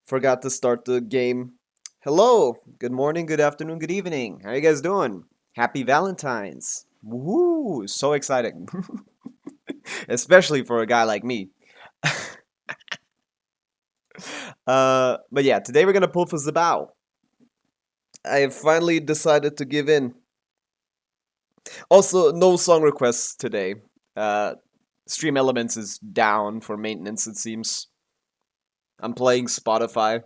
Forgot to start the game. Hello, good morning, good afternoon, good evening. How you guys doing? Happy Valentine's. Woohoo, so exciting. Especially for a guy like me. But yeah, today we're gonna pull for Zybau. I have finally decided to give in. Also, no song requests today. Uh, Stream Elements is down for maintenance, it seems. I'm playing Spotify.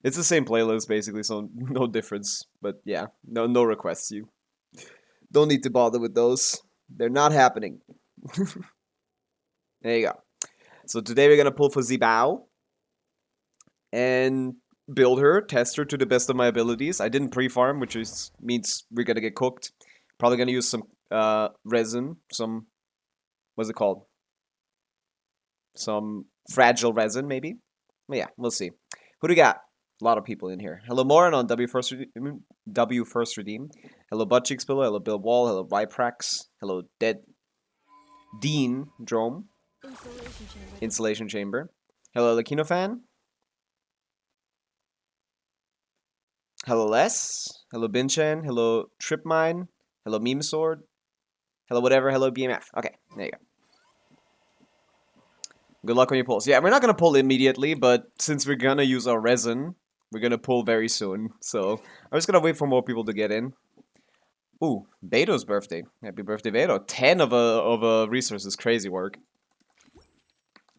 It's the same playlist basically, so no difference. But yeah, no requests. You don't need to bother with those. They're not happening. There you go. So today we're gonna pull for Zybau and build her, test her to the best of my abilities. I didn't pre-farm, which means we're gonna get cooked. Probably gonna use some resin, some what's it called? Some fragile resin, maybe. But yeah, we'll see. Who do we got? A lot of people in here. Hello, Moran on W first redeem. Hello, Buttcheeks Pillow. Hello, Bill Wall. Hello, Viprax. Hello, Dead Dean Drome. Installation chamber. Hello, Lakino fan. Hello, Les. Hello, Binchan. Hello, Tripmine. Hello, Meme Sword. Hello, whatever. Hello, BMF. Okay, there you go. Good luck on your pulls. Yeah, we're not gonna pull immediately, but since we're gonna use our resin, we're gonna pull very soon. So I'm just gonna wait for more people to get in. Ooh, Beto's birthday. Happy birthday, Beto. 10 of a resource is crazy work.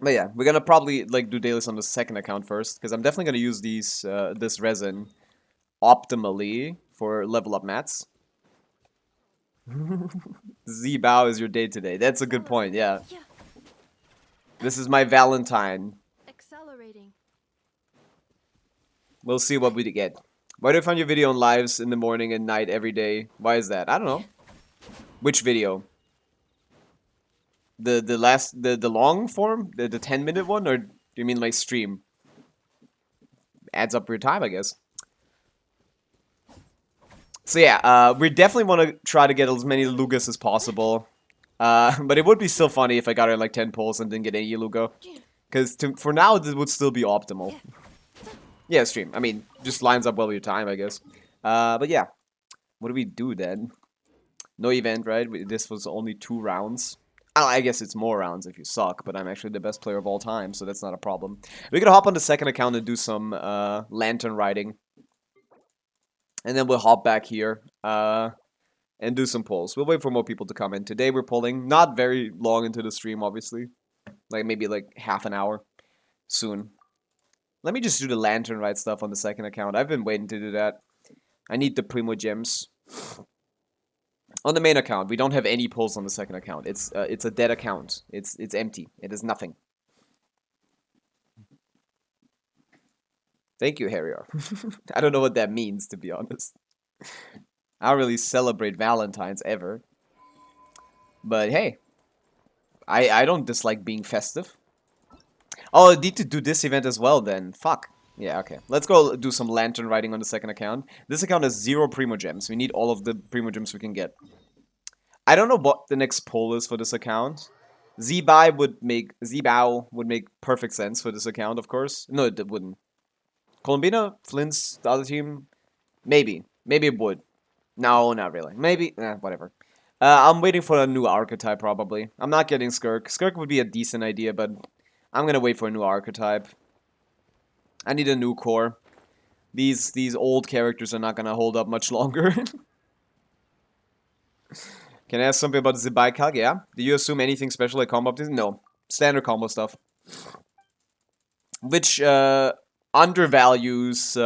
But yeah, we're gonna probably like do dailies on the second account first, because I'm definitely gonna use this resin optimally for level up mats. Zybao is your day today. That's a good point, yeah. This is my Valentine. Accelerating. We'll see what we get. Why do I find your video on lives in the morning and night every day? Why is that? I don't know. Which video? The long form? The 10-minute one? Or do you mean like stream? Adds up your time, I guess. So yeah, we definitely want to try to get as many Lugas as possible. But it would be still funny if I got like 10 pulls and didn't get any Lugo. Because for now, this would still be optimal. Yeah, stream. I mean, just lines up well with your time, I guess. But yeah. What do we do then? No event, right? This was only 2 rounds. I guess it's more rounds if you suck, but I'm actually the best player of all time, so that's not a problem. We're gonna hop on the second account and do some lantern riding. And then we'll hop back here and do some pulls. We'll wait for more people to come in. Today we're pulling, not very long into the stream, obviously. Like maybe like half an hour soon. Let me just do the lantern ride stuff on the second account. I've been waiting to do that. I need the Primo Gems. On the main account, we don't have any pulls on the second account. It's a dead account. It's empty. It is nothing. Thank you, Harrier. I don't know what that means, to be honest. I don't really celebrate Valentine's ever. But hey, I don't dislike being festive. Oh, I need to do this event as well then. Fuck. Yeah, okay. Let's go do some lantern riding on the second account. This account has 0 Primo Gems. We need all of the Primo Gems we can get. I don't know what the next poll is for this account. Zybau would make perfect sense for this account, of course. No, it wouldn't. Colombina, Flint's the other team, maybe it would. No, not really. Maybe, whatever. I'm waiting for a new archetype probably. I'm not getting Skirk. Skirk would be a decent idea, but I'm gonna wait for a new archetype. I need a new core. These old characters are not gonna hold up much longer. Can I ask something about Zybau? Yeah. Do you assume anything special like combo optimism? No. Standard combo stuff. Which undervalues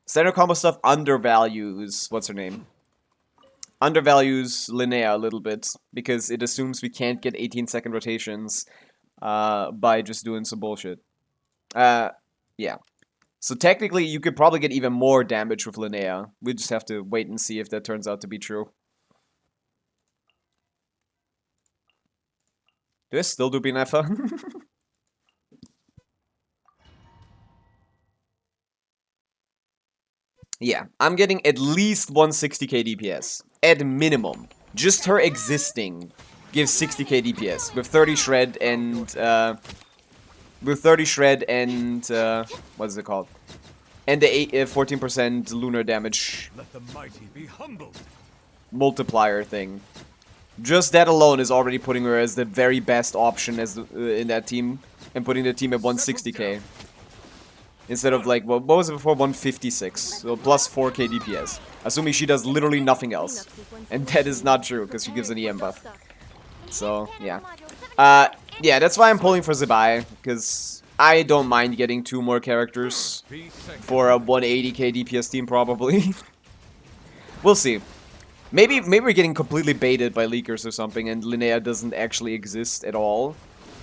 standard combo stuff undervalues what's her name? Undervalues Linnea a little bit because it assumes we can't get 18-second rotations by just doing some bullshit. Yeah. So technically you could probably get even more damage with Linnea. We just have to wait and see if that turns out to be true. Do I still do BNFA? Yeah, I'm getting at least 160k DPS. At minimum. Just her existing gives 60k DPS with 30 shred and with 30 shred and what is it called? And the 14% lunar damage Let the mighty be humbled. multiplier thing. Just that alone is already putting her as the very best option as in that team, and putting the team at 160k. Instead of like, what was it before? 156. So plus 4k DPS. Assuming she does literally nothing else. And that is not true, because she gives an EM buff. So, yeah. Yeah, that's why I'm pulling for Zybau, because I don't mind getting 2 more characters for a 180k DPS team, probably. We'll see. Maybe we're getting completely baited by leakers or something, and Linnea doesn't actually exist at all.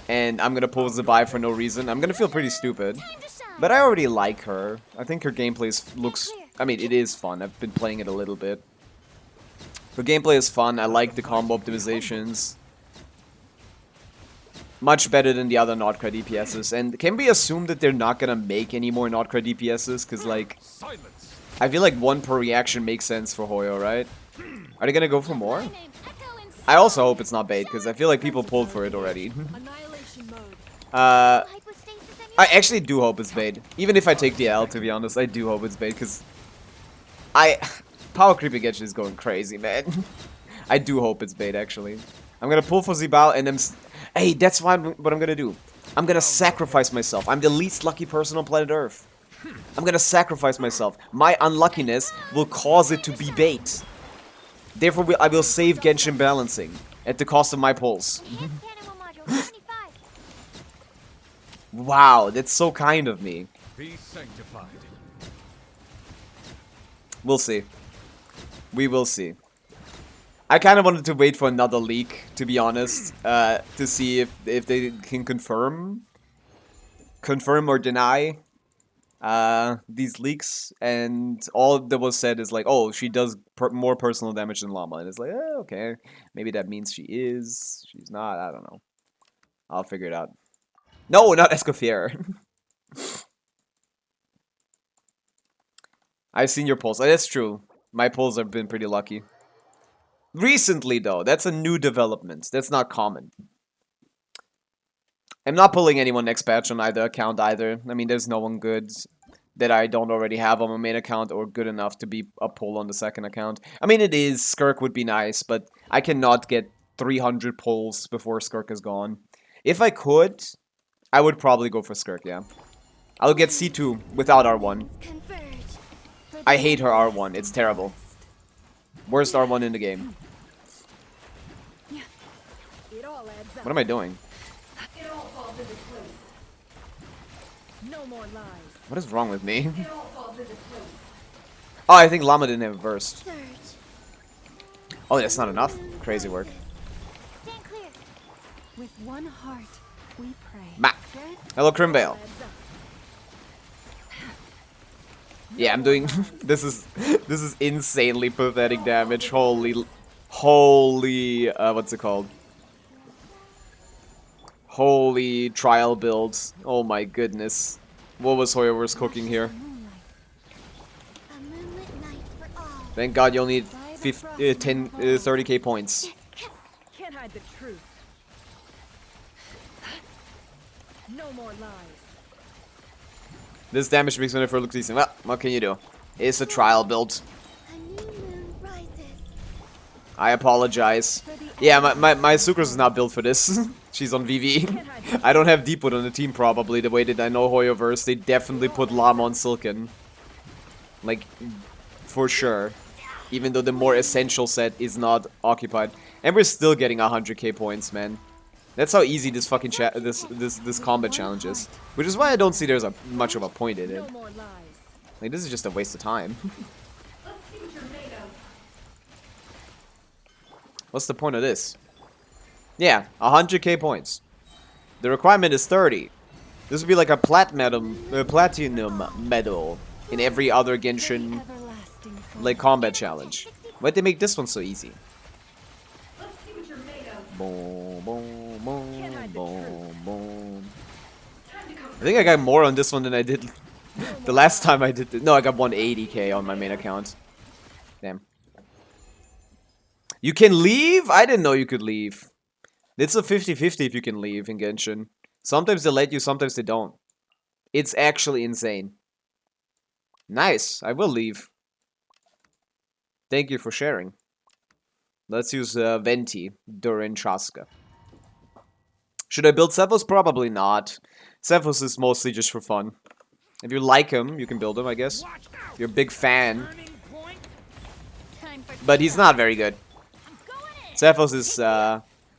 And I'm gonna pull Zybau for no reason. I'm gonna feel pretty stupid. But I already like her. I think her gameplay looks... I mean, it is fun. I've been playing it a little bit. Her gameplay is fun. I like the combo optimizations. Much better than the other Notcra DPSs. And can we assume that they're not gonna make any more Notcra DPSs? Because, like... I feel like 1 per reaction makes sense for Hoyo, right? Are they gonna go for more? I also hope it's not bait, because I feel like people pulled for it already. I actually do hope it's bait. Even if I take the L, to be honest, I do hope it's bait, because... Power creeping Genshin is going crazy, man. I do hope it's bait, actually. I'm gonna pull for Zybau, and then... Hey, that's what I'm gonna do. I'm gonna sacrifice myself. I'm the least lucky person on planet Earth. I'm gonna sacrifice myself. My unluckiness will cause it to be bait. Therefore, I will save Genshin balancing at the cost of my pulls. Wow, that's so kind of me. Be sanctified. We'll see. We will see. I kind of wanted to wait for another leak, to be honest, to see if they can confirm or deny these leaks, and all that was said is like, oh, she does more personal damage than Llama, and it's like, oh, okay, maybe that means she's not, I don't know. I'll figure it out. No, not Escoffier. I've seen your pulls. Oh, that's true. My pulls have been pretty lucky. Recently, though, that's a new development. That's not common. I'm not pulling anyone next patch on either account either. I mean, there's no one good that I don't already have on my main account or good enough to be a pull on the second account. I mean, it is. Skirk would be nice, but I cannot get 300 pulls before Skirk is gone. If I could, I would probably go for Skirk, yeah. I'll get C2 without R1. I hate her R1. It's terrible. Worst R1 in the game. What am I doing? What is wrong with me? Oh, I think Llama didn't have a burst. Oh, that's not enough? Crazy work. With one heart, we pray. Ma. Hello, Crimvale. Yeah, I'm doing... this is insanely pathetic damage. Holy, what's it called? Holy trial builds. Oh my goodness. What was Hoyoverse cooking here? Thank God you only need 30k points. Can't hide the truth. No more lies. This damage makes me look decent. Well, what can you do? It's a trial build. I apologize. Yeah, my Sucrose is not built for this. She's on VV. I don't have Deepwood on the team probably, the way that I know Hoyoverse. They definitely put Llama on Silken. Like, for sure. Even though the more essential set is not occupied. And we're still getting 100k points, man. That's how easy this fucking this combat challenge is. Which is why I don't see there's much of a point in it. Like, this is just a waste of time. What's the point of this? Yeah, 100k points. The requirement is 30. This would be like a platinum medal in every other Genshin like combat challenge. Why'd they make this one so easy? Boom, boom, boom, boom, boom. I think I got more on this one than I did the last time I did it. No, I got 180k on my main account. Damn. You can leave? I didn't know you could leave. It's a 50-50 if you can leave in Genshin. Sometimes they let you, sometimes they don't. It's actually insane. Nice. I will leave. Thank you for sharing. Let's use Venti during Chaska. Should I build Cephos? Probably not. Cephos is mostly just for fun. If you like him, you can build him, I guess. If you're a big fan. But he's not very good. Cephos is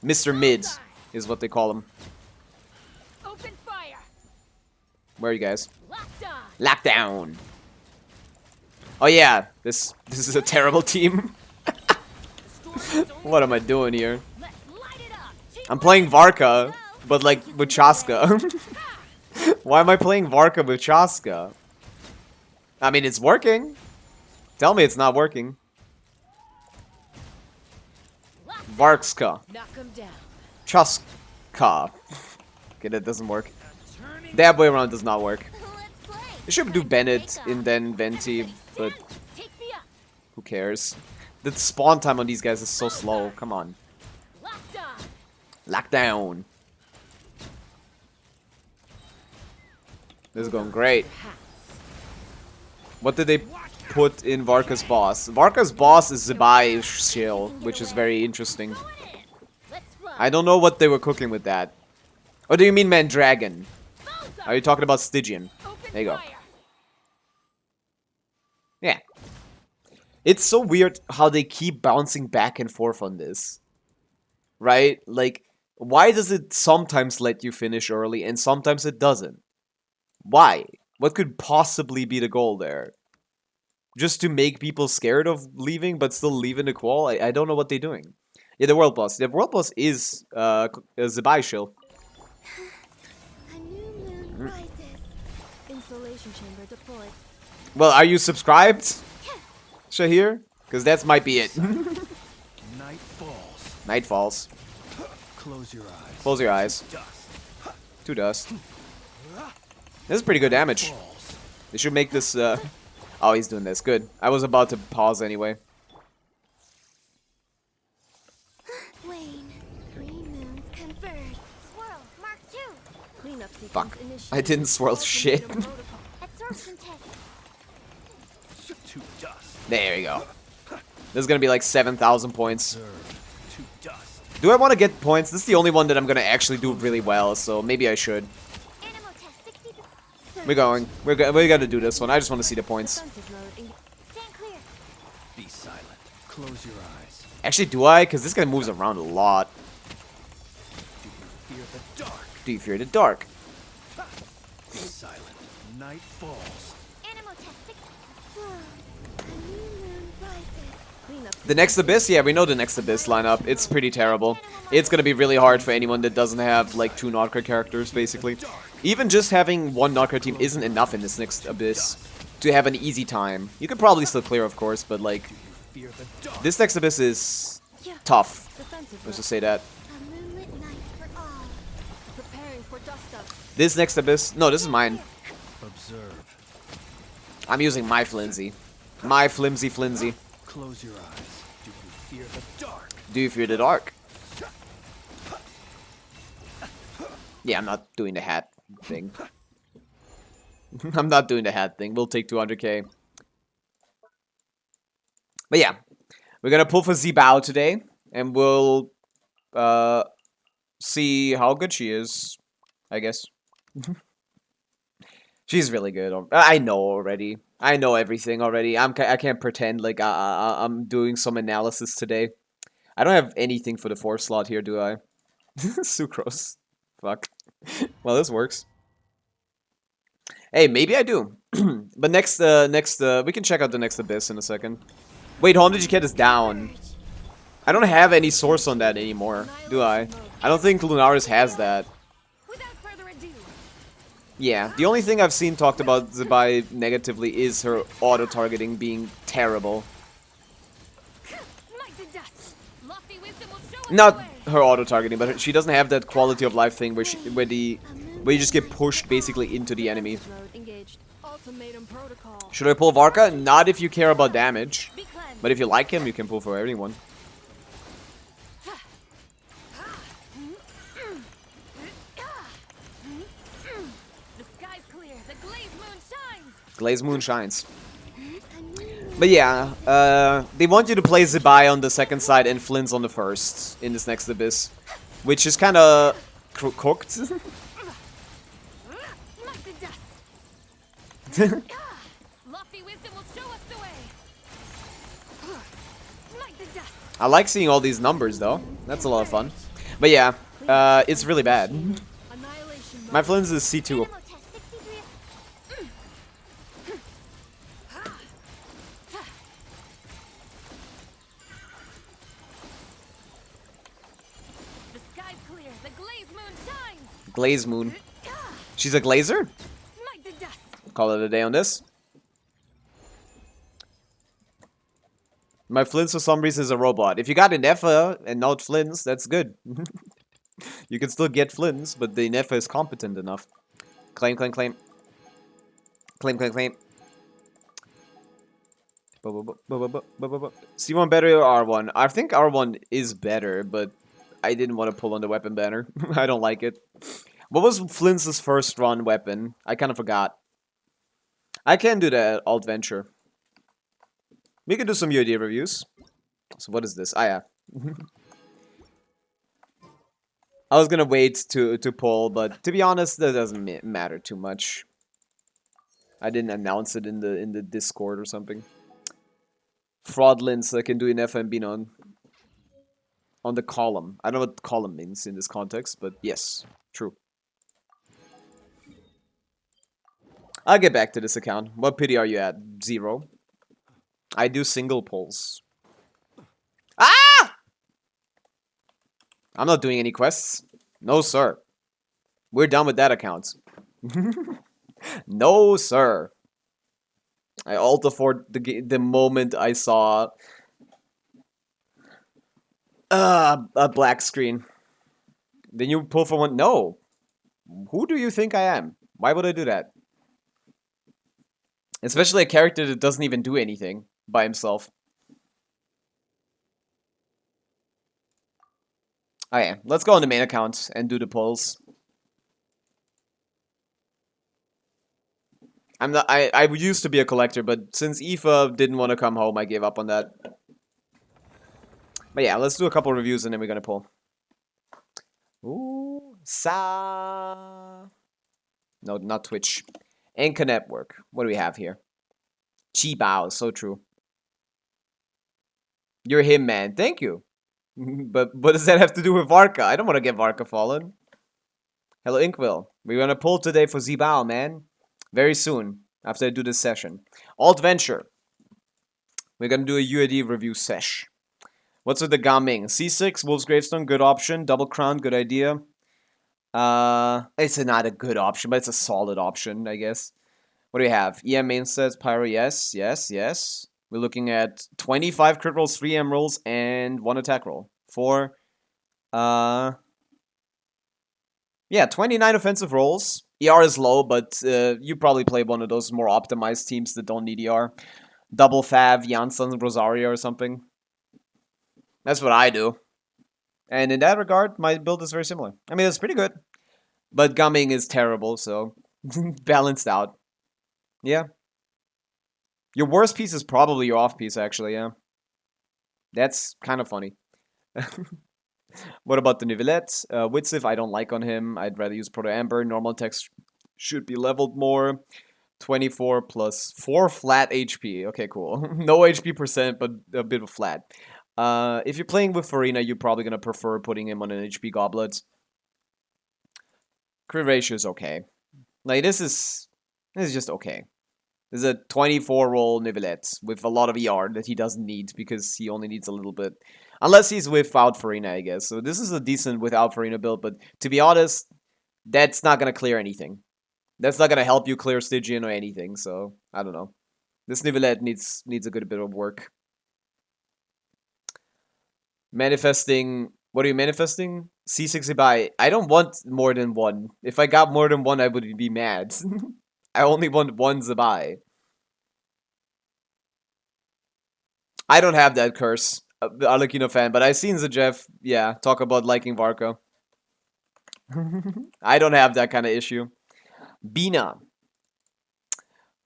Mr. Mid, is what they call him. Open fire. Where are you guys? Lockdown. Lockdown. Oh yeah, this is a terrible team. What am I doing here? Let's light it up. I'm playing Varka, but like with Chaska. Why am I playing Varka with Chaska? I mean, it's working. Tell me it's not working. Varkska. Knock him down. Chaska. Okay, that doesn't work. That way around does not work. I should do Bennett and then Venti, but Take me up. who cares? The spawn time on these guys is so slow. Come on. Lockdown. Lockdown. This is going great. What did they put in Varka's boss? Varka's boss is Zybau's shield, which is very interesting. Let's run. I don't know what they were cooking with that. Or do you mean Mandragon? Are you talking about Stygian? Open There you go. fire. Yeah. It's so weird how they keep bouncing back and forth on this. Right? Like, why does it sometimes let you finish early and sometimes it doesn't? Why? What could possibly be the goal there? Just to make people scared of leaving but still leaving the qual? I don't know what they're doing. Yeah, the world boss. The world boss is Zybau shield. A new moon rises. Insulation chamber deployed. Well, are you subscribed, Shahir? Because that might be it. Night falls. Night falls. Close your eyes. Close your eyes. Dust. To dust. This is pretty good damage. Falls. They should make this, Oh, he's doing this. Good. I was about to pause anyway. Wane. 3 moons converge. Swirl. Mark 2. Cleanup sequence Fuck. initiated. I didn't swirl shit. Ultimatum protocol. Absorption test. To dust. There you go. This is gonna be like 7,000 points. Observe. To dust. Do I want to get points? This is the only one that I'm gonna actually do really well, so maybe I should. Animal test 63. We're going. We gotta do this one. I just want to see the points. Defensive mode. Stand clear. Be silent. Close your eyes. Actually, do I? Because this guy moves around a lot. Do you fear the dark? Do you fear the dark? Be silent. Night falls. Animal test 6. A new moon rises. Cleanup The next Abyss? Yeah, we know the next Abyss lineup. It's pretty terrible. It's gonna be really hard for anyone that doesn't have, like, 2 Notcard characters, basically. Even just having 1 Notcard team isn't enough in this next Abyss to have an easy time. You could probably still clear, of course, but, like, Fear the dark. this next Abyss is tough. defensive Let's mode. just say that. A moonlit night for all. Preparing for dust up. This next Abyss... No, this is mine. Observe. I'm using my Flimsy. My Flimsy Flimsy. Close your eyes. Do you fear the dark? Do you fear the dark? Yeah, I'm not doing the hat thing. I'm not doing the hat thing. We'll take 200k. But yeah, we're gonna pull for Zybau today, and we'll see how good she is, I guess. She's really good. I know already. I know everything already. I can't pretend like I'm doing some analysis today. I don't have anything for the 4th slot here, do I? Sucrose. Fuck. Well, this works. Hey, maybe I do. But next, we can check out the next Abyss in a second. Wait, Home Digicat is down. I don't have any source on that anymore, do I? I don't think Lunaris has that. Without further ado. Yeah, the only thing I've seen talked about Zybau negatively is her auto-targeting being terrible. Smite the dust. Lofty wisdom will show us Not the way. her auto-targeting, but she doesn't have that quality of life thing where you just get pushed basically into the enemy. Mode engaged. Ultimatum protocol. Should I pull Varka? Not if you care about damage. Be cleansed. But if you like him, you can pull for everyone. Glaze Moon shines. But yeah, they want you to play Zybau on the second side and Flynn's on the first in this next Abyss. Which is kind of cooked. Smite the dust. Lofty wisdom will show us the way. Smite the dust. I like seeing all these numbers though. That's a lot of fun. But yeah, it's really bad. Annihilation My Flynn's is C2. Animal test 63. The sky's clear. The glaze moon shines. Glaze Moon. She's a glazer? Smite the dust. Call it a day on this. My Flynn's for some reason is a robot. If you got an Effa and not Flynn's, that's good. You can still get Flynn's, but the Effa is competent enough. Claim, claim, claim. Claim, claim, claim. C1 better or R1? I think R1 is better, but I didn't want to pull on the weapon banner. I don't like it. What was Flynn's first run weapon? I kind of forgot. I can do that alt venture. We can do some UID reviews. So what is this? Ah, yeah. I was gonna wait to pull, but to be honest, that doesn't matter too much. I didn't announce it in the Discord or something. Fraudulence I can do in FMB on the column. I don't know what column means in this context, but yes, true. I'll get back to this account. What pity are you at? 0. I do single pulls. Ah! I'm not doing any quests. No, sir. We're done with that account. No, sir. I alt for the moment I saw a black screen. Then you pull for one. No. Who do you think I am? Why would I do that? Especially a character that doesn't even do anything by himself. Oh yeah, let's go on the main account and do the polls. I used to be a collector, but since Aoife didn't want to come home, I gave up on that. But yeah, let's do a couple reviews and then we're gonna pull. Ooh, no, not Twitch. Anchor Network. What do we have here? Zybau, so true. You're him, man. Thank you. But what does that have to do with Varka? I don't want to get Varka fallen. Hello, Inkwell. We're gonna pull today for Zybau, man. Very soon, after I do this session. Alt Venture. We're gonna do a UID review sesh. What's with the Gaming? C6, Wolf's Gravestone, good option. Double Crown, good idea. It's not a good option, but it's a solid option, I guess. What do we have? EM main sets, Pyro, yes, yes, yes. We're looking at 25 crit rolls, 3 EM rolls, and 1 attack roll. Yeah, 29 offensive rolls. ER is low, but you probably play one of those more optimized teams that don't need ER. Double Fav, Janssen, Rosario or something. That's what I do. And in that regard, my build is very similar. I mean, it's pretty good. But Gumming is terrible, so balanced out. Yeah. Your worst piece is probably your off piece, actually, yeah. That's kind of funny. What about the Nivelette? Witzif, I don't like on him. I'd rather use Proto Amber. Normal text should be leveled more. 24 plus 4 flat HP. Okay, cool. No HP percent, but a bit of flat. If you're playing with Farina, you're probably going to prefer putting him on an HP Goblet. Crit ratio is okay. Like, this is just okay. This is a 24 roll Nivelette with a lot of ER that he doesn't need because he only needs a little bit. Unless he's without Farina, I guess. So this is a decent without Farina build, but to be honest, that's not going to clear anything. That's not going to help you clear Stygian or anything, so I don't know. This Nivelette needs a good bit of work. Manifesting... What are you manifesting? C60 buy. I don't want more than one. If I got more than one, I would be mad. I only want one Zybau. I don't have that curse. Arlecchino fan, but I've seen Zajeff, yeah, talk about liking Varka. I don't have that kind of issue. Bina.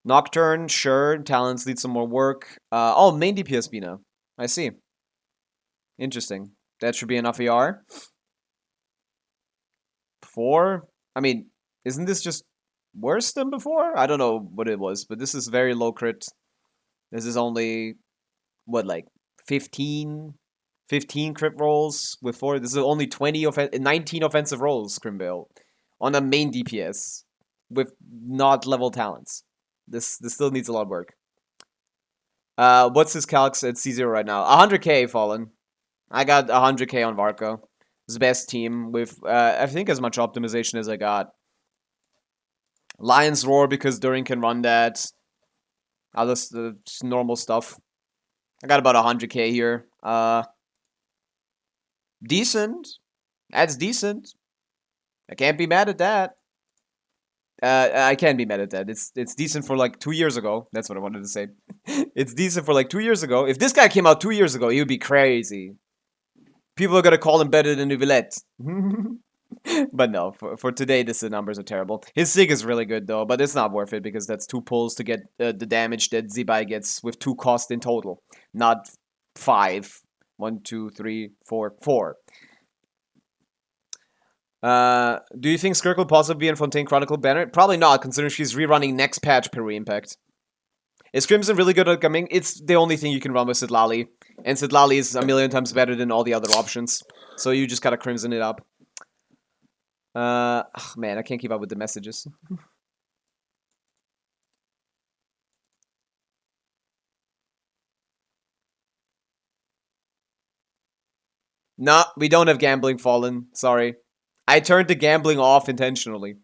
Nocturne, sure. Talents need some more work. Oh, main DPS Bina. I see. Interesting. That should be enough ER. 4? I mean, isn't this just worse than before? I don't know what it was, but this is very low crit. This is only, what, like 15 crit rolls with 4. This is only 19 offensive rolls, Crimbale, on a main DPS with not level talents. This still needs a lot of work. What's his calcs at C0 right now? 100k Fallen. I got 100k on Varka. His best team with, I think, as much optimization as I got. Lion's Roar because Durin can run that. Other normal stuff. I got about 100k here. Decent. That's decent. I can't be mad at that. I can be mad at that. It's decent for like 2 years ago. That's what I wanted to say. It's decent for like 2 years ago. If this guy came out 2 years ago, he would be crazy. People are gonna call him better than Uvillette. But no, for today, the numbers are terrible. His Sig is really good though, but it's not worth it because that's 2 pulls to get the damage that Zybau gets with 2 cost in total, not 5. 1, 2, 3, 4, 4. Do you think Skirk will possibly be in Fontaine Chronicle banner? Probably not, considering she's rerunning next patch per Impact. Is Crimson really good at coming? It's the only thing you can run with Sidlali. And Sidlali is a million times better than all the other options. So you just gotta Crimson it up. Man, I can't keep up with the messages. Nah, we don't have gambling, Fallen. Sorry. I turned the gambling off intentionally.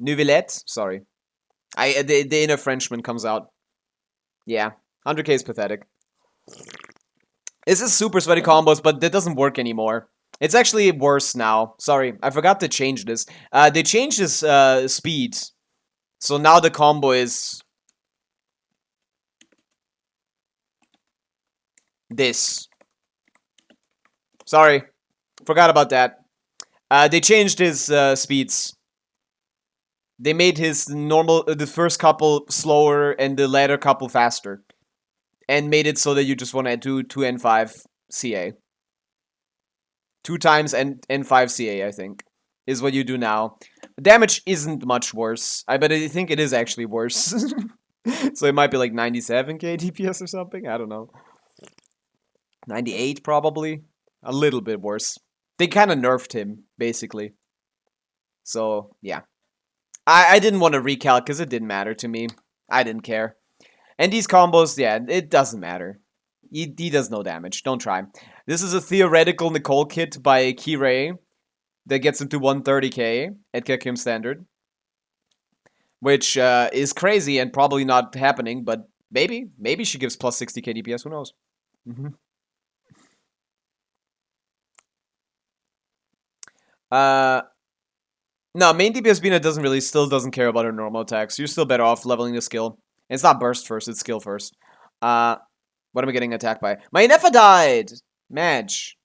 Neuvillette? Sorry. The inner Frenchman comes out. Yeah. 100k is pathetic. This is super sweaty combos, but that doesn't work anymore. It's actually worse now. Sorry, I forgot to change this. They changed this speed. So now the combo is this. Sorry. Forgot about that. They changed his speeds. They made his normal, the first couple slower and the latter couple faster. And made it so that you just want to do 2 N5 CA. 2 times N5 CA, I think, is what you do now. Damage isn't much worse. But I think it is actually worse. So it might be like 97k DPS or something. I don't know. 98 probably. A little bit worse. They kind of nerfed him, basically. So, yeah. I didn't want to recalc because it didn't matter to me. I didn't care. And these combos, yeah, it doesn't matter. He does no damage. Don't try. This is a theoretical Nicole kit by Kirei that gets him to 130k at Kekim standard. Which is crazy and probably not happening, but maybe she gives plus 60k DPS, who knows? No, main DPS Bina still doesn't care about her normal attacks. You're still better off leveling the skill. It's not burst first, it's skill first. What am I getting attacked by? My Nefa died! Madge.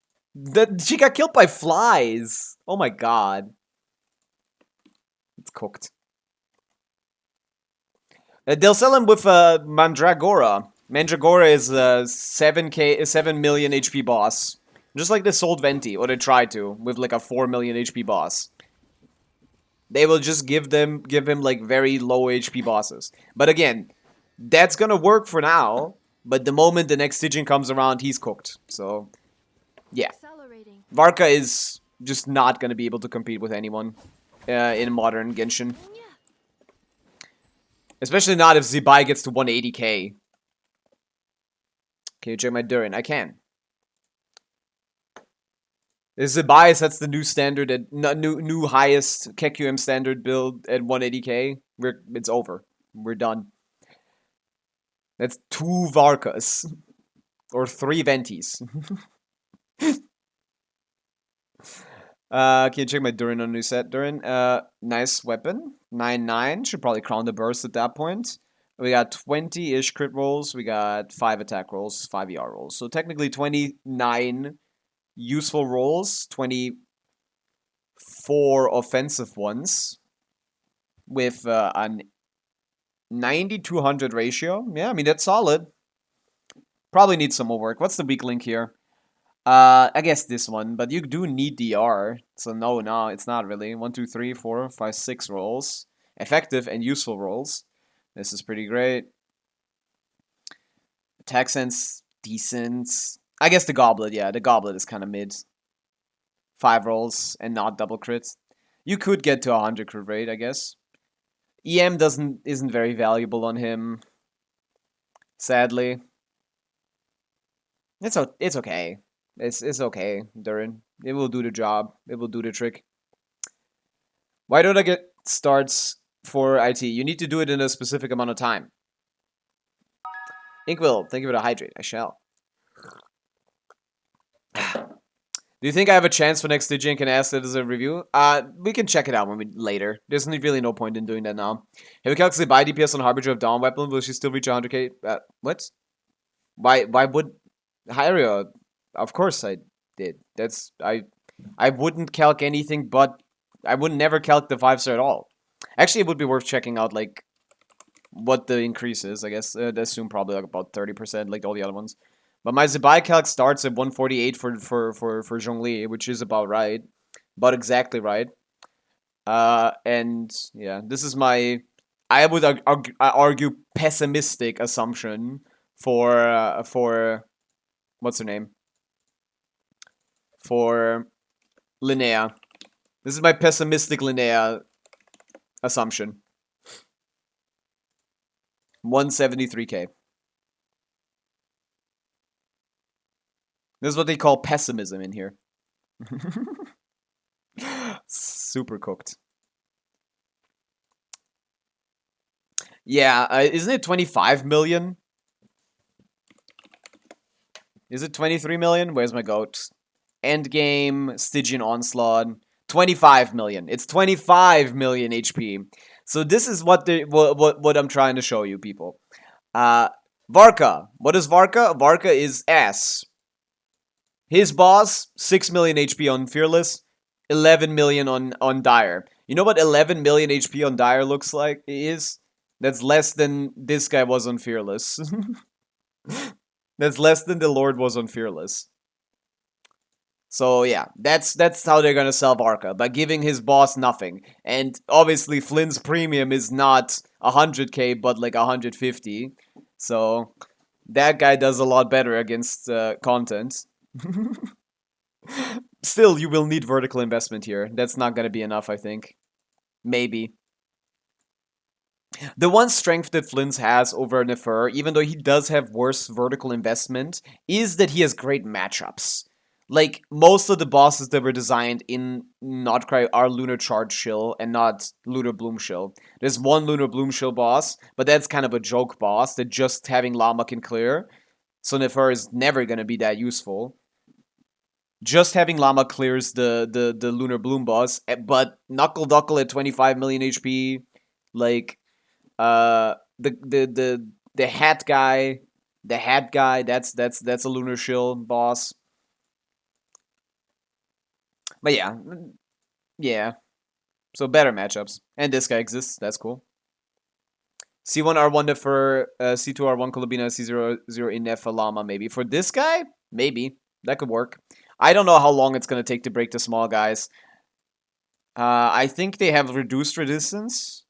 She got killed by flies. Oh my god. It's cooked. They'll sell him with Mandragora. Mandragora is a 7 million HP boss. Just like they sold Venti, or they tried to, with like a 4 million HP boss. They will just give him like very low HP bosses. But again, that's gonna work for now. But the moment the next Stygian comes around, he's cooked. So, yeah. Varka is just not gonna be able to compete with anyone in modern Genshin. Especially not if Zybau gets to 180k. Can you check my Durin? I can. If Zybau sets the new standard at new highest KQM standard build at 180k, it's over. We're done. That's 2 Varkas. Or 3 Ventis. Can you check my Durin on new set, Durin? Nice weapon. 9/9. Should probably crown the burst at that point. We got 20-ish crit rolls. We got 5 attack rolls, 5 ER rolls. So technically 29 useful rolls, 24 offensive ones. With an 90-100 ratio. Yeah, I mean, that's solid. Probably needs some more work. What's the weak link here? I guess this one, but you do need DR. So no, it's not really. 1, 2, 3, 4, 5, 6 rolls. Effective and useful rolls. This is pretty great. Attack sense, decent. I guess the goblet, yeah, the goblet is kind of mid. 5 rolls and not double crits. You could get to 100 crit rate, I guess. EM isn't very valuable on him. Sadly. It's okay. It's okay, Durin. It will do the job. It will do the trick. Why don't I get starts for IT? You need to do it in a specific amount of time. Inkwell, thank you for the hydrate. I shall. Do you think I have a chance for next Stygian? Can I ask that as a review? We can check it out later. There's really no point in doing that now. Have you calculated buy DPS on Harbinger of Dawn weapon? Will she still reach 100k? What? Why would Hyria? Of course I did. I wouldn't calc anything, but I would never calc the 5-star at all. Actually, it would be worth checking out like what the increase is. I guess I'd assume probably like about 30%, like all the other ones. But my Zybau calc starts at 148 for Zhongli, which is about right, about exactly right. And yeah, this is my, I would argue pessimistic assumption for what's her name? For Linnea. This is my pessimistic Linnea assumption. 173k. This is what they call pessimism in here. Super cooked. Yeah, isn't it 25 million? Is it 23 million? Where's my goat? Endgame, Stygian Onslaught. 25 million. It's 25 million HP. So this is what I'm trying to show you, people. Varka. What is Varka? Varka is S. His boss, 6 million HP on Fearless, 11 million on Dire. You know what 11 million HP on Dire looks like? Is? That's less than this guy was on Fearless. That's less than the Lord was on Fearless. So yeah, that's how they're gonna sell Varka, by giving his boss nothing. And obviously Flynn's premium is not 100k, but like 150. So that guy does a lot better against content. Still, you will need vertical investment here. That's not gonna be enough, I think. Maybe. The one strength that Flynn's has over Nefer, even though he does have worse vertical investment, is that he has great matchups. Like, most of the bosses that were designed in Notcry are Lunar Charge Shill and not Lunar Bloom Shill. There's one Lunar Bloom Shill boss, but that's kind of a joke boss that just having Llama can clear. So Nefer is never going to be that useful. Just having Llama clears the Lunar Bloom boss, but Knuckle Duckle at 25 million HP, like, the hat guy, that's a Lunar Shill boss. But yeah. So better matchups, and this guy exists. That's cool. C1 R1 Nefer, C2 R1 Kolobina, C0 Inefa Llama. Maybe for this guy, maybe that could work. I don't know how long it's gonna take to break the small guys. I think they have reduced resistance.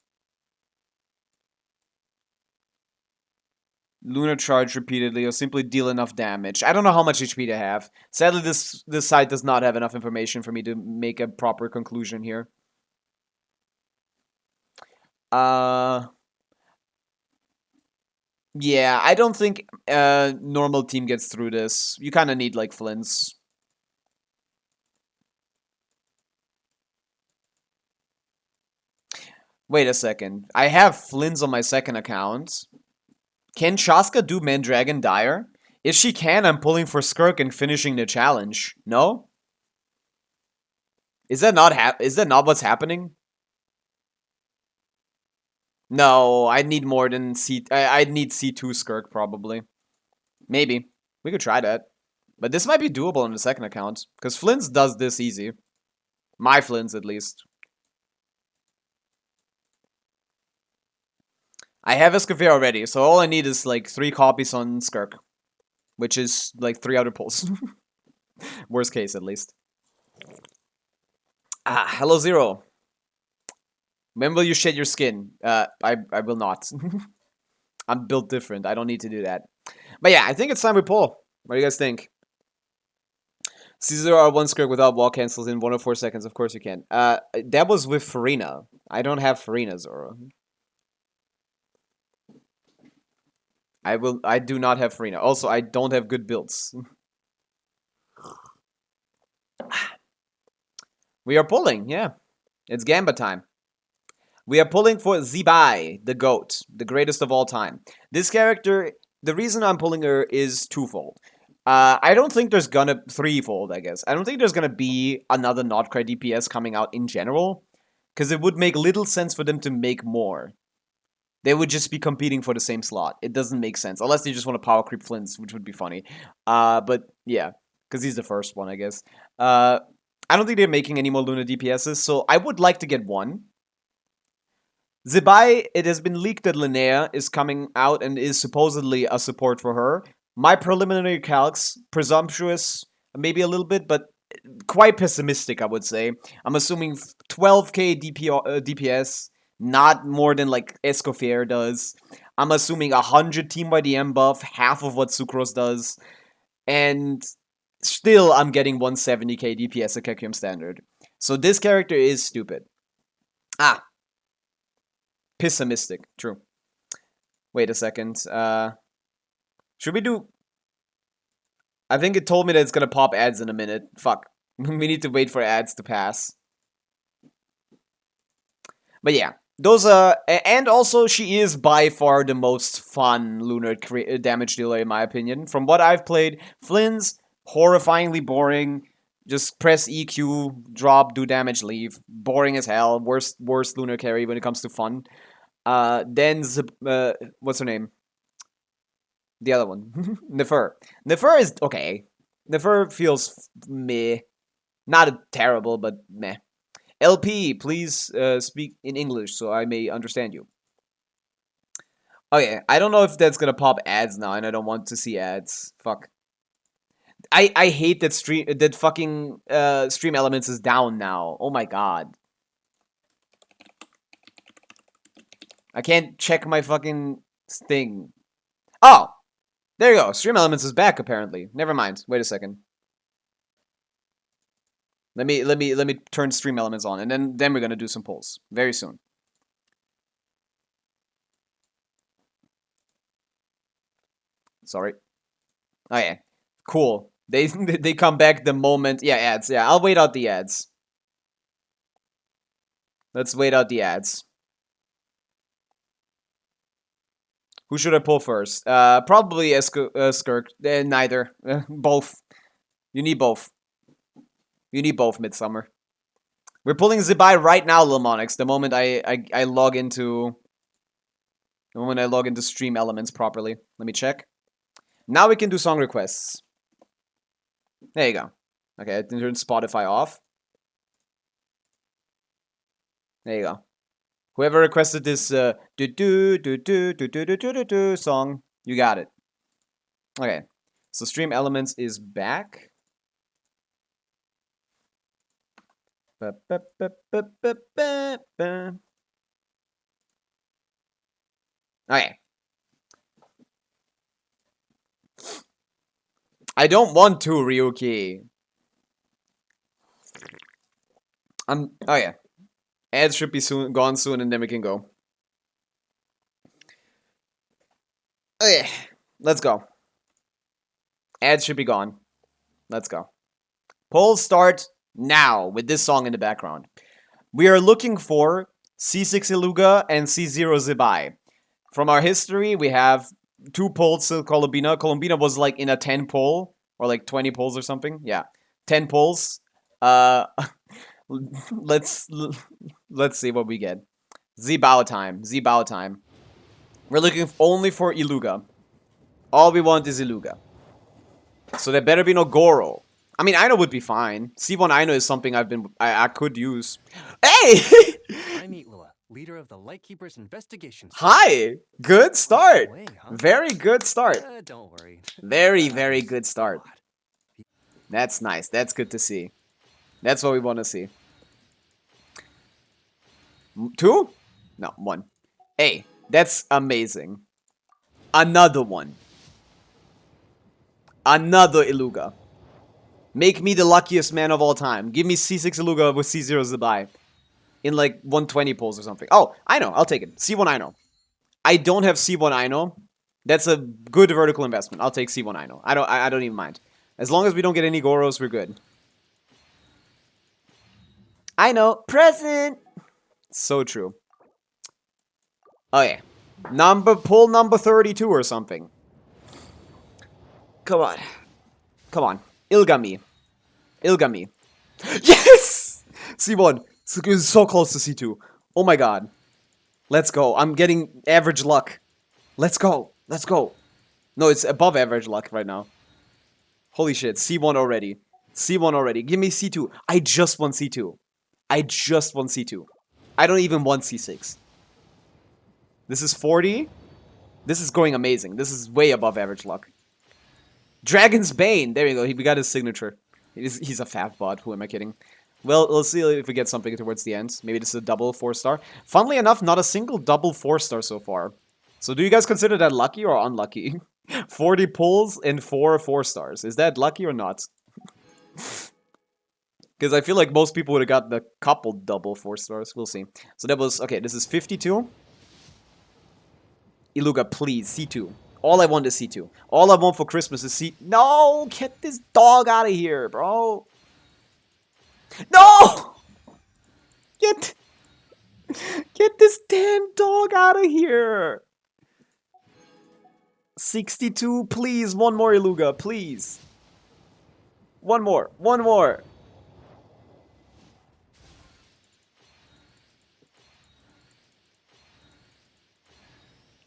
Lunar Charge repeatedly, or simply deal enough damage. I don't know how much HP they have. Sadly, this site does not have enough information for me to make a proper conclusion here. Yeah, I don't think normal team gets through this. You kind of need, like, Flynn's. Wait a second. I have Flynn's on my second account. Can Chaska do Mandragon Dire? If she can, I'm pulling for Skirk and finishing the challenge. No? Is that not what's happening? No, I need more than I'd need C2 Skirk probably. Maybe. We could try that. But this might be doable on the second account. Because Flynn's does this easy. My Flynn's, at least. I have Escoffier already, so all I need is like 3 copies on Skirk. Which is like 3 outer pulls. Worst case, at least. Ah, hello Zero. When will you shed your skin? I will not. I'm built different. I don't need to do that. But yeah, I think it's time we pull. What do you guys think? C0 R1 Skirk without wall cancels in 104 seconds. Of course you can. That was with Farina. I don't have Farina, Zoro. I do not have Farina. Also, I don't have good builds. We are pulling, yeah. It's Gamba time. We are pulling for Zybau, the GOAT, the greatest of all time. This character, the reason I'm pulling her is twofold. I don't think there's gonna... threefold, I guess. I don't think there's gonna be another Notcry DPS coming out in general. Because it would make little sense for them to make more. They would just be competing for the same slot. It doesn't make sense. Unless they just want to power creep Flints, which would be funny. But, yeah. Because he's the first one, I guess. I don't think they're making any more Luna DPSs, so I would like to get one. Zybau, it has been leaked that Linnea is coming out and is supposedly a support for her. My preliminary calcs, presumptuous, maybe a little bit, but quite pessimistic, I would say. I'm assuming 12k DPS, not more than like Escoffier does. I'm assuming 100 Team YDM buff, half of what Sucrose does. And still, I'm getting 170k DPS at Kekium Standard. So this character is stupid. Ah. Pessimistic. True. Wait a second. Should we do... I think it told me that it's gonna pop ads in a minute. Fuck. We need to wait for ads to pass. But yeah. Those, and also she is by far the most fun lunar damage dealer in my opinion. From what I've played, Flynn's horrifyingly boring. Just press EQ, drop, do damage, leave. Boring as hell. Worst lunar carry when it comes to fun. Then, what's her name? The other one. Nefer. Nefer is okay. Nefer feels meh. Not terrible, but meh. LP, please speak in English so I may understand you. Okay, I don't know if that's gonna pop ads now, and I don't want to see ads. Fuck. I hate that fucking stream elements is down now. Oh my god. I can't check my fucking thing. Oh! There you go. Stream elements is back apparently. Never mind. Wait a second. Let me turn stream elements on, and then we're gonna do some polls very soon. Sorry. Oh yeah. Cool. They come back the moment... Yeah, ads. Yeah, I'll wait out the ads. Let's wait out the ads. Who should I pull first? Probably Skirk. Neither. Both. You need both. You need both, Midsummer. We're pulling Zybau right now, Lilmonix, the moment I log into... The moment I log into stream elements properly. Let me check. Now we can do song requests. There you go. Okay, I turn Spotify off. There you go. Whoever requested this song, you got it. Okay, so Stream Elements is back. Okay. I don't want to, Ryuki. Oh yeah. Ads should be gone soon, and then we can go. Okay, let's go. Ads should be gone. Let's go. Polls start now with this song in the background. We are looking for C6 Iluga and C0 Zybau. From our history, we have 2 polls to Columbina. Columbina was like in a 10 poll, or like 20 polls or something. Yeah, 10 polls. Let's see what we get. Zybau time. Zybau time. We're looking only for Iluga. All we want is Iluga. So there better be no Goro. I mean, Aino would be fine. C1 Aino is something I could use. Hey! I meet Lua. leader of the Lightkeeper's investigation. Hi! Good start! Way, huh? Very good start. Don't worry. Very, very good start. That's nice. That's good to see. That's what we want to see. 2? No, 1. Hey, that's amazing. Another one. Another Iluga. Make me the luckiest man of all time. Give me C6 Iluga with C0 Zybau. In like 120 pulls or something. Oh, I know. I'll take it. C1 I know. I don't have C1 I know. That's a good vertical investment. I'll take C1 I know. I don't even mind. As long as we don't get any Goros, we're good. I know. Present! So true. Oh yeah. Pull number 32 or something. Come on. Come on. Ilgami. Ilgami. Yes! C1. It's so close to C2. Oh my god. Let's go. I'm getting average luck. Let's go. Let's go. No, it's above average luck right now. Holy shit. C1 already. C1 already. Give me C2. I just want C2. I just want C2. I don't even want C6. This is 40. This is going amazing. This is way above average luck. Dragon's Bane. There you go. We got his signature. He's a fat bot. Who am I kidding? Well, let's see if we get something towards the end. Maybe this is a double 4-star. Funnily enough, not a single double 4-star so far. So do you guys consider that lucky or unlucky? 40 pulls and 4 4-stars. Is that lucky or not? Because I feel like most people would have got the couple double 4-stars. We'll see. So that was... Okay, this is 52. Iluga, please. C2. All I want is C2. All I want for Christmas is C... No! Get this dog out of here, bro! No! Get this damn dog out of here! 62, please. One more Iluga, please. One more. One more.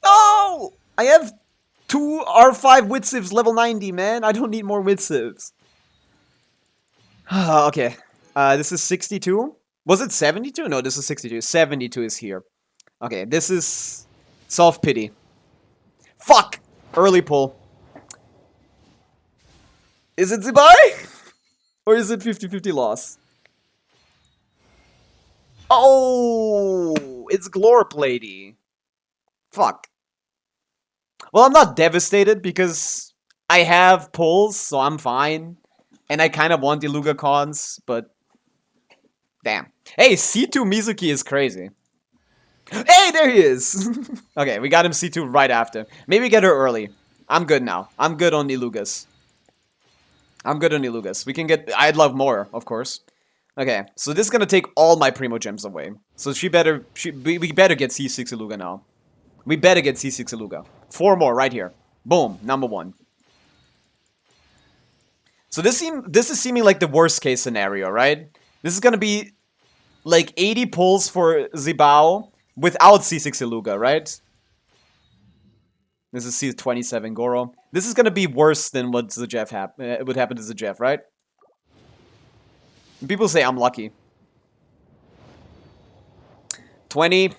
No! I have 2 R5 Witsivs level 90, man. I don't need more Witsivs. Okay. This is 62. Was it 72? No, this is 62. 72 is here. Okay, this is self-pity. Fuck! Early pull. Is it Zybau? Or is it 50-50 loss? Oh! It's Glorplady. Fuck. Well, I'm not devastated because I have pulls, so I'm fine. And I kind of want Iluga cons, but... Damn. Hey, C2 Mizuki is crazy. Hey, there he is! Okay, we got him C2 right after. Maybe get her early. I'm good now. I'm good on Ilugas. I'm good on Ilugas. We can get... I'd love more, of course. Okay, so this is gonna take all my Primo Gems away. So we better get C6 Iluga now. We better get C6 Iluga. 4 more right here. Boom, number 1. So this is seeming like the worst case scenario, right? This is gonna be like 80 pulls for Zybau without C6 Iluga, right? This is C27 Goro. This is gonna be worse than what would happen to Jeff, right? People say I'm lucky. 20.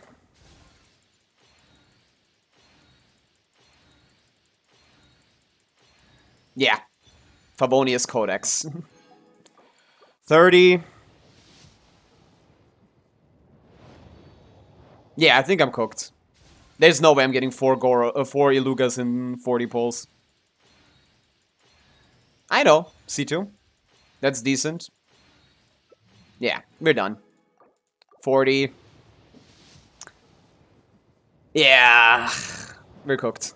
Yeah. Favonius Codex. 30. Yeah, I think I'm cooked. There's no way I'm getting 4 Ilugas in 40 pulls. I know. C2. That's decent. Yeah, we're done. 40. Yeah. We're cooked.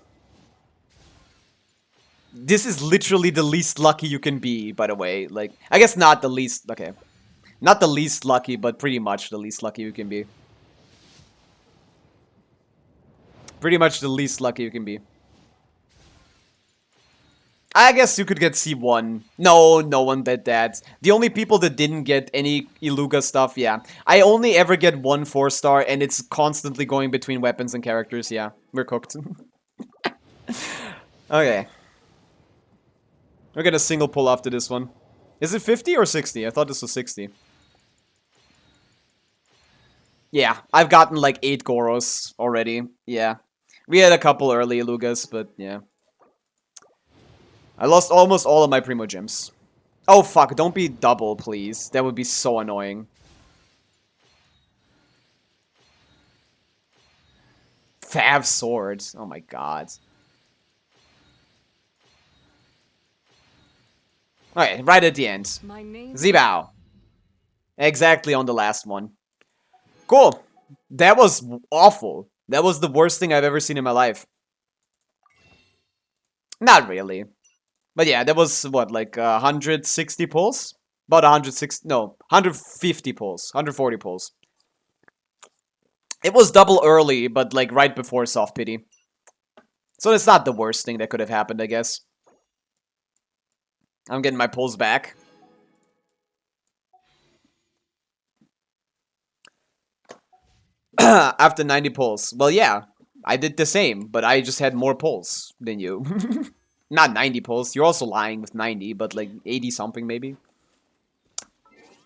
This is literally the least lucky you can be, by the way. Like, I guess not the least... Okay. Not the least lucky, but pretty much the least lucky you can be. Pretty much the least lucky you can be. I guess you could get C1. No, no one did that. The only people that didn't get any Iluga stuff, yeah. I only ever get 1 4-star, and it's constantly going between weapons and characters, yeah. We're cooked. Okay. We're gonna single pull after this one. Is it 50 or 60? I thought this was 60. Yeah, I've gotten like 8 Goros already. Yeah. We had a couple early Lugas, but yeah. I lost almost all of my Primo Gems. Oh fuck, don't be double, please. That would be so annoying. Fav swords. Oh my god. Alright, right at the end. Zybau. Exactly on the last one. Cool. That was awful. That was the worst thing I've ever seen in my life. Not really. But yeah, that was, what, like 160 pulls? About 160, no, 150 pulls. 140 pulls. It was double early, but like right before soft pity. So it's not the worst thing that could have happened, I guess. I'm getting my pulls back. After 90 pulls. Well, yeah, I did the same, but I just had more pulls than you. Not 90 pulls. You're also lying with 90, but like 80 something maybe.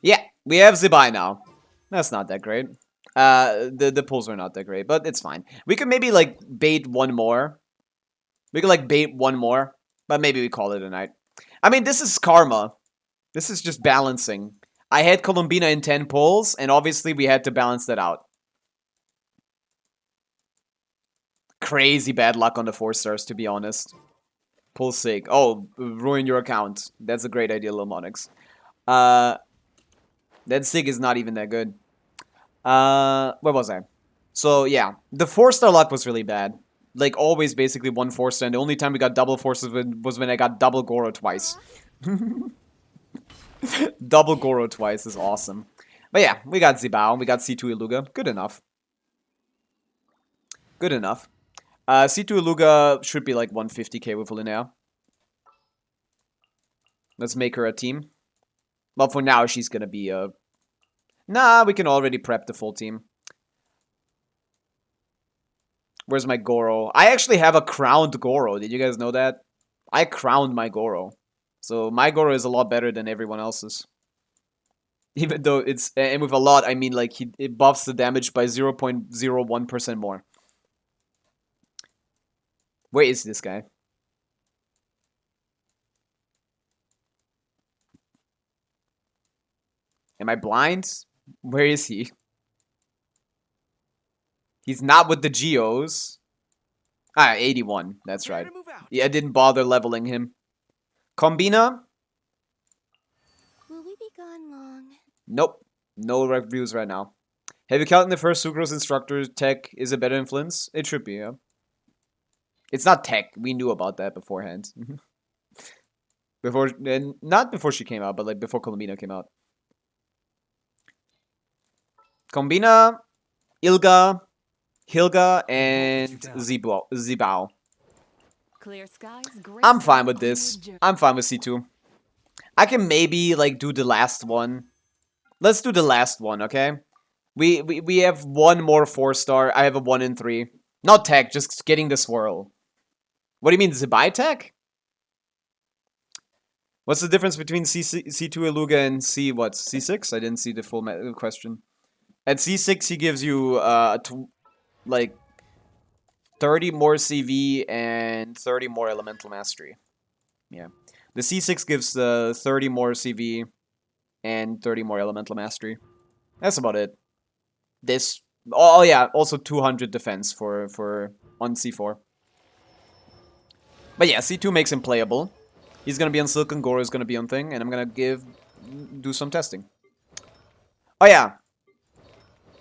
Yeah, we have Zybau now. That's not that great. The pulls are not that great, but it's fine. We could maybe like bait one more. We could like bait one more, but maybe we call it a night. I mean, this is karma. This is just balancing. I had Columbina in 10 pulls, and obviously we had to balance that out. Crazy bad luck on the 4 stars, to be honest. Pull sig. Oh, ruin your account. That's a great idea, Lilmonix. That sig is not even that good. Where was I? So, yeah. The 4-star luck was really bad. Like, always basically 1 4-star, and the only time we got double forces was when I got double Goro twice. Double Goro twice is awesome. But yeah, we got Zybau, we got C2 Iluga. Good enough. Good enough. C2 Iluga should be like 150k with Linnea. Let's make her a team. But for now, she's gonna be a... Nah, we can already prep the full team. Where's my Goro? I actually have a crowned Goro. Did you guys know that? I crowned my Goro. So my Goro is a lot better than everyone else's. Even though it's... And with a lot, I mean like it buffs the damage by 0.01% more. Where is this guy? Am I blind? Where is he? He's not with the Geos. Ah, 81. That's right. Yeah, I didn't bother leveling him. Combina? Will we be gone long? Nope. No reviews right now. Have you counted the first Sucrose instructor tech? Is it better influence? It should be, yeah. It's not tech. We knew about that beforehand. Not before she came out, but like before Columbina came out. Combina, Ilga, Hilga, and Zybau. Clear skies, I'm fine with this. I'm fine with C2. I can maybe like do the last one. Let's do the last one, okay? We have one more 4-star. I have a 1 in 3. Not tech, just getting the swirl. What do you mean, Zybau tech? What's the difference between C2 Iluga and C what? C6? I didn't see the full question. At C6, he gives you like 30 more CV and 30 more Elemental Mastery. Yeah. The C6 gives 30 more CV and 30 more Elemental Mastery. That's about it. This... Oh yeah, also 200 defense for on C4. But yeah, C2 makes him playable. He's gonna be on Silk and Goro is gonna be on thing, and I'm gonna do some testing. Oh yeah.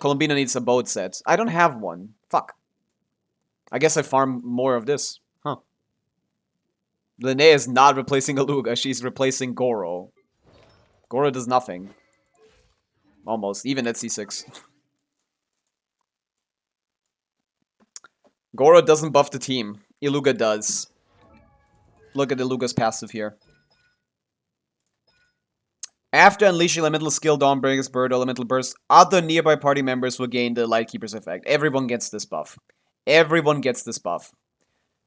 Columbina needs a boat set. I don't have one. Fuck. I guess I farm more of this. Huh. Linnea is not replacing Aluga. She's replacing Goro. Goro does nothing. Almost. Even at C6. Goro doesn't buff the team. Iluga does. Look at Iluga's passive here. After unleashing elemental skill, Dawnbreaker's Bird, Elemental Burst, other nearby party members will gain the Lightkeeper's effect. Everyone gets this buff. Everyone gets this buff.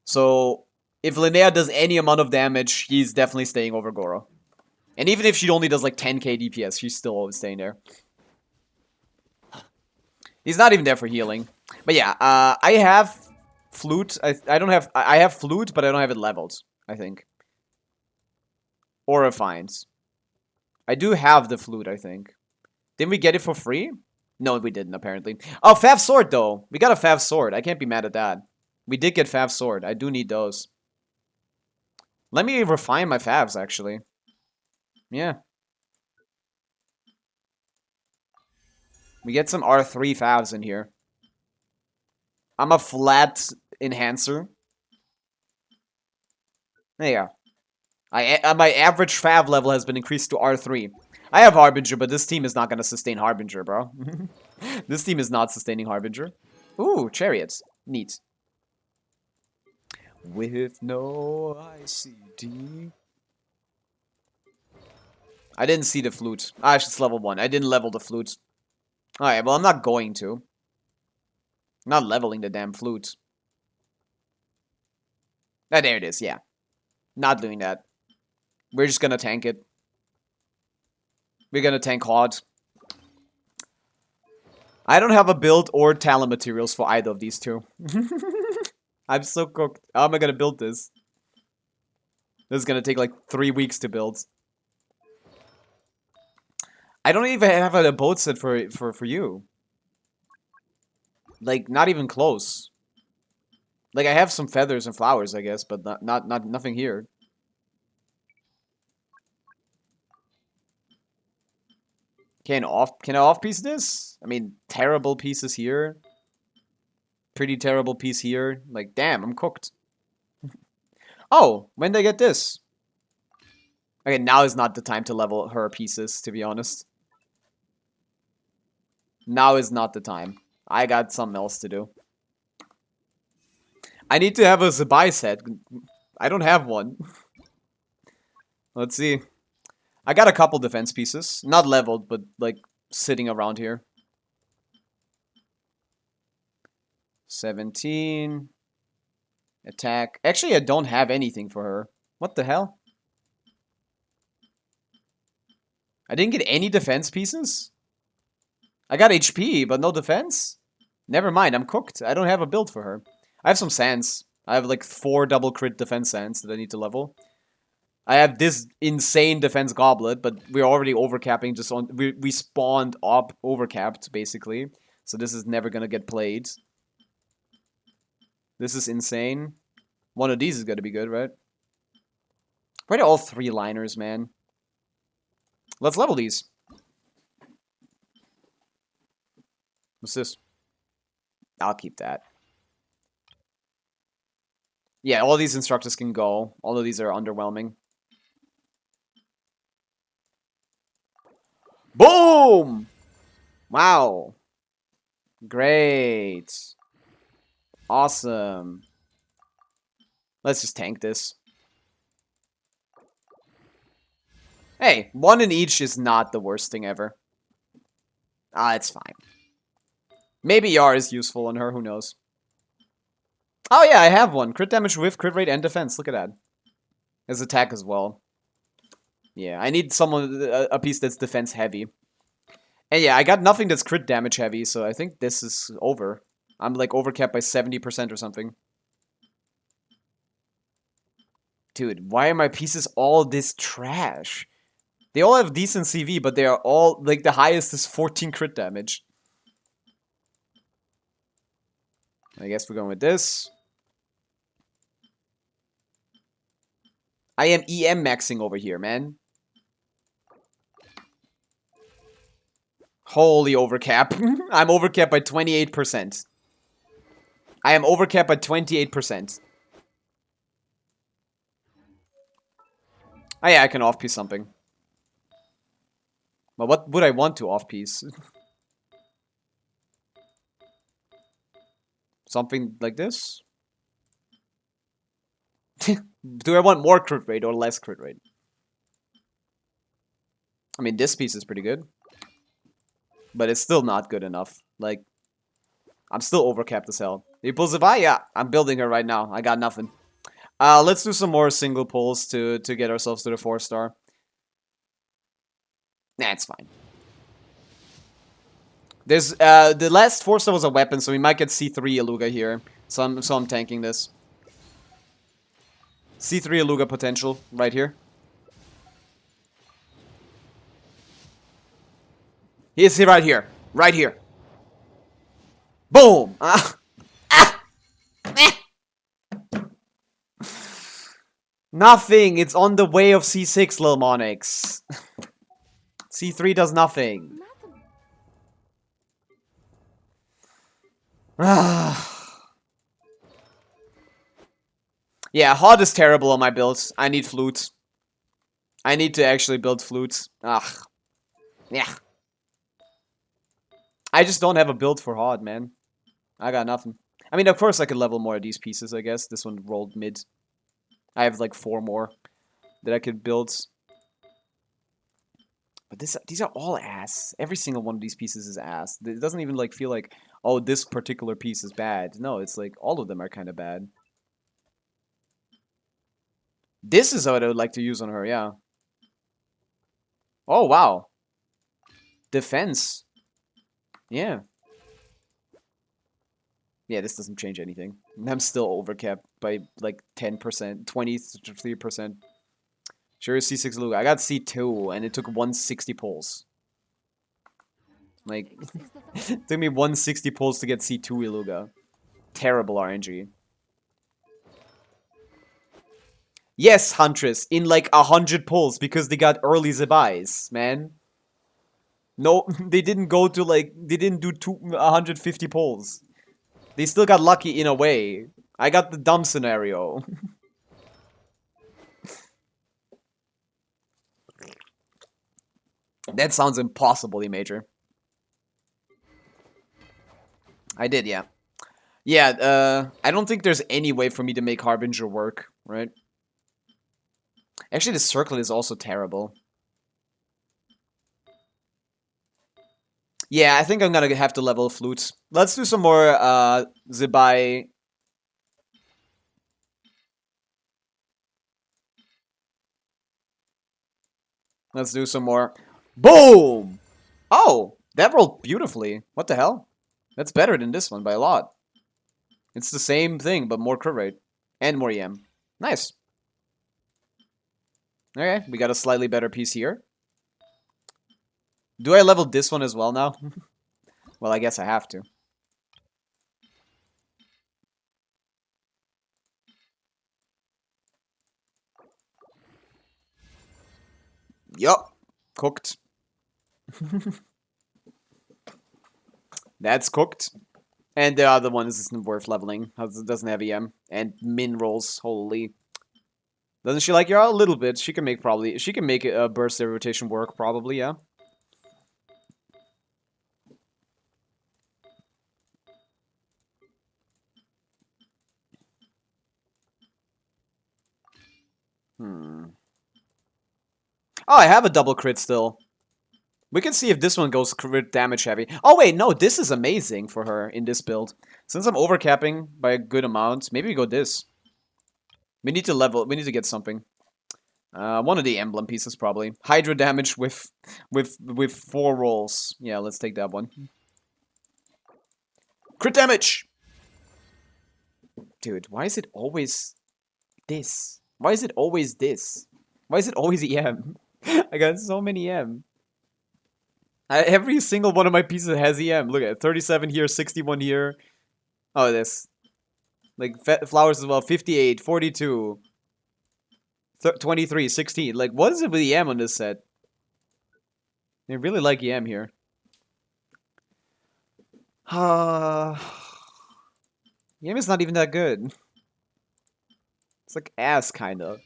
So, if Linnea does any amount of damage, he's definitely staying over Goro. And even if she only does like 10k DPS, she's still always staying there. He's not even there for healing. But yeah, I have flute. I don't have. I have flute, but I don't have it leveled, I think. Or refined. I do have the flute, I think. Didn't we get it for free? No, we didn't, apparently. Oh, Fav Sword, though. We got a Fav Sword. I can't be mad at that. We did get Fav Sword. I do need those. Let me refine my Favs, actually. Yeah. We get some R3 Favs in here. I'm a flat enhancer. There you go. My average Fav level has been increased to R3. I have Harbinger, but this team is not going to sustain Harbinger, bro. This team is not sustaining Harbinger. Ooh, Chariots. Neat. With no ICD. I didn't see the flute. Ah, it's level 1. I didn't level the flute. Alright, well, I'm not going to. I'm not leveling the damn flute. Ah, there it is, yeah. Not doing that. We're just gonna tank it. We're gonna tank hard. I don't have a build or talent materials for either of these two. I'm so cooked. How am I gonna build this? This is gonna take like 3 weeks to build. I don't even have a boat set for you. Like, not even close. Like, I have some feathers and flowers, I guess, but nothing here. Can I off piece this? I mean, terrible pieces here. Pretty terrible piece here. Like, damn, I'm cooked. Oh, when did I get this? Okay, now is not the time to level her pieces, to be honest. Now is not the time. I got something else to do. I need to have a Zybau set. I don't have one. Let's see. I got a couple defense pieces. Not leveled, but like sitting around here. 17. Attack. Actually, I don't have anything for her. What the hell? I didn't get any defense pieces? I got HP, but no defense? Never mind, I'm cooked. I don't have a build for her. I have some sands. I have like 4 double crit defense sands that I need to level. I have this insane defense goblet, but we're already overcapping just on... We spawned up overcapped, basically. So this is never gonna get played. This is insane. One of these is gonna be good, right? Where are all 3 liners, man? Let's level these. What's this? I'll keep that. Yeah, all these instructors can go. All of these are underwhelming. Boom! Wow. Great. Awesome. Let's just tank this. Hey, 1 in each is not the worst thing ever. Ah, it's fine. Maybe Yar is useful on her, who knows. Oh yeah, I have one. Crit damage with crit rate and defense. Look at that. His attack as well. Yeah, I need someone, a piece that's defense heavy. And yeah, I got nothing that's crit damage heavy, so I think this is over. I'm like overcapped by 70% or something. Dude, why are my pieces all this trash? They all have decent CV, but they are all, like, the highest is 14 crit damage. I guess we're going with this. I am EM maxing over here, man. Holy overcap. I'm overcapped by 28%. I am overcapped by 28%. Oh yeah, I can off-piece something. But what would I want to off-piece? Something like this? Do I want more crit rate or less crit rate? I mean, this piece is pretty good. But it's still not good enough. Like, I'm still overcapped as hell. You pull Zybau? Yeah, I'm building her right now. I got nothing. Let's do some more single pulls to get ourselves to the 4-star. Nah, it's fine. There's the last 4-star was a weapon, so we might get C3 Aluga here. So I'm tanking this. C3 Aluga potential right here. He is right here. Right here. Boom! Nothing. It's on the way of C6, Lil Monix. C3 does nothing. Yeah, HOD is terrible on my builds. I need flutes. I need to actually build flutes. Ugh. Yeah. I just don't have a build for HOD, man. I got nothing. I mean, of course I could level more of these pieces, I guess. This one rolled mid. I have like 4 more that I could build. But these are all ass. Every single one of these pieces is ass. It doesn't even like feel like, oh, this particular piece is bad. No, it's like all of them are kind of bad. This is what I would like to use on her, yeah. Oh, wow. Defense. Yeah. Yeah, this doesn't change anything. I'm still overcapped by like 10%, 23%. Sure, C6 Luga. I got C2, and it took 160 pulls. Like, it took me 160 pulls to get C2 Iluga. Terrible RNG. Yes, Huntress, in like 100 pulls because they got early Zybais, man. No, they didn't go to like, they didn't do 150 pulls. They still got lucky in a way. I got the dumb scenario. That sounds impossibly major. I did, yeah. Yeah, I don't think there's any way for me to make Harbinger work, right? Actually, the circlet is also terrible. Yeah, I think I'm gonna have to level flutes. Let's do some more, Zybau. Let's do some more. Boom! Oh, that rolled beautifully. What the hell? That's better than this one by a lot. It's the same thing, but more crit rate. And more EM. Nice. Okay, we got a slightly better piece here. Do I level this one as well now? Well, I guess I have to. Yup. Cooked. That's cooked. And the other one isn't worth leveling. It doesn't have EM. And min rolls. Holy. Doesn't she like you a little bit? She can make a burst rotation work probably, yeah. Oh, I have a double crit still. We can see if this one goes crit damage heavy. Oh wait, no, this is amazing for her in this build. Since I'm overcapping by a good amount, maybe we go this. We need to get something. One of the emblem pieces probably. Hydro damage with 4 rolls. Yeah, let's take that one. Crit damage! Dude, why is it always this? Why is it always this? Why is it always EM? I got so many EM. Every single one of my pieces has EM. Look at it. 37 here, 61 here. Oh, this. Like, flowers as well. 58, 42. 23, 16. Like, what is it with EM on this set? They really like EM here. EM is not even that good. It's like ass, kind of.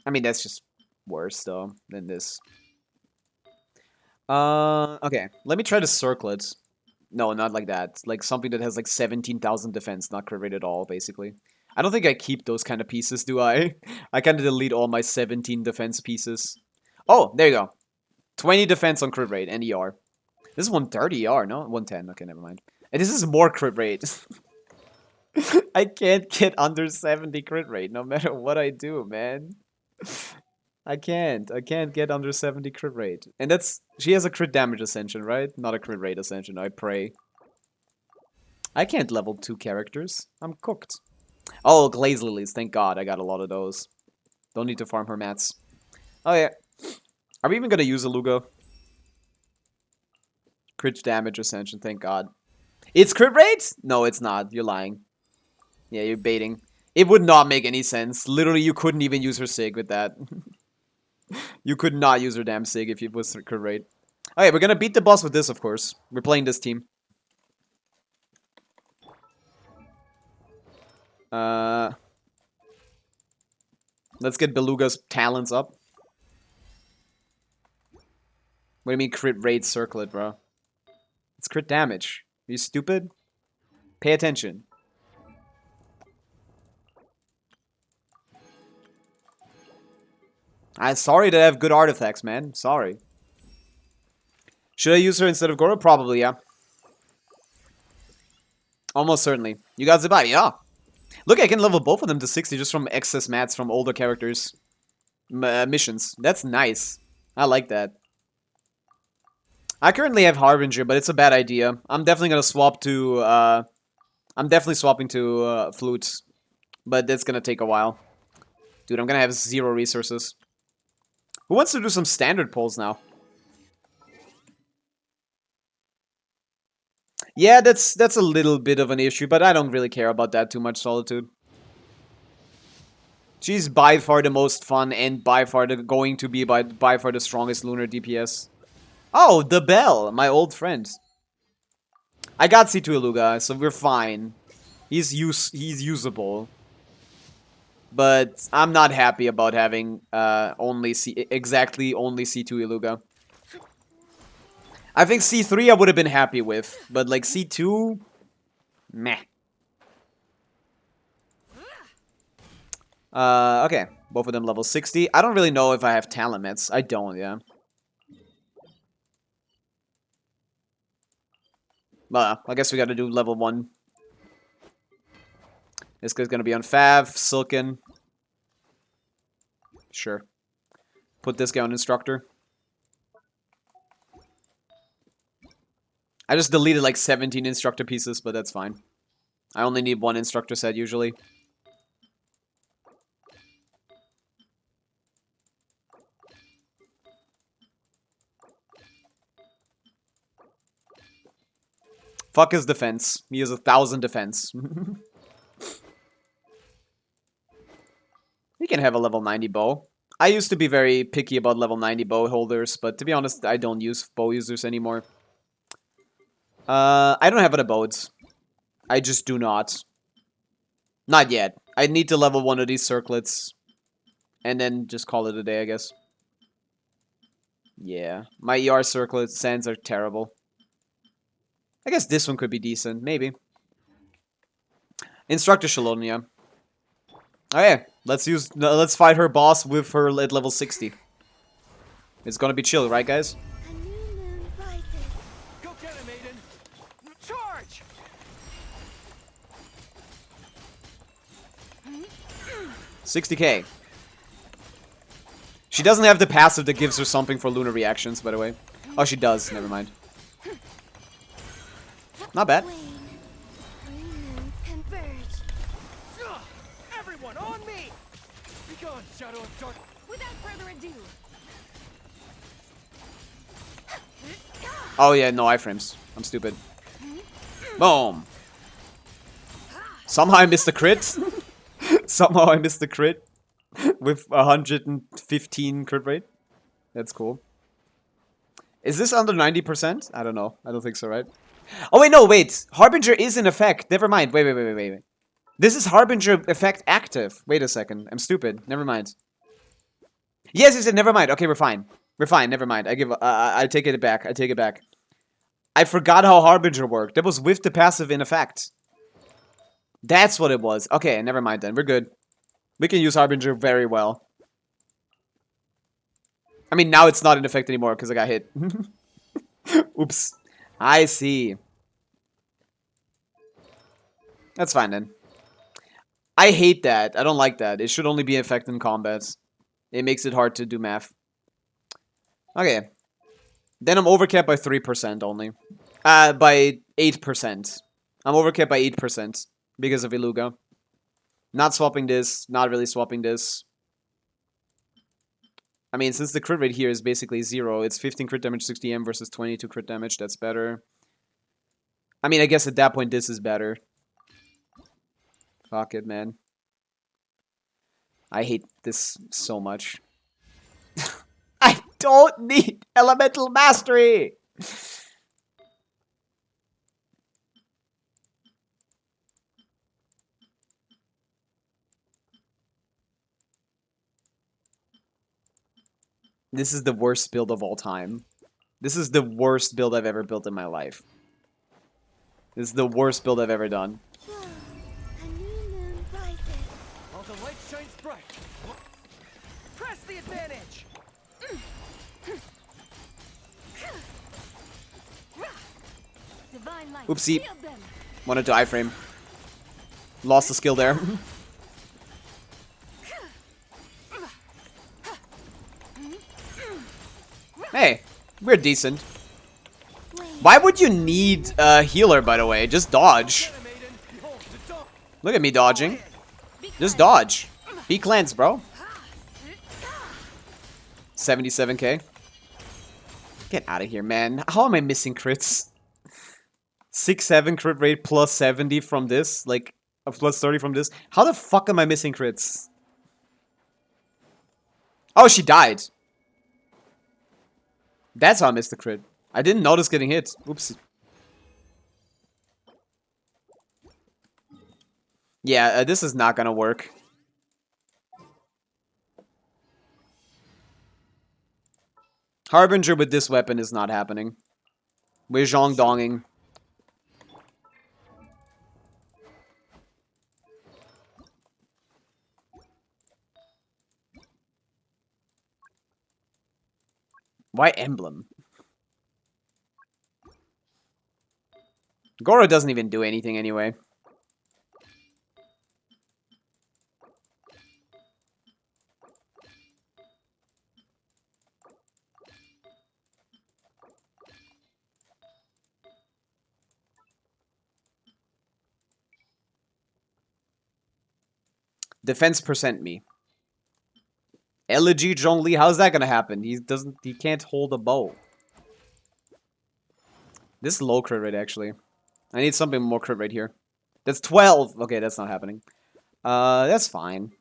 I mean, that's just worse, though, than this. Okay. Let me try to circlet. No, not like that. Like something that has like 17,000 defense, not crit rate at all, basically. I don't think I keep those kind of pieces, do I? I kind of delete all my 17 defense pieces. Oh, there you go. 20 defense on crit rate and ER. This is 130 ER, no? 110. Okay, never mind. And this is more crit rate. I can't get under 70 crit rate no matter what I do, man. I can't get under 70 crit rate. And that's, she has a crit damage ascension, right? Not a crit rate ascension, I pray. I can't level 2 characters. I'm cooked. Oh, Glaze Lilies, thank god, I got a lot of those. Don't need to farm her mats. Oh yeah. Are we even gonna use a Lugo? Crit damage ascension, thank god. It's crit rate? No, it's not. You're lying. Yeah, you're baiting. It would not make any sense. Literally, you couldn't even use her Sig with that. You could not use her damn Sig if it was crit rate. Okay, we're gonna beat the boss with this, of course. We're playing this team. Let's get Beluga's talents up. What do you mean crit rate circlet, bro? It's crit damage. Are you stupid? Pay attention. I'm sorry that I have good artifacts, man. Sorry. Should I use her instead of Goro? Probably, yeah. Almost certainly. You got Zybau, yeah. Look, I can level both of them to 60 just from excess mats from older characters. Missions. That's nice. I like that. I currently have Harbinger, but it's a bad idea. I'm definitely gonna swap to, I'm definitely swapping to, Flute. But that's gonna take a while. Dude, I'm gonna have 0 resources. Who wants to do some standard pulls now? Yeah, that's a little bit of an issue, but I don't really care about that too much, Solitude. She's by far the most fun and by far going to be by far the strongest lunar DPS. Oh, the Bell, my old friend. I got C2 Iluga, so we're fine. He's usable. But I'm not happy about having only C2 Iluga. I think C3 I would have been happy with, but like C2, meh. Okay, both of them level 60. I don't really know if I have talent mats. I don't, yeah. Well, I guess we gotta do level 1. This guy's gonna be on Fav, Silken. Sure. Put this guy on Instructor. I just deleted like 17 Instructor pieces, but that's fine. I only need 1 Instructor set usually. Fuck his defense. He has 1,000 defense. He can have a level 90 bow. I used to be very picky about level 90 bow holders, but to be honest, I don't use bow users anymore. I don't have any abodes. I just do not. Not yet. I need to level 1 of these circlets. And then just call it a day, I guess. Yeah. My ER circlet sands are terrible. I guess this one could be decent. Maybe. Instructor Shalonia. Okay. Let's fight her boss with her at level 60. It's gonna be chill, right, guys? A new moon rises. Go get him, Aiden! Charge! 60k. She doesn't have the passive that gives her something for lunar reactions, by the way. Oh, she does. Never mind. Not bad. Wane. 3 moons converge. Everyone on me! Be gone, Shadow of Dark. Without further ado, Oh yeah, no iframes. I'm stupid. Boom. Somehow I missed the crit. Somehow I missed the crit. With 115 crit rate. That's cool. Is this under 90%? I don't know. I don't think so, right? Oh wait, no, wait. Harbinger is in effect. Never mind. Wait. This is Harbinger effect active. Wait a second. I'm stupid. Never mind. Yes, never mind. Okay, we're fine. We're fine. Never mind. I take it back. I take it back. I forgot how Harbinger worked. That was with the passive in effect. That's what it was. Okay, never mind then. We're good. We can use Harbinger very well. I mean, now it's not in effect anymore because I got hit. Oops. I see. That's fine then. I hate that. I don't like that. It should only be in effect in combats. It makes it hard to do math. Okay. Then I'm overcapped by 3% only. By 8%. I'm overcapped by 8% because of Iluga. Not swapping this, not really swapping this. I mean, since the crit rate here is basically 0, it's 15 crit damage, 60 M versus 22 crit damage. That's better. I mean, I guess at that point, this is better. Fuck it, man. I hate this so much. I don't need Elemental Mastery! This is the worst build of all time. This is the worst build I've ever built in my life. This is the worst build I've ever done. A new moon rises. While the light shines bright. Press the advantage. Divine light. Oopsie. Shield them. Wanted to iframe. Lost the skill there. Hey, we're decent. Why would you need a healer, by the way? Just dodge. Look at me dodging. Just dodge. Be cleansed, bro. 77k. Get out of here, man. How am I missing crits? 6-7 crit rate plus 70 from this? Like, a plus 30 from this? How the fuck am I missing crits? Oh, she died. That's how I missed the crit. I didn't notice getting hit. Oops. Yeah, this is not gonna work. Harbinger with this weapon is not happening. We're Zhongdonging. Why emblem? Goro doesn't even do anything anyway. Defense percent me. Elegy Zhongli, how's that gonna happen? He can't hold a bow. This is low crit rate actually. I need something more crit rate here. That's 12. Okay, that's not happening. That's fine.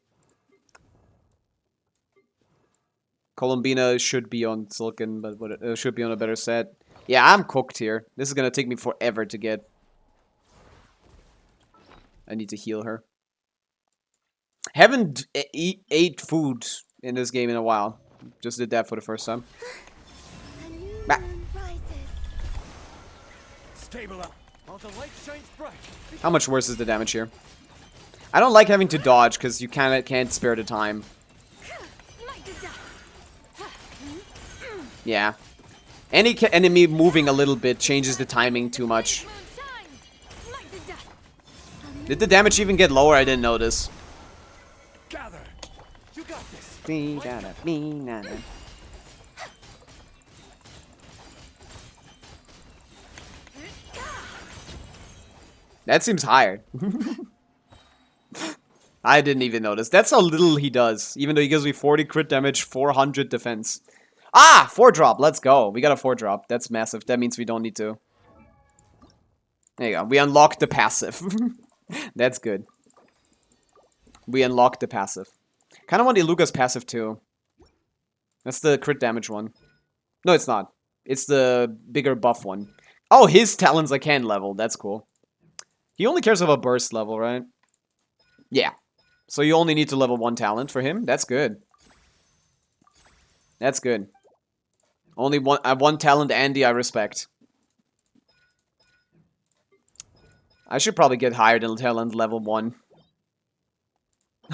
Columbina should be on Silken, but it should be on a better set. Yeah, I'm cooked here. This is gonna take me forever to get. I need to heal her. Haven't ate food in this game in a while. Just did that for the first time. A new Bah. moon rises. Stable up. While the light shines bright. How much worse is the damage here? I don't like having to dodge because you can't spare the time. Smite to dust. Yeah. Any enemy moving a little bit changes the timing too much. Moon shines. Smite to dust. Did the damage even get lower? I didn't notice. Gather. You got this. That seems higher. I didn't even notice. That's how little he does. Even though he gives me 40 crit damage, 400 defense. Ah! 4-drop. Let's go. We got a 4-drop. That's massive. That means we don't need to. There you go. We unlocked the passive. That's good. We unlocked the passive. Kind of want Iluga's passive too. That's the crit damage one. No, it's not. It's the bigger buff one. Oh, his talents I can level. That's cool. He only cares about burst level, right? Yeah. So you only need to level 1 talent for him? That's good. That's good. Only one talent Andy I respect. I should probably get higher than talent level 1.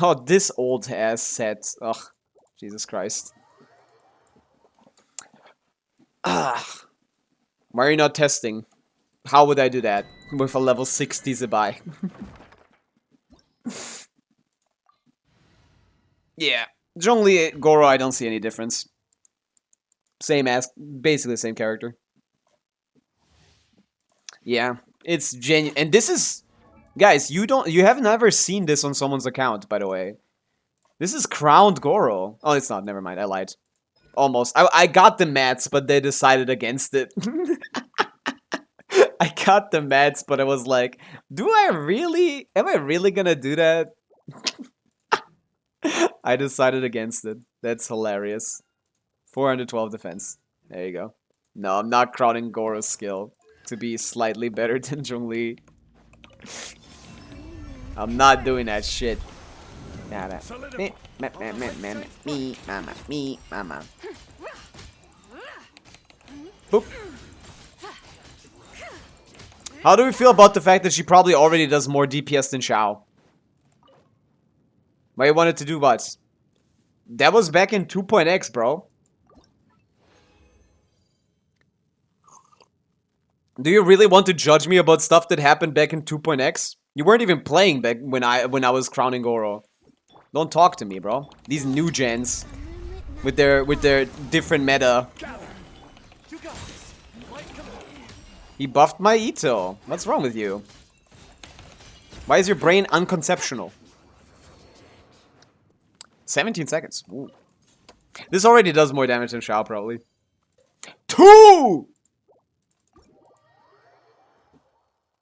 Oh, this old ass set. Ugh. Jesus Christ. Ah. Why are you not testing? How would I do that with a level 60 Zybau? Yeah, Zhongli, Goro, I don't see any difference. Same as, basically the same character. Yeah, it's genuine. And this is, guys, you have never seen this on someone's account, by the way. This is crowned Goro. Oh, it's not. Never mind. I lied. Almost. I got the mats, but they decided against it. I got the mats, but I was like, am I really gonna do that? I decided against it. That's hilarious. 412 defense. There you go. No, I'm not crowning Goro's skill to be slightly better than Zhongli. I'm not doing that shit. Nah. Me, mama, me, mama. Boop. How do we feel about the fact that she probably already does more DPS than Xiao? Why you wanted to do what? That was back in 2.x, bro. Do you really want to judge me about stuff that happened back in 2.x? You weren't even playing back when I was crowning Goro. Don't talk to me, bro. These new gens with their different meta. He buffed my Ito. What's wrong with you? Why is your brain unconceptional? 17 seconds. Ooh. This already does more damage than Xiao, probably. 2!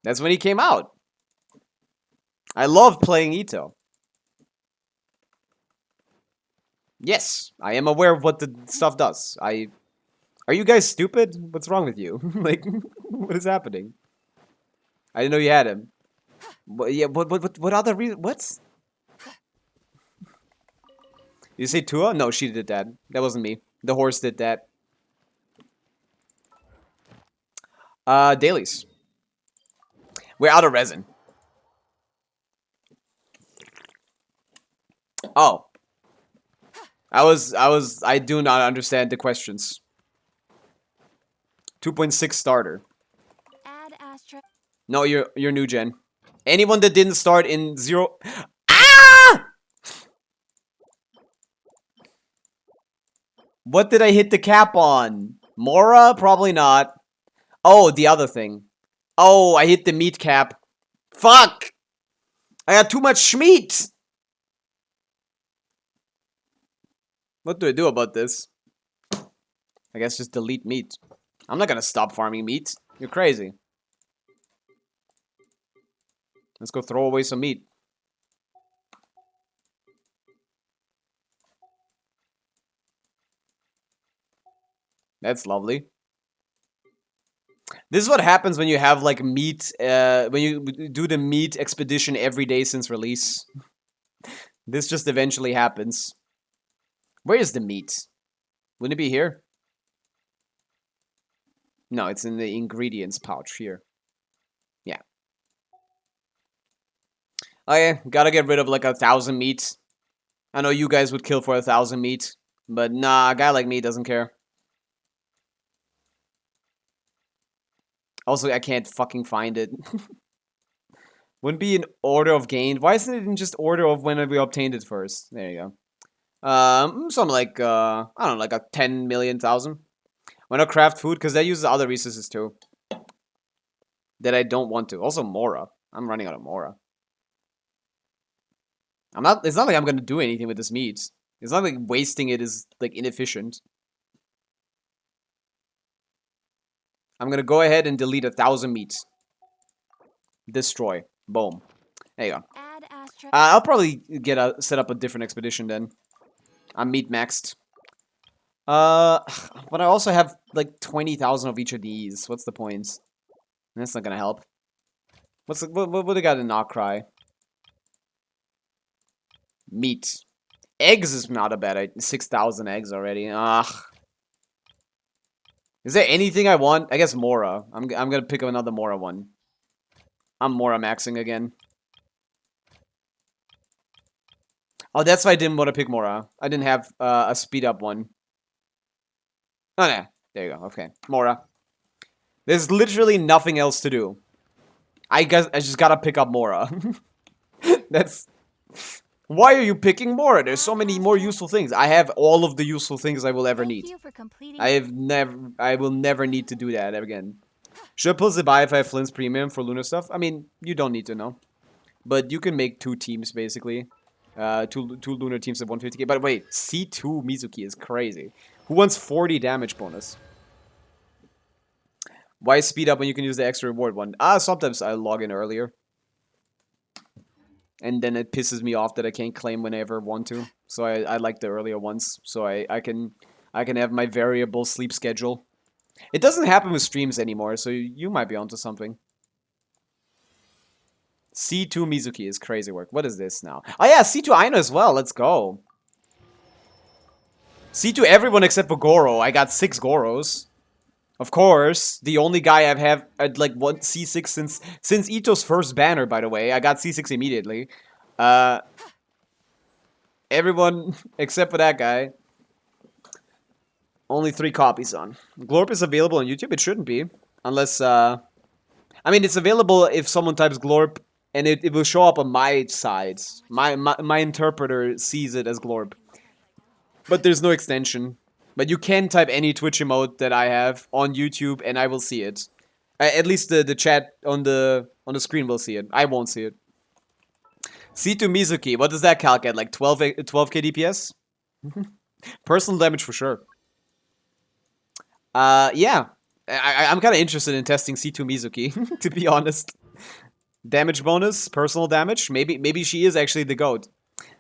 That's when he came out. I love playing Ito. Yes, I am aware of what the stuff does. Are you guys stupid? What's wrong with you? Like, what is happening? I didn't know you had him. But yeah, what other reason? What? Did you say Tua? No, she did that. That wasn't me. The horse did that. Dailies. We're out of resin. Oh. I do not understand the questions. 2.6 starter. Add astra. No, you're new gen. Anyone that didn't start in 0. Ah! What did I hit the cap on? Mora? Probably not. Oh, the other thing. Oh, I hit the meat cap. Fuck! I got too much meat! What do I do about this? I guess just delete meat. I'm not gonna stop farming meat. You're crazy. Let's go throw away some meat. That's lovely. This is what happens when you have like meat, when you do the meat expedition every day since release. This just eventually happens. Where is the meat? Wouldn't it be here? No, it's in the ingredients pouch here. Yeah. Okay, gotta get rid of like 1,000 meat. I know you guys would kill for 1,000 meat, but nah, a guy like me doesn't care. Also, I can't fucking find it. Wouldn't be in order of gain. Why isn't it in just order of when we obtained it first? There you go. Something like, I don't know, like a 10 million thousand. Why not craft food? Because that uses other resources too. That I don't want to. Also, Mora. I'm running out of Mora. It's not like I'm gonna do anything with this meat. It's not like wasting it is, like, inefficient. I'm gonna go ahead and delete 1,000 meats. Destroy. Boom. There you go. Add astra. I'll probably set up a different expedition then. I'm meat maxed. But I also have like 20,000 of each of these. What's the point? That's not gonna help. What do I got in Nocry? Meat. Eggs is not a bad idea. 6,000 eggs already. Ugh. Is there anything I want? I guess Mora. I'm gonna pick up another Mora one. I'm Mora maxing again. Oh, that's why I didn't want to pick Mora. I didn't have a speed up one. Oh, yeah. There you go. Okay. Mora. There's literally nothing else to do. I guess I just gotta pick up Mora. That's Why are you picking more? There's so many more useful things. I have all of the useful things I will ever Thank need. you for completing. I will never need to do that again. Should I pull Zybau if I have Flint's premium for Lunar stuff? I mean, you don't need to know. But you can make 2 teams, basically. Two Lunar teams at 150k. But wait, C2 Mizuki is crazy. Who wants 40 damage bonus? Why speed up when you can use the extra reward one? Sometimes I log in earlier. And then it pisses me off that I can't claim whenever I want to. So I like the earlier ones. So I can have my variable sleep schedule. It doesn't happen with streams anymore, so you might be onto something. C2 Mizuki is crazy work. What is this now? Oh yeah, C2 Aino as well. Let's go. C2 everyone except for Goro. I got 6 Goros. Of course, the only guy I've had like one C6 since Ito's first banner, by the way. I got C6 immediately. Everyone except for that guy. Only 3 copies on. Glorp is available on YouTube? It shouldn't be. Unless, I mean, it's available if someone types Glorp, and it will show up on my side. My interpreter sees it as Glorp. But there's no extension. But you can type any Twitch emote that I have on YouTube, and I will see it. At least the chat on the screen will see it. I won't see it. C2 Mizuki, what does that calc at? Like 12k DPS? Personal damage for sure. Yeah. I'm kind of interested in testing C2 Mizuki, to be honest. Damage bonus, personal damage. Maybe she is actually the GOAT.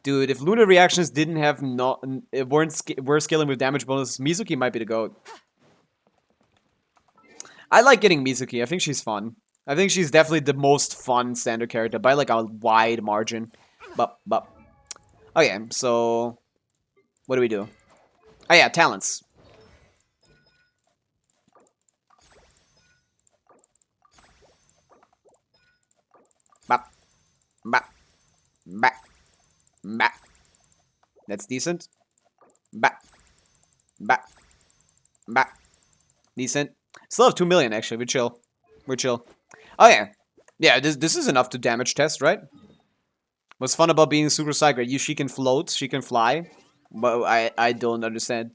Dude, if Lunar reactions didn't have were scaling with damage bonus, Mizuki might be the GOAT. I like getting Mizuki. I think she's fun. I think she's definitely the most fun standard character by like a wide margin. But okay, so what do we do? Oh yeah, talents. Bap, bap, bap, bap. That's decent. Bap, bap, bap. Decent. Still have 2 million actually. We're chill. We're chill. Oh yeah, yeah. This is enough to damage test, right? What's fun about being Super Saiyan? She can float. She can fly. But I don't understand.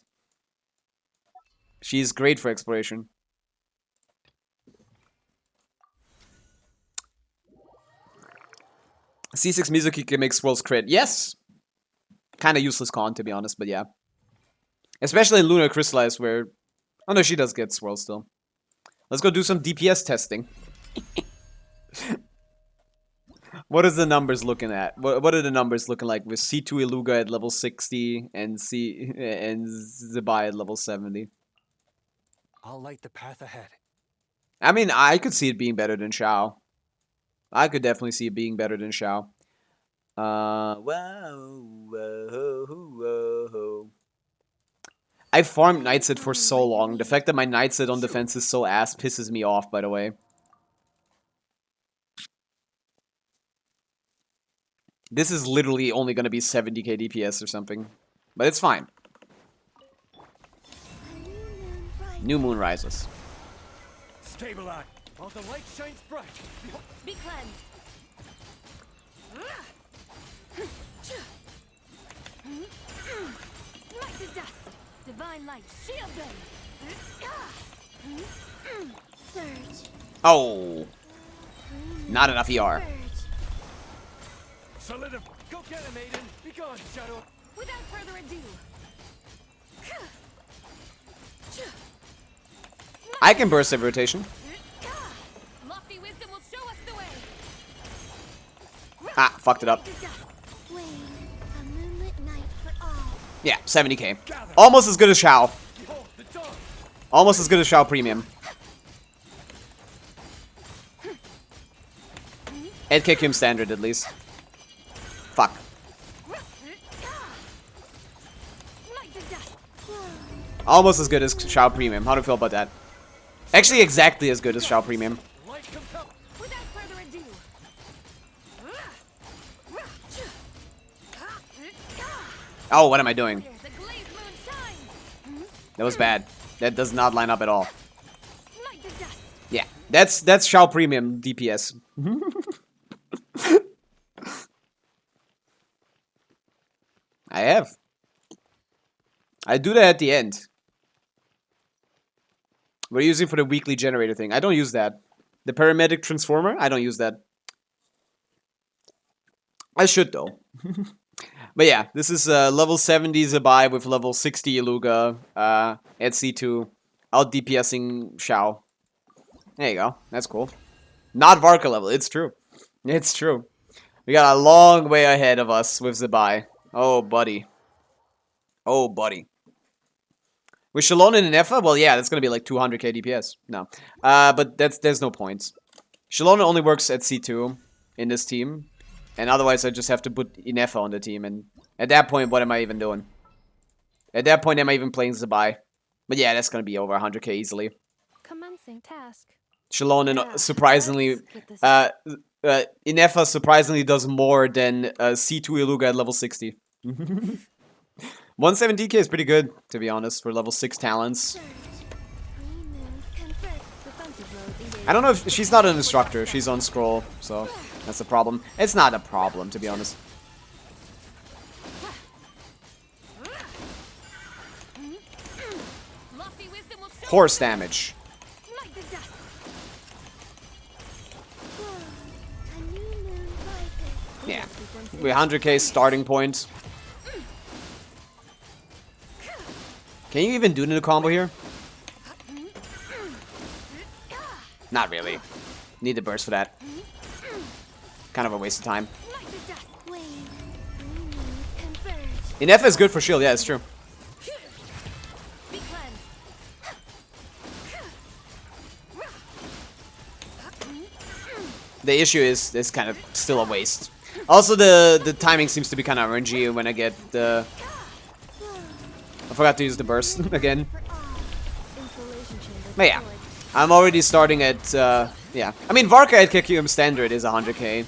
She's great for exploration. C6 Mizuki can make swirls crit. Yes! Kind of useless con, to be honest, but yeah. Especially in Lunar Crystallize, where... Oh no, she does get swirls still. Let's go do some DPS testing. What is the numbers looking at? What are the numbers looking like with C2 Iluga at level 60 and Zybau at level 70? I'll light the path ahead. I mean, I could see it being better than Xiao. I could definitely see it being better than Xiao. Whoa. I farmed Knightset for so long. The fact that my Knightset on defense is so ass pisses me off, by the way. This is literally only going to be 70k DPS or something. But it's fine. New moon rises. Stabilize while the light shines bright. Be cleansed. Smite the dust. Divine light, shield them. Surge. Oh. Not enough ER. Solidify. Go get him, Aiden. Be gone, Shadow. Without further ado. I can burst every rotation. Lofty wisdom will show us the way. Ah, fucked it up. Wayne, a moonlit night for all. Yeah, 70k. Almost as good as Xiao. Behold the dawn. Almost as good as Xiao Premium. Ed kick him standard at least. Fuck. Smite the dust. Almost as good as Xiao Premium. How do you feel about that? Actually, exactly as good as Xiao Premium. Light compel. Without further ado. Oh, what am I doing? The glazed moon shines. That was bad. That does not line up at all. Smite the dust. Yeah, that's Xiao Premium DPS. I have. I do that at the end. What are you using for the weekly generator thing? I don't use that. The paramedic transformer? I don't use that. I should though. But yeah, this is level 70 Zybau with level 60 Iluga at C2. Out DPSing Shao. There you go. That's cool. Not Varka level. It's true. It's true. We got a long way ahead of us with Zybau. Oh, buddy. Oh, buddy. With Shalon and Nefa? Well, yeah, that's going to be like 200k DPS. No. But there's no points. Shalon only works at C2 in this team. And otherwise, I just have to put Inefa on the team. And at that point, what am I even doing? At that point, am I even playing Zybau? But yeah, that's going to be over 100k easily. Commencing task. Shalon and surprisingly... Inefa surprisingly does more than C2 Iluga at level 60. 170k is pretty good, to be honest, for level 6 talents. I don't know if she's not an instructor, she's on scroll, so that's a problem. It's not a problem, to be honest. Horse damage. Yeah, with 100k starting point. Can you even do the combo here? Not really. Need the burst for that. Kind of a waste of time. Inefa is good for shield, yeah, it's true. The issue is it's kind of still a waste. Also, the timing seems to be kind of RNG when I get the... I forgot to use the burst again. But yeah, I'm already starting at, yeah. I mean, Varka at KQM standard is 100k.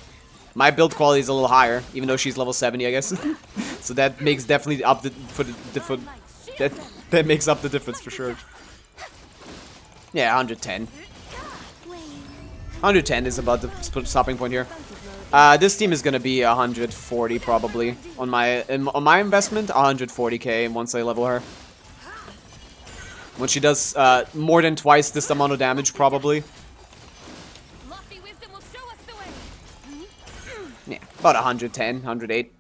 My build quality is a little higher, even though she's level 70, I guess. So that makes definitely up that makes up the difference for sure. Yeah, 110. 110 is about the stopping point here. This team is gonna be 140 probably on my investment. 140k once I level her. When she does more than twice this amount of damage, probably. Yeah, about 110, 108.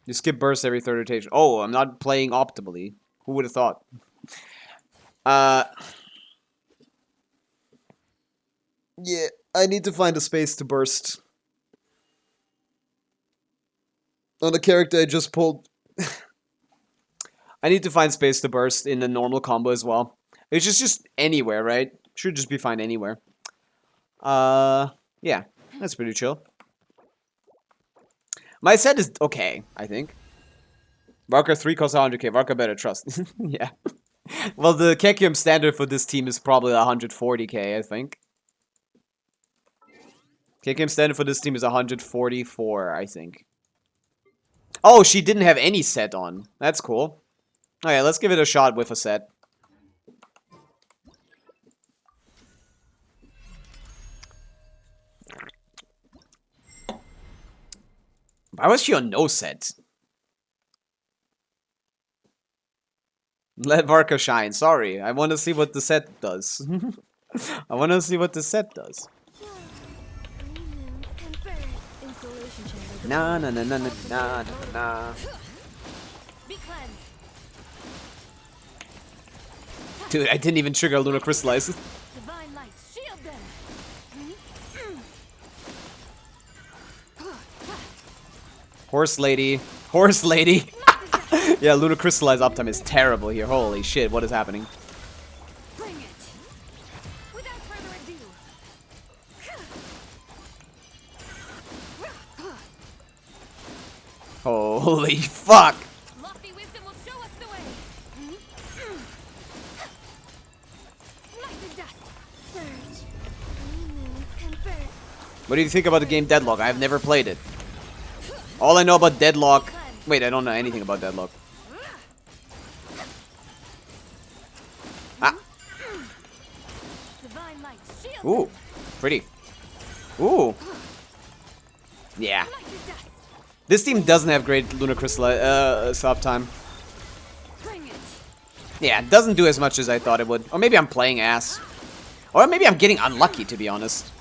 You skip burst every third rotation. Oh, I'm not playing optimally. Who would have thought? Yeah, I need to find a space to burst. On the character I just pulled. I need to find space to burst in the normal combo as well. It's just anywhere, right? Should just be fine anywhere. Yeah, that's pretty chill. My set is okay, I think. Varka 3 costs 100k. Varka better trust. Yeah. Well, the KQM standard for this team is probably 140k, I think. KQM standard for this team is 144, I think. Oh, she didn't have any set on. That's cool. Okay, let's give it a shot with a set. Why was she on no set? Let Varka shine. Sorry, I want to see what the set does. I want to see what the set does. Na na na na na na na. Dude, I didn't even trigger Luna Crystallize. Horse lady. Horse lady. Yeah, Luna Crystallize uptime is terrible here. Holy shit, what is happening? Holy fuck! What do you think about the game Deadlock? I've never played it. All I know about Deadlock... Wait, I don't know anything about Deadlock. Ah! Ooh, pretty. Ooh! Yeah. This team doesn't have great Lunar Crystal stop time. Bring it. Yeah, it doesn't do as much as I thought it would. Or maybe I'm playing ass. Or maybe I'm getting unlucky, to be honest.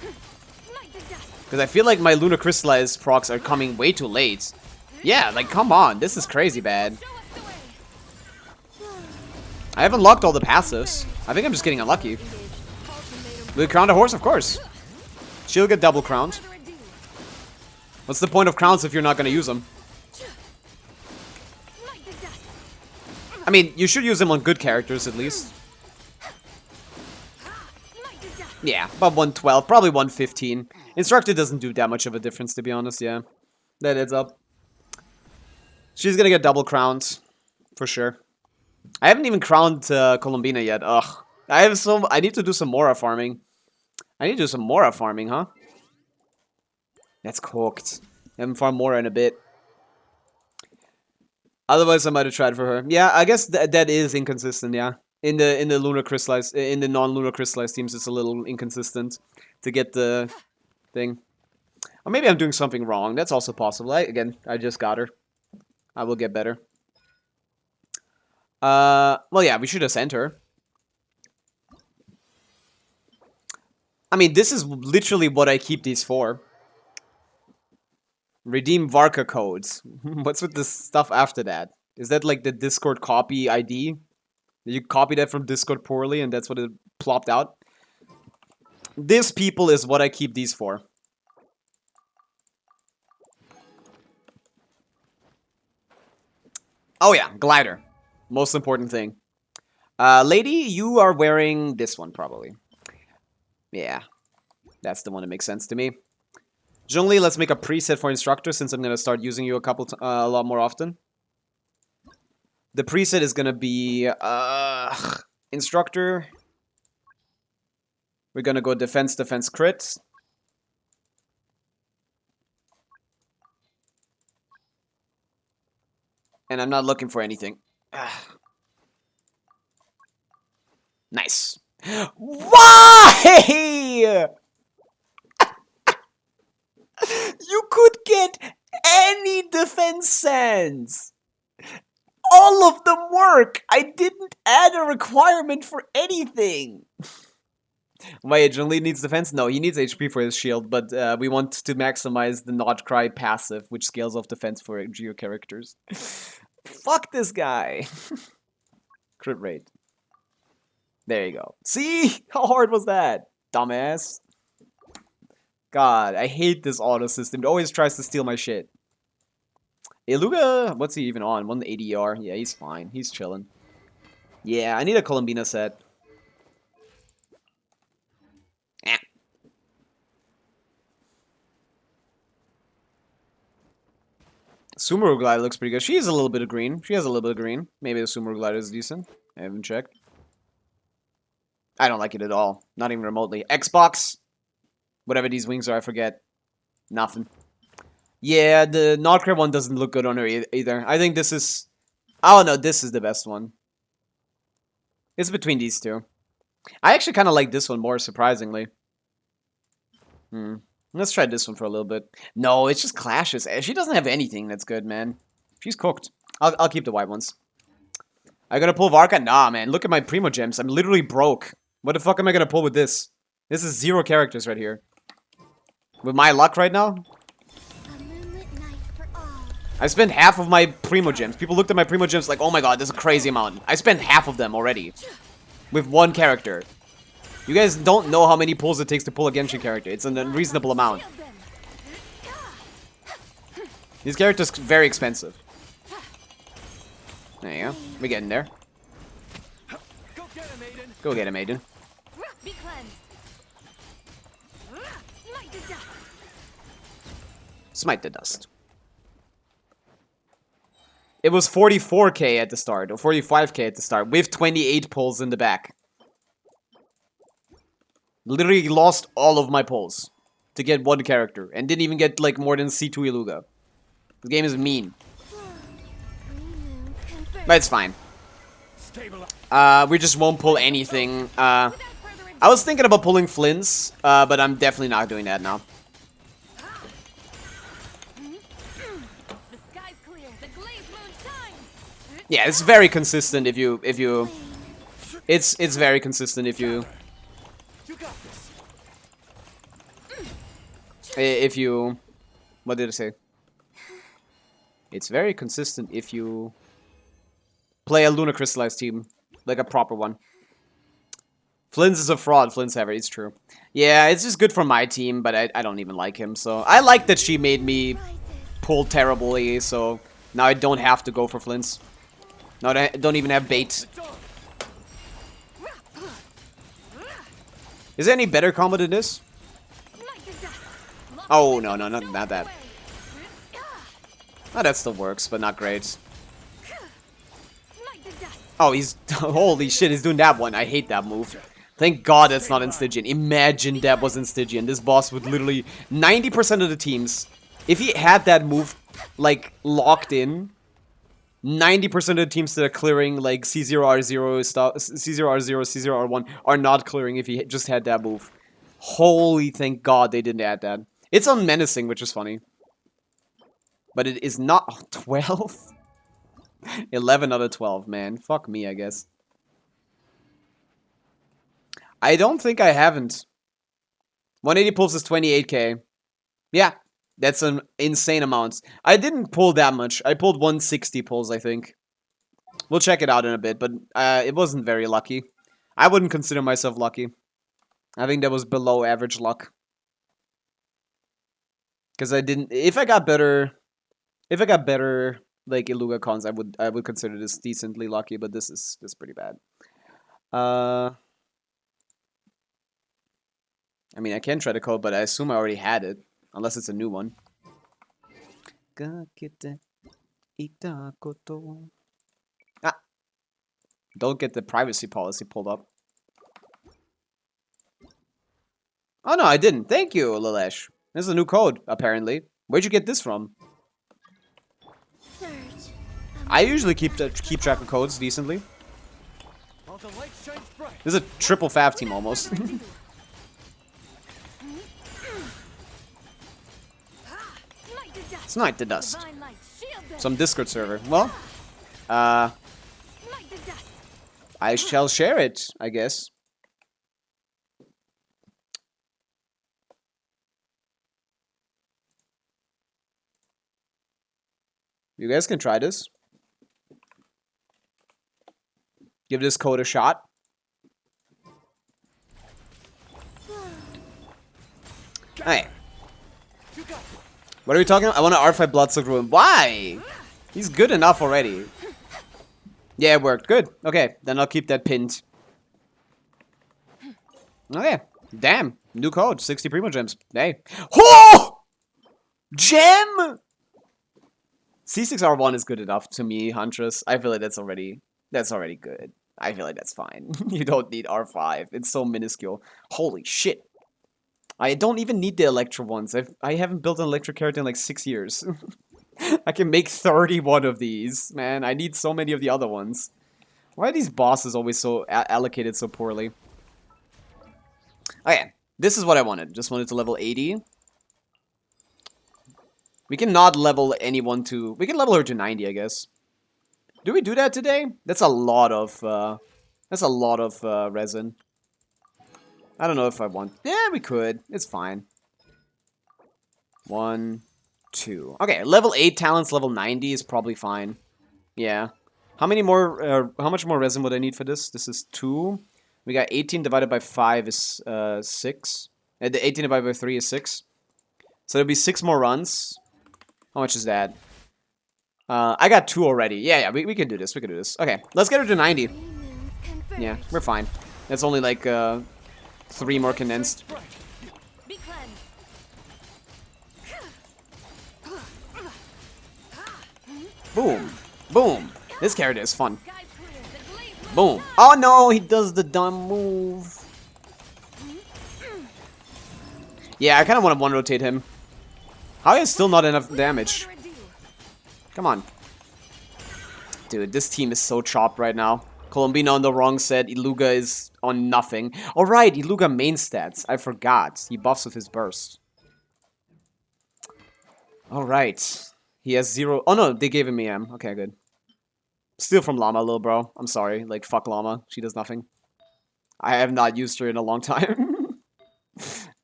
Smite the dust. Because I feel like my Lunar Crystallize procs are coming way too late. Yeah, like, come on. This is crazy bad. Show us the way. I haven't locked all the passives. I think I'm just getting unlucky. Will you crown a horse? Of course. She'll get double crowned. Further ado. What's the point of crowns if you're not going to use them? Smite the dust. I mean, you should use them on good characters, at least. Smite the dust. Yeah, about 112, probably 115. Instructor doesn't do that much of a difference, to be honest, yeah. That adds up. She's gonna get double crowned, for sure. I haven't even crowned Columbina yet, ugh. I need to do some Mora farming. I need to do some Mora farming, huh? That's cooked. I haven't farmed Mora in a bit. Otherwise, I might have tried for her. Yeah, I guess that is inconsistent, yeah. In the lunar crystallized, in the non-lunar crystallized teams, it's a little inconsistent to get the thing. Or maybe I'm doing something wrong. That's also possible. Again, I just got her. I will get better. Well, yeah, we should have sent her. I mean, this is literally what I keep these for. Redeem Varka codes. What's with this stuff after that? Is that like the Discord copy ID? You copied that from Discord poorly and that's what it plopped out? This people is what I keep these for. Oh yeah, glider. Most important thing. Lady, you are wearing this one probably. Yeah, that's the one that makes sense to me. Zhongli, let's make a preset for instructor since I'm gonna start using you a lot more often. The preset is gonna be instructor. We're gonna go defense, defense, crit. And I'm not looking for anything. Nice. Why? You could get any defense sense. All of them work. I didn't add a requirement for anything. Wait, Zhongli needs defense? No, he needs HP for his shield, but we want to maximize the Not Cry passive, which scales off defense for Geo characters. Fuck this guy. Crit rate. There you go. See? How hard was that? Dumbass. God, I hate this auto system. It always tries to steal my shit. Iluga, what's he even on? 180 ER. Yeah, he's fine. He's chilling. Yeah, I need a Columbina set. Eh. Sumeru Glider looks pretty good. She has a little bit of green. She has a little bit of green. Maybe the Sumeru Glider is decent. I haven't checked. I don't like it at all. Not even remotely. Xbox. Whatever these wings are, I forget. Nothing. Yeah, the Nordcrab one doesn't look good on her either. I think this is... Oh no, this is the best one. It's between these two. I actually kind of like this one more, surprisingly. Let's try this one for a little bit. No, it just clashes. She doesn't have anything that's good, man. She's cooked. I'll keep the white ones. I gonna pull Varka? Nah, man. Look at my Primo Gems. I'm literally broke. What the fuck am I gonna pull with this? This is 0 characters right here. With my luck right now? A moonlit night for all. I spent half of my Primo Gems. People looked at my Primo Gems like, oh my god, this is a crazy amount. I spent half of them already. With one character. You guys don't know how many pulls it takes to pull a Genshin character. It's an unreasonable amount. These characters are very expensive. There you go. We're getting there. Go get him, Aiden. Go get him, Aiden. Be cleansed. Smite the dust. Smite the dust. It was 44k at the start, or 45k at the start, with 28 pulls in the back. Literally lost all of my pulls to get one character, and didn't even get like more than C2 Iluga. The game is mean. But it's fine. We just won't pull anything. I was thinking about pulling Flynn's, but I'm definitely not doing that now. Yeah, it's very consistent if you it's very consistent if you You got this. if you what did I say? It's very consistent if you play a Lunar Crystallized team, like a proper one. Flynn's is a fraud, Flynn's heavy, it's true. Yeah, it's just good for my team, but I don't even like him, so I like that she made me pull terribly, so now I don't have to go for Flynn's. Now I don't even have bait. Is there any better combo than this? Oh, no, not that. Oh, that still works, but not great. Oh, he's... Holy shit, he's doing that one. I hate that move. Thank God that's not in Stygian. Imagine that was in Stygian. This boss would literally... 90% of the teams, if he had that move, like, locked in, 90% of the teams that are clearing, like, C0R0 stuff, C0R0, C0R1, are not clearing if he just had that move. Holy thank God they didn't add that. It's on Menacing, which is funny. But it is not... Oh, 12? 11 out of 12, man. Fuck me, I guess. I don't think I haven't. 180 pulls is 28k. Yeah, that's an insane amount. I didn't pull that much. I pulled 160 pulls, I think. We'll check it out in a bit, but it wasn't very lucky. I wouldn't consider myself lucky. I think that was below average luck. Because I didn't... If I got better, like, Iluga cons, I would consider this decently lucky, but this is pretty bad. I mean, I can try the code, but I assume I already had it. Unless it's a new one. Ah! Don't get the privacy policy pulled up. Oh no, I didn't. Thank you, Lilesh. This is a new code, apparently. Where'd you get this from? Search. I usually keep track of codes decently. While the light shines bright. This is a triple fav team almost. Smite the dust. Some Discord server. Well, I shall share it, I guess. You guys can try this. Give this code a shot. Hey. What are we talking about? I want to R5 Bloodsoaked Ruin. Why? He's good enough already. Yeah, it worked. Good. Okay, then I'll keep that pinned. Okay. Damn. New code. 60 Primo Gems. Hey. Oh! Gem! C6R1 is good enough to me, Huntress. I feel like that's already good. I feel like that's fine. You don't need R5. It's so minuscule. Holy shit. I don't even need the Electra ones. I haven't built an Electra character in like 6 years. I can make 31 of these, man. I need so many of the other ones. Why are these bosses always so allocated so poorly? Okay, this is what I wanted. Just wanted to level 80. We can not level anyone to... We can level her to 90, I guess. Do we do that today? That's a lot of... resin. I don't know if I want... Yeah, we could. It's fine. 1, 2. Okay, level 8 talents, level 90 is probably fine. Yeah. How many more... how much more resin would I need for this? This is 2. We got 18 divided by 5 is 6. The 18 divided by 3 is 6. So there'll be 6 more runs. How much is that? I got 2 already. Yeah, we can do this. We can do this. Okay, let's get her to 90. Yeah, we're fine. That's only like 3 more condensed. Boom. Boom. This character is fun. Boom. Oh no, he does the dumb move. Yeah, I kind of want to one-rotate him. How is still not enough damage? Come on. Dude, this team is so chopped right now. Colombina on the wrong set. Iluga is on nothing. Alright, Iluga main stats. I forgot. He buffs with his burst. Alright. He has 0... Oh no, they gave him EM. Okay, good. Steal from Llama, little bro. I'm sorry. Like, fuck Llama. She does nothing. I have not used her in a long time.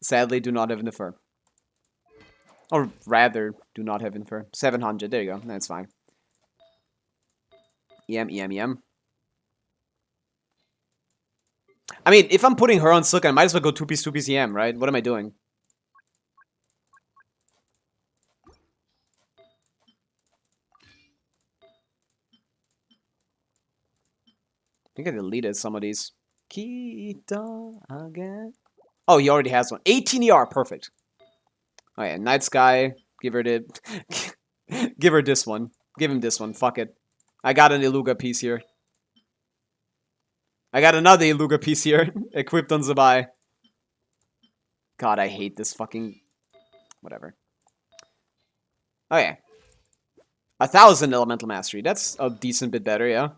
Sadly, do not have Infer. Or rather, do not have Infer. 700. There you go. That's fine. EM. I mean, if I'm putting her on Silk, I might as well go 2-piece EM, right? What am I doing? I think I deleted some of these. Kita again. Oh, he already has one. 18 ER, perfect. Oh yeah, Night Sky. Give her the. Give her this one. Give him this one. Fuck it. I got an Iluga piece here. I got another Iluga piece here. Equipped on Zybau. God, I hate this fucking. Whatever. Oh yeah. 1,000 Elemental Mastery. That's a decent bit better, yeah.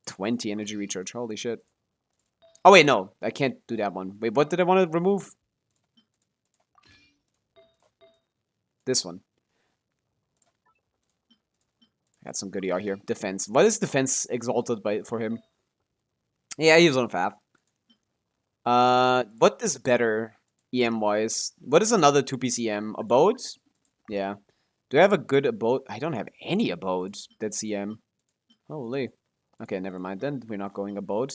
20 energy recharge. Holy shit. Oh, wait, no. I can't do that one. Wait, what did I want to remove? This one. Got some good ER here. Defense. What is defense exalted by for him? Yeah, he was on Fav. What is better EM-wise? What is another 2-piece EM? Abode? Yeah. Do I have a good abode? I don't have any abodes that's EM. Holy. Okay, never mind. Then we're not going abode.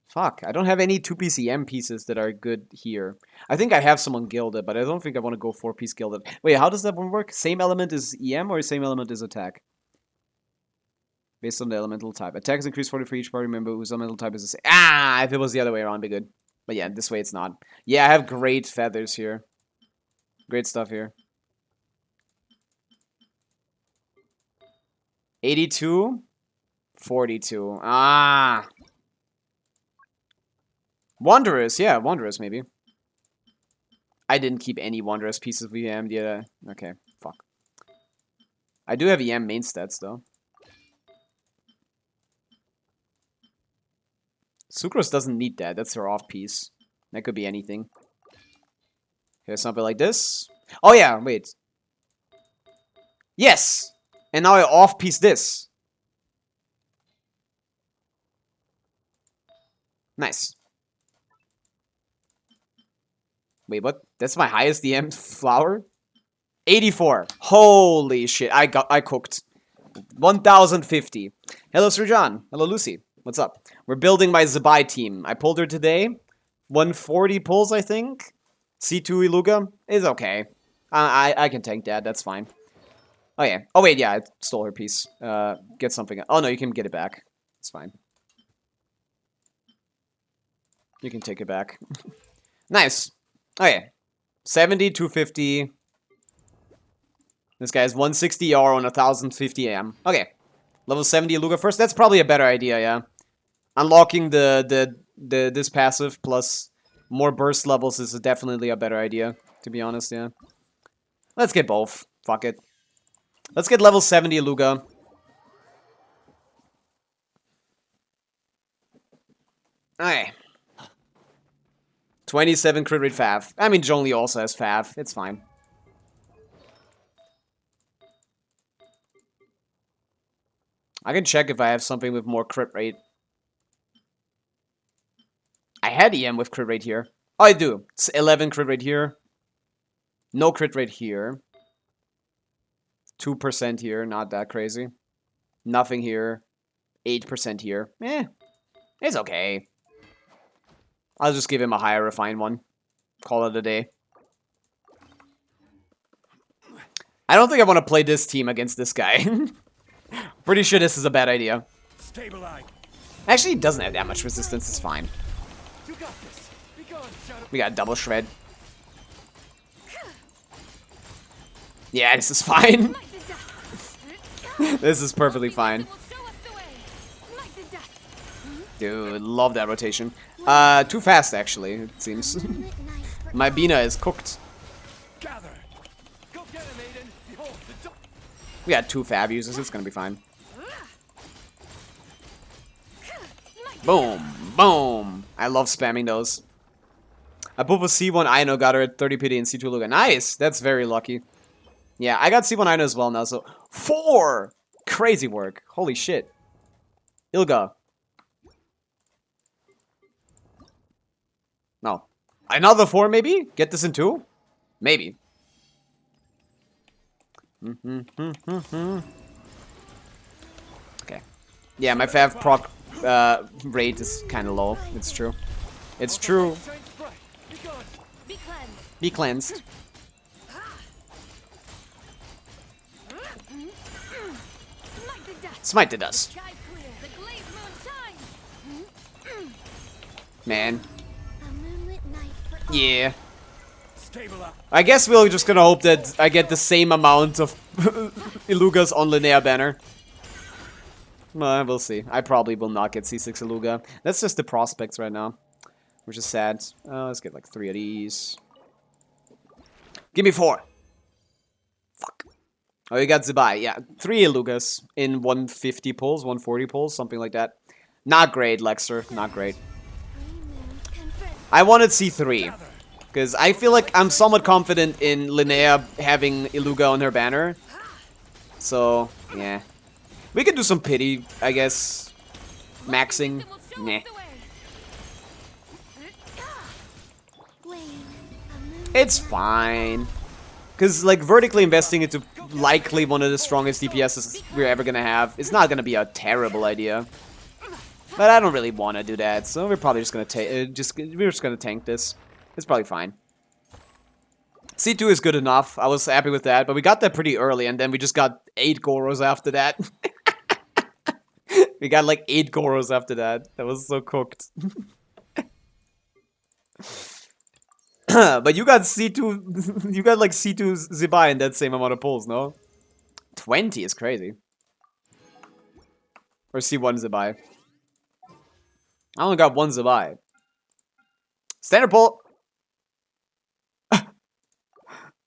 Fuck, I don't have any 2-piece EM pieces that are good here. I think I have some on Gilded, but I don't think I want to go 4-piece Gilded. Wait, how does that one work? Same element is EM or same element is attack? Based on the elemental type. Attack is increased 40 for each party member whose elemental type is the same. Ah, if it was the other way around, it'd be good. But yeah, this way it's not. Yeah, I have great feathers here. Great stuff here. 82. 42. Ah. Wanderers, yeah, Wanderers maybe. I didn't keep any Wanderers pieces with EM yet. Okay, fuck. I do have EM main stats though. Sucrose doesn't need that. That's her off piece. That could be anything. Here's something like this. Oh yeah, wait. Yes! And now I off piece this. Nice. Wait, what? That's my highest EM flower? 84. Holy shit. I cooked. 1050. Hello, Sir John. Hello, Lucy. What's up? We're building my Zybau team. I pulled her today. 140 pulls, I think. C2 Iluga is okay. I can tank that. That's fine. Oh, yeah. Oh, wait. Yeah, I stole her piece. Get something. Oh, no. You can get it back. It's fine. You can take it back. Nice. Okay. 70, 250. This guy's 160 R on 1050 AM. Okay. Level 70 Iluga first. That's probably a better idea, yeah. Unlocking this passive plus more burst levels is definitely a better idea, to be honest, yeah. Let's get both. Fuck it. Let's get level 70 Iluga. Okay. 27 crit rate Fav. I mean, Zhongli also has Fav. It's fine. I can check if I have something with more crit rate. I had EM with crit rate here. Oh, I do. It's 11 crit rate here. No crit rate here. 2% here. Not that crazy. Nothing here. 8% here. Eh. It's okay. I'll just give him a higher refined one. Call it a day. I don't think I want to play this team against this guy. Pretty sure this is a bad idea. Stabilize. Actually, he doesn't have that much resistance. It's fine. You got this. Be gone, Shadow. We got double shred. Yeah, this is fine. This is perfectly fine. Dude, love that rotation. Too fast, actually, it seems. My Bina is cooked. Gather. Go get him, Aiden. Behold the We got 2 Fab users, it's gonna be fine. Boom, boom. I love spamming those. Above a C1 Ino got her at 30 PD and C2 Luga. Nice, that's very lucky. Yeah, I got C1 as well now, so 4! Crazy work. Holy shit. Ilga. No. Another 4 maybe? Get this in 2? Maybe. Okay. Yeah, my Fav proc rate is kind of low. It's true. It's true. Shines bright. Be gone. Be cleansed. Be cleansed. Smite the dust. Smite the dust. Sky clear. The glazed moon shines. Man. A moonlit night for all. Yeah. Stable up. I guess we're just gonna hope that I get the same amount of Ilugas on Linnea banner. We'll see. I probably will not get C6 Iluga. That's just the prospects right now, which is sad. Let's get like 3 of these. Give me 4. Fuck. Oh, you got Zybau. Yeah, 3 Ilugas in 150 pulls, 140 pulls, something like that. Not great, Lexer. Not great. 3 moons confront. I wanted C3. Because I feel like I'm somewhat confident in Linnea having Iluga on her banner. So, yeah. We could do some pity, I guess. Maxing. Nah. Wayne, a moonlit It's night. fine. Because, like, vertically investing into likely one of the strongest DPSs we're ever gonna have, it's not gonna be a terrible idea. But I don't really want to do that, so we're probably just gonna we're just gonna tank this. It's probably fine. C2 is good enough. I was happy with that, but we got that pretty early, and then we just got 8 Goros after that. We got like 8 Goros after that. That was so cooked. But you got C2, you got like C2 Zybau in that same amount of pulls, no? 20 is crazy. Or C1 Zybau. I only got 1 Zybau. Standard pull.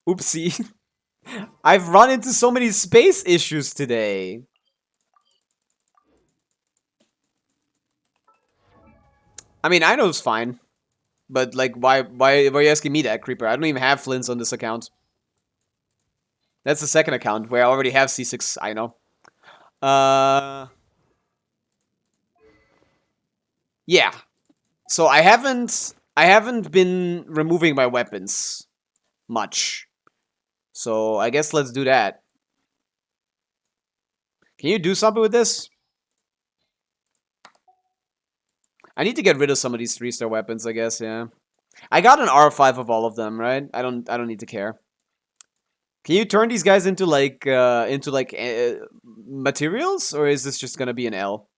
Oopsie. I've run into so many space issues today. I mean, I know it's fine. But, like, why are you asking me that, Creeper? I don't even have flints on this account. That's the second account where I already have C6, I know. Yeah. So I haven't been removing my weapons much. So I guess let's do that. Can you do something with this? I need to get rid of some of these 3-star weapons, I guess, yeah. I got an R5 of all of them, right? I don't need to care. Can you turn these guys into materials, or is this just gonna be an L?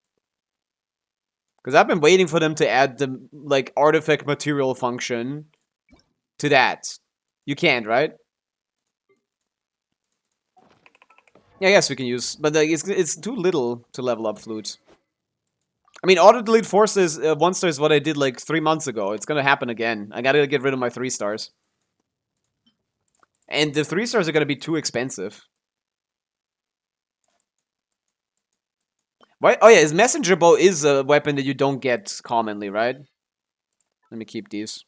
Because I've been waiting for them to add the like artifact material function to that. You can't, right? Yeah, yes, we can use, but like, it's too little to level up flute. I mean, auto delete forces 1-star is what I did like 3 months ago. It's gonna happen again. I gotta get rid of my 3-stars. And the 3-stars are gonna be too expensive. Why? Oh yeah, his messenger bow is a weapon that you don't get commonly, right? Let me keep these.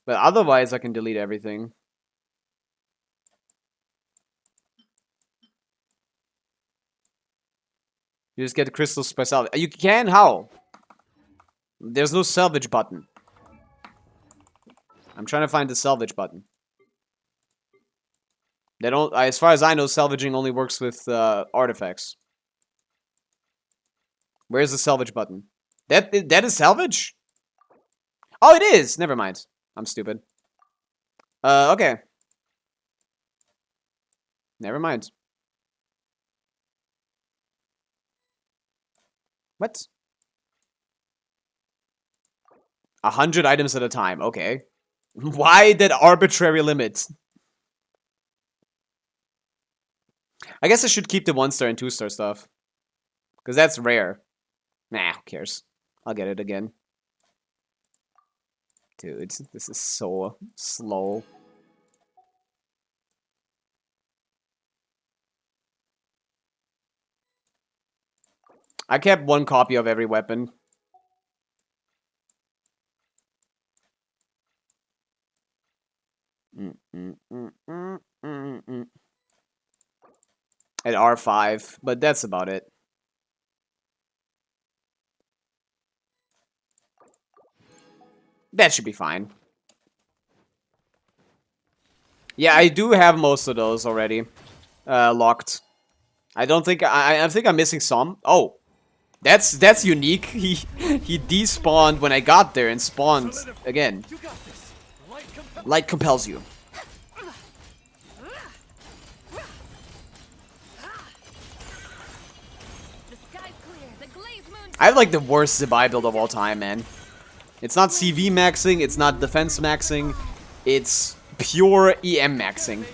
But otherwise, I can delete everything. You just get crystals by salvage. You can? How? There's no salvage button. I'm trying to find the salvage button. They don't. As far as I know, salvaging only works with artifacts. Where's the salvage button? That is salvage? Oh, it is. Never mind. I'm stupid. Okay. Never mind. What? 100 items at a time. Okay. Why that arbitrary limit? I guess I should keep the 1-star and 2-star stuff. Because that's rare. Nah, who cares? I'll get it again. Dude, this is so slow. I kept 1 copy of every weapon. At R5, but that's about it. That should be fine. Yeah, I do have most of those already locked. I don't think I think I'm missing some. Oh, that's unique. He despawned when I got there and spawned again. You got this. Light compels you. The sky's clear. The glaze moon. I have like the worst Zybau build of all time, man. It's not CV maxing, it's not defense maxing, it's pure EM maxing.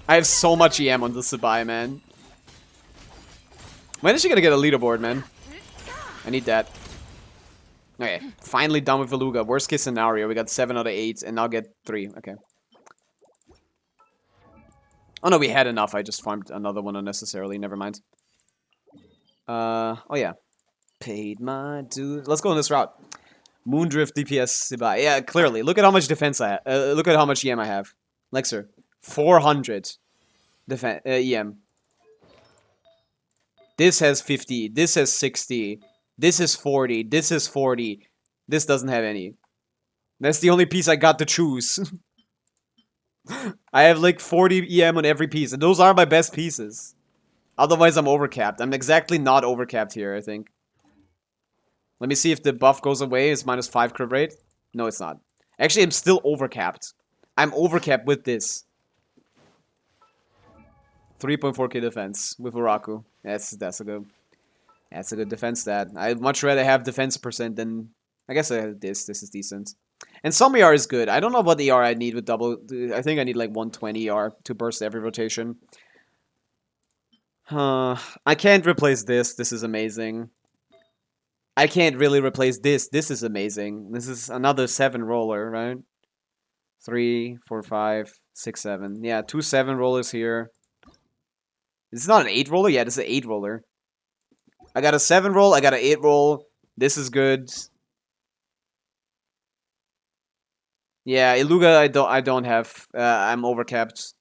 I have so much EM on this Zybau, man. When is she gonna get a leaderboard, man? I need that. Okay, finally done with Veluga. Worst case scenario, we got 7 out of 8, and now get 3. Okay. Oh no, we had enough. I just farmed another one unnecessarily. Never mind. Oh yeah. Paid my dues. Let's go on this route. Moondrift DPS Zybau. Yeah, clearly. Look at how much defense I have. Look at how much EM I have. Lexer. 400 EM. This has 50. This has 60. This is 40. This is 40. This doesn't have any. That's the only piece I got to choose. I have like 40 EM on every piece. And those are my best pieces. Otherwise, I'm overcapped. I'm exactly not overcapped here, I think. Let me see if the buff goes away. It's -5 crit rate. No, it's not. Actually, I'm still overcapped. I'm overcapped with this. 3.4k defense with Uraku. That's a good defense stat. I'd much rather have defense percent than I guess I have this. This is decent. And some ER is good. I don't know what ER I need with double. I think I need like 120 ER to burst every rotation. I can't replace this. This is amazing. I can't really replace this. This is amazing. This is another 7 roller, right? 3, 4, 5, 6, 7. Yeah, 2 7 rollers here. This is not an 8 roller? Yeah, this is an 8 roller. I got a 7 roll, I got an 8 roll. This is good. Yeah, Iluga I don't have. I'm overcapped.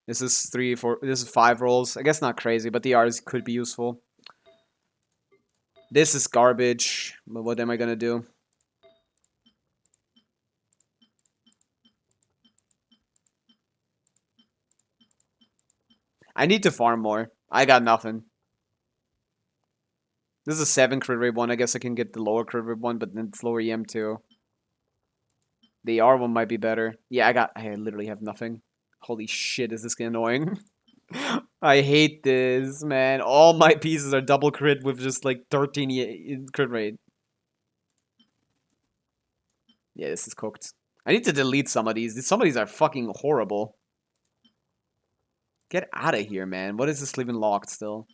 This is 3, 4, this is 5 rolls. I guess not crazy, but the R's could be useful. This is garbage, but what am I gonna do? I need to farm more. I got nothing. This is a 7 crit rate one. I guess I can get the lower crit rate one, but then it's lower EM too. The R one might be better. Yeah, I literally have nothing. Holy shit, is this annoying? I hate this, man. All my pieces are double crit with just like 13 crit rate. Yeah, this is cooked. I need to delete some of these. Some of these are fucking horrible. Get out of here, man. What is this leaving locked still?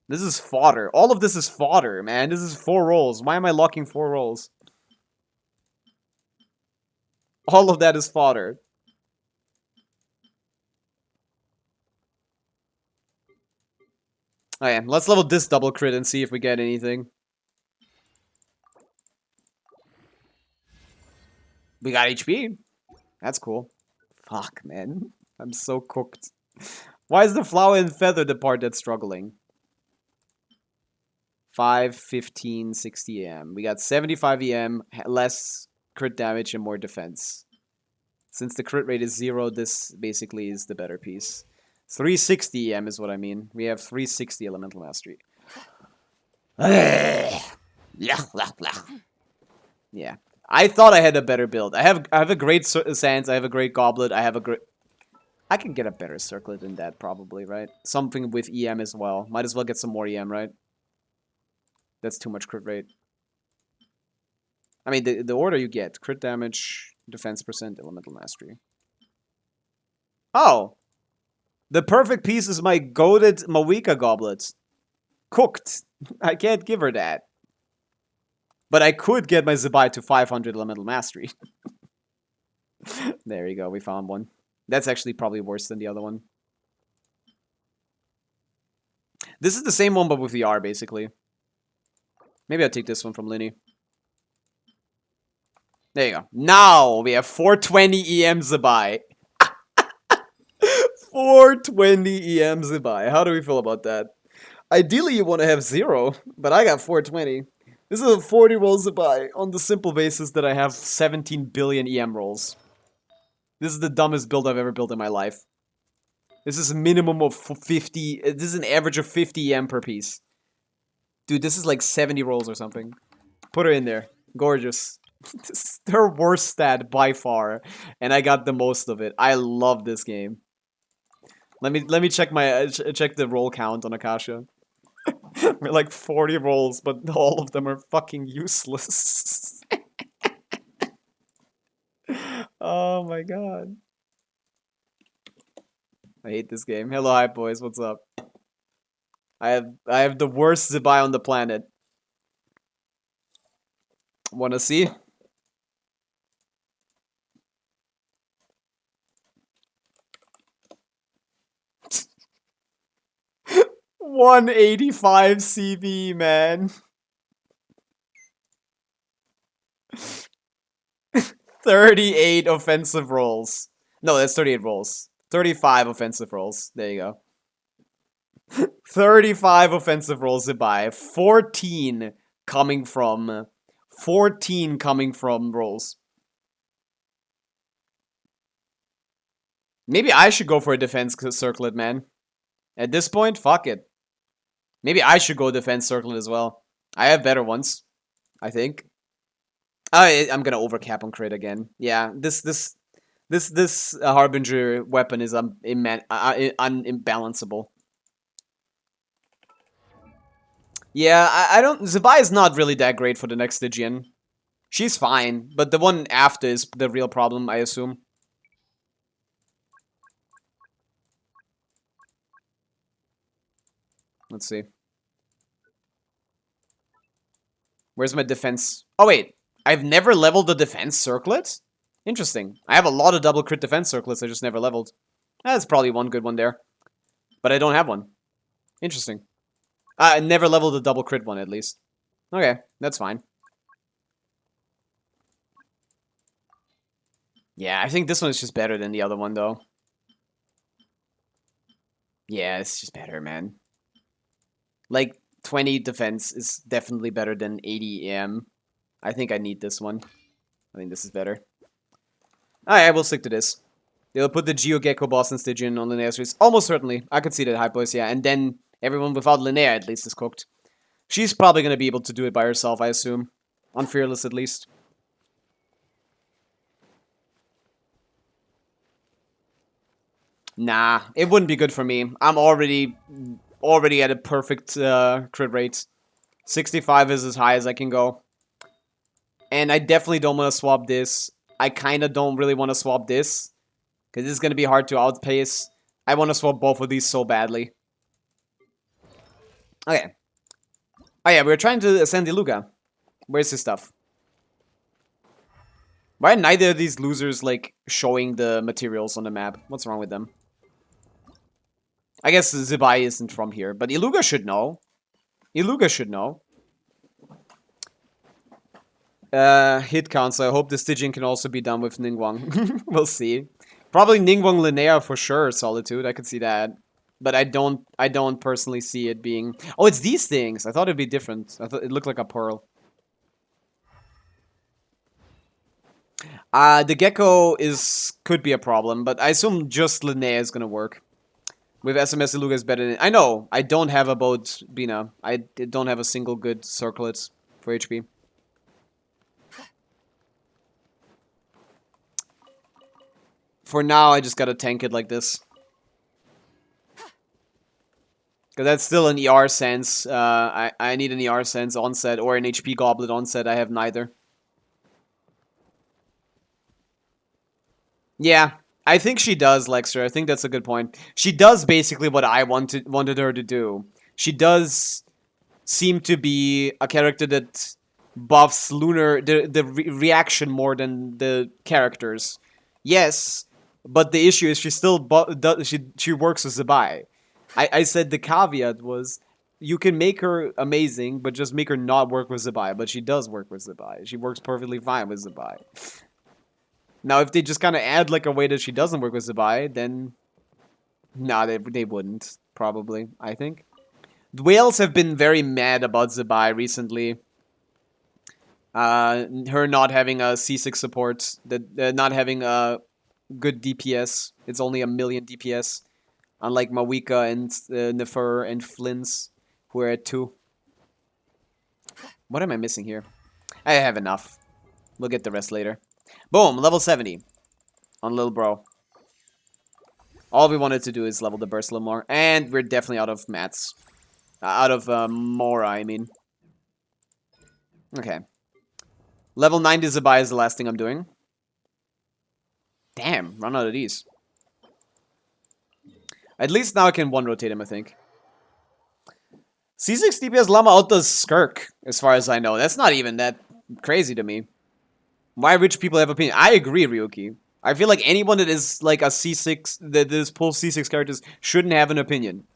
This is fodder. All of this is fodder, man. This is 4 rolls. Why am I locking 4 rolls? All of that is fodder. Oh yeah, let's level this double crit and see if we get anything. We got HP. That's cool. Fuck, man. I'm so cooked. Why is the flower and feather the part that's struggling? 5, 15, 60 EM. We got 75 EM, less crit damage and more defense. Since the crit rate is 0, this basically is the better piece. 360 EM is what I mean. We have 360 elemental mastery. Yeah. I thought I had a better build. I have a great Sands, I have a great Goblet, I can get a better Circlet than that probably, right? Something with EM as well. Might as well get some more EM, right? That's too much crit rate. I mean, the order you get. Crit damage, defense percent, elemental mastery. Oh! The perfect piece is my goated Pavica Goblet. Cooked. I can't give her that. But I could get my Zybau to 500 elemental mastery. There you go, we found one. That's actually probably worse than the other one. This is the same one, but with the R, basically. Maybe I'll take this one from Linny. There you go. Now we have 420 EM Zybau. 420 EM Zybau. How do we feel about that? Ideally, you want to have 0, but I got 420. This is a 40 roll Zybau on the simple basis that I have 17 billion EM rolls. This is the dumbest build I've ever built in my life. This is a minimum of 50. This is an average of 50 EM per piece. Dude, this is like 70 rolls or something. Put her in there. Gorgeous. This is her worst stat by far, and I got the most of it. I love this game. Let me check my check the roll count on Akasha. We're like 40 rolls, but all of them are fucking useless. Oh my god. I hate this game. Hello, hype boys. What's up? I have the worst Zybau on the planet. Wanna see? $185 CV, man. 38 offensive rolls. No, that's 38 rolls. 35 offensive rolls. There you go. 35 offensive rolls to buy. 14 coming from rolls. Maybe I should go for a defense circlet, man. At this point, fuck it. Maybe I should go defense circlet as well. I have better ones, I think. I'm gonna overcap on crit again. Yeah, this Harbinger weapon is unbalanceable. Yeah, I don't. Zybau is not really that great for the next Stygian. She's fine, but the one after is the real problem, I assume. Let's see. Where's my defense? Oh, wait. I've never leveled the defense circlet? Interesting. I have a lot of double crit defense circlets I just never leveled. That's probably one good one there. But I don't have one. Interesting. I never leveled the double crit one, at least. Okay, that's fine. Yeah, I think this one is just better than the other one, though. Yeah, it's just better, man. Like, 20 defense is definitely better than 80 EM. I think I need this one. I think this is better. Alright, we'll stick to this. They'll put the Geo-Gecko boss and Stygian on Linnea series. Almost certainly. I could see that, hype boys, yeah. And then everyone without Linnea at least is cooked. She's probably going to be able to do it by herself, I assume. On Fearless, at least. Nah, it wouldn't be good for me. I'm already at a perfect crit rate. 65 is as high as I can go. And I definitely don't want to swap this. I kind of don't really want to swap this. Because this is going to be hard to outpace. I want to swap both of these so badly. Okay. Oh yeah, we're trying to ascend Iluga. Where's his stuff? Why are neither of these losers, like, showing the materials on the map? What's wrong with them? I guess Zybau isn't from here, but Iluga should know. Iluga should know. Hit count, so I hope the Stygian can also be done with Ningguang. We'll see. Probably Ningguang Linnea for sure, Solitude, I could see that. But I don't personally see it being... Oh, it's these things! I thought it'd be different. I thought it looked like a pearl. The Gecko could be a problem, but I assume just Linnea is gonna work. With SMS, Iluga is better than... I know, I don't have a boat, Bina. I don't have a single good circlet for HP. For now, I just gotta tank it like this. Because that's still an ER sense. I need an ER sense onset or an HP goblet onset. I have neither. Yeah, I think she does, Lexer. I think that's a good point. She does basically what I wanted her to do. She does seem to be a character that buffs Lunar, the reaction more than the characters. Yes, but the issue is she still she works with Zybau. I said the caveat was you can make her amazing, but just make her not work with Zybau. But she does work with Zybau. She works perfectly fine with Zybau. Now, if they just kind of add like a way that she doesn't work with Zybau, then nah, they wouldn't probably. I think the whales have been very mad about Zybau recently. Her not having a C6 support, not having a good DPS. It's only 1,000,000 DPS, unlike Pavica and Nefer and Flynn's, who are at 2. What am I missing here? I have enough. We'll get the rest later. Boom, level 70 on Lil Bro. All we wanted to do is level the burst a little more, and we're definitely out of mats. Out of Mora, I mean. Okay. Level 90 Zybau is the last thing I'm doing. Damn, run out of these. At least now I can one-rotate him, I think. C6 DPS Llama outdoes Skirk, as far as I know. That's not even that crazy to me. Why rich people have opinion? I agree, Ryuki. I feel like anyone that is like a C6, that is pull C6 characters, shouldn't have an opinion.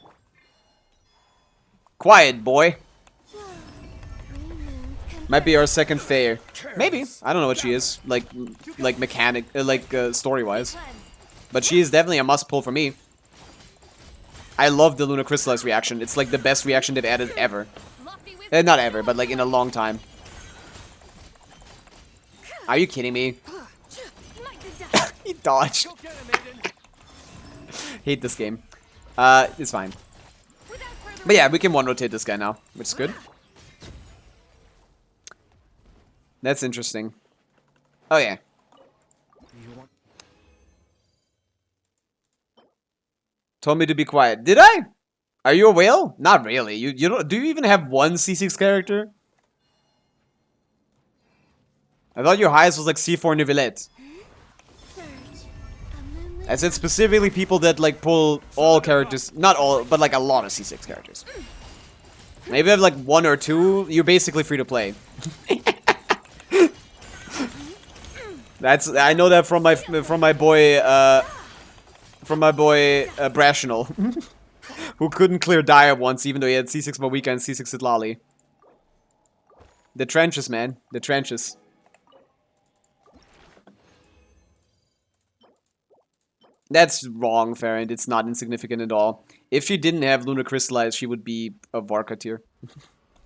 Quiet, boy. Might be our second Faye. Maybe. I don't know what she is. Like mechanic, story-wise. But she is definitely a must-pull for me. I love the Luna Crystallize reaction. It's like the best reaction they've added ever. Not ever, but like in a long time. Are you kidding me? He dodged. Hate this game. It's fine. But yeah, we can one-rotate this guy now, which is good. That's interesting. Oh yeah. Told me to be quiet. Did I? Are you a whale? Not really. You don't. Do you even have one C6 character? I thought your highest was like C4 Nivellette. I said specifically people that like pull all characters, not all, but like a lot of C6 characters. Maybe you have like 1 or 2. You're basically free to play. I know that from my boy Brational, who couldn't clear Dia once, even though he had C6 Pavica and C6 Itlali. The trenches, man, the trenches. That's wrong, Farrand. It's not insignificant at all. If she didn't have Luna Crystallize, she would be a Varka tier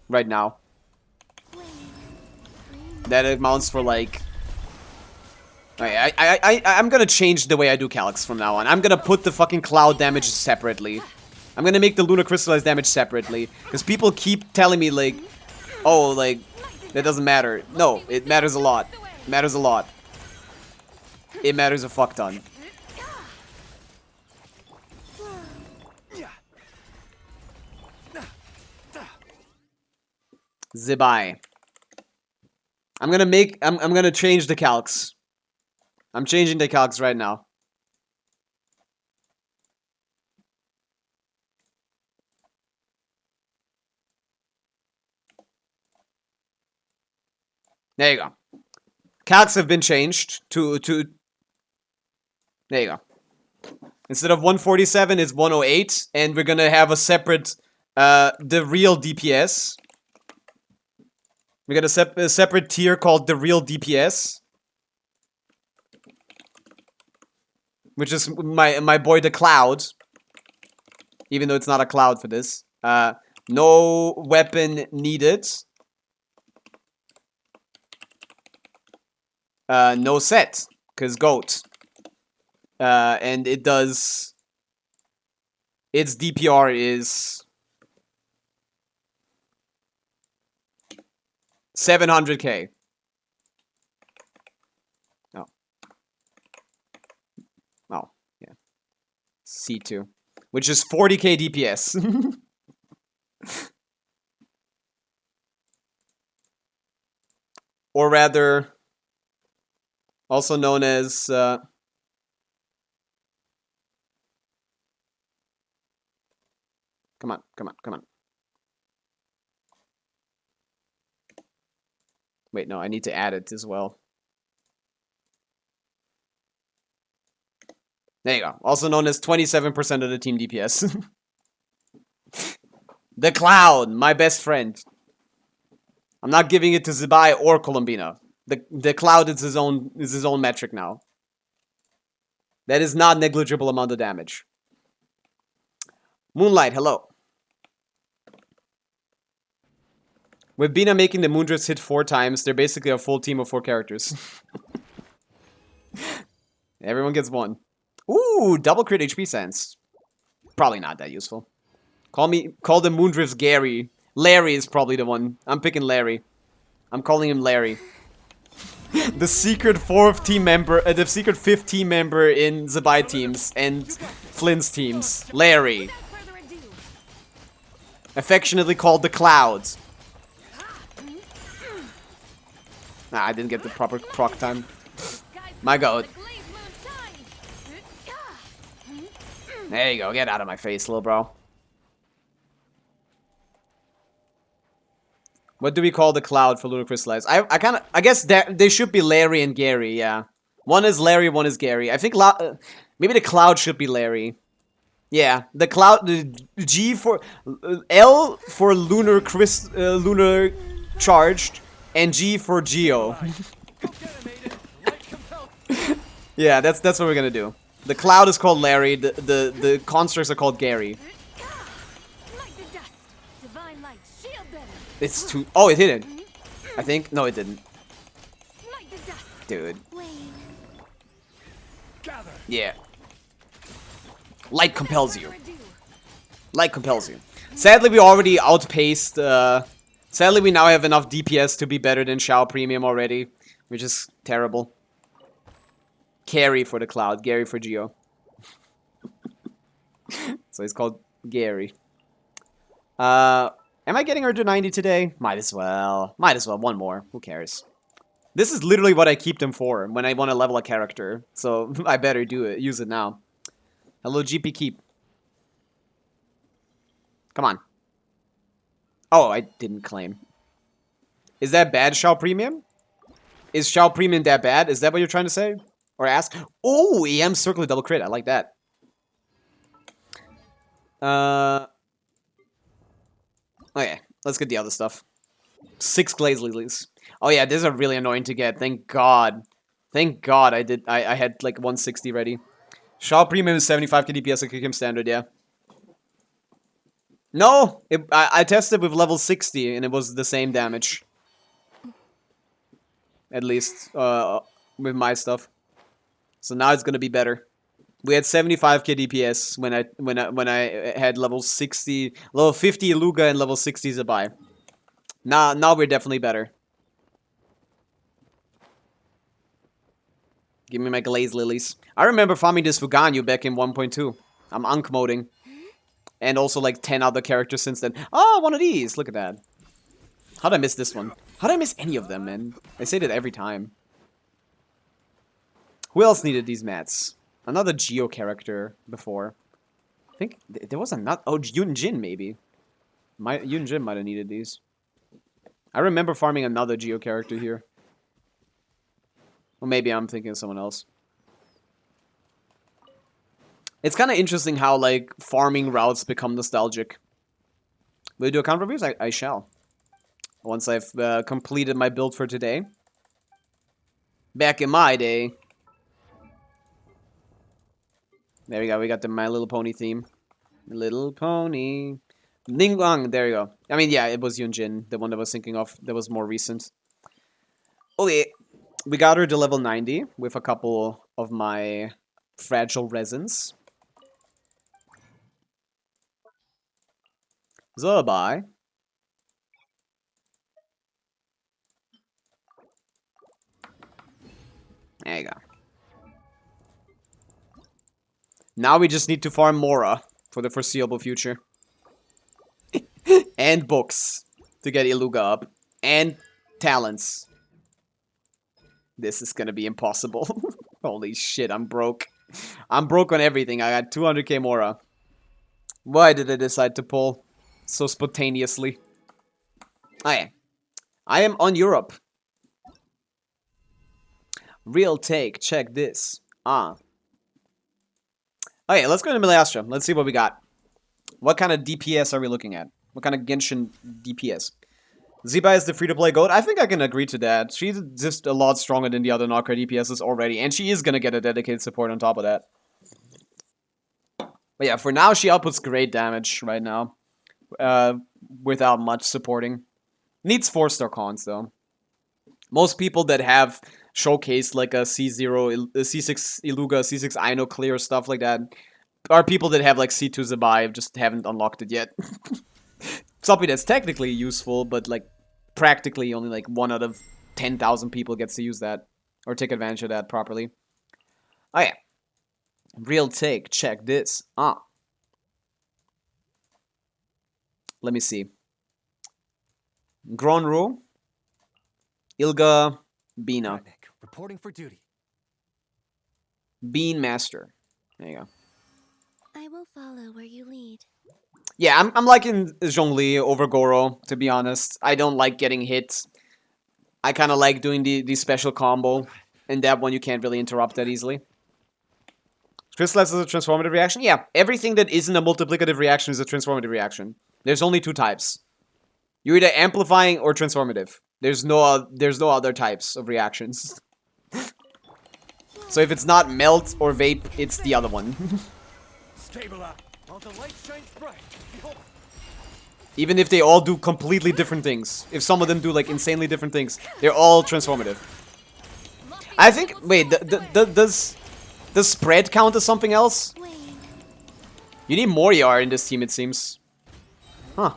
right now. That amounts for like. I'm gonna change the way I do Calyx from now on. I'm gonna put the fucking cloud damage separately. I'm gonna make the Luna Crystallize damage separately. Because people keep telling me, like, oh, like, that doesn't matter. No, it matters a lot. It matters a lot. It matters a fuck ton. Zybau. I'm gonna change the Calyx. I'm changing the Calyx right now. There you go. Calyx have been changed to there you go. Instead of 147, it's 108, and we're gonna have a separate the real DPS. We got a separate tier called the real DPS. Which is my boy the Cloud. Even though it's not a Cloud for this. No weapon needed. No set. Because GOAT. And it does... Its DPR is... 700k. Oh. Oh, yeah. C2. Which is 40k DPS. Or rather, also known as... come on, come on, come on. Wait, no, I need to add it as well. There you go. Also known as 27% of the team DPS. The Cloud, my best friend. I'm not giving it to Zybau or Colombina. The Cloud is his own metric now. That is not negligible amount of damage. Moonlight, hello. With Bina making the Moondrifts hit 4 times, they're basically a full team of 4 characters. Everyone gets 1. Ooh, double crit HP sense. Probably not that useful. Call the Moondrifts Gary. Larry is probably the one. I'm picking Larry. I'm calling him Larry. The secret 4th team member, the secret 5th team member in Zybau teams and Flynn's teams. Larry. Affectionately called the Clouds. Nah, I didn't get the proper proc time. My god. There you go, get out of my face, little bro. What do we call the Cloud for Ludicrous Lies? I guess they should be Larry and Gary, yeah. One is Larry, one is Gary. I think maybe the Cloud should be Larry. Yeah, the Cloud, the G for L for lunar charged, and G for Geo. Yeah, that's what we're gonna do. The Cloud is called Larry. The constructs are called Gary. It's too. Oh, it hit it. I think. No, it didn't. Dude. Yeah. Light compels you. Light compels you. Sadly, we already outpaced. Sadly, we now have enough DPS to be better than Shao Premium already, which is terrible. Carry for the Cloud, Gary for Geo. So he's called Gary. Am I getting her to 90 today? Might as well. Might as well. One more. Who cares? This is literally what I keep them for when I want to level a character. So I better do it. Use it now. Hello, GP Keep. Come on. Oh, I didn't claim. Is that bad, Shao Premium? Is Shao Premium that bad? Is that what you're trying to say? Or ask? Oh, EM Circle double crit. I like that. Okay, let's get the other stuff. 6 Glaze Lilies. Oh yeah, these are really annoying to get. Thank God. Thank God I had like 160 ready. Shao Premium is 75 DPS at Kikim Standard, yeah. No! I tested with level 60 and it was the same damage. At least, with my stuff. So now it's gonna be better. We had 75k DPS when I had level 60, level 50 Luga and level 60 Zybau. Now we're definitely better. Give me my Glaze Lilies. I remember farming this Fuganyu back in 1.2. I'm Ankh moding. And also like 10 other characters since then. Oh, one of these! Look at that. How'd I miss this one? How'd I miss any of them, man? I say that every time. Who else needed these mats? Another Geo character before. I think there was another. Oh, Yunjin maybe. Yunjin might have needed these. I remember farming another Geo character here. Or maybe I'm thinking of someone else. It's kind of interesting how like farming routes become nostalgic. Will you do account reviews? I shall. Once I've completed my build for today. Back in my day. There we go, we got the My Little Pony theme. My Little Pony. Ning Lang, there you go. I mean, yeah, it was Yunjin, the one that I was thinking of. That was more recent. Okay, we got her to level 90 with a couple of my fragile resins. Zybau. There you go. Now we just need to farm Mora for the foreseeable future. And books to get Iluga up. And talents. This is gonna be impossible. Holy shit, I'm broke. I'm broke on everything. I got 200k Mora. Why did I decide to pull so spontaneously? I am on Europe. Real take. Check this. Okay, let's go to Miliastra. Let's see what we got. What kind of DPS are we looking at? What kind of Genshin DPS? Zybau is the free-to-play GOAT. I think I can agree to that. She's just a lot stronger than the other knockout DPSs already, and she is gonna get a dedicated support on top of that. But yeah, for now, she outputs great damage right now. Without much supporting. Needs 4-star cons, though. Most people that have showcased like a C0, a C6 Iluga, C6 Aino clear, stuff like that, are people that have like C2 Zybau, just haven't unlocked it yet. Something that's technically useful, but like practically only like 1 out of 10,000 people gets to use that or take advantage of that properly. Oh yeah. Real take. Check this. Let me see. Gronru, Ilga, Bina. Reporting for duty. Bean Master. There you go. I will follow where you lead. Yeah, I'm liking Zhongli over Goro, to be honest. I don't like getting hit. I kind of like doing the special combo, and that one you can't really interrupt that easily. Crystallize is a transformative reaction? Yeah, everything that isn't a multiplicative reaction is a transformative reaction. There's only 2 types. You're either amplifying or transformative. There's no other types of reactions. So if it's not melt or vape, it's the other one. Stabilize. While the light shines bright. Behold. Even if they all do completely different things. If some of them do like insanely different things, they're all transformative. I think. Wait, does spread count as something else? Wait. You need more ER in this team, it seems. Huh.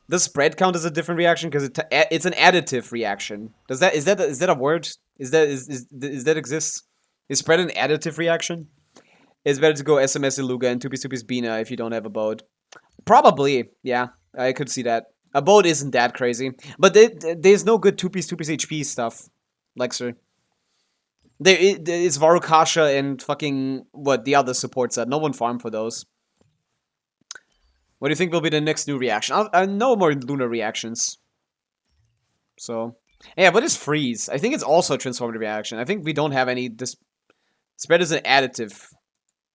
Does spread count as a different reaction? Because it's an additive reaction. Is that a word? Is that exists? Is spread an additive reaction? It's better to go SMS Iluga and 2P Bina if you don't have a boat. Probably, yeah. I could see that. A boat isn't that crazy. But there's no good 2-piece HP stuff. Lexer. It's Varukasha and fucking... What, the other supports that. No one farmed for those. What do you think will be the next new reaction? No more lunar reactions. So... Yeah, what is freeze? I think it's also a transformative reaction. I think we don't have any... Spread is an additive...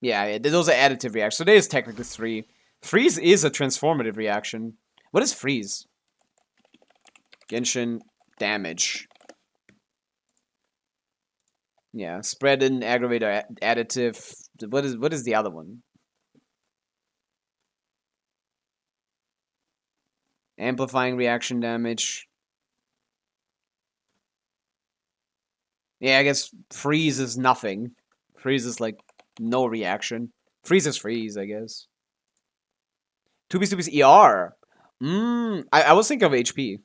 Yeah, those are additive reactions. So there's technically 3. Freeze is a transformative reaction. What is freeze? Genshin damage. Yeah, spread and aggravator additive. What is the other one? Amplifying reaction damage. Yeah, I guess freeze is nothing. Freeze is like no reaction. Freeze is freeze, I guess. 2P's ER. I was thinking of HP.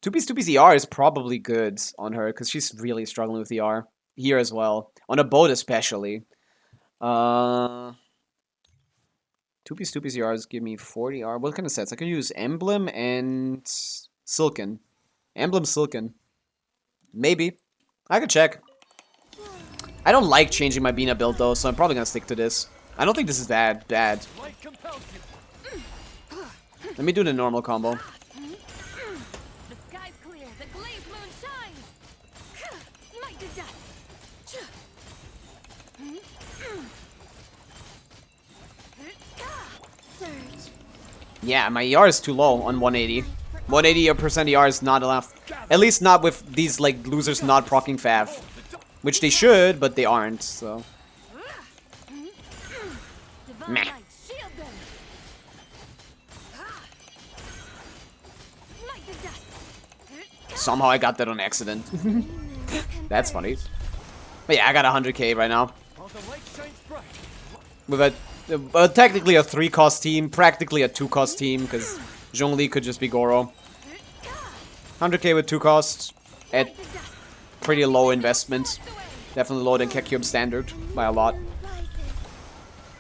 2P's ER is probably good on her because she's really struggling with ER here as well. On a boat especially. 2P's ERs give me 40 ER. What kind of sets? I can use Emblem and Silken. Emblem Silken. Maybe. I could check. I don't like changing my Bina build though, so I'm probably gonna stick to this. I don't think this is bad. Let me do the normal combo. The sky's clear. The glazed moon shines. Smite to death. Surge. Yeah, my ER is too low on 180. 180% ER is not enough. At least not with these like losers not proccing Fav. Which they should, but they aren't, so. Divine Meh. light, shield them. Smite to death. Somehow I got that on accident. That's funny. But yeah, I got 100k right now. While the light shines bright. With technically a 3-cost team, practically a 2-cost team, because Zhongli could just be Goro. 100k with 2 costs at pretty low investment. Definitely lower than Kekyub standard by a lot.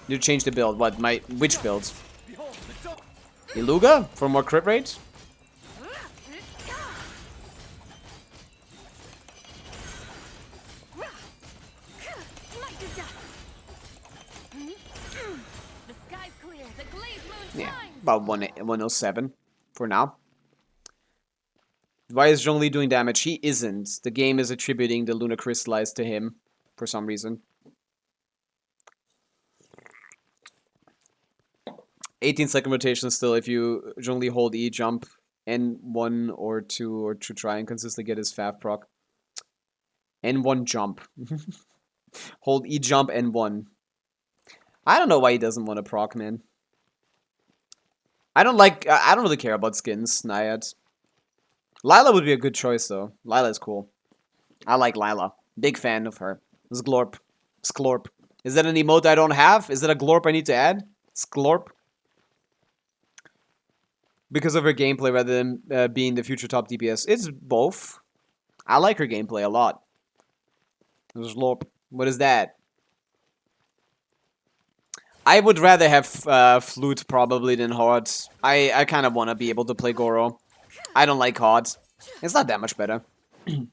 You change the build. What? Which builds? Behold the dawn. Iluga for more crit rate? Smite to death. The sky's clear. The glazed moon Yeah, shines. about 107 for now. Why is Zhongli doing damage? He isn't. The game is attributing the Lunar Crystallize to him for some reason. 18-second rotation still if you only hold E jump N1 or 2 or to try and consistently get his Fav proc. N1 jump. Hold E jump N1. I don't know why he doesn't want to proc, man. I don't really care about skins, Naiad. Lila would be a good choice, though. Lila's cool. I like Lila. Big fan of her. Sglorp. Sklorp. Is that an emote I don't have? Is that a glorp I need to add? Sklorp? Because of her gameplay rather than being the future top DPS. It's both. I like her gameplay a lot. Slorp. What is that? I would rather have Flute probably than Horde. I kind of want to be able to play Goro. I don't like Horde. It's not that much better. You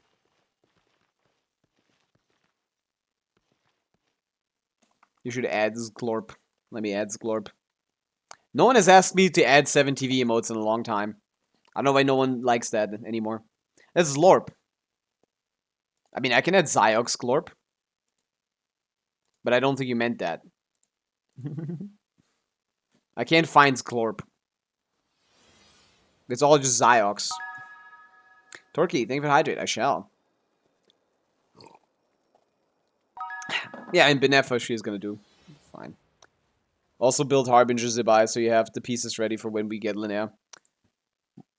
should add Sglorp. Let me add Sglorp. No one has asked me to add 7 TV emotes in a long time. I don't know why no one likes that anymore. That's Slorp. I mean, I can add Zyox Glorp. But I don't think you meant that. I can't find Sklorp. It's all just Zyox. Torky, thank you for hydrate. I shall. Yeah, and Benefa she's gonna do. Fine. Also build Harbinger Zybau so you have the pieces ready for when we get Linnea.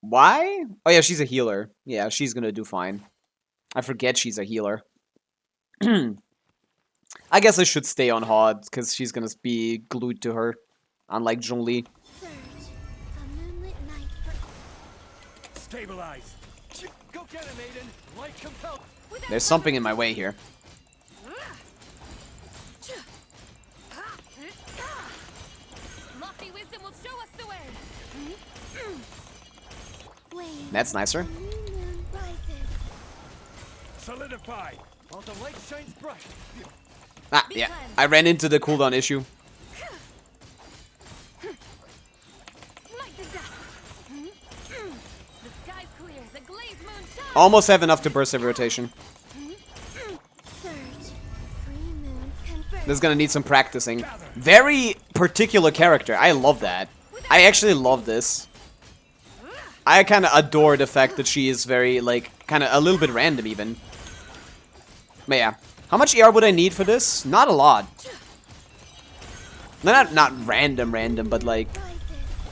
Why? Oh yeah, she's a healer. Yeah, she's gonna do fine. I forget she's a healer. I guess I should stay on Hod, because she's gonna be glued to her. Unlike Zhongli. Stabilize. Go get him, Aiden. Light compelled. There's something in my way here. Lofty wisdom will show us the way. That's nicer. Solidify. While the light shines bright. Ah, yeah. I ran into the cooldown issue. Almost have enough to burst every rotation. This is gonna need some practicing. Very particular character. I love that. I actually love this. I kind of adore the fact that she is very, like, kind of a little bit random even. But yeah. How much ER would I need for this? Not a lot. Not random, but like...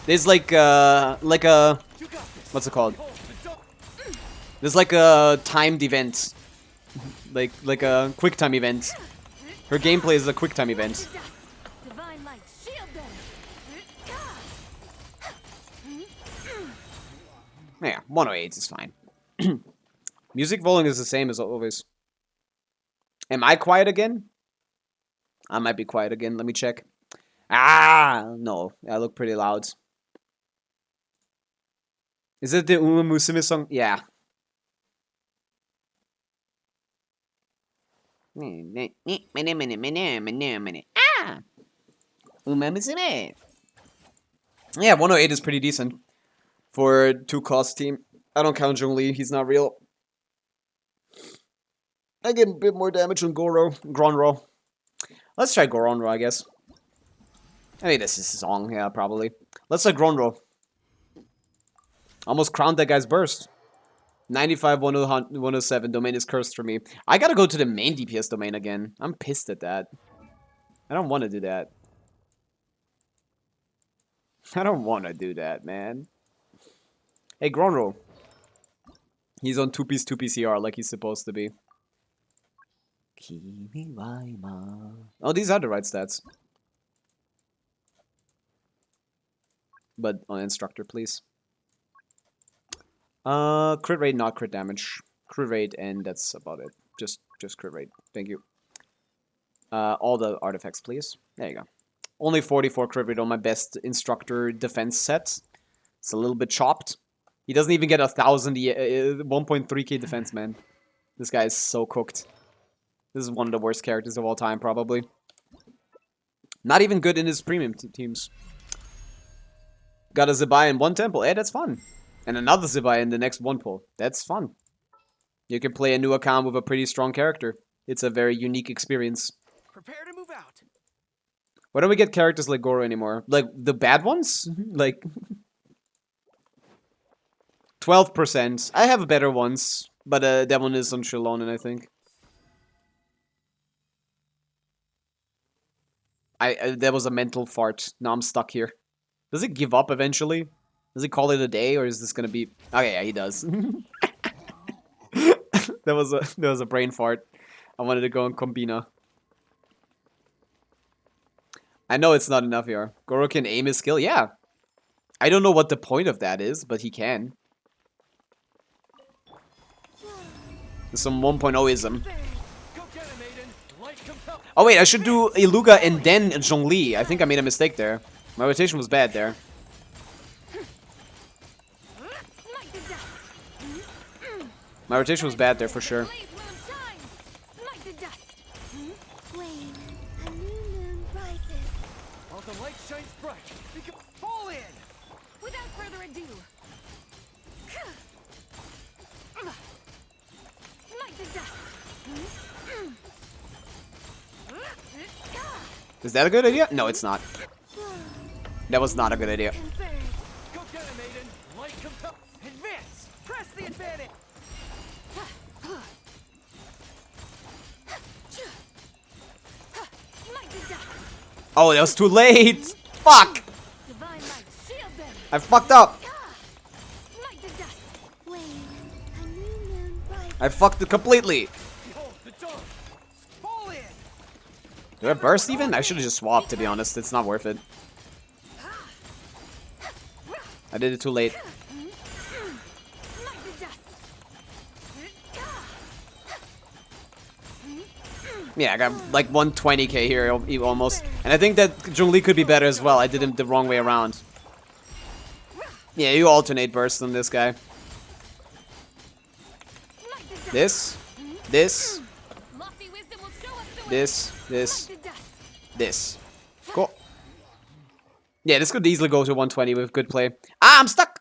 There's like a... What's it called? There's like a timed event. Like a quick time event. Her gameplay is a quick time event. Yeah, 108 is fine. Music volume is the same as always. Am I quiet again? I might be quiet again. Let me check. Ah, no. I look pretty loud. Is it the Uma Musume song? Yeah. Ah! Uma Musume. Yeah, 108 is pretty decent. For 2-cost team. I don't count Zhongli. He's not real. I get a bit more damage on Gronro. Let's try Goronro, I guess. I mean, this is a song, yeah, probably. Let's try Gronro. Almost crowned that guy's burst. 95, 107, domain is cursed for me. I gotta go to the main DPS domain again. I'm pissed at that. I don't want to do that. I don't want to do that, man. Hey, Gronro. He's on 2-piece CR like he's supposed to be. Oh, these are the right stats. But on instructor, please. Crit rate, not crit damage. Crit rate, and that's about it. Just crit rate. Thank you. All the artifacts, please. There you go. Only 44 crit rate on my best instructor defense set. It's a little bit chopped. He doesn't even get 1,000, 1.3k defense, man. This guy is so cooked. This is one of the worst characters of all time, probably. Not even good in his premium teams. Got a Zybau in one temple. Hey, that's fun. And another Zybau in the next one pull. That's fun. You can play a new account with a pretty strong character. It's a very unique experience. Prepare to move out. Why don't we get characters like Goro anymore? Like, the bad ones? Like... 12%. I have better ones, but that one is on Shilonen, I think. That was a mental fart. Now I'm stuck here. Does it give up eventually? Does he call it a day, or is this gonna be... Okay, yeah, he does. That was a brain fart. I wanted to go on Combina. I know it's not enough here. Goro can aim his skill? Yeah. I don't know what the point of that is, but he can. Some 1.0ism. Oh wait, I should do Iluga and then Zhongli. I think I made a mistake there. My rotation was bad there. My rotation was bad there for sure. The light shines bright. We can fall in. Without further ado. Smite the dust. Is that a good idea? No, it's not. That was not a good idea. Go get it, maiden. Light compel. Advance. Press the advantage. Smite the dust. Oh, that was too late! Fuck! Divine light, shield them. I fucked up! Smite the dust. Wait, a new moon rises. I fucked it completely! Behold the dawn. Fall in. Do I burst even? I should've just swapped, to be honest. It's not worth it. I did it too late. Smite the dust. Yeah, I got like 120k here, almost. And I think that Zhongli could be better as well. I did him the wrong way around. Yeah, you alternate burst on this guy. Smite the dust. This. Lofty wisdom will show us the way. This. Smite the dust. This. Cool. Yeah, this could easily go to 120 with good play. Ah, I'm stuck!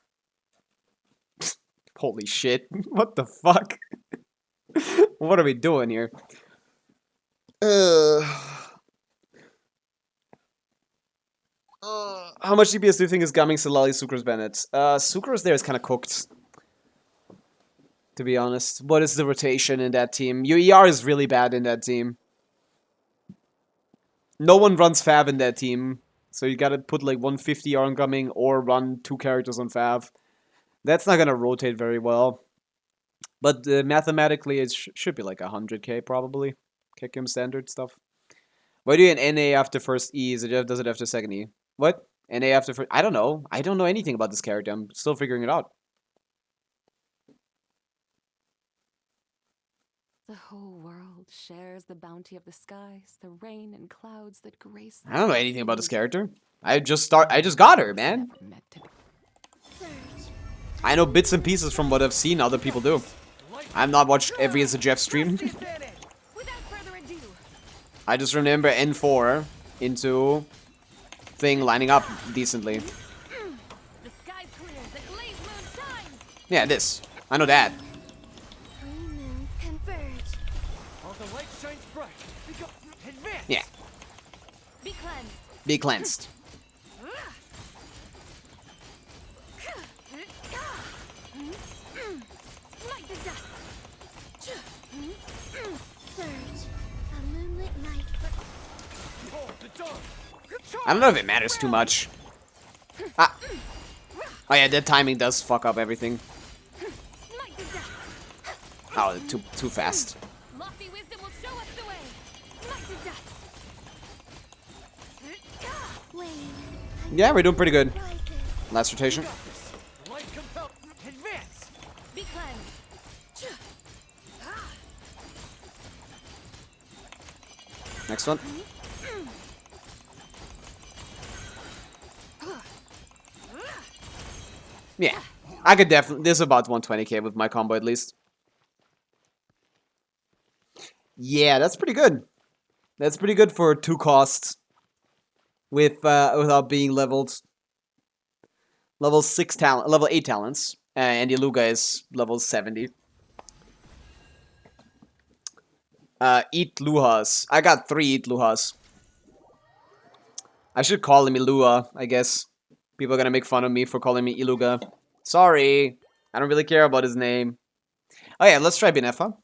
Holy shit. What the fuck? What are we doing here? How much DPS do you think is Gaming Salali Sucrose Bennett? Sucrose there is kind of cooked. To be honest. What is the rotation in that team? UER is really bad in that team. No one runs Fav in that team. So you gotta put like 150 on Gaming or run 2 characters on Fav. That's not gonna rotate very well. But mathematically it should be like 100k probably. Kick him standard stuff. Why do you an NA after first E? Does it after second E? What? NA after first... I don't know. I don't know anything about this character. I'm still figuring it out. The whole world shares the bounty of the skies, the rain and clouds that grace. I don't know anything about this character. I just got her, man. Surge. I know bits and pieces from what I've seen other people do. I've not watched every Is a Jeff stream. Advantage. Without further ado. I just remember N4 into thing lining up decently. The sky's clear, the glazed moon shines. Yeah, this. I know that. Three moons converge. While the light shines bright. We go. Advance. Yeah. Be cleansed. Be cleansed. Smite the dust. Surge. A moonlit night for Behold the dawn. I don't know if it matters too much. Ah. Oh yeah, that timing does fuck up everything. Smite the dust. Oh, too fast. Lofty wisdom will show us the way. Smite the dust. Wayne. Yeah, we're doing pretty good. Rises. Last rotation. Light compel. Advance. Be cleansed. Next one. Yeah. I could definitely... This is about 120k with my combo at least. Yeah, that's pretty good. That's pretty good for 2 costs. Without being leveled. Level 6 talent... Level 8 talents. And Iluga is level 70. Eat Luhas. I got 3 Eat Luhas. I should call him Ilua, I guess. People are gonna make fun of me for calling me Iluga. Sorry. I don't really care about his name. Oh yeah, let's try Binefa.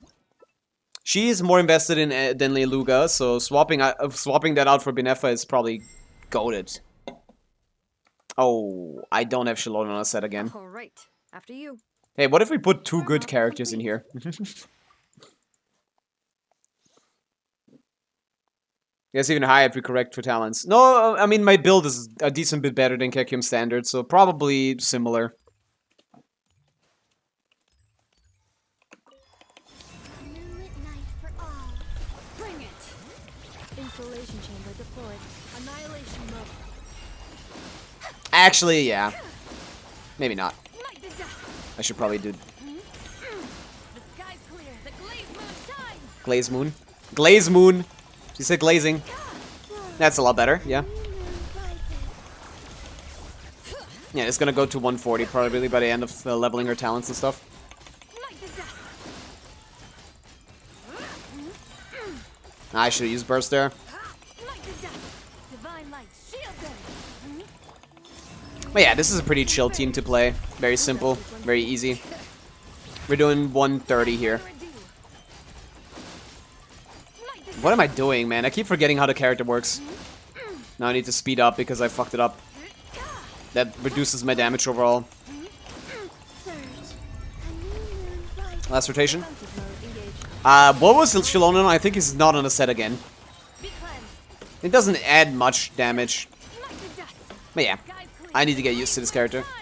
She's more invested in than Iluga, so swapping that out for Binefa is probably goated. Oh, I don't have Shalon on a set again. All right, after you. Hey, what if we put 2 good characters in here? Guess even higher if we correct for talents. No, I mean, my build is a decent bit better than Kekium Standard, so probably similar. Moonlit night for all. Bring it. Insulation chamber deployed. Annihilation mode. Actually, yeah. Maybe not. Smite the dust. I should probably do The sky's clear. The glaze moon shines. Glaze Moon. Glaze Moon! She said glazing. That's a lot better, yeah. New moon rises. Yeah, it's gonna go to 140 probably by the end of leveling her talents and stuff. Smite the dust. I should have used Burst there. Smite the dust. Divine light. Shield them. But yeah, this is a pretty chill team to play. Very simple, very easy. We're doing 130 here. Smite the What am I doing, man? I keep forgetting how the character works. Now I need to speed up because I fucked it up. That reduces my damage overall. Surge. A new moon rises. Last rotation. Defensive mode engaged. What was Shalon on? I think he's not on a set again. be cleansed. It doesn't add much damage. Smite the dust. But yeah, Sky's clear. I need to get used to this character. Shines.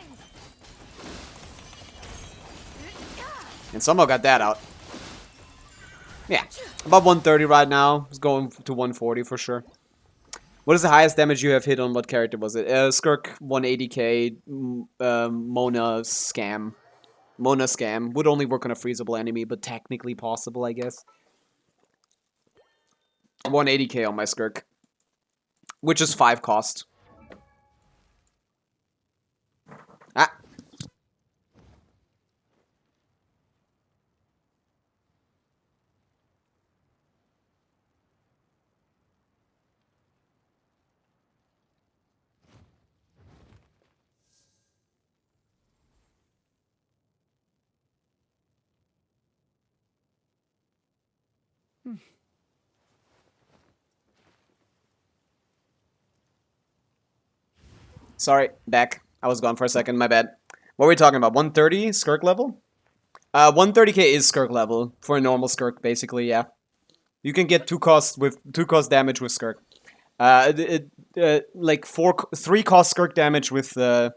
And somehow got that out. Yeah, about 130 right now. It's going to 140 for sure. What is the highest damage you have hit on what character was it? Skirk 180k, Mona Scam. Mona Scam. Would only work on a freezable enemy, but technically possible, I guess. 180k on my Skirk. Which is 5 cost. Ah. Sorry, back. I was gone for a second, my bad. What were we talking about? 130 Skirk level? 130k is Skirk level for a normal Skirk, basically, yeah. You can get 2 cost damage with Skirk. Like 3 cost Skirk damage with 2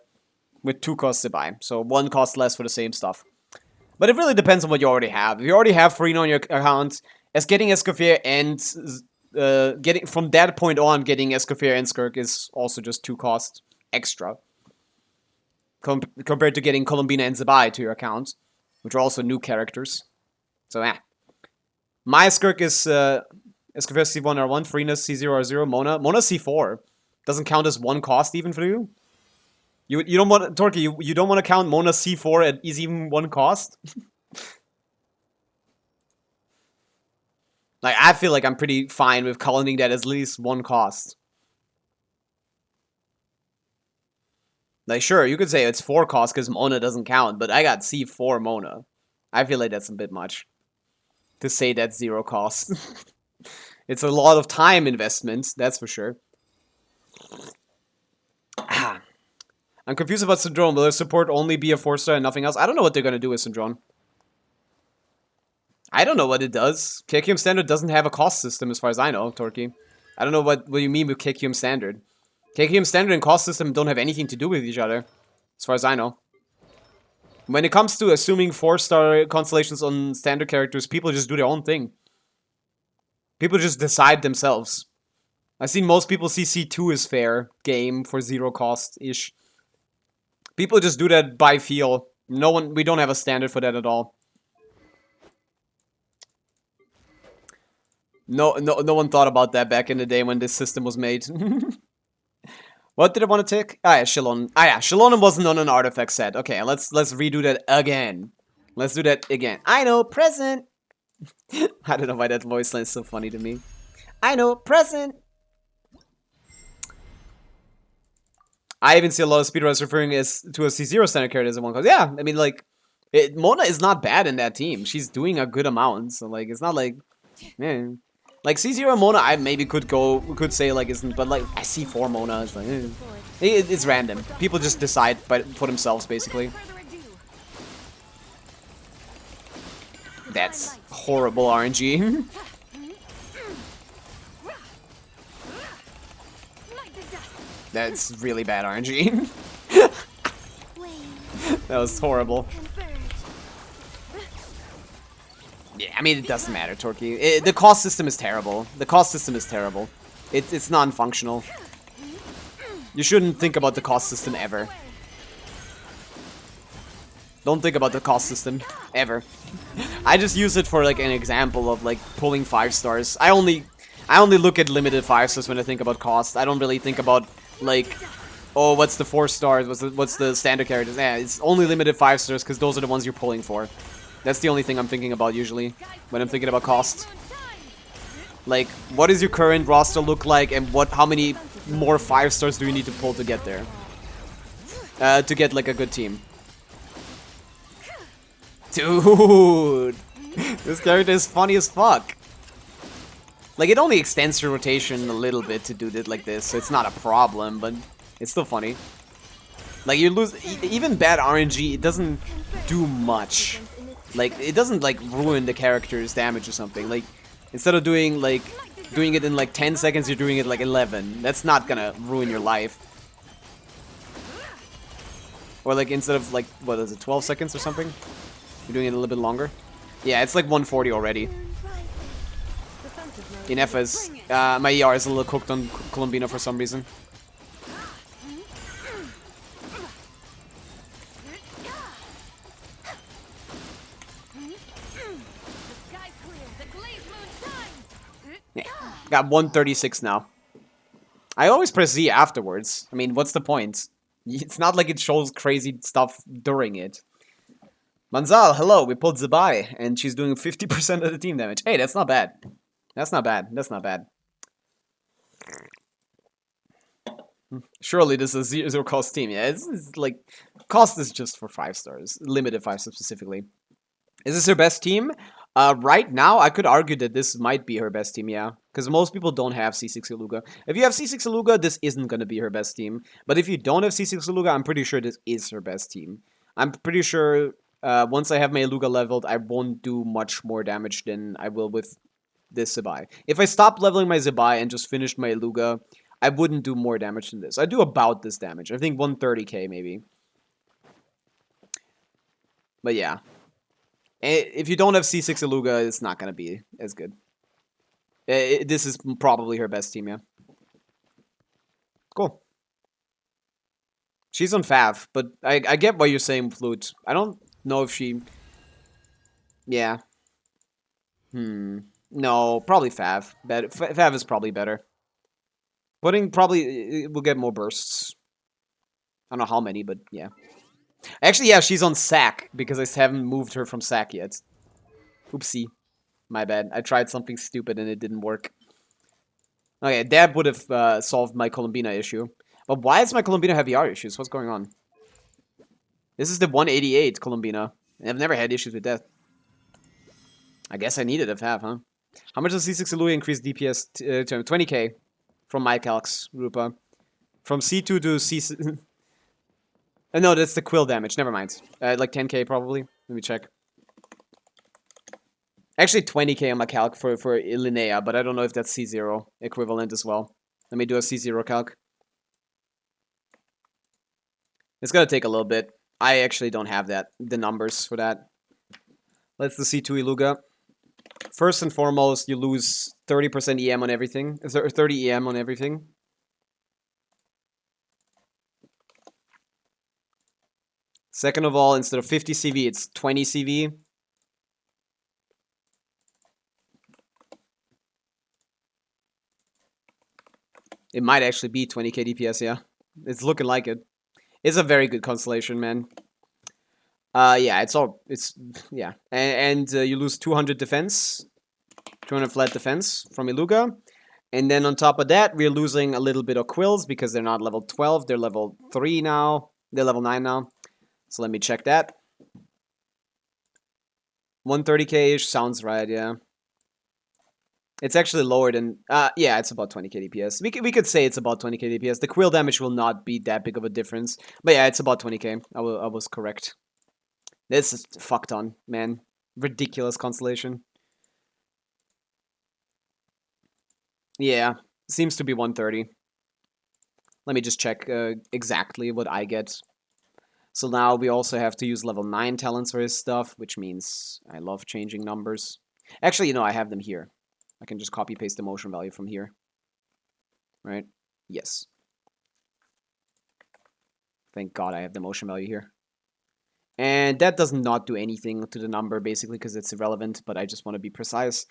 cost Zybau. So 1 cost less for the same stuff. But it really depends on what you already have. If you already have Farina on your account, as getting Escoffier and getting from that point on, getting Escoffier and Skirk is also just 2 cost extra. Compared to getting Columbina and Zybau to your account, which are also new characters. So yeah. My Skirk is Escoffier C1R1, Farina C0R0, Mona C4. Doesn't count as 1 cost even for you. You don't want Torky, you don't want to count Mona C4 is even 1 cost? Like, I feel like I'm pretty fine with counting that as at least 1 cost. Like, sure, you could say it's 4 cost because Mona doesn't count, but I got C4 Mona. I feel like that's a bit much to say that's 0 cost. It's a lot of time investment, that's for sure. I'm confused about Syndrome. Will their support only be a 4-star and nothing else? I don't know what they're going to do with Syndrome. I don't know what it does. KQM Standard doesn't have a cost system as far as I know, Torky. I don't know what you mean with KQM Standard. KQM Standard and cost system don't have anything to do with each other, as far as I know. When it comes to assuming 4-star constellations on standard characters, people just do their own thing. People just decide themselves. I've seen most people see C2 as fair game for 0 cost-ish. People just do that by feel. We don't have a standard for that at all. No one thought about that back in the day when this system was made. What did I want to take? Ah yeah, Shalon. Ah yeah, Shalon wasn't on an artifact set. Okay, let's redo that again. Let's do that again. I know, present. I don't know why that voice line is so funny to me. I know, present. I even see a lot of speedrunners referring as to a C0 standard character as a one cost. Yeah, I mean, like, Mona is not bad in that team. She's doing a good amount, so like, it's not like, man. Like C0 Mona, I maybe could say like isn't, but like I see 4 Mona, it's like, it's random. People just decide for themselves, basically. Further ado. That's horrible RNG. Smite the dust. That's really bad RNG. Wayne, That was horrible. converge. Yeah, I mean, it doesn't matter, Torky. The cost system is terrible. The cost system is terrible. It's non-functional. You shouldn't think about the cost system ever. Don't think about the cost system ever. I just use it for like an example of like pulling 5 stars. I only look at limited 5 stars when I think about cost. I don't really think about like, oh, what's the 4 stars? What's the standard characters? Yeah, it's only limited 5 stars because those are the ones you're pulling for. That's the only thing I'm thinking about usually when I'm thinking about cost. Like, what does your current roster look like, and how many more 5 stars do you need to pull to get there? To get like a good team. Dude, this character is funny as fuck. Like, it only extends your rotation a little bit to do it like this, so it's not a problem, but it's still funny. Like, you lose even bad RNG. It doesn't do much. Like, it doesn't like ruin the character's damage or something. Like, instead of doing it in like 10 seconds, you're doing it like 11. That's not gonna ruin your life. Or like instead of like, what is it, 12 seconds or something? You're doing it a little bit longer. Yeah, it's like 140 already. In FS, my ER is a little cooked on Colombina for some reason. Yeah, got 136 now. I always press Z afterwards. I mean, what's the point? It's not like it shows crazy stuff during it. Manzal, hello, we pulled Zybau, and she's doing 50% of the team damage. Hey, that's not bad. That's not bad. That's not bad. Surely this is a zero cost team. Yeah, it's like, cost is just for 5 stars. Limited 5 stars specifically. Is this her best team? Right now, I could argue that this might be her best team, yeah. Because most people don't have C6 Iluga. If you have C6 Iluga, this isn't going to be her best team. But if you don't have C6 Iluga, I'm pretty sure this is her best team. I'm pretty sure once I have my Iluga leveled, I won't do much more damage than I will with this Zybau. If I stopped leveling my Zybau and just finished my Iluga, I wouldn't do more damage than this. I do about this damage. I think 130k maybe. But yeah. If you don't have C6 Iluga, it's not going to be as good. This is probably her best team, yeah. Cool. She's on Fav, but I get what you're saying, Flute. I don't know if she... Yeah. No, probably Fav. Fav is probably better. Pudding probably will get more bursts. I don't know how many, but yeah. Actually, yeah, she's on Sack, because I haven't moved her from Sack yet. Oopsie. My bad. I tried something stupid and it didn't work. Okay, that would have solved my Colombina issue. But why does my Colombina have ER issues? What's going on? This is the 188 Colombina. I've never had issues with that. I guess I needed to have, huh? How much does C6 Iluga increase DPS to 20k from my calcs, Rupa? From C2 to C6... no, that's the quill damage. Never mind. Like 10k probably. Let me check. Actually, 20k on my calc for Linnea, but I don't know if that's C0 equivalent as well. Let me do a C0 calc. It's gonna take a little bit. I actually don't have the numbers for that. Let's do C2 Iluga. First and foremost, you lose 30% EM on everything. 30 EM on everything. Second of all, instead of 50 CV, it's 20 CV. It might actually be 20k DPS, yeah. It's looking like it. It's a very good constellation, man. Yeah, yeah. And you lose 200 defense. 200 flat defense from Iluga. And then on top of that, we're losing a little bit of quills because they're not level 12. They're level 3 now. They're level 9 now. So let me check that. 130k-ish sounds right, yeah. It's actually lower than... yeah, it's about 20k DPS. We could say it's about 20k DPS. The quill damage will not be that big of a difference. But yeah, it's about 20k. I was correct. This is fucked on, man. Ridiculous constellation. Yeah, seems to be 130. Let me just check exactly what I get. So now we also have to use level 9 talents for his stuff, which means I love changing numbers. Actually, you know, I have them here. I can just copy-paste the motion value from here. Right? Yes. Thank God I have the motion value here. And that does not do anything to the number, basically, because it's irrelevant, but I just want to be precise.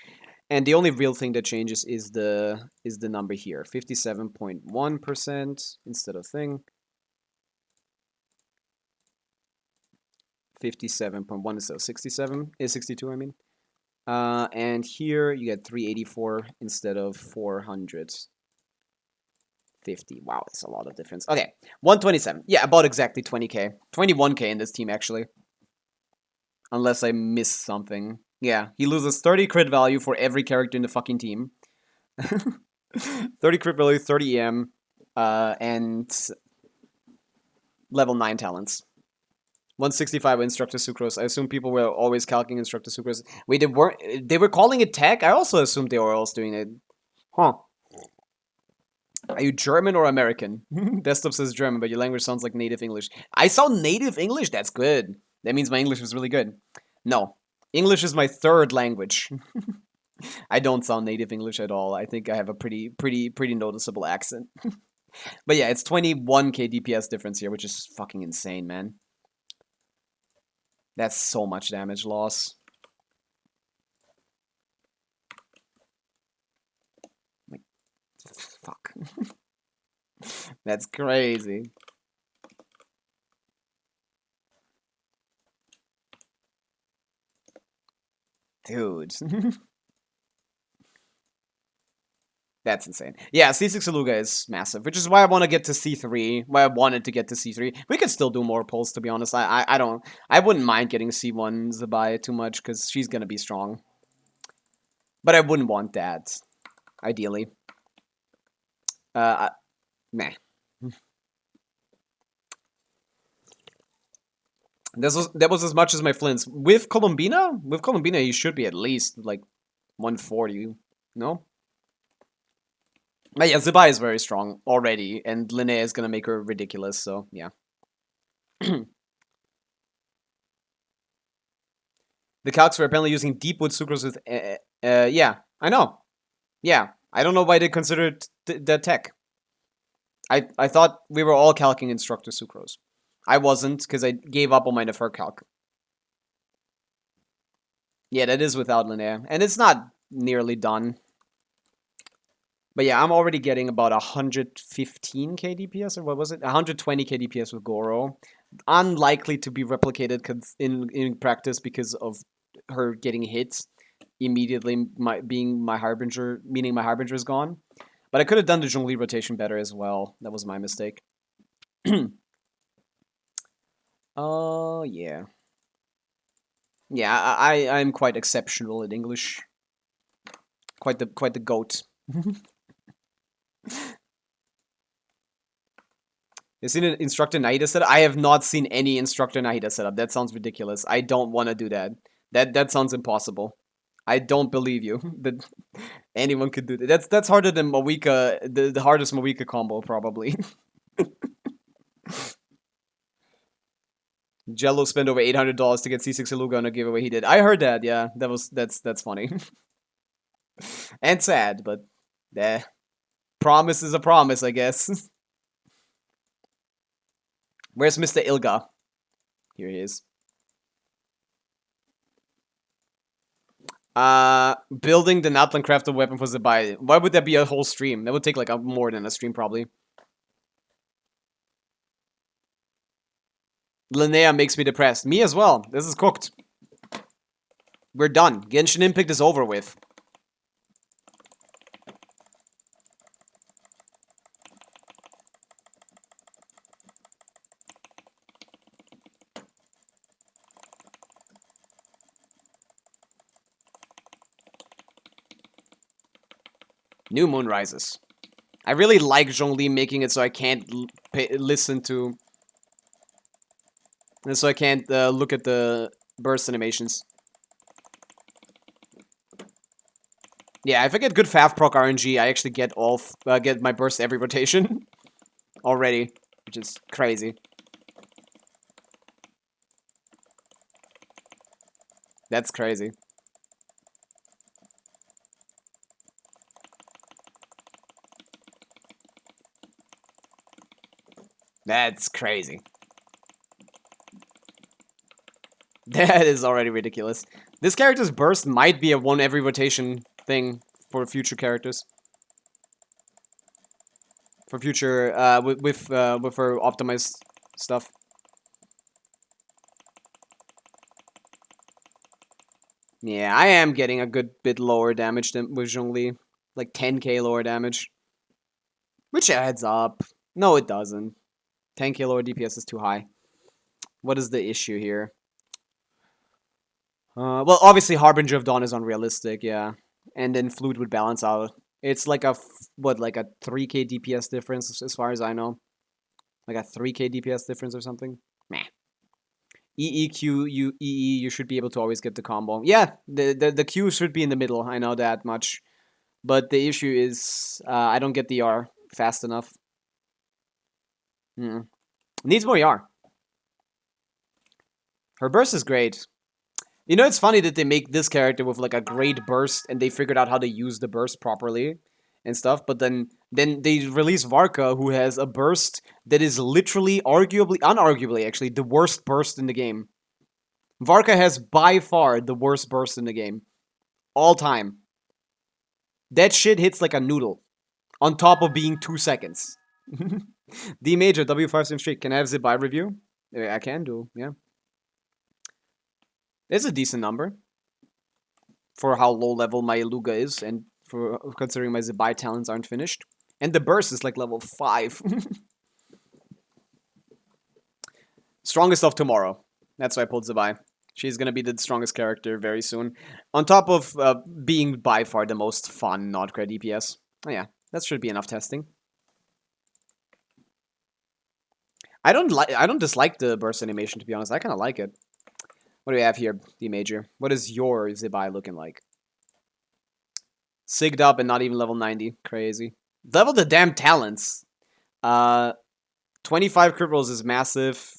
And the only real thing that changes is the number here. 57.1% instead of thing. 57.1 instead of 67 is 62, I mean. And here you get 384 instead of 450. Wow, that's a lot of difference. Okay, 127. Yeah, about exactly 20k. 21k in this team, actually. Unless I missed something. Yeah, he loses 30 crit value for every character in the fucking team. 30 crit value, 30 EM, and level 9 talents. 165 Instructor Sucrose. I assume people were always calcing Instructor Sucrose. Wait, they were calling it tech? I also assumed they were also doing it. Huh. Are you German or American? Desktop says German, but your language sounds like native English. I sound native English? That's good. That means my English is really good. No. English is my third language. I don't sound native English at all. I think I have a pretty noticeable accent. But yeah, it's 21k DPS difference here, which is fucking insane, man. That's so much damage loss. Like, fuck. That's crazy. Dude. That's insane. Yeah, C6 Aluga is massive, which is why I want to get to C3. Why I wanted to get to C3. We could still do more pulls, to be honest. I wouldn't mind getting C1 Zybau too much, because she's going to be strong. But I wouldn't want that, ideally. Meh. That was as much as my flints. With Columbina, he should be at least, like, 140, no? But yeah, Zybau is very strong already, and Linnea is gonna make her ridiculous, so yeah. The calcs were apparently using Deepwood Sucrose with, yeah, I know. Yeah, I don't know why they considered that tech. I thought we were all calcing Instructor Sucrose. I wasn't, because I gave up on my Nefer calc. Yeah, that is without Linnea, and it's not nearly done. But yeah, I'm already getting about 115k DPS, or what was it? 120k DPS with Goro. Unlikely to be replicated in practice because of her getting hit immediately, meaning my Harbinger is gone. But I could have done the Zhongli rotation better as well. That was my mistake. Oh, yeah. Yeah, I'm quite exceptional at English. Quite the goat. You seen an Instructor Nahida setup? I have not seen any Instructor Nahida setup. That sounds ridiculous. I don't want to do that. That sounds impossible. I don't believe you that anyone could do that. That's harder than Mawika, the hardest Mawika combo probably. Jello spent over $800 to get C6 Aluga on a giveaway he did. I heard that. Yeah, that's funny and sad, but promise is a promise, I guess. Where's Mr. Ilga? Here he is. Building the Natlan crafted weapon for Zybau. Why would that be a whole stream? That would take like more than a stream probably. Linnea makes me depressed. Me as well. This is cooked. We're done. Genshin Impact is over with. New Moon Rises. I really like Zhongli making it so I can't listen to... And so I can't look at the burst animations. Yeah, if I get good Fav proc RNG, I actually get get my burst every rotation already, which is crazy. That's crazy. That's crazy. That is already ridiculous. This character's burst might be a one every rotation thing for future characters. For future, with her optimized stuff. Yeah, I am getting a good bit lower damage than with Zhongli. Like 10k lower damage. Which adds up. No, it doesn't. 10k lower DPS is too high. What is the issue here? Well, obviously Harbinger of Dawn is unrealistic, yeah. And then Flute would balance out. It's like a, like a 3k DPS difference as far as I know. Like a 3k DPS difference or something. Meh. you should be able to always get the combo. Yeah, the Q should be in the middle, I know that much. But the issue is, I don't get the R fast enough. Needs more R. Her burst is great. You know, it's funny that they make this character with like a great burst and they figured out how to use the burst properly and stuff, but then they release Varka, who has a burst that is literally, unarguably actually, the worst burst in the game. Varka has by far the worst burst in the game. All time. That shit hits like a noodle. On top of being 2 seconds. D Major, W5 Sim Street. Can I have Zybau review? I can do, yeah. It's a decent number. For how low level my Luga is, and for considering my Zybau talents aren't finished. And the burst is like level 5. Strongest of tomorrow. That's why I pulled Zybau. She's gonna be the strongest character very soon. On top of being by far the most fun not-cred DPS. Oh yeah, that should be enough testing. I don't dislike the burst animation, to be honest. I kind of like it. What do we have here, D Major? What is your Zybau looking like? Sigged up and not even level 90. Crazy. Level the damn talents. 25 crit rolls is massive.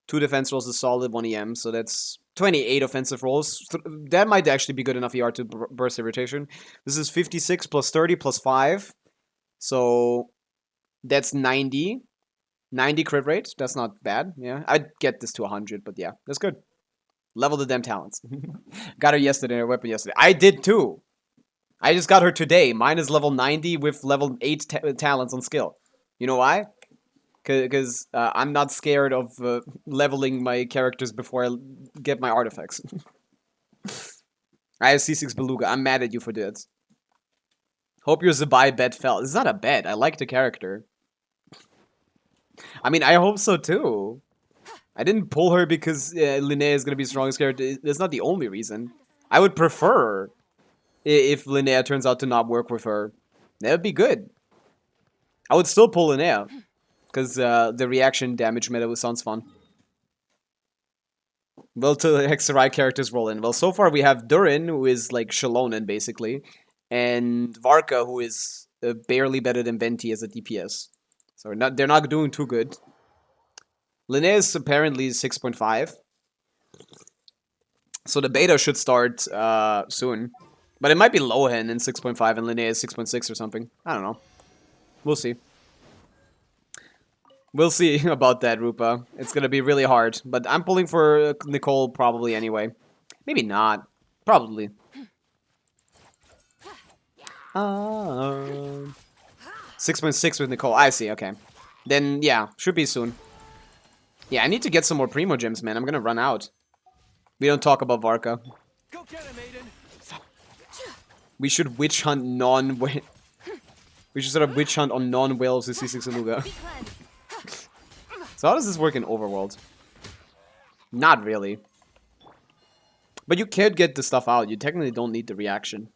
2 defense rolls is solid, 1 EM. So that's 28 offensive rolls. That might actually be good enough ER to burst irritation. This is 56 plus 30 plus 5. So that's 90. 90 crit rate. That's not bad. Yeah, I'd get this to 100, but yeah, that's good. Level the damn talents. Got her yesterday, her weapon yesterday. I did too. I just got her today. Mine is level 90 with level 8 talents on skill. You know why? Because I'm not scared of leveling my characters before I get my artifacts. I have C6 Beluga. I'm mad at you for this. Hope your Zybau bet fell. It's not a bet. I like the character. I mean, I hope so too. I didn't pull her because Linnea is going to be the strongest character. That's not the only reason. I would prefer if Linnea turns out to not work with her. That would be good. I would still pull Linnea. Because the reaction damage meta sounds fun. Well, till the Hexerai characters roll in. Well, so far we have Durin, who is like Shalonen, basically. And Varka, who is barely better than Venti as a DPS. So they're not doing too good. Linnea is apparently 6.5. So the beta should start soon. But it might be Lohan in 6.5 and Linnea is 6.6 or something. I don't know. We'll see. We'll see about that, Rupa. It's gonna be really hard. But I'm pulling for Nicole probably anyway. Maybe not. Probably. 6.6 with Nicole. I see, okay. Then, yeah, should be soon. Yeah, I need to get some more Primo Gems, man. I'm gonna run out. We don't talk about Varka. Go get him, Aiden. We should witch hunt we should sort of witch hunt on non-whales with C6 Aluga. So how does this work in Overworld? Not really. But you could get the stuff out. You technically don't need the reaction.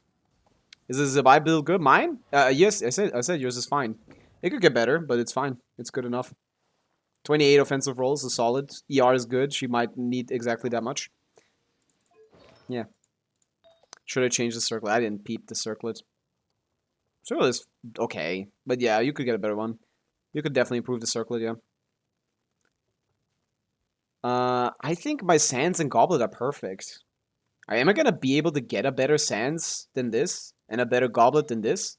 Is this Zybau build good? Mine? Yes, I said yours is fine. It could get better, but it's fine. It's good enough. 28 offensive rolls is solid. ER is good. She might need exactly that much. Yeah. Should I change the circlet? I didn't peep the circlet. Circlet is okay. But yeah, you could get a better one. You could definitely improve the circlet, yeah. I think my Sands and Goblet are perfect. Am I gonna be able to get a better Sands than this? And a better Goblet than this?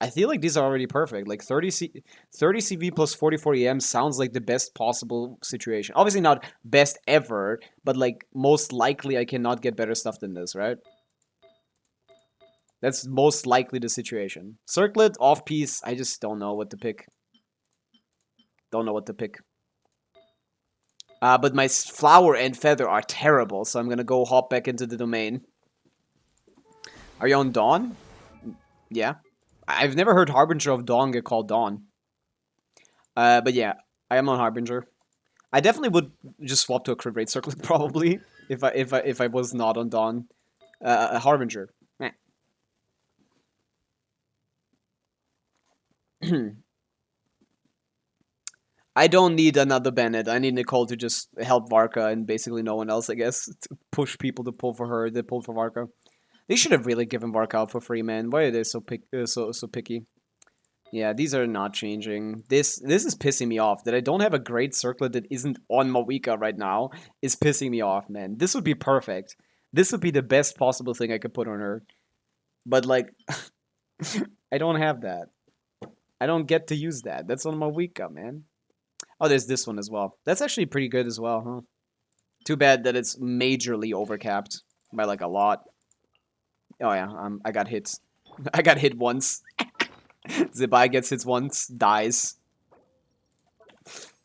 I feel like these are already perfect. Like 30 CV plus 44 EM sounds like the best possible situation. Obviously not best ever, but like most likely I cannot get better stuff than this, right? That's most likely the situation. Circlet, off-piece, I just don't know what to pick. Don't know what to pick. But my flower and feather are terrible, so I'm gonna go hop back into the domain. Are you on Dawn? Yeah. I've never heard Harbinger of Dawn get called Dawn. But yeah, I am on Harbinger. I definitely would just swap to a crit rate circlet probably if I was not on Dawn. Harbinger. Meh. I don't need another Bennett. I need Nicole to just help Varka and basically no one else, I guess, to push people to pull for her. They pulled for Varka. They should have really given Varka out for free, man. Why are they so picky? Yeah, these are not changing. This is pissing me off. That I don't have a great circlet that isn't on Mawika right now is pissing me off, man. This would be perfect. This would be the best possible thing I could put on her. But, like, I don't have that. I don't get to use that. That's on Mawika, man. Oh, there's this one as well. That's actually pretty good as well, huh? Too bad that it's majorly overcapped by, like, a lot. Oh, yeah, I got hit. I got hit once. Zybau gets hit once, dies.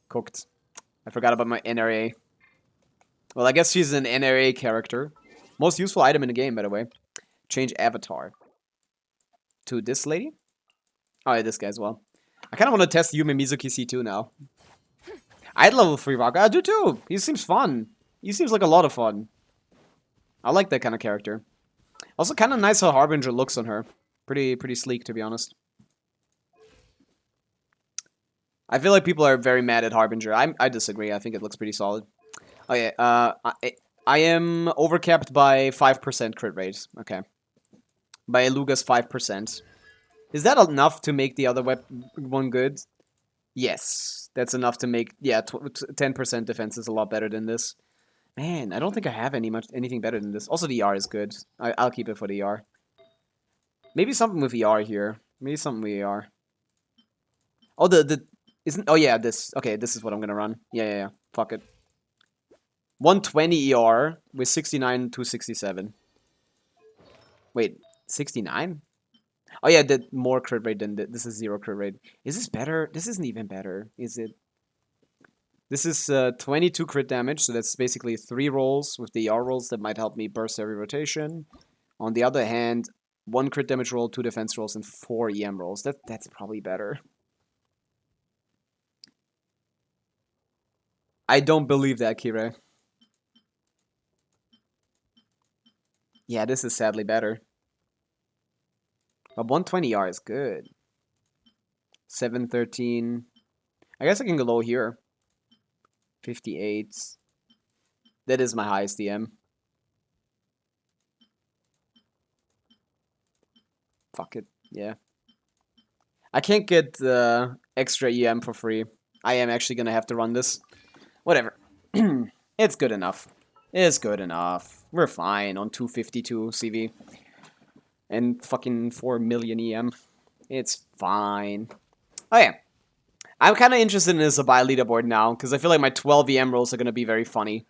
Cooked. I forgot about my NRA. Well, I guess she's an NRA character. Most useful item in the game, by the way. Change avatar. To this lady? Oh, yeah, this guy as well. I kind of want to test Yume Mizuki C2 now. I'd level 3 Rock. I do too. He seems fun. He seems like a lot of fun. I like that kind of character. Also, kind of nice how Harbinger looks on her. Pretty sleek, to be honest. I feel like people are very mad at Harbinger. I disagree. I think it looks pretty solid. Oh yeah. I am overcapped by 5% crit rate. Okay. By Eluga's 5%. Is that enough to make the other one good? Yes. That's enough to make... Yeah, 10% defense is a lot better than this. Man, I don't think I have anything better than this. Also, the ER is good. I'll keep it for the ER. Maybe something with ER here. Maybe something with ER. Oh, isn't... Oh, yeah, this. Okay, this is what I'm gonna run. Yeah. Fuck it. 120 ER with 69 to 67. Wait, 69? Oh, yeah, the more crit rate than this is 0 crit rate. Is this better? This isn't even better, is it? This is 22 crit damage, so that's basically 3 rolls with the ER rolls that might help me burst every rotation. On the other hand, 1 crit damage roll, 2 defense rolls, and 4 EM rolls. That's probably better. I don't believe that, Kira. Yeah, this is sadly better. But 120 R is good. 713. I guess I can go low here. 58. That is my highest EM. Fuck it. Yeah. I can't get extra EM for free. I am actually gonna have to run this. Whatever. It's good enough. It's good enough. We're fine on 252 CV. And fucking 4 million EM. It's fine. Oh yeah. I'm kind of interested in this Zybau leaderboard now, because I feel like my 12 EM rolls are going to be very funny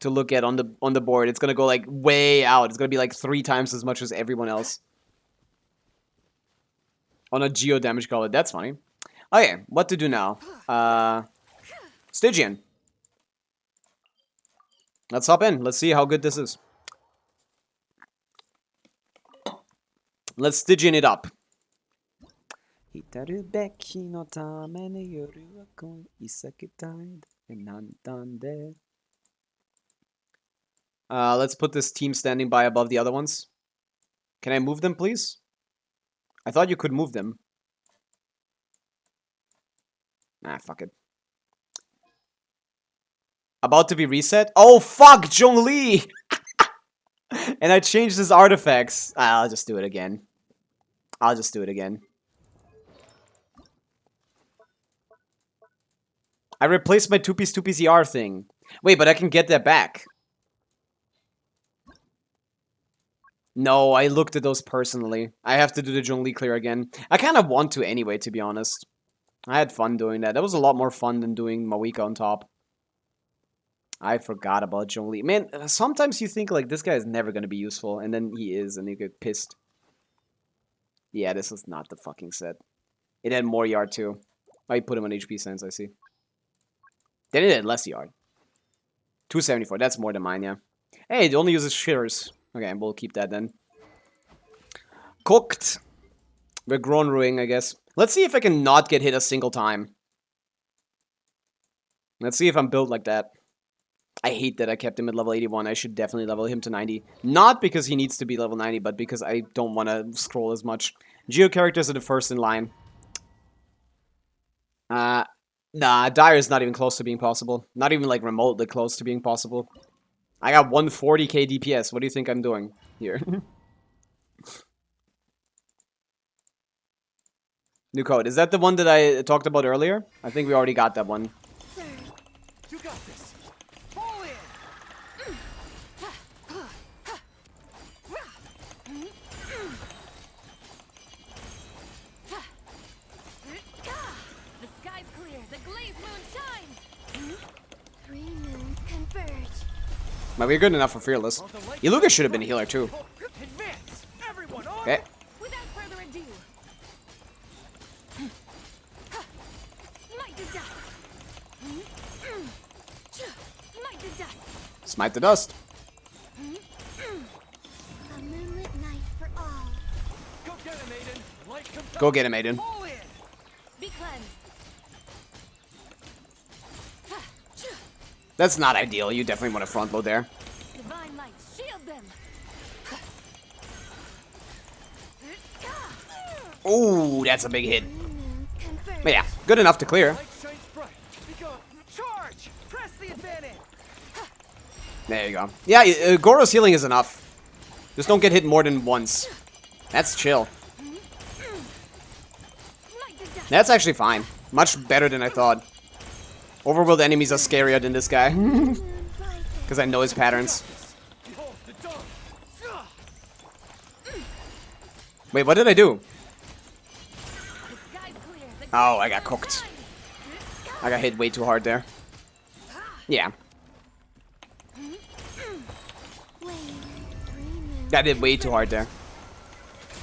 to look at on the board. It's going to go like way out. It's going to be like 3 times as much as everyone else. On a geo damage color. That's funny. Okay, what to do now? Stygian. Let's hop in. Let's see how good this is. Let's Stygian it up. Let's put this team standing by above the other ones. Can I move them, please? I thought you could move them. Nah, fuck it. About to be reset? Oh, fuck, Zhongli! And I changed his artifacts. I'll just do it again. I'll just do it again. I replaced my 2-piece ER thing. Wait, but I can get that back. No, I looked at those personally. I have to do the Zhongli clear again. I kind of want to anyway, to be honest. I had fun doing that. That was a lot more fun than doing Pavica on top. I forgot about Zhongli. Man, sometimes you think, like, this guy is never going to be useful, and then he is, and you get pissed. Yeah, this was not the fucking set. It had more yard, too. Oh, you put him on HP sense, I see. Then it had less yard. 274, that's more than mine, yeah. Hey, it only uses shivers. Okay, we'll keep that then. Cooked. We're grown ruing, I guess. Let's see if I can not get hit a single time. Let's see if I'm built like that. I hate that I kept him at level 81. I should definitely level him to 90. Not because he needs to be level 90, but because I don't want to scroll as much. Geo characters are the first in line. Nah, Dire is not even close to being possible. Not even, like, remotely close to being possible. I got 140k DPS. What do you think I'm doing here? New code. Is that the one that I talked about earlier? I think we already got that one. You got this. Fall in. The sky's clear. The glazed moon shines. 3 moons converge. But we're good enough for Fearless. Iluga should have been a healer too. Advance. Everyone on. Okay. Without further ado. Smite the dust. Smite the dust. Smite the dust. A moonlit night for all. Go get him, Aiden. Light compels. Go get him, Aiden. Fall in. Be cleansed. That's not ideal. You definitely want to front load there. Divine light, shield them. Ooh, that's a big hit. 3 moons converge. But yeah, good enough to clear. Light shines bright. We go. Charge. Press the advantage. There you go. Yeah, Goro's healing is enough. Just don't get hit more than once. That's chill. Smite the dust. That's actually fine. Much better than I thought. Overworld enemies are scarier than this guy. Moon rises. Because I know his patterns. Behold the dawn. Wait, what did I do? The sky's clear. The Oh, I glazed got moon cooked. shines. I got hit way too hard there. Yeah, Wave. 3 moons. I did way too hard there.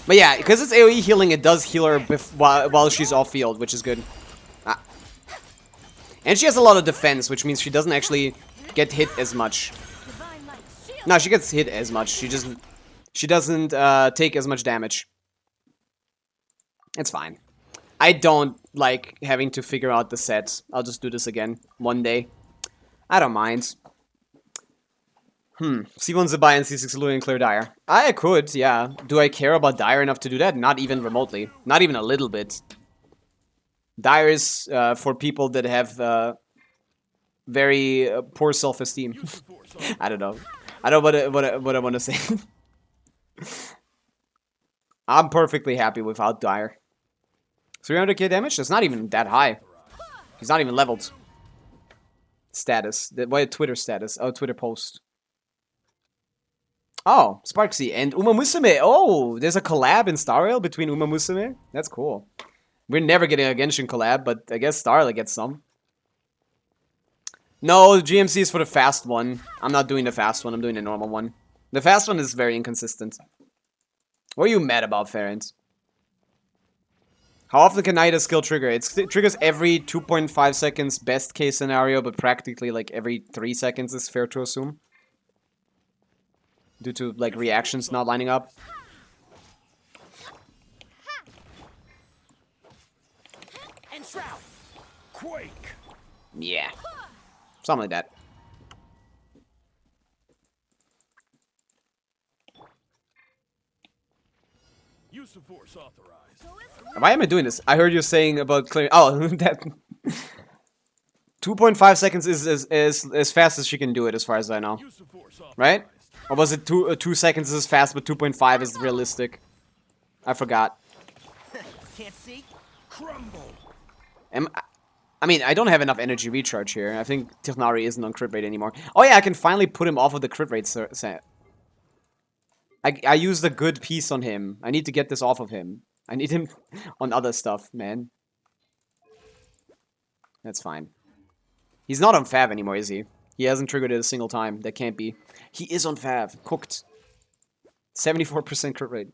But yeah, because it's AoE healing, it does heal her while she's off field, which is good. Ah. And she has a lot of defense, which means she doesn't actually get hit as much. Divine light, shield. No, she gets hit as much. She doesn't take as much damage. It's fine. I don't like having to figure out the sets. I'll just do this again one day. I don't mind. C1 Zybau and C6 Lulu and clear Dire. I could, yeah. Do I care about Dire enough to do that? Not even remotely. Not even a little bit. Dire is for people that have very poor self-esteem. I don't know. I don't know what I want to say. I'm perfectly happy without Dire. 300k damage? That's not even that high. He's not even leveled. Status. What Twitter status? Oh, Twitter post. Oh, Sparksy and Uma Musume. Oh, there's a collab in Star Rail between Uma Musume. That's cool. We're never getting a Genshin collab, but I guess Star Rail gets some. No, the GMC is for the fast one. I'm not doing the fast one. I'm doing the normal one. The fast one is very inconsistent. What are you mad about, Ferent? How often can Nida skill trigger? It triggers every 2.5 seconds, best case scenario, but practically like every 3 seconds is fair to assume. Due to like reactions not lining up. And shroud. Quake. Yeah. Something like that. Use of force authorized. Why am I doing this? I heard you saying about clearing. Oh, that 2.5 seconds is as fast as she can do it, as far as I know. Use of force authorized. Right? Or was it 2 seconds is fast, but 2.5 is realistic? I forgot. Can't see? Crumble. I mean, I don't have enough energy recharge here. I think Tighnari isn't on crit rate anymore. Oh yeah, I can finally put him off of the crit rate set. I used a good piece on him. I need to get this off of him. I need him on other stuff, man. That's fine. He's not on Fav anymore, is he? He hasn't triggered it a single time. That can't be. He is on Fav. Cooked. 74% crit rate.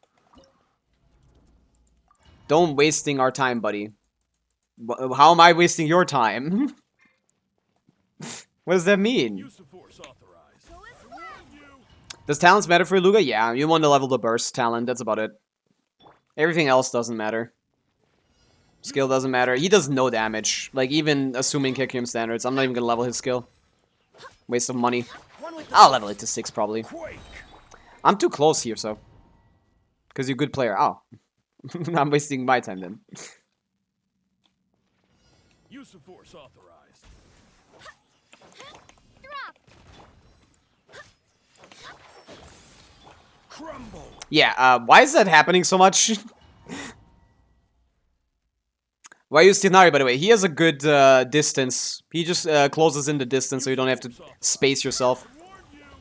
Don't wasting our time, buddy. How am I wasting your time? What does that mean? Use of force authorized. Does talents matter for Luga? Yeah, you want to level the burst talent. That's about it. Everything else doesn't matter. Skill doesn't matter. He does no damage. Like, even assuming Kekium standards, I'm not even gonna level his skill. Waste of money. I'll level it to 6, probably. Quake. I'm too close here, so. Because you're a good player. Oh. I'm wasting my time, then. Use of force authorized. Drop. Crumble. Yeah, why is that happening so much? Why use Tighnari, by the way? He has a good distance. He just closes in the distance, so you don't have to space yourself.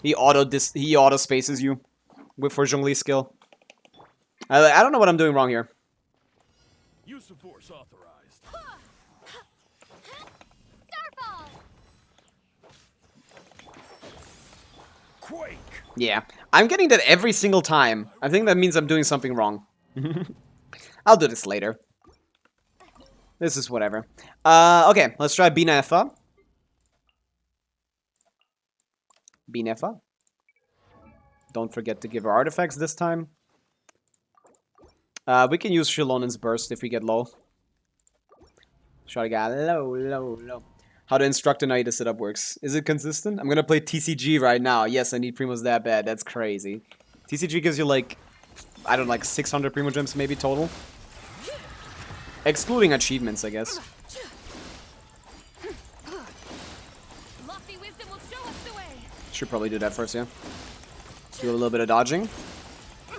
He auto spaces you for Zhongli's skill. I don't know what I'm doing wrong here. Use of force authorized. Starfall. Quake. Yeah, I'm getting that every single time. I think that means I'm doing something wrong. I'll do this later. This is whatever. Okay, let's try Binefa. Binefa. Don't forget to give her artifacts this time. We can use Shilonen's burst if we get low. Try to get low. How to instruct an Aida setup works. Is it consistent? I'm gonna play TCG right now. Yes, I need Primos that bad. That's crazy. TCG gives you like, I don't know, like 600 Primo Gems maybe total. Excluding achievements, I guess. Lofty wisdom will show us the way. Should probably do that first, yeah. Do a little bit of dodging. A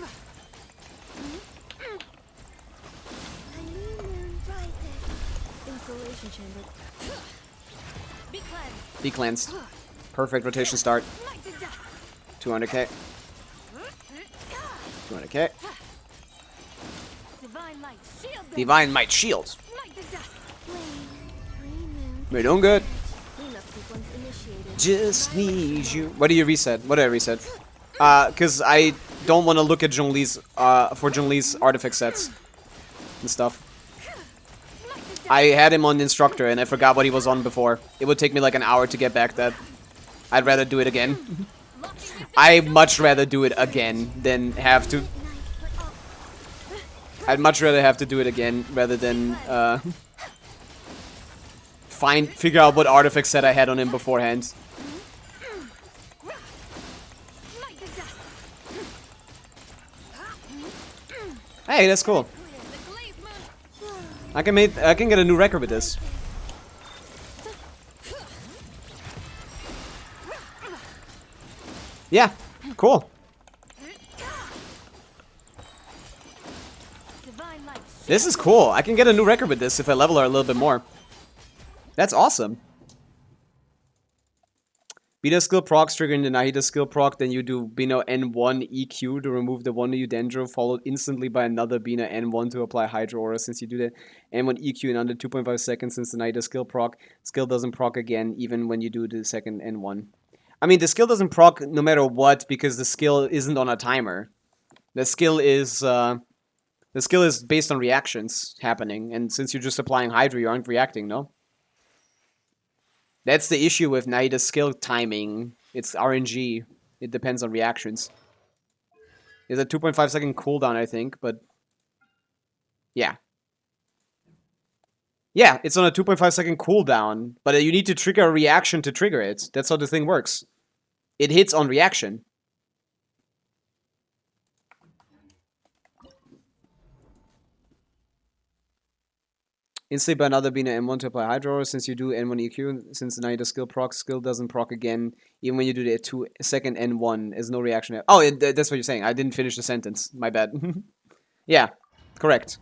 new moon rises. Insulation chamber. Be cleansed. Be cleansed. Perfect rotation start. Light the dust. 200k. 200k. Divine light. Shield them. Divine Might Shield. Light the dust. Flame. 3 moons. We're doing good. Cleanup sequence initiated. Just need you. What do you reset? What did I reset? Because I don't want to look at Zhongli's, for Zhongli's artifact sets and stuff. I had him on Instructor and I forgot what he was on before. It would take me like an hour to get back that. I'd rather do it again. I'd much rather do it again than have to. I'd much rather have to do it again rather than, figure out what artifact set I had on him beforehand. Hey, that's cool. I can get a new record with this. Yeah, cool. This is cool. I can get a new record with this if I level her a little bit more. That's awesome. Beta skill procs triggering the Nahida skill proc, then you do Bina N1 EQ to remove the 1 Dendro, followed instantly by another Bina N1 to apply Hydro Aura. Since you do the N1 EQ in under 2.5 seconds since the Nahida skill proc, skill doesn't proc again even when you do the second N1. I mean, the skill doesn't proc no matter what because the skill isn't on a timer. The skill is based on reactions happening, and since you're just applying Hydro, you aren't reacting, no? That's the issue with Nahida's skill timing. It's RNG. It depends on reactions. There's a 2.5 second cooldown, I think, but... Yeah. Yeah, it's on a 2.5 second cooldown, but you need to trigger a reaction to trigger it. That's how the thing works. It hits on reaction. Instantly by another being an N1 to apply Hydro, since you do N1 EQ, since now the skill doesn't proc again, even when you do the 2-second N1, is no reaction. Oh, that's what you're saying. I didn't finish the sentence. My bad. Yeah, correct.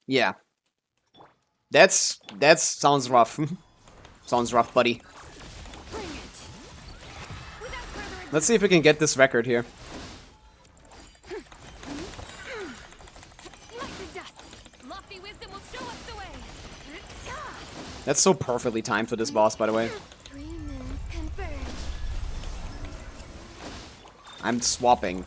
Yeah. That sounds rough. Sounds rough, buddy. Bring it. Without further ado, Let's see if we can get this record here. smite the dust. Lofty wisdom will show us the way. That's so perfectly timed for this boss, by the way. 3 moons converge. I'm swapping.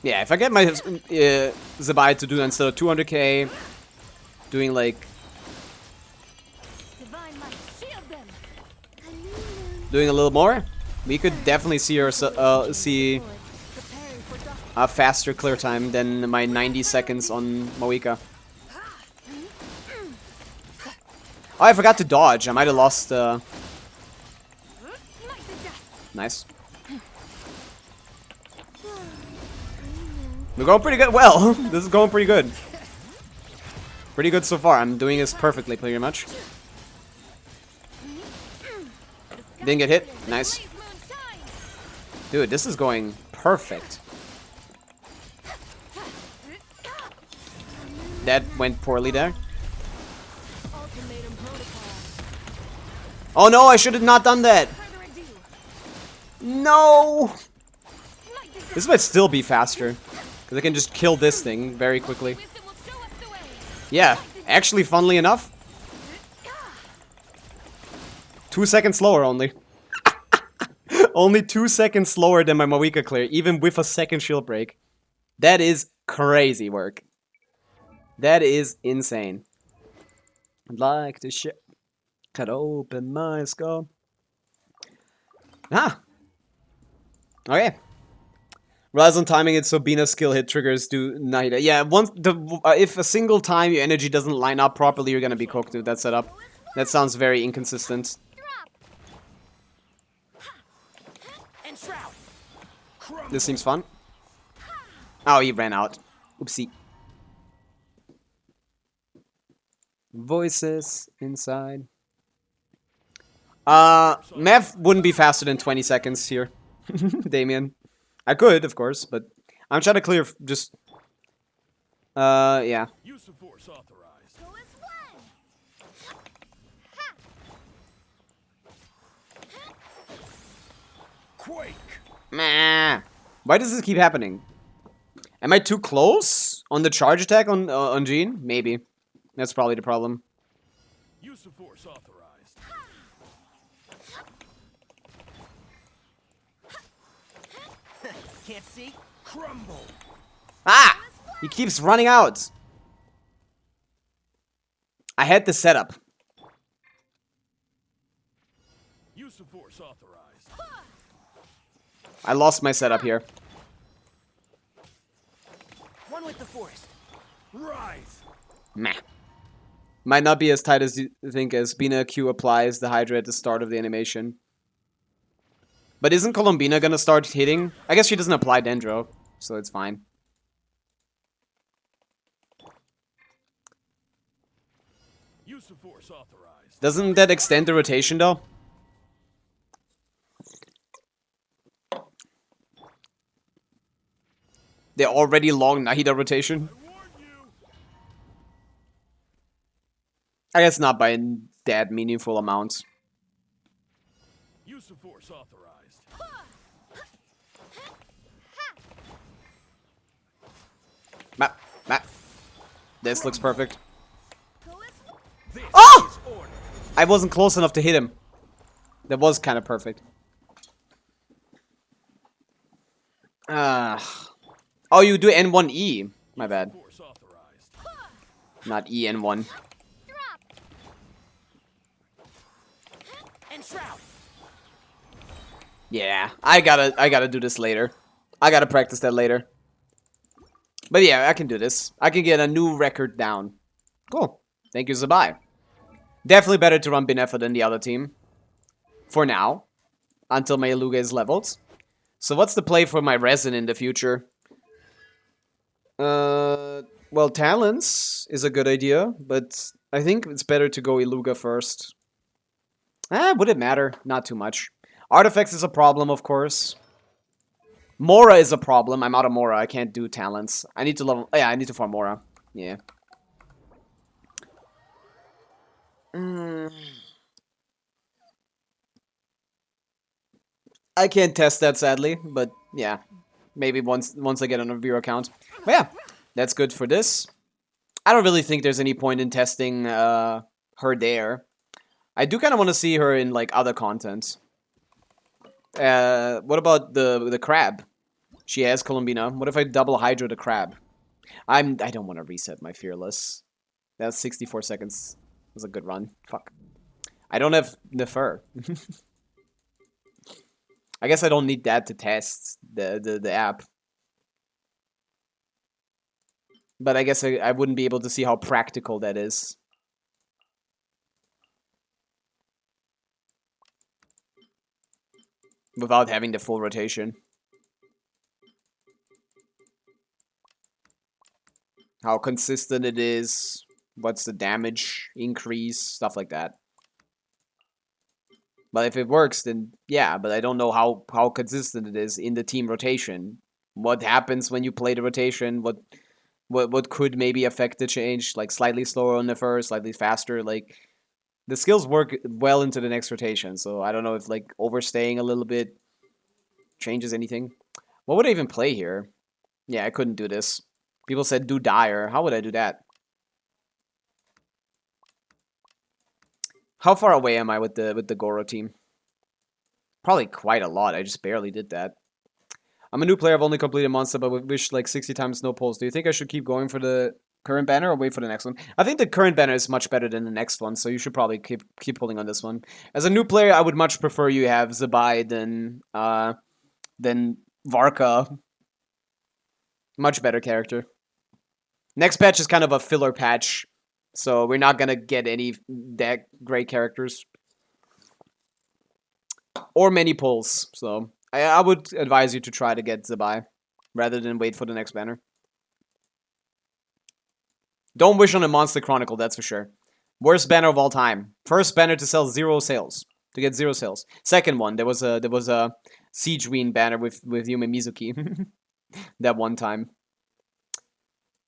Yeah, if I get my Zybau to do instead of 200k, doing like Divine might shield them. A new moon. doing a little more, we could definitely see see Preparing for dust. a faster clear time than my 90 seconds on Pavica. Oh, I forgot to dodge. I might have lost. Smite the dust. Nice. 3 moons. We're going pretty good. Well, this is going pretty good. Pretty good so far. I'm doing this perfectly, pretty much. Didn't get hit. Nice. Blaze moon shines. Dude, this is going perfect. That went poorly there. Ultimatum protocol. Oh no, I should have not done that. Further ado. No! Smite the dust. This might still be faster. Because I can just kill this thing very quickly. Wisdom will show us the way. Yeah, actually, funnily enough, 2 seconds slower only. Only 2 seconds slower than my Pavica clear, even with a second shield break. That is crazy work. That is insane. I'd like to cut open my skull. Ah! Okay. Rather than timing it so Bina's skill hit triggers do night. Yeah, once if a single time your energy doesn't line up properly, you're gonna be cooked with that setup. That sounds very inconsistent. And shroud. This seems fun. Oh, he ran out. Oopsie. Voices inside. Math wouldn't be faster than 20 seconds here, Damien. I could, of course, but I'm trying to clear just. Yeah. Use of force authorized. Go as one. Quake. Meh. Why does this keep happening? Am I too close on the charge attack on Jean? Maybe. That's probably the problem. Use of force authorized. Can't see? Crumble. Ah! He keeps running out. I had the setup. Use of force authorized. I lost my setup here. One with the forest. Rise. Meh. Might not be as tight as you think, as Bina Q applies the Hydra at the start of the animation. But isn't Colombina gonna start hitting? I guess she doesn't apply Dendro, so it's fine. Use of force authorized. Doesn't that extend the rotation though? They're already long Nahida rotation. Warn you. I guess not by that meaningful amounts. Use of force authorized. Map, map. This looks perfect. Go as one. This Oh! is order. I wasn't close enough to hit him. That was kind of perfect. Oh, you do N1E. My bad. Force authorized. Not EN1. Drop. And shroud. Yeah, I gotta do this later. I gotta practice that later. But yeah, I can do this. I can get a new record down. Cool. Thank you, Zybau. Definitely better to run Benefa than the other team. For now. Until my Eluga is leveled. So what's the play for my resin in the future? Well, Talons is a good idea, but I think it's better to go Iluga first. Would it matter? Not too much. Artifacts is a problem, of course. Mora is a problem. I'm out of Mora. I can't do Talents. I need to level... Yeah, I need to farm Mora. Yeah. I can't test that, sadly, but yeah. Maybe once I get on a viewer account. But yeah, that's good for this. I don't really think there's any point in testing her there. I do kind of want to see her in like other content. What about the crab? She has Columbina. What if I double Hydra the crab? I don't want to reset my fearless. That's 64 seconds. That was a good run. Fuck. I don't have the fur. I guess I don't need that to test the app. But I guess I wouldn't be able to see how practical that is. Without having the full rotation. How consistent it is. What's the damage increase. Stuff like that. But if it works, then yeah. But I don't know how consistent it is in the team rotation. What happens when you play the rotation? What could maybe affect the change? Like slightly slower on the first, slightly faster. Like the skills work well into the next rotation. So I don't know if like overstaying a little bit changes anything. What would I even play here? Yeah, I couldn't do this. People said do Dire. How would I do that? How far away am I with the Goro team? Probably quite a lot. I just barely did that. I'm a new player. I've only completed Monster, but would wish like 60 times no pulls. Do you think I should keep going for the current banner or wait for the next one? I think the current banner is much better than the next one, so you should probably keep pulling on this one. As a new player, I would much prefer you have Zybau than Varka. Much better character. Next patch is kind of a filler patch, so we're not gonna get any that great characters. Or many pulls, so I would advise you to try to get Zybau rather than wait for the next banner. Don't wish on a Monster Chronicle, that's for sure. Worst banner of all time. First banner to sell 0 sales. To get 0 sales. Second one, there was a Siege Ween banner with Yume Mizuki. That one time.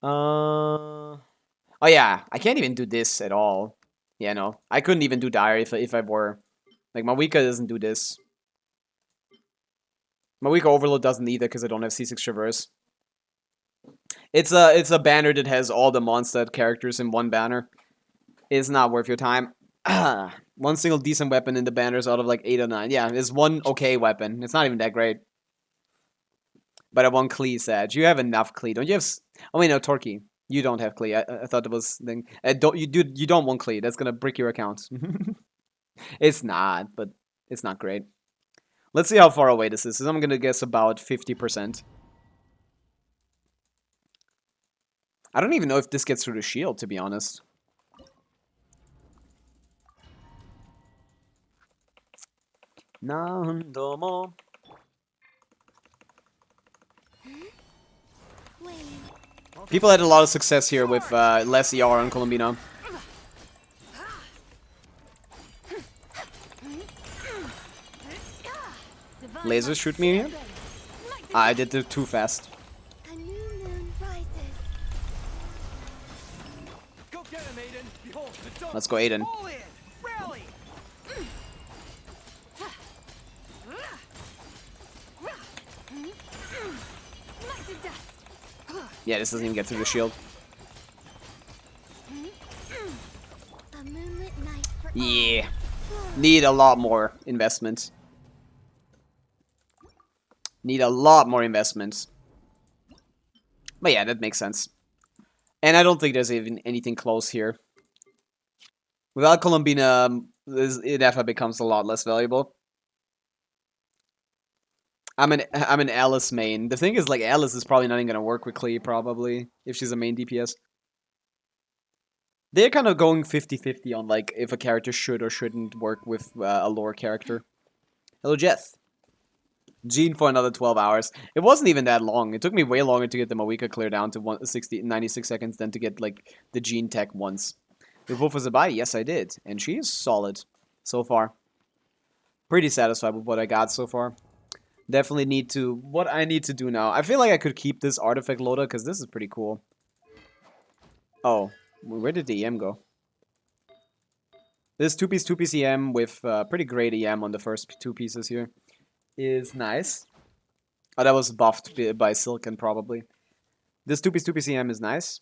Oh yeah, I can't even do this at all. Yeah, no. I couldn't even do Dire if I were. Like, Mawika doesn't do this. Mawika Overload doesn't either because I don't have C6 Traverse. It's a banner that has all the Mondstadt characters in one banner. It's not worth your time. One single decent weapon in the banners out of like 8 or 9. Yeah, it's one okay weapon. It's not even that great. But I want Klee, Sag. You have enough Klee. Don't you have... Oh, wait, no, Torquay. You don't have Klee. I thought it was... You don't want Klee. That's gonna brick your account. It's not, but it's not great. Let's see how far away this is. I'm gonna guess about 50%. I don't even know if this gets through the shield, to be honest. Nandomo. People had a lot of success here with less ER on Columbina. Lasers shoot me here? I did it too fast. A new moon rises. Go get him, Aiden. Behold, the dome. Let's go, Aiden. All in. Rally. Yeah, this doesn't even get through the shield. A moonlit night for Yeah. Need a lot more investment. Need a lot more investments. But yeah, that makes sense. And I don't think there's even anything close here. Without Columbina, it definitely becomes a lot less valuable. I'm an Alice main. The thing is, like, Alice is probably not even gonna work with Klee, probably, if she's a main DPS. They're kind of going 50-50 on, like, if a character should or shouldn't work with a lore character. Hello, Jeth. Gene for another 12 hours. It wasn't even that long. It took me way longer to get the Pavica clear down to 96 seconds than to get like the Gene tech once. Did vote for Zybau? Yes, I did. And she is solid so far. Pretty satisfied with what I got so far. Definitely need to... What I need to do now. I feel like I could keep this artifact loader because this is pretty cool. Oh. Where did the EM go? This 2-piece EM with pretty great EM on the first 2 pieces here is nice. Oh, that was buffed by Silken probably. This 2-piece EM is nice.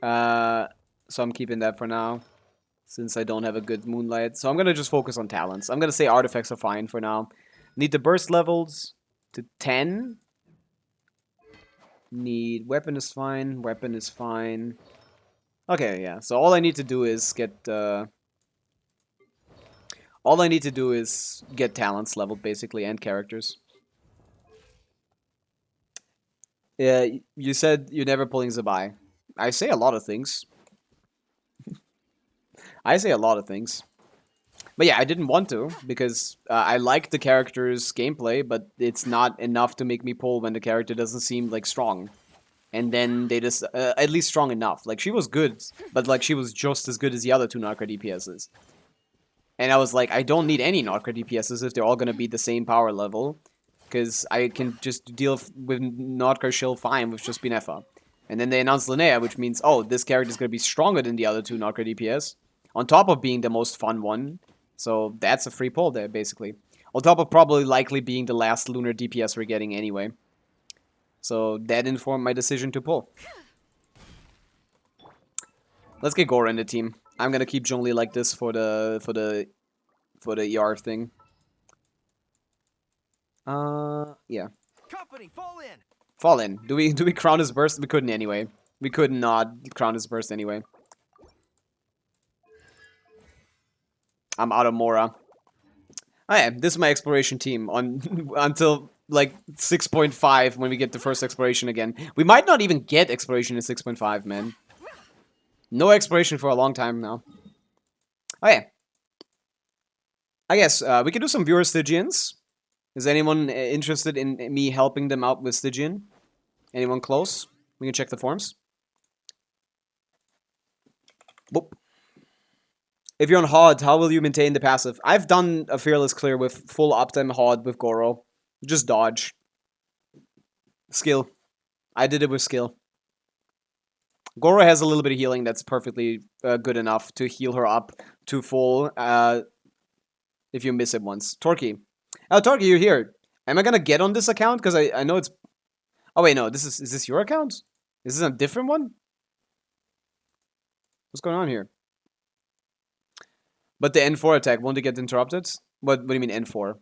So I'm keeping that for now, since I don't have a good Moonlight. So I'm gonna just focus on talents. I'm gonna say artifacts are fine for now. Need the burst levels to 10. Need weapon is fine. Weapon is fine. Okay, yeah. So all I need to do is get all I need to do is get talents leveled basically and characters. Yeah, you said you're never pulling Zybau. I say a lot of things. I say a lot of things. But yeah, I didn't want to, because I like the character's gameplay, but it's not enough to make me pull when the character doesn't seem, like, strong. And then they just, at least strong enough. Like, she was good, but, like, she was just as good as the other 2 Narca DPSs. And I was like, I don't need any Narca DPSs if they're all gonna be the same power level, because I can just deal with Narca Shill fine with just Binefa. And then they announced Linnea, which means, oh, this character is gonna be stronger than the other 2 Narca DPS. On top of being the most fun one. So that's a free pull there, basically. On top of probably likely being the last lunar DPS we're getting anyway. So that informed my decision to pull. Let's get Gora in the team. I'm gonna keep Zhongli like this for the ER thing. Yeah. Company, fall in. Fall in. Do we crown his burst? We couldn't anyway. We could not crown his burst anyway. I'm out of Mora. Oh yeah, this is my exploration team on until like 6.5 when we get the first exploration again. We might not even get exploration in 6.5, man. No exploration for a long time now. Oh yeah. I guess we can do some viewer Stygians. Is anyone interested in me helping them out with Stygian? Anyone close? We can check the forms. Boop. If you're on HOD, how will you maintain the passive? I've done a Fearless Clear with full uptime HOD with Goro. Just dodge. Skill. I did it with skill. Goro has a little bit of healing that's perfectly good enough to heal her up to full if you miss it once. Torky. Oh, Torky, you're here. Am I gonna get on this account? Because I know it's... Oh, wait, no. Is this your account? Is this a different one? What's going on here? But the N4 attack, won't it get interrupted? What do you mean N4?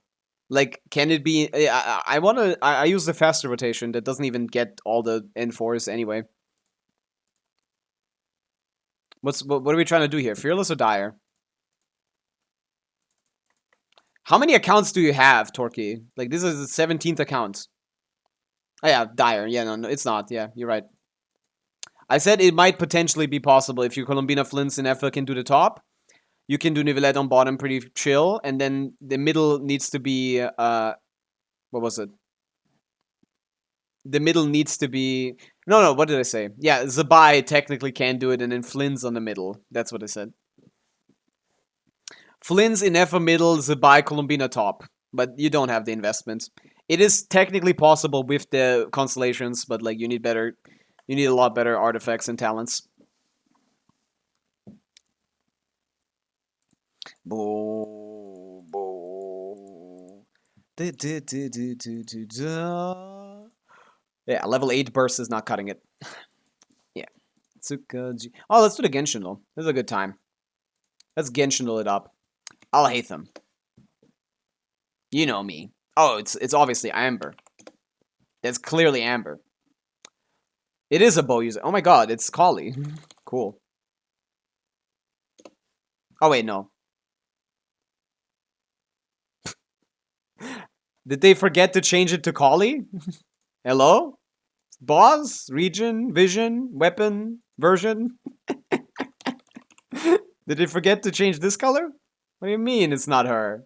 Like, can it be... I use the faster rotation that doesn't even get all the N4s anyway. What are we trying to do here? Fearless or Dire? How many accounts do you have, Torky? Like, this is the 17th account. Oh yeah, Dire. Yeah, no, it's not. Yeah, you're right. I said it might potentially be possible if you Colombina, Flints, and Effa can do the top. You can do Nivelette on bottom pretty chill, and then the middle needs to be, what was it? The middle needs to be, no, what did I say? Yeah, Zybau technically can do it, and then Flynn's on the middle. That's what I said. Flynn's in Effa middle, Zybau, Colombina top. But you don't have the investment. It is technically possible with the constellations, but like you need a lot better artifacts and talents. Boo, boo. Yeah, level 8 burst is not cutting it. Yeah. Tsukaji. Oh, let's do the Genshin. This is a good time. Let's Genshin it up. I'll hate them. You know me. Oh, it's obviously Amber. That's clearly Amber. It is a bow user. Oh my god, it's Kali. Cool. Oh wait, no. Did they forget to change it to Kali? Hello? Boss? Region? Vision? Weapon? Version? Did they forget to change this color? What do you mean it's not her?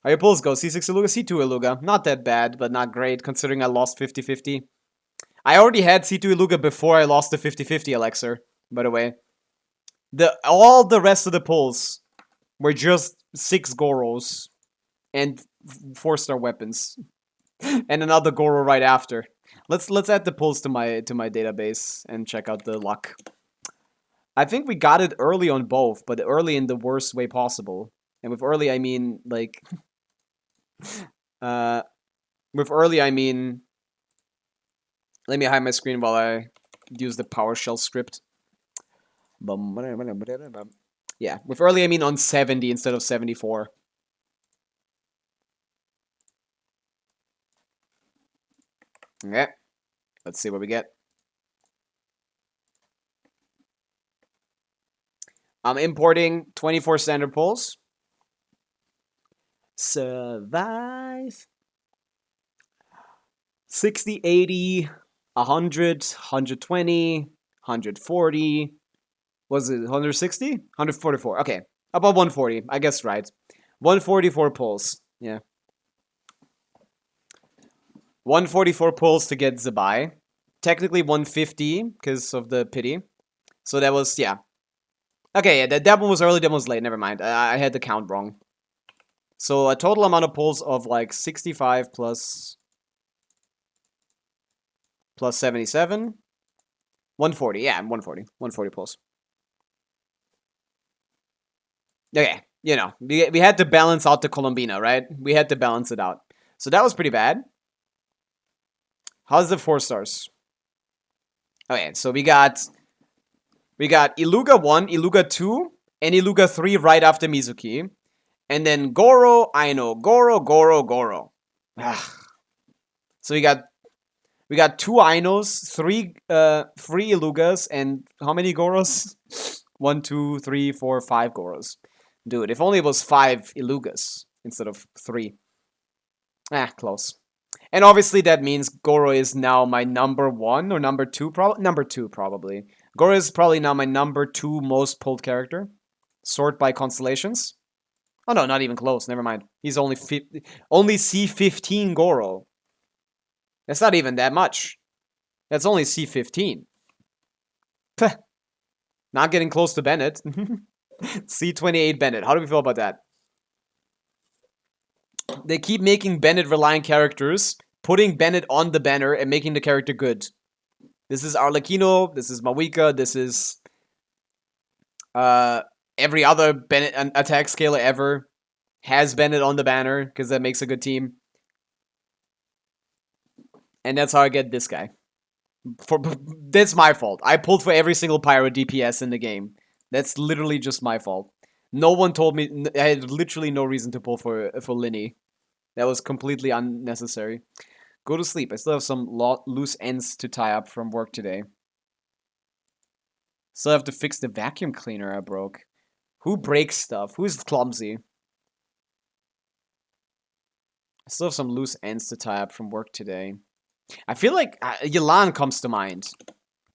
How your pulls go? C6 Iluga, C2 Iluga. Not that bad, but not great, considering I lost 50-50. I already had C2 Iluga before I lost the 50-50 Elixir, by the way. All the rest of the pulls were just 6 Goros and 4-star weapons. And another Goro right after. Let's add the pulls to my database and check out the luck. I think we got it early on both, but early in the worst way possible. And with early I mean like with early I mean, let me hide my screen while I use the PowerShell script. Yeah, with early I mean on 70 instead of 74. Okay, let's see what we get. I'm importing 24 standard pulls. Survive. 60, 80, 100, 120, 140. Was it 160? 144. Okay, about 140. I guess right. 144 pulls. Yeah. 144 pulls to get Zybau. Technically 150 because of the pity. So that was, yeah. Okay, yeah, that one was early, that one was late. Never mind. I had the count wrong. So a total amount of pulls of like 65 plus 77. 140, yeah, 140. 140 pulls. Okay, you know, we had to balance out the Colombina, right? We had to balance it out. So that was pretty bad. How's the 4 stars? Okay, so we got Iluga 1, Iluga 2, and Iluga 3 right after Mizuki. And then Goro, Aino, Goro, Goro, Goro. So we got 2 Ainos, 3 Ilugas, and how many Goros? 1, 2, 3, 4, 5 Goros. Dude, if only it was 5 Ilugas instead of 3. Close. And obviously that means Goro is now my number 1 or number 2, number 2 probably. Goro is probably now my number 2 most pulled character. Sort by constellations. Oh no, not even close. Never mind. He's only C15 Goro. That's not even that much. That's only C15. Peh. Not getting close to Bennett. C28 Bennett. How do we feel about that? They keep making Bennett-reliant characters, putting Bennett on the banner, and making the character good. This is Arlecchino, this is Pavica, this is every other Bennett attack scaler ever has Bennett on the banner, because that makes a good team. And that's how I get this guy. That's my fault. I pulled for every single pyro DPS in the game. That's literally just my fault. No one told me. I had literally no reason to pull for Linny. That was completely unnecessary. Go to sleep. I still have some loose ends to tie up from work today. Still have to fix the vacuum cleaner I broke. Who breaks stuff? Who's clumsy? I still have some loose ends to tie up from work today. I feel like Yelan comes to mind,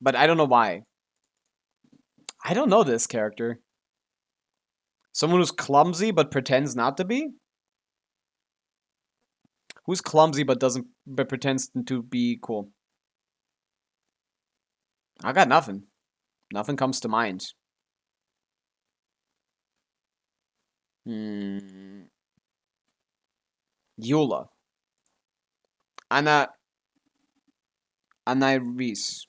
but I don't know why. I don't know this character. Someone who's clumsy but pretends not to be? Who's clumsy but pretends to be cool? I got nothing. Nothing comes to mind. Eula. Anna Reese.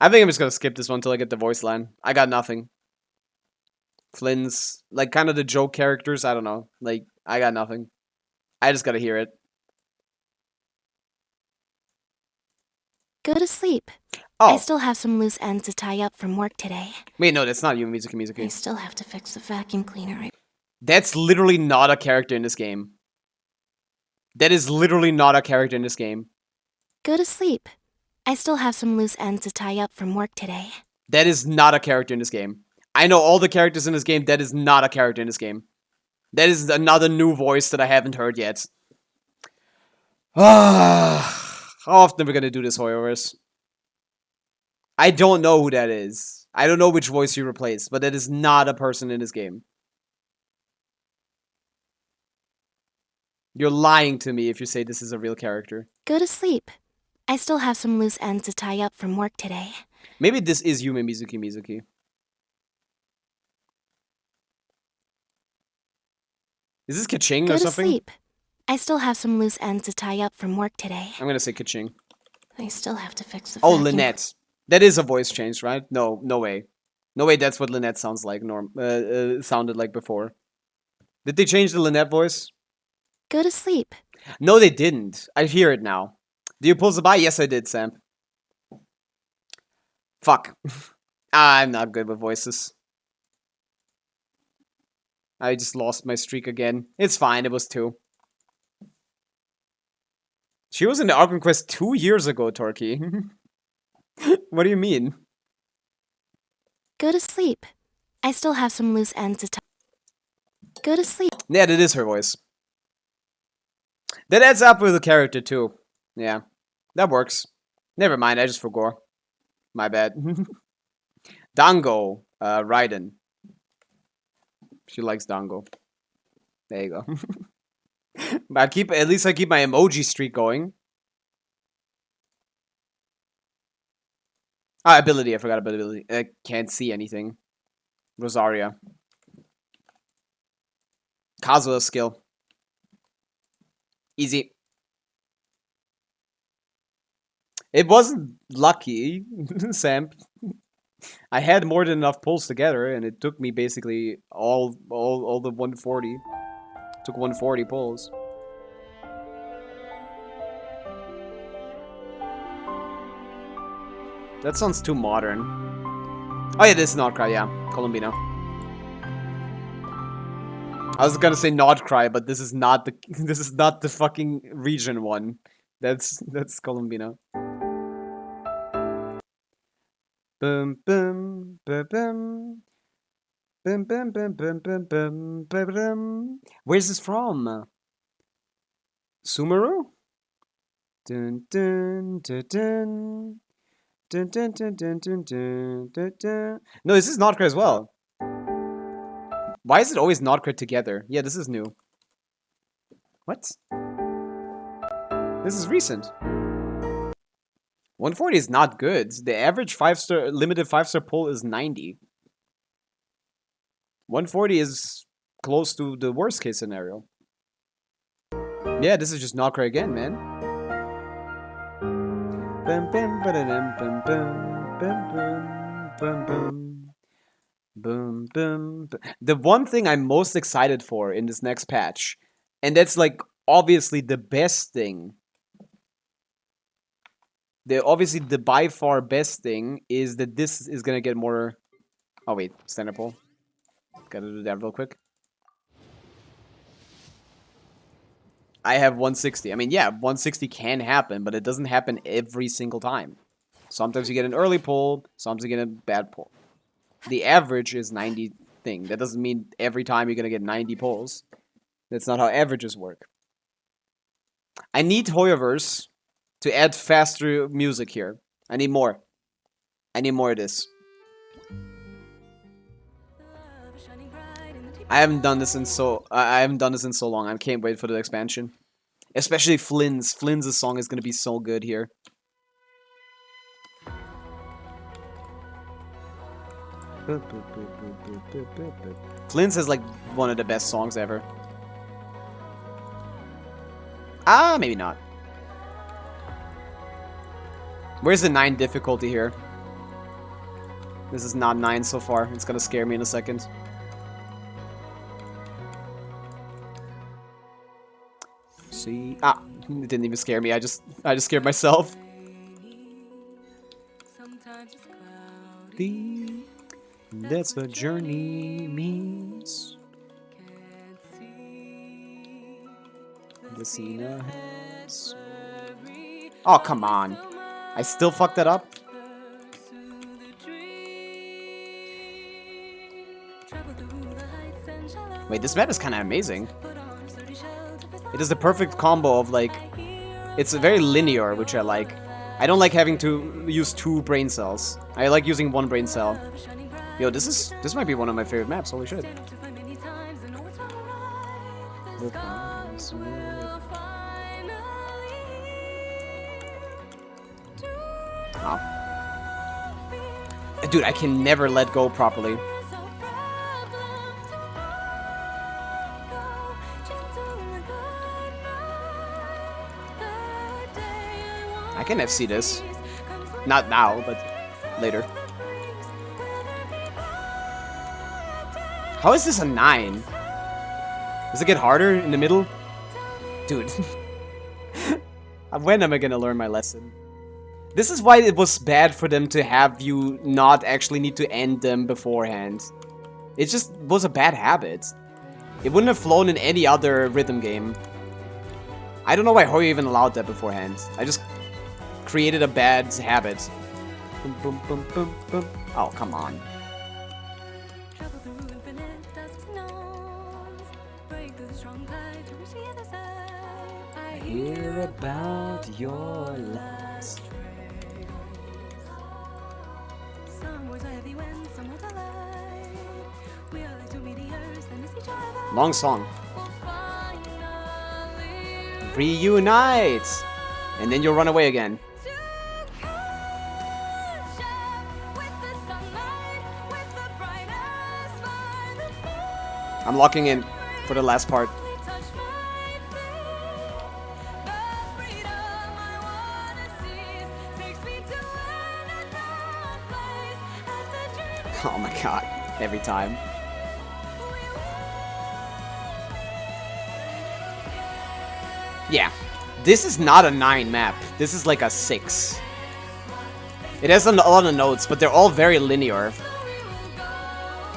I think I'm just gonna skip this one until I get the voice line. I got nothing. Flynn's, like, kind of the joke characters, I don't know. Like, I got nothing. I just gotta hear it. Go to sleep. Oh. I still have some loose ends to tie up from work today. Wait, no, that's not you, Mizuki. I still have to fix the vacuum cleaner. That's literally not a character in this game. That is literally not a character in this game. Go to sleep. I still have some loose ends to tie up from work today. That is not a character in this game. I know all the characters in this game. That is not a character in this game. That is another new voice that I haven't heard yet. How often are we gonna do this, Hoyoverse? I don't know who that is. I don't know which voice you replaced, but that is not a person in this game. You're lying to me if you say this is a real character. Go to sleep. I still have some loose ends to tie up from work today. Maybe this is Yume Mizuki. Is this Kaching Go or to something? sleep. I still have some loose ends to tie up from work today. I'm gonna say Kaching. I still have to fix the Oh, vacuum. Lynette. That is a voice change, right? No, no way. No way that's what Lynette sounds like, sounded like before. Did they change the Lynette voice? Go to sleep. No, they didn't. I hear it now. Do you pull the buy? Yes, I did, Sam. Fuck. I'm not good with voices. I just lost my streak again. It's fine, it was 2. She was in the Arkham Quest 2 years ago, Torky. What do you mean? Go to sleep. I still have some loose ends to tie. Go to sleep. Yeah, that is her voice. That adds up with the character too. Yeah, that works. Never mind, I just forgot. My bad. Dango, Raiden. She likes Dango. There you go. But at least I keep my emoji streak going. Ah, ability. I forgot about ability. I can't see anything. Rosaria. Kazuha skill. Easy. It wasn't lucky, Sam. I had more than enough pulls together, and it took me basically all the 140. Took 140 pulls. That sounds too modern. Oh yeah, this is Nordcry, yeah. Colombino. I was gonna say Nordcry, but this is not the fucking region one. That's Colombino. Boom boom boom boom. Boom boom boom boom boom boom boom. Where's this from? Sumeru? Dun dun dun dun. Dun, dun, dun, dun, dun, dun, dun, dun. No, this is Nordcry as well. Why is it always Nordcry together? Yeah, this is new. What? This is recent. 140 is not good. The average 5-star limited 5-star pull is 90. 140 is close to the worst case scenario. Yeah, this is just Nordcry again, man. Bum, bum, ba-da-dum, bum, bum, bum, bum, bum, bum. Boom, boom. The one thing I'm most excited for in this next patch, and that's like obviously the best thing. Obviously the by far best thing is that this is gonna get more. Oh wait, standard pull. Gotta do that real quick. I have 160. I mean, yeah, 160 can happen, but it doesn't happen every single time. Sometimes you get an early pull, sometimes you get a bad pull. The average is 90 thing. That doesn't mean every time you're gonna get 90 pulls. That's not how averages work. I need Hoyoverse to add faster music here. I need more. I need more of this. I haven't done this in so long. I can't wait for the expansion. Especially Flynn's. Flynn's song is gonna be so good here. Flynn's has like one of the best songs ever. Ah, maybe not. Where's the 9 difficulty here? This is not 9 so far. It's gonna scare me in a second. See, it didn't even scare me. I just scared myself. That's what journey means. The scene ahead. Oh, come on. I still fucked that up? Wait, this map is kind of amazing. It is the perfect combo of like... It's very linear, which I like. I don't like having to use 2 brain cells. I like using 1 brain cell. Yo, this might be one of my favorite maps. Holy shit. Oh. Dude, I can never let go properly. I can FC this. Not now, but later. How is this a 9? Does it get harder in the middle? Dude. When am I gonna learn my lesson? This is why it was bad for them to have you not actually need to end them beforehand. It just was a bad habit. It wouldn't have flown in any other rhythm game. I don't know why Hoyo even allowed that beforehand. I just created a bad habit. Boom, boom, boom, boom, boom. Oh, come on. I hear about your last. Long song. Reunite! And then you'll run away again. I'm locking in for the last part. Oh my god, every time. Yeah, this is not a 9 map. This is like a 6. It has a lot of notes, but they're all very linear.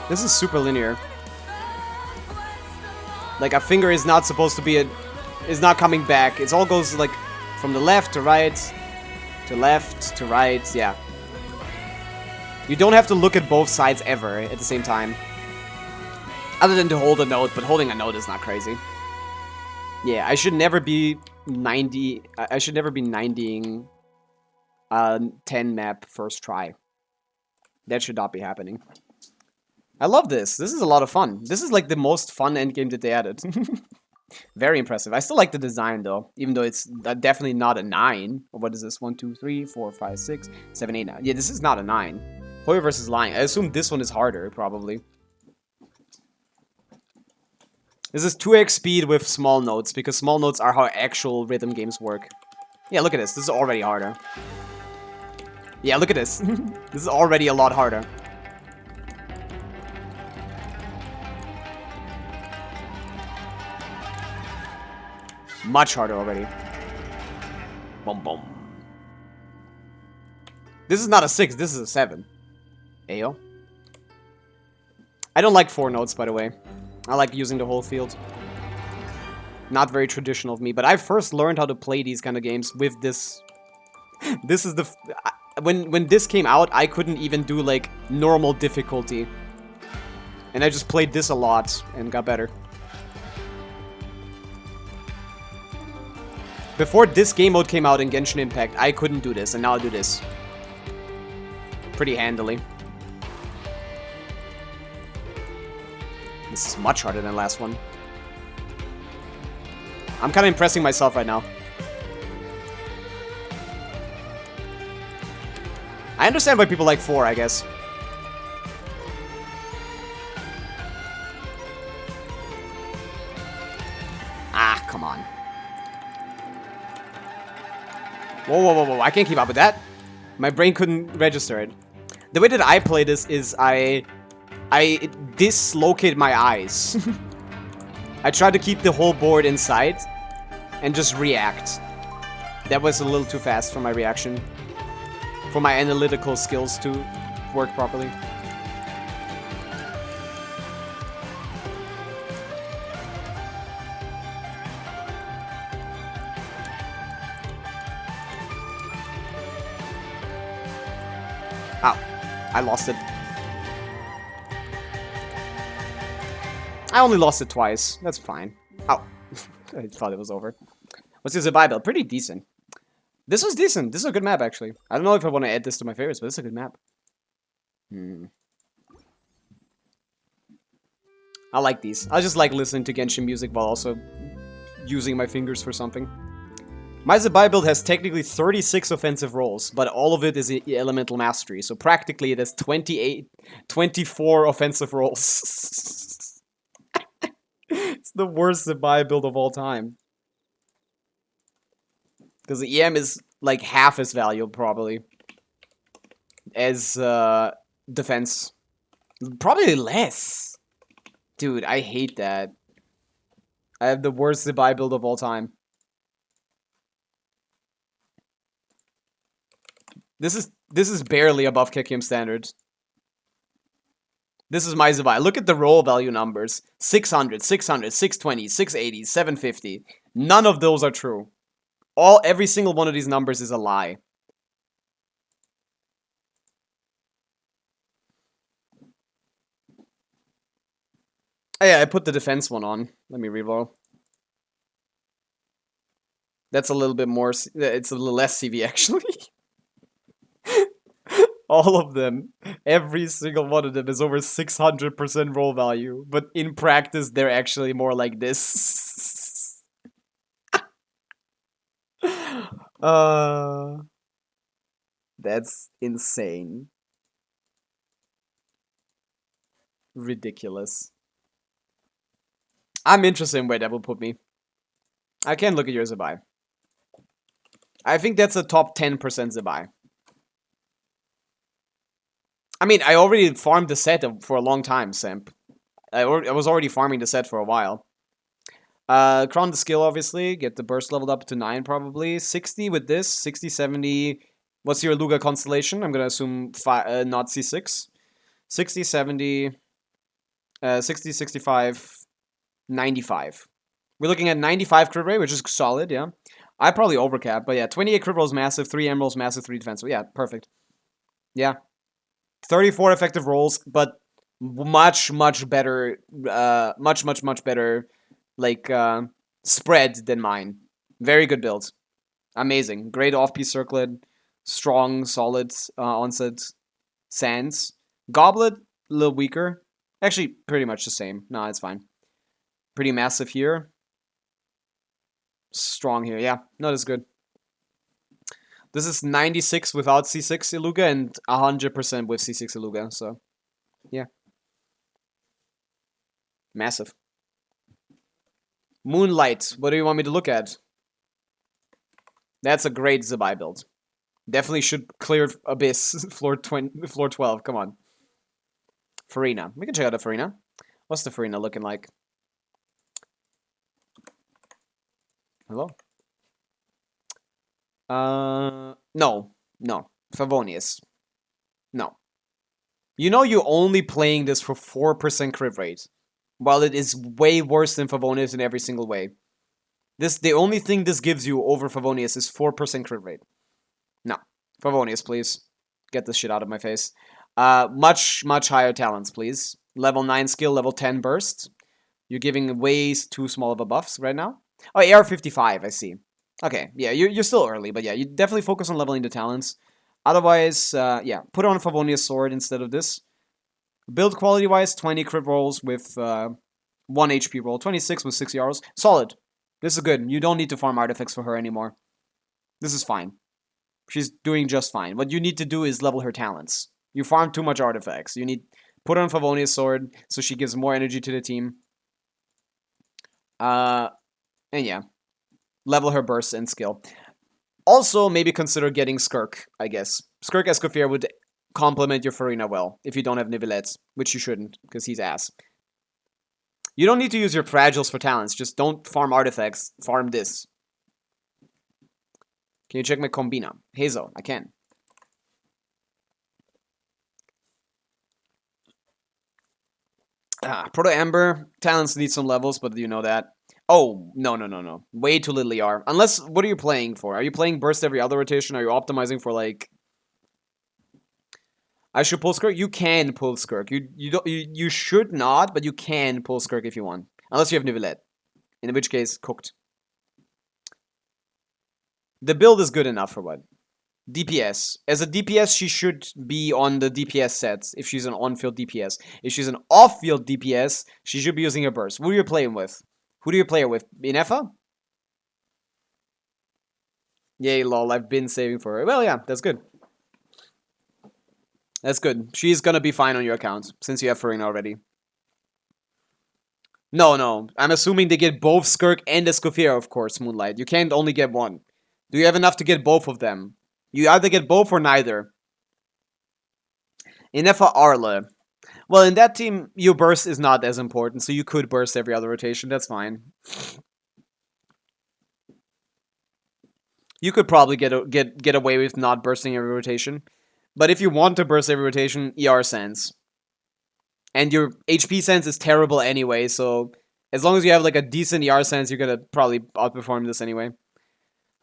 This is super linear. Like a finger is not supposed to be is not coming back. It all goes like from the left to right, to left to right. Yeah. You don't have to look at both sides ever at the same time. Other than to hold a note, but holding a note is not crazy. Yeah, I should never be 90. I should never be 90ing a 10 map first try. That should not be happening. I love this. This is a lot of fun. This is like the most fun endgame that they added. Very impressive. I still like the design though, even though it's definitely not a 9. Or what is this? 1, 2, 3, 4, 5, 6, 7, 8, 9. Yeah, this is not a 9. Hoyo versus Lying. I assume this one is harder, probably. This is 2x speed with small notes, because small notes are how actual rhythm games work. Yeah, look at this. This is already harder. Yeah, look at this. This is already a lot harder. Much harder already. Boom, boom. This is not a 6, this is a 7. Ayo. I don't like 4 notes, by the way. I like using the whole field. Not very traditional of me, but I first learned how to play these kind of games with this. This is the... When this came out, I couldn't even do, like, normal difficulty. And I just played this a lot and got better. Before this game mode came out in Genshin Impact, I couldn't do this, and now I do this. Pretty handily. This is much harder than the last one. I'm kind of impressing myself right now. I understand why people like 4, I guess. Ah, come on. Whoa, whoa, whoa, whoa. I can't keep up with that. My brain couldn't register it. The way that I play this is I dislocate my eyes. I try to keep the whole board in sight and just react. That was a little too fast for my reaction. For my analytical skills to work properly. Ow. I lost it. I only lost it twice. That's fine. Ow. I thought it was over. What's your Zybau build? Pretty decent. This was decent. This is a good map, actually. I don't know if I want to add this to my favorites, but it's a good map. I like these. I just like listening to Genshin music while also using my fingers for something. My Zybau build has technically 36 offensive rolls, but all of it is elemental mastery. So practically it has 24 offensive rolls. It's the worst Zybau build of all time. Because the EM is like half as valuable, probably, as defense. Probably less. Dude, I hate that. I have the worst Zybau build of all time. This is barely above Kekim standards. This is my Zybau. Look at the roll value numbers. 600, 600, 620, 680, 750. None of those are true. Every single one of these numbers is a lie. Oh yeah, I put the defense one on. Let me reroll. That's a little bit more. It's a little less CV actually. All of them, every single one of them is over 600% roll value, but in practice they're actually more like this. That's insane. Ridiculous. I'm interested in where that will put me. I can look at your Zybau. I think that's a top 10% Zybau. I mean, I already farmed the set for a long time, Simp. I was already farming the set for a while. Crown the skill, obviously. Get the burst leveled up to 9, probably. 60 with this. 60, 70. What's your Luga constellation? I'm going to assume not C6. 60, 70. 60, 65. 95. We're looking at 95 crit rate, which is solid, yeah. I probably overcap, but yeah, 28 crit rolls massive, 3 emeralds massive, 3 defense. So yeah, perfect. Yeah. 34 effective rolls, but much better, much better, like, spread than mine. Very good build. Amazing. Great off-piece circlet. Strong, solid, onset. Sands. Goblet, a little weaker. Actually, pretty much the same. No, it's fine. Pretty massive here. Strong here. Yeah, no, that's good. This is 96 without C6 Iluga and 100% with C6 Iluga, so yeah. Massive. Moonlight, what do you want me to look at? That's a great Zybau build. Definitely should clear Abyss, floor 12, come on. Farina. We can check out the Farina. What's the Farina looking like? Hello? No. Favonius. No. You know you're only playing this for 4% crit rate, while it is way worse than Favonius in every single way. The only thing this gives you over Favonius is 4% crit rate. No. Favonius, please. Get this shit out of my face. Much higher talents, please. Level 9 skill, level 10 burst. You're giving way too small of a buffs right now. Oh, AR55, I see. Okay, yeah, you're still early, but yeah, you definitely focus on leveling the talents. Otherwise, yeah, put on Favonius Sword instead of this. Build quality-wise, 20 crit rolls with 1 HP roll, 26 with 6 Yarls. Solid. This is good. You don't need to farm artifacts for her anymore. This is fine. She's doing just fine. What you need to do is level her talents. You farm too much artifacts. You need put on Favonius Sword so she gives more energy to the team. And yeah. Level her burst and skill. Also, maybe consider getting Skirk, I guess. Skirk Escoffier would complement your Farina well, if you don't have Nivelette, which you shouldn't, because he's ass. You don't need to use your Fragiles for talents, just don't farm artifacts, farm this. Can you check my Combina? Hazel, I can. Proto Amber, talents need some levels, but you know that. Oh, no. Way too little ER. Unless, what are you playing for? Are you playing burst every other rotation? Are you optimizing for, like... I should pull Skirk? You can pull Skirk. You should not, but you can pull Skirk if you want. Unless you have Nivelette. In which case, cooked. The build is good enough for what? DPS. As a DPS, she should be on the DPS sets if she's an on-field DPS. If she's an off-field DPS, she should be using her burst. Who are you playing with? Who do you play her with? Inefa? Yay, lol, I've been saving for her. Well, yeah, that's good. That's good. She's gonna be fine on your account, since you have Farina already. No. I'm assuming they get both Skirk and Escoffier, of course, Moonlight. You can't only get one. Do you have enough to get both of them? You either get both or neither. Inefa Arla. Well, in that team, your burst is not as important, so you could burst every other rotation. That's fine. You could probably get away with not bursting every rotation. But if you want to burst every rotation, ER sense. And your HP sense is terrible anyway, so as long as you have like a decent ER sense, you're gonna probably outperform this anyway.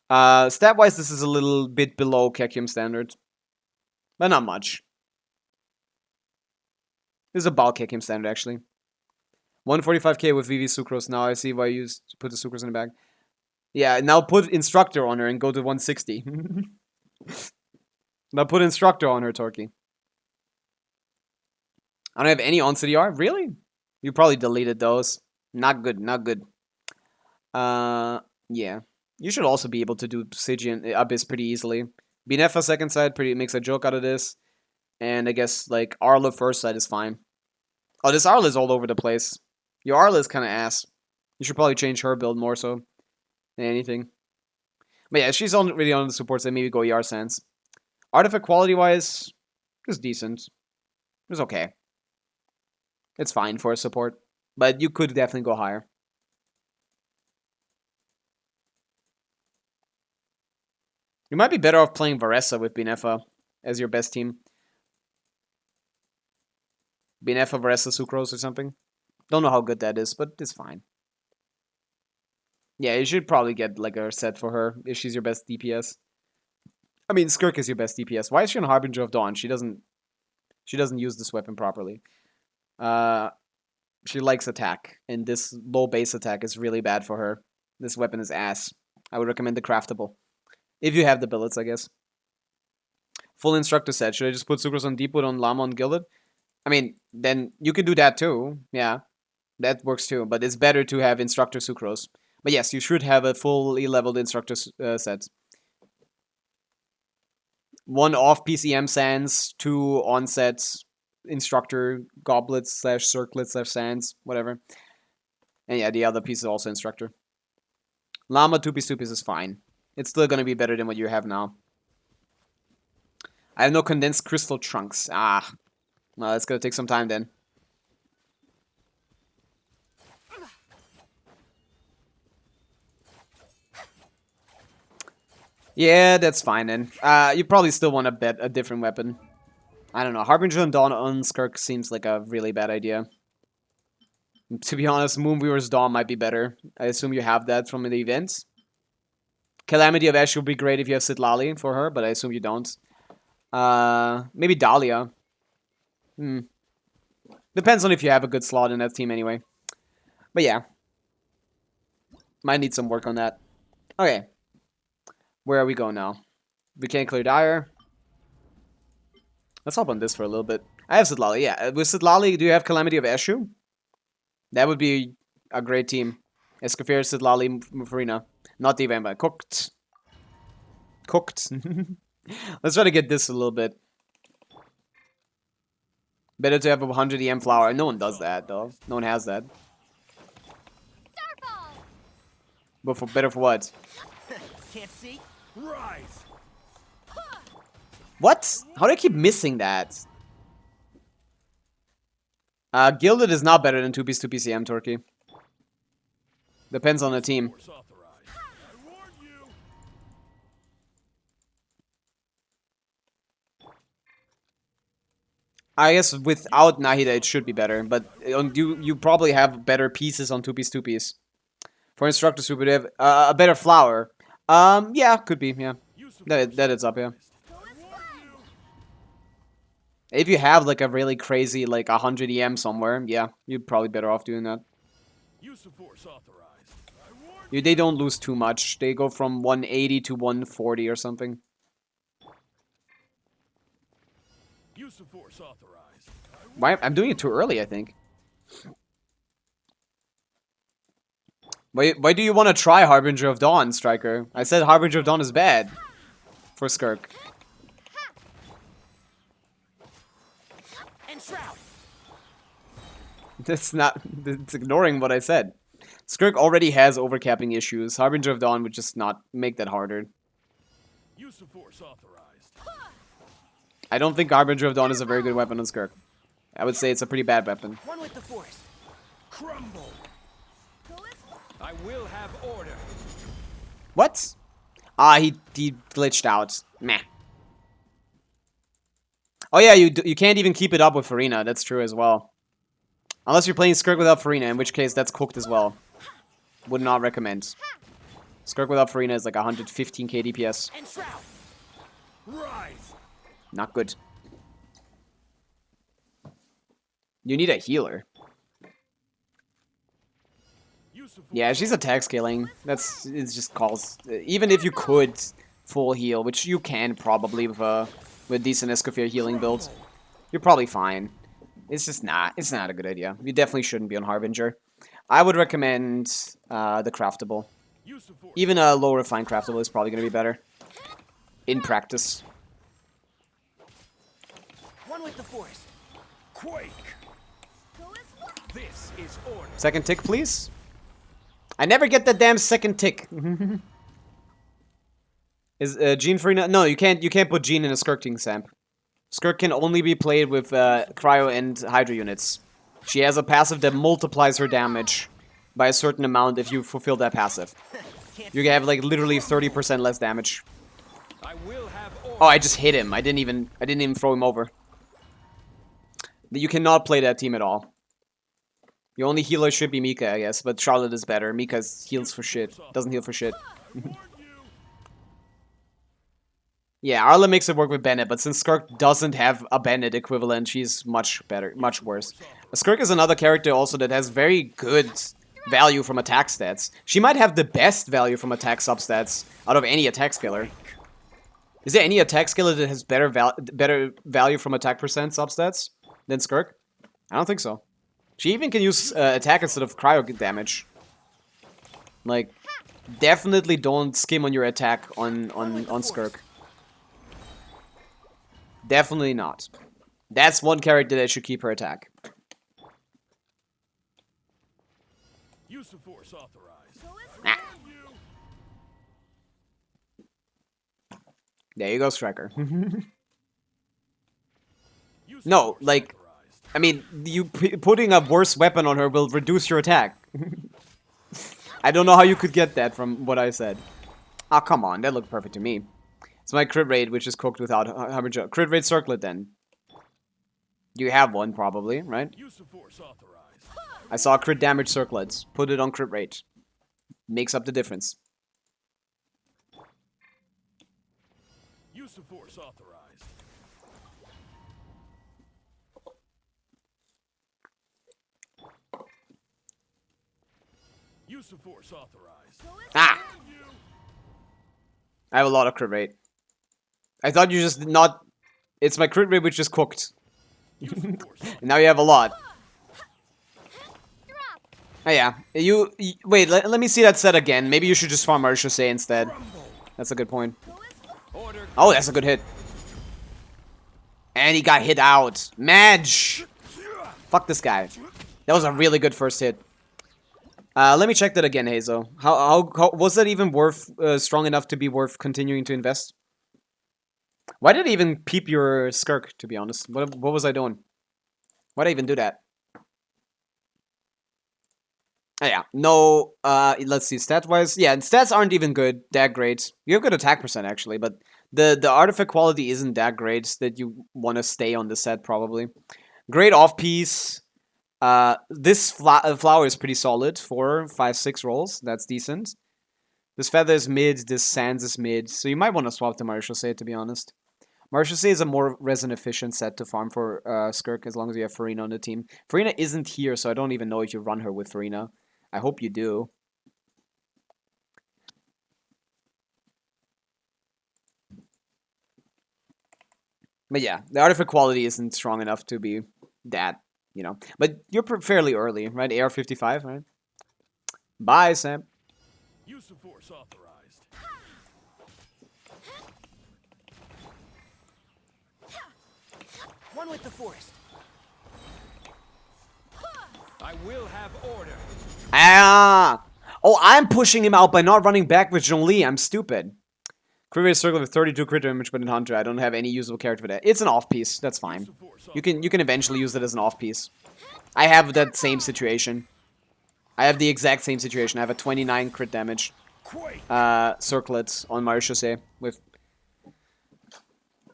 Stat-wise, this is a little bit below Kekium standard. But not much. This is about Kekium standard, actually. 145k with VV Sucrose. Now I see why you put the Sucrose in the bag. Yeah, now put Instructor on her and go to 160. Now put Instructor on her, Torky. I don't have any onset ER? Really? You probably deleted those. Not good, not good. Yeah. You should also be able to do Stygian Abyss pretty easily. Binefa second side makes a joke out of this. And I guess, like, Arla first side is fine. Oh, this Arla is all over the place. Your Arla is kind of ass. You should probably change her build more so than anything. But yeah, she's really on the support side. Maybe go ER Sans. Artifact quality-wise, it's decent. It's okay. It's fine for a support. But you could definitely go higher. You might be better off playing Varessa with Binefa as your best team. Binefa, Varessa, Sucrose or something. Don't know how good that is, but it's fine. Yeah, you should probably get like a set for her if she's your best DPS. I mean, Skirk is your best DPS. Why is she on Harbinger of Dawn? She doesn't use this weapon properly. She likes attack, and this low base attack is really bad for her. This weapon is ass. I would recommend the craftable. If you have the billets, I guess. Full instructor set. Should I just put Sucrose on Deepwood on Llama on Gilded? I mean, then you could do that too. Yeah, that works too. But it's better to have Instructor Sucrose. But yes, you should have a fully leveled Instructor set. 1 off PCM Sans, 2 on sets, Instructor Goblets / Circlets / Sans, whatever. And yeah, the other piece is also Instructor. Llama 2-piece is fine. It's still gonna be better than what you have now. I have no condensed crystal trunks. Ah. Well, that's gonna take some time then. Yeah, that's fine then. You probably still want to bet a different weapon. I don't know. Harbinger and Dawn on Skirk seems like a really bad idea. To be honest, Moonweaver's Dawn might be better. I assume you have that from the event. Calamity of Ash would be great if you have Sitlali for her, but I assume you don't. Maybe Dahlia. Depends on if you have a good slot in that team anyway. But yeah. Might need some work on that. Okay. Where are we going now? We can't clear Dire. Let's hop on this for a little bit. I have Sitlali, yeah. With Sitlali, do you have Calamity of Eshu? That would be a great team. Escoffier, Sitlali, Farina. Not the Vampire. Cooked. Cooked. Let's try to get this a little bit. Better to have a 100 EM flower. No one does that, though. No one has that. Starball! But for better for what? Can't see? Rise! What? How do I keep missing that? Gilded is not better than 2-piece 2PCM, Turkey. Depends on the team. I guess without Nahida it should be better, but you probably have better pieces on 2-piece 2-piece. For Instructor Super, you have a better flower. Yeah, could be, yeah. That is up, yeah. If you have like a really crazy like 100 EM somewhere, yeah, you're probably better off doing that. Use of force authorized. I warn They don't lose too much. They go from 180 to 140 or something. Use of force authorized. Why? I'm doing it too early, I think. Why do you want to try Harbinger of Dawn, Striker? I said Harbinger of Dawn is bad for Skirk. And shroud. That's not... It's ignoring what I said. Skirk already has overcapping issues. Harbinger of Dawn would just not make that harder. Use of force authorized. I don't think Harbinger of Dawn is a very good weapon on Skirk. I would say it's a pretty bad weapon. One with the force. Crumble. I will have order. What? Ah, he glitched out. Meh. Oh yeah, you can't even keep it up with Farina. That's true as well. Unless you're playing Skirk without Farina, in which case that's cooked as well. Would not recommend. Skirk without Farina is like 115k DPS. And shroud. Rise. Not good. You need a healer. Yeah, she's attack scaling. It just calls. Even if you could full heal, which you can probably with decent Escoffier healing build, you're probably fine. It's just not. It's not a good idea. You definitely shouldn't be on Harbinger. I would recommend the craftable. Even a low refined craftable is probably going to be better in practice. One with the force. Quake. This is order. Second tick, please. I never get that damn second tick. Is Jean Farina? No, you can't. You can't put Jean in a Skirking Samp. Skirk can only be played with Cryo and Hydra units. She has a passive that multiplies her damage by a certain amount if you fulfill that passive. You have like literally 30% less damage. I will have order. Oh, I just hit him. I didn't even throw him over. You cannot play that team at all. Your only healer should be Mika, I guess, but Charlotte is better. Mika heals for shit. Doesn't heal for shit. Yeah, Arla makes it work with Bennett, but since Skirk doesn't have a Bennett equivalent, she's much better, much worse. Skirk is another character also that has very good value from attack stats. She might have the best value from attack substats out of any attack scaler. Is there any attack scaler that has better value from attack percent substats than Skirk? I don't think so. She even can use attack instead of cryo damage. Like, definitely don't skim on your attack on Skirk. Definitely not. That's one character that should keep her attack. Use of force authorized. Nah. There you go, Striker. No, like, I mean, you putting a worse weapon on her will reduce your attack. I don't know how you could get that from what I said. Oh, come on, that looked perfect to me. It's my crit rate, which is cooked without Harbinger. Crit rate circlet, then. You have one, probably, right? Use of force authorized. I saw crit damage circlets. Put it on crit rate. Makes up the difference. Use of force authorized. Use of force authorized. Ah! I have a lot of crit rate. I thought you just not... It's my crit rate which is cooked. And now you have a lot. Oh yeah. Wait, let me see that set again. Maybe you should just farm Marshall instead. That's a good point. Oh, that's a good hit. And he got hit out. Madge! Fuck this guy. That was a really good first hit. Let me check that again, Hazo. How was that even worth strong enough to be worth continuing to invest? Why did I even peep your Skirk, to be honest? What was I doing? Why'd I even do that? Oh, yeah, no, let's see, stat-wise, yeah, stats aren't even good, that great. You have good attack percent, actually, but the artifact quality isn't that great that you want to stay on the set, probably. Great off-piece. This flower is pretty solid, 4, 5, 6 rolls, that's decent. This feather is mid, this sands is mid, so you might want to swap to Martial Say, to be honest. Martial Say is a more resin-efficient set to farm for Skirk, as long as you have Farina on the team. Farina isn't here, so I don't even know if you run her with Farina. I hope you do. But yeah, the artifact quality isn't strong enough to be that, you know. But you're fairly early, right? AR-55, right? Bye, Sam. Use of force authorized. One with the forest. I will have order. Ah! Oh, I'm pushing him out by not running back with Zhongli. I'm stupid. Crit rate circle with 32 crit damage, but in Hunter, I don't have any usable character for that. It's an off piece. That's fine. You can eventually use it as an off piece. I have that same situation. I have the exact same situation. I have a 29 crit damage circlet on Marishose with.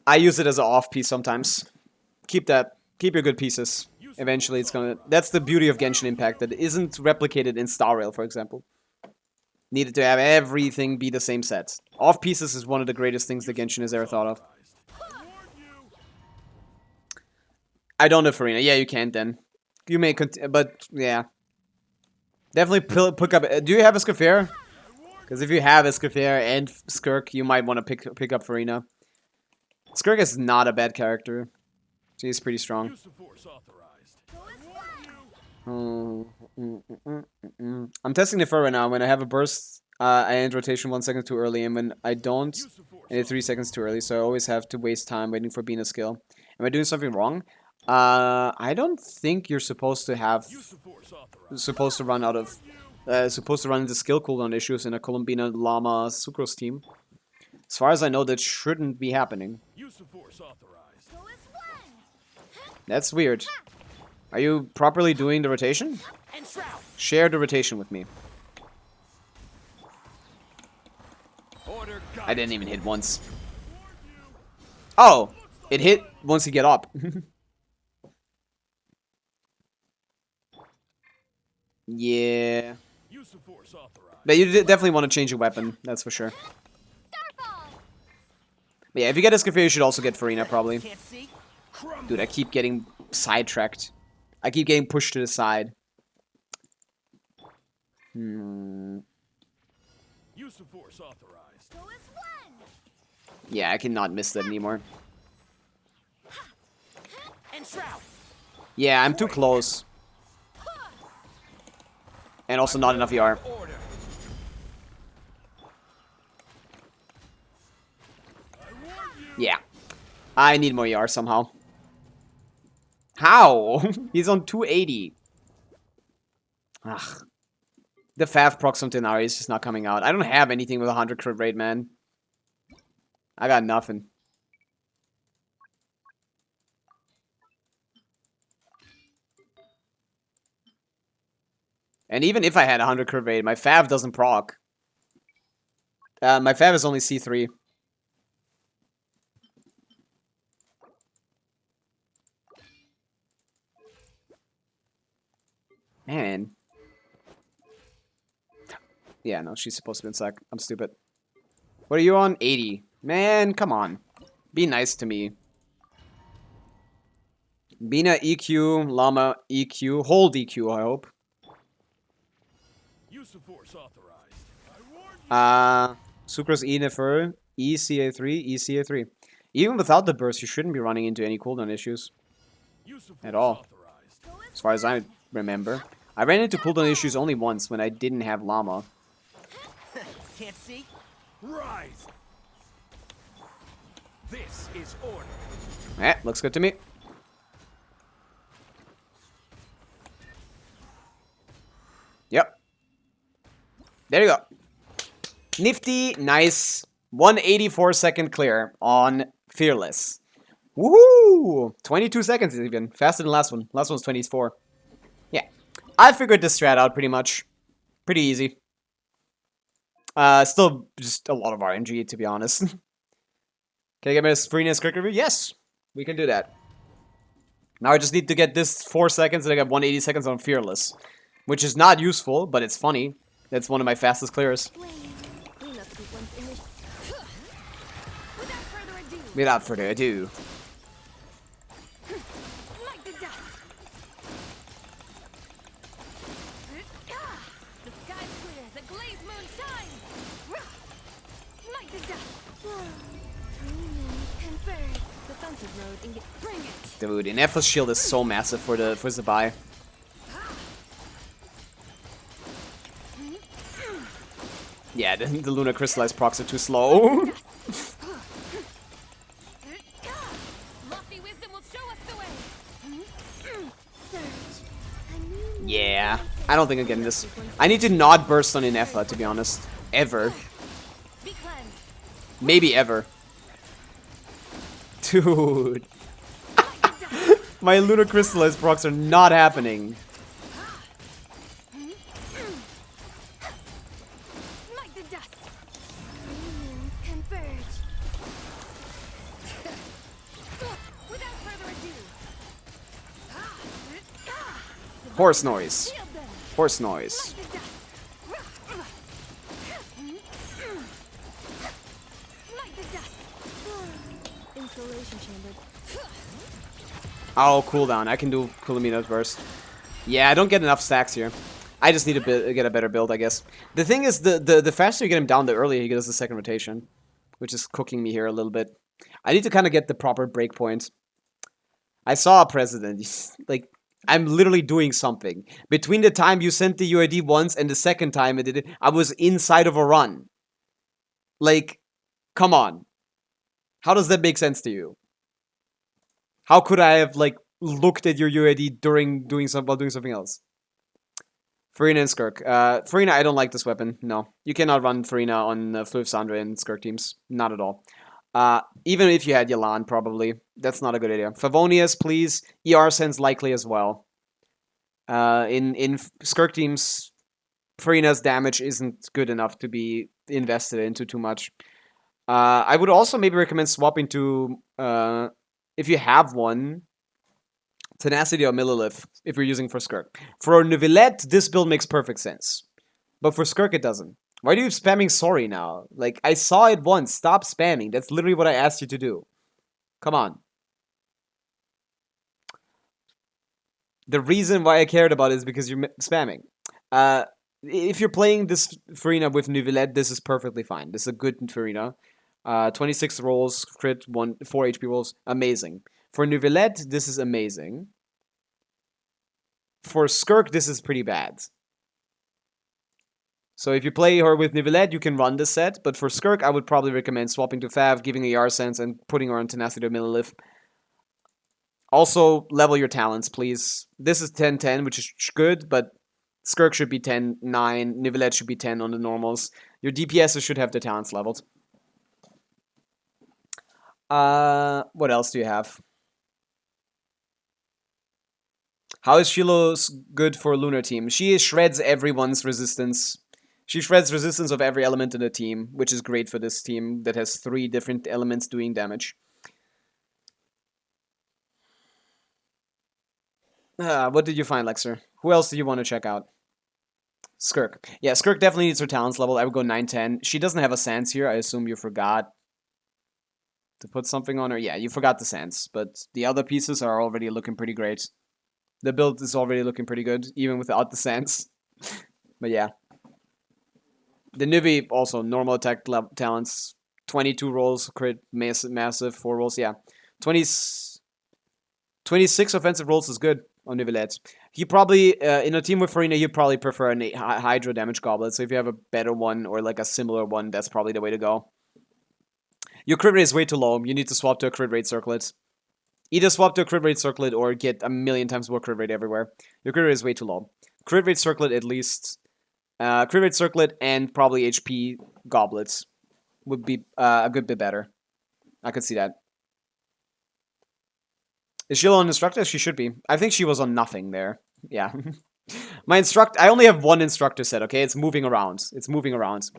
I use it as an off piece sometimes. Keep that. Keep your good pieces. Eventually, it's gonna. That's the beauty of Genshin Impact that isn't replicated in Star Rail, for example. Needed to have everything be the same set. Off pieces is one of the greatest things that Genshin has ever thought of. I don't know Farina. Yeah, you can't then. You may but yeah. Definitely pick up. Do you have a Escaffair? Because if you have Escaffair and Skirk, you might want to pick up Farina. Skirk is not a bad character. She's pretty strong. I'm testing the fur right now. When I have a burst, I end rotation 1 second too early, and when I don't, I end 3 seconds too early. So I always have to waste time waiting for Bina's skill. Am I doing something wrong? I don't think you're supposed to run out of supposed to run into skill cooldown issues in a Columbina Llama Sucrose team. As far as I know, that shouldn't be happening. That's weird. Are you properly doing the rotation? Share the rotation with me. I didn't even hit once. Oh! It hit once you get up. Yeah. But you definitely want to change your weapon, that's for sure. But yeah, if you get Escaffair, you should also get Farina, probably. Dude, I keep getting sidetracked. I keep getting pushed to the side. Yeah, I cannot miss that anymore. Yeah, I'm too close. And also not enough ER. Yeah. I need more ER somehow. How? He's on 280. Ugh. The Fav proc Centenari is just not coming out. I don't have anything with 100 crit rate, man. I got nothing. And even if I had 100 crit rate, my Fav doesn't proc. My Fav is only C3. Man. Yeah, no, she's supposed to be in sec. I'm stupid. What are you on? 80. Man, come on. Be nice to me. Bina EQ, Llama EQ, hold EQ, I hope. Sucrose E Nefer, ECA3, ECA3. Even without the burst, you shouldn't be running into any cooldown issues. At all. As far as I remember. I ran into cooldown issues only once when I didn't have Llama. Can't see? Rise. This is order. Eh, looks good to me. Yep. There you go. Nifty, nice. 184 second clear on Fearless. Woohoo! 22 seconds even. Faster than last one. Last one was 24. Yeah. I figured this strat out pretty much. Pretty easy. Still just a lot of RNG, to be honest. Can I get my Farina's quick review? Yes! We can do that. Now I just need to get this 4 seconds and I got 180 seconds on Fearless. Which is not useful, but it's funny. That's one of my fastest clears. Without further ado. The sky's clear, the glazed moon shines! Smite the dust! Conferred. The defensive mode and get bring it. Dude, Inefla's shield is so massive for Zybau. Yeah, the Lunar Crystallized procs are too slow. Lofty wisdom will show us the way. Yeah, I don't think I'm getting this. I need to not burst on Inefla, to be honest. Ever. Be cleansed. Maybe ever. Dude. My Lunar Crystallized procs are not happening. Smite the dust. Unions converge. Without further ado. Horse noise. Shield them. Horse noise. Smite the dust. Smite the dust. Insulation chamber. Oh, cooldown. I can do Kulamino's burst. Yeah, I don't get enough stacks here. I just need to get a better build, I guess. The thing is, the faster you get him down, the earlier he gets the second rotation. Which is cooking me here a little bit. I need to kind of get the proper breakpoint. I saw a president. Like, I'm literally doing something. Between the time you sent the UID once and the second time I did it, I was inside of a run. Like, come on. How does that make sense to you? How could I have, like, looked at your UID while doing something else? Farina and Skirk. Farina, I don't like this weapon. No. You cannot run Farina on Fluid Sandra and Skirk teams. Not at all. Even if you had Yalan, probably. That's not a good idea. Favonius, please. ER Sense likely as well. In Skirk teams, Farina's damage isn't good enough to be invested into too much. I would also maybe recommend swapping to... if you have one, Tenacity or Millilith, if you're using for Skirk. For Neuvillette, this build makes perfect sense. But for Skirk, it doesn't. Why are you spamming sorry now? Like, I saw it once. Stop spamming. That's literally what I asked you to do. Come on. The reason why I cared about it is because you're spamming. If you're playing this Farina with Neuvillette, this is perfectly fine. This is a good Farina. 26 rolls, crit, 4 HP rolls, amazing. For Neuvillette, this is amazing. For Skirk, this is pretty bad. So if you play her with Neuvillette, you can run this set, but for Skirk, I would probably recommend swapping to Fav, giving a Yar Sense, and putting her on Tenacity or Millilith. Also, level your talents, please. This is 10-10, which is good, but Skirk should be 10-9, Neuvillette should be 10 on the normals. Your DPSs should have the talents leveled. What else do you have? How is Shiloh's good for Lunar team? She shreds everyone's resistance. She shreds resistance of every element in the team, which is great for this team that has 3 different elements doing damage. What did you find, Lexer? Who else do you want to check out? Skirk. Yeah, Skirk definitely needs her talents level. I would go 9-10. She doesn't have a Sans here. I assume you forgot to put something on her. Yeah, you forgot the Sans, but the other pieces are already looking pretty great. The build is already looking pretty good, even without the Sans. But yeah. The Nuvi, also, normal attack talents. 22 rolls, crit, massive, 4 rolls, yeah. 26 offensive rolls is good on Neuvillette. You probably, in a team with Farina, you probably prefer a Hydro damage goblet, so if you have a better one, or like a similar one, that's probably the way to go. Your crit rate is way too low. You need to swap to a crit rate circlet. Either swap to a crit rate circlet or get a million times more crit rate everywhere. Your crit rate is way too low. Crit rate circlet at least. Crit rate circlet and probably HP goblets would be a good bit better. I could see that. Is Shiloh an instructor? She should be. I think she was on nothing there. Yeah. I only have one instructor set, okay? It's moving around. It's moving around.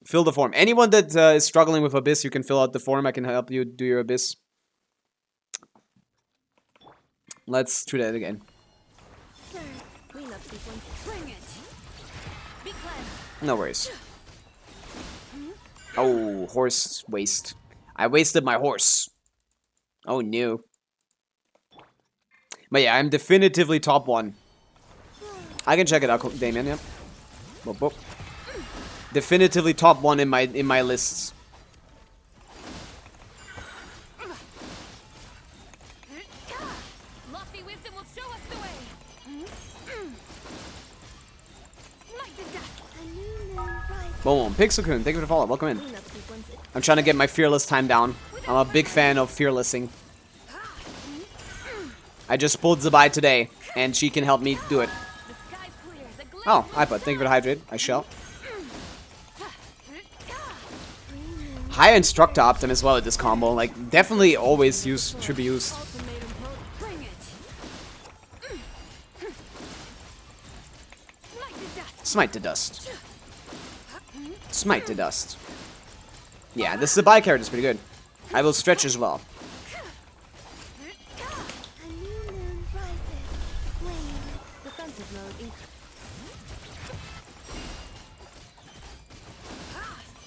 Fill the form. Anyone that is struggling with Abyss, you can fill out the form. I can help you do your Abyss. Let's try that again. Cleanup sequence. Bring it. Be cleansed. No worries. Oh, horse waste. I wasted my horse. Oh, no. But yeah, I'm definitively top 1. I can check it out, Damien, yeah. Boop, boop. Definitively top 1 in my lists. Boom. Pixelkun, thank you for the follow. Welcome in. Cleanup sequence. I'm trying to get my fearless time down. I'm a big fan of fearlessing. I just pulled Zybau today, and she can help me do it. The sky's clear. The glaze Oh, moon iPod, thank you for the hydrate. I shall. Green High Instructor Optim as well at this combo. Like, definitely always should be used. ultimatum pro. Bring it. Smite Smite to dust. to dust. Smite to dust. Yeah, this Zybau character is pretty good. I will stretch as well. A new moon rises. Wave. Defensive mode increased.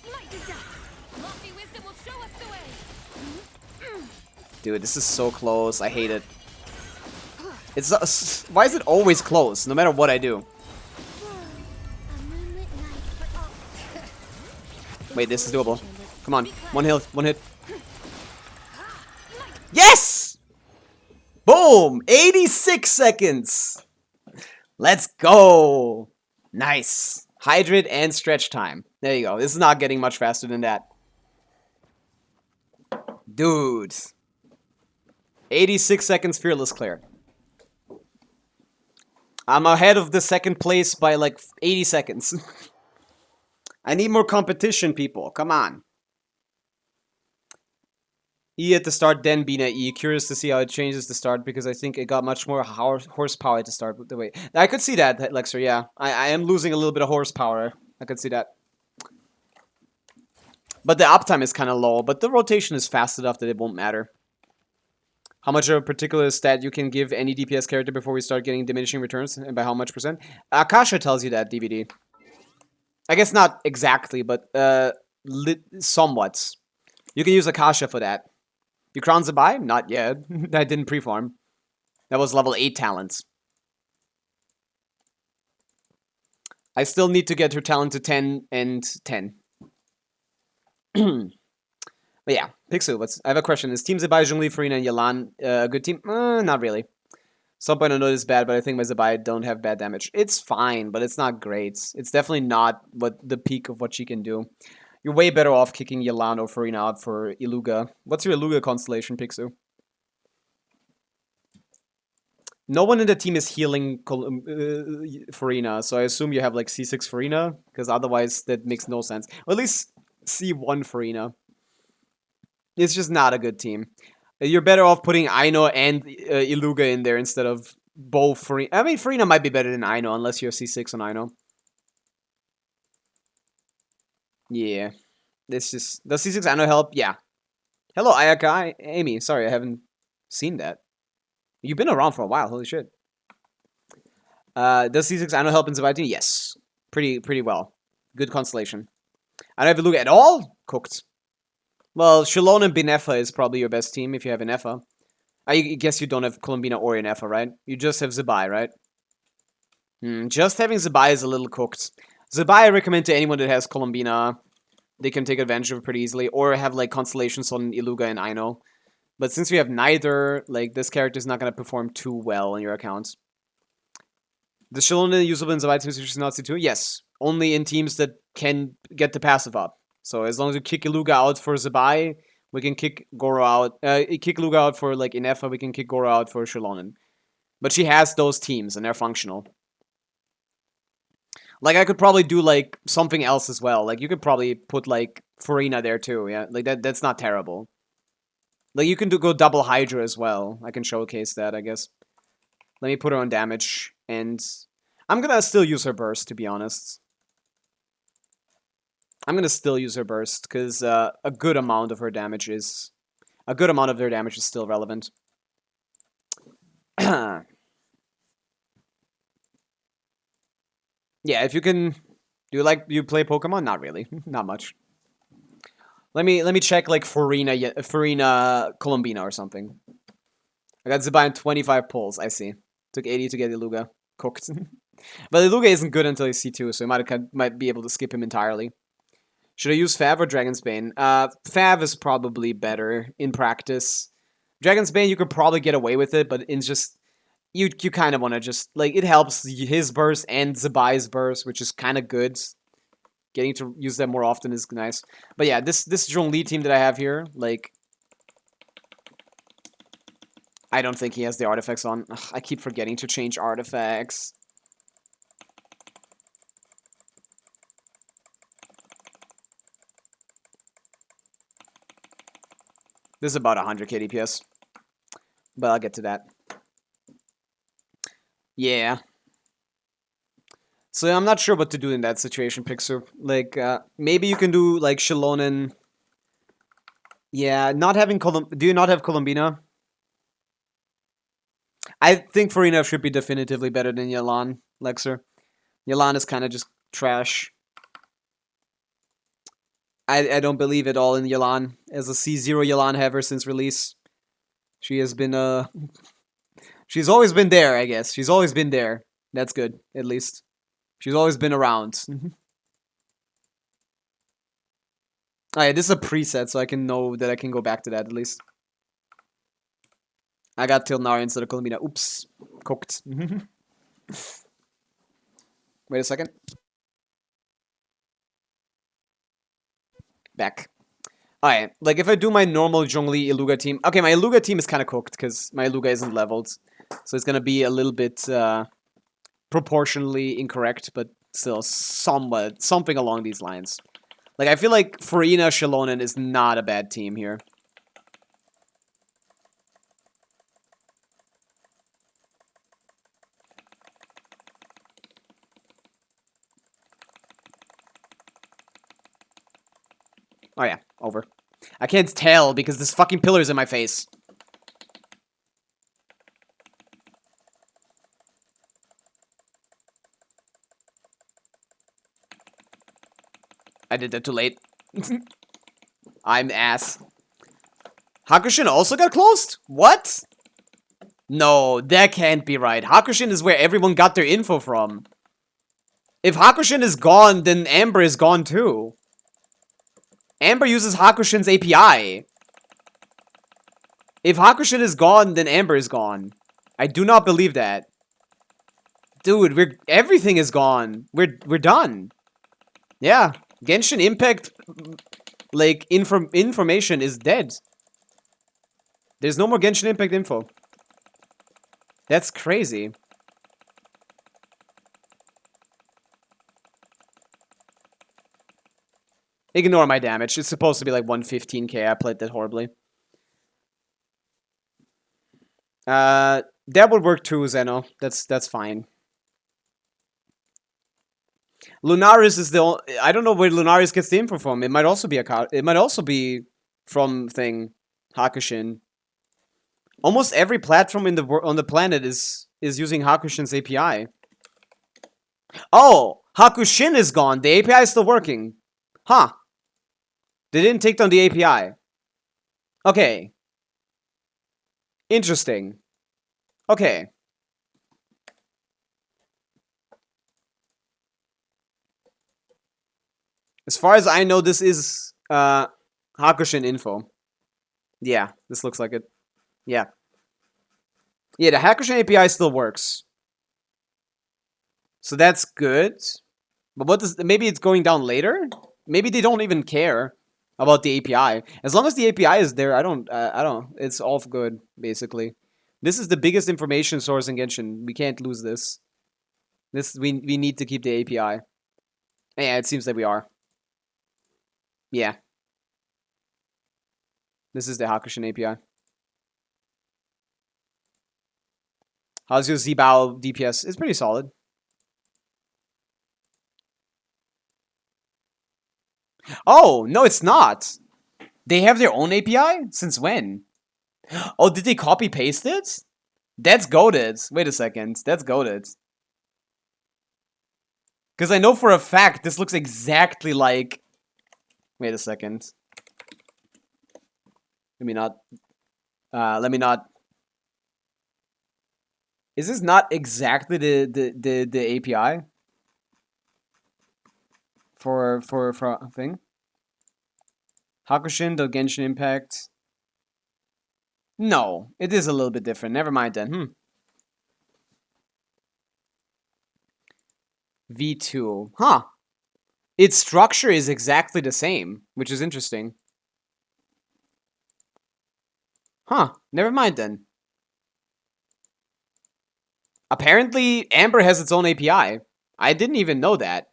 Smite to dust. Lofty wisdom will show us the way. Dude, this is so close. I hate it. It's why is it always close, no matter what I do? A moonlit night for all. Wait, this is doable. Come on, one hit. Yes! Boom! 86 seconds. Let's go. Nice. Hydrate and stretch time. There you go. This is not getting much faster than that. Dude. 86 seconds fearless clear. I'm ahead of the second place by like 80 seconds. I need more competition, people. Come on. E at the start, then Bina E. Curious to see how it changes the start because I think it got much more horsepower at the start. The way I could see that, Lexer. Yeah, I am losing a little bit of horsepower. I could see that. But the uptime is kind of low. But the rotation is fast enough that it won't matter. How much of a particular stat you can give any DPS character before we start getting diminishing returns, and by how much percent? Akasha tells you that, DVD. I guess not exactly, but somewhat. You can use Akasha for that. You crown Zybau? Not yet. I didn't pre-farm. That was level 8 talents. I still need to get her talent to 10 and 10. But yeah, Pixel, I have a question. Is Team Zybau, Zhongli, Farina, and Yelan a good team? Not really. Some point I know it's bad, but I think my Zybau don't have bad damage. It's fine, but it's not great. It's definitely not the peak of what she can do. You're way better off kicking Yelan or Farina out for Iluga. What's your Iluga constellation, Pixu? No one in the team is healing Farina, so I assume you have like C6 Farina, because otherwise that makes no sense. Or at least C1 Farina. It's just not a good team. You're better off putting Aino and Iluga in there instead of both Farina. I mean, Farina might be better than Aino, unless you're C6 on Aino. Yeah. This just... Does C6 Aino help? Yeah. Hello, Ayaka. Amy, sorry, I haven't seen that. You've been around for a while, holy shit. Does C6 Aino help in Zybau? Yes. Pretty well. Good constellation. I don't have Iluga at all? Cooked. Well, Shalon and Binefa is probably your best team if you have Inefa. I guess you don't have Colombina or Inefa, right? You just have Zybau, right? Just having Zybau is a little cooked. Zybau I recommend to anyone that has Colombina. They can take advantage of it pretty easily. Or have like constellations on Iluga and Aino. But since we have neither, like this character is not going to perform too well on your accounts. The Shalon usable in Zybau teams which is not C2? Yes. Only in teams that can get the passive up. So as long as you kick Iluga out for Zybau, we can kick Goro out. Kick Iluga out for like Inefa, we can kick Goro out for Shallonen. But she has those teams and they're functional. Like I could probably do like something else as well. Like you could probably put like Farina there too. Yeah, like that's not terrible. Like you can go double Hydra as well. I can showcase that, I guess. Let me put her on damage, and I'm gonna still use her burst to be honest. I'm gonna still use her burst because a good amount of their damage is still relevant. Yeah, if you can, do you play Pokemon? Not really, not much. Let me check like Farina Colombina or something. I got Zybau in 25 pulls. I see. Took 80 to get Iluga cooked, but Iluga isn't good until he's C2, so you might be able to skip him entirely. Should I use Fav or Dragon's Bane? Fav is probably better in practice. Dragon's Bane, you could probably get away with it, but in just... You kind of want to just... Like, it helps his burst and Zybau's burst, which is kind of good. getting to use them more often is nice. But yeah, this Zhongli team that I have here, like, I don't think he has the artifacts on. Ugh, I keep forgetting to change artifacts. This is about 100k DPS. But I'll get to that. Yeah. So I'm not sure what to do in that situation, Pixar. Like, maybe you can do, like, Shilonen. Yeah, not having do you not have Columbina? I think Farina should be definitively better than Yelan, Lexer. Yelan is kind of just trash. I don't believe at all in Yelan. As a C0 Yelan haver since release. She has been, she's always been there, I guess. She's always been there. That's good, at least. She's always been around. Alright, this is a preset, so I can know that I can go back to that, at least. I got Tilnari instead of Columbina. Oops. Cooked. Wait a second. Back. Alright, like if I do my normal Zhongli Iluga team... Okay, my Iluga team is kind of cooked, because my Iluga isn't leveled. So it's gonna be a little bit proportionally incorrect, but still somewhat, something along these lines. Like, I feel like Farina Shilonen is not a bad team here. Oh yeah, over. I can't tell because this fucking pillar's in my face. I did that too late. I'm ass. Hakushin also got closed? What? No, that can't be right. Hakushin is where everyone got their info from. If Hakushin is gone, then Amber is gone too. Amber uses Hakushin's API. If Hakushin is gone, then Amber is gone. I do not believe that. Dude, everything is gone. We're done. Yeah. Genshin Impact, like, information is dead. There's no more Genshin Impact info. That's crazy. Ignore my damage. It's supposed to be like 115k. I played that horribly. That would work too, Zeno. That's fine. Lunaris is the I don't know where Lunaris gets the info from. It might also be from Hakushin. Almost every platform on the planet is using Hakushin's API. Oh, Hakushin is gone. The API is still working. Huh. They didn't take down the API. Okay. Interesting. Okay. As far as I know, this is Hakushin info. Yeah, this looks like it. Yeah. Yeah, the Hakushin API still works. So that's good. But what does maybe it's going down later? Maybe they don't even care about the API. As long as the API is there, I don't it's all good basically. This is the biggest information source in Genshin. We can't lose this. We need to keep the API. Yeah, it seems that we are. Yeah. This is the Hakushin API. How's your Zybau DPS? It's pretty solid. Oh, no, it's not. They have their own API? Since when? Oh, did they copy paste it? That's goated. Wait a second. That's goated. Because I know for a fact this looks exactly like... Wait a second. Let me not... Is this not exactly the API? For a thing? Hakushin, the Genshin Impact. No, it is a little bit different. Never mind then. V2. Huh. Its structure is exactly the same, which is interesting. Huh, never mind then. Apparently, Amber has its own API. I didn't even know that.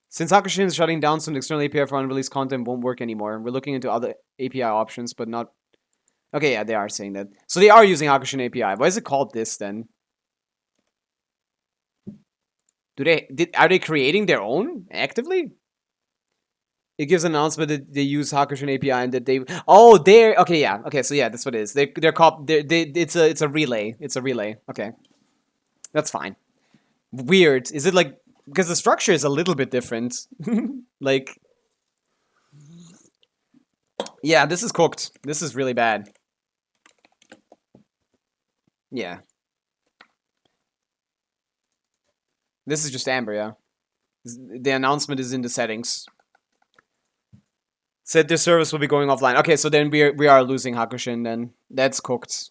Since Hakushin is shutting down, some external API for unreleased content won't work anymore. We're looking into other API options, but not... Okay, yeah, they are saying that. So they are using Hakushin API. Why is it called this, then? Are they creating their own actively? It gives an announcement that they use Hakushin API and that they... Oh, they're... Okay, yeah. Okay, so yeah, that's what it is. It's a relay. It's a relay. Okay. That's fine. Weird. Is it like... Because the structure is a little bit different. Like... Yeah, this is cooked. This is really bad. Yeah. This is just Amber, yeah. The announcement is in the settings. Said this service will be going offline. Okay, so then we are losing Hakushin then. That's cooked.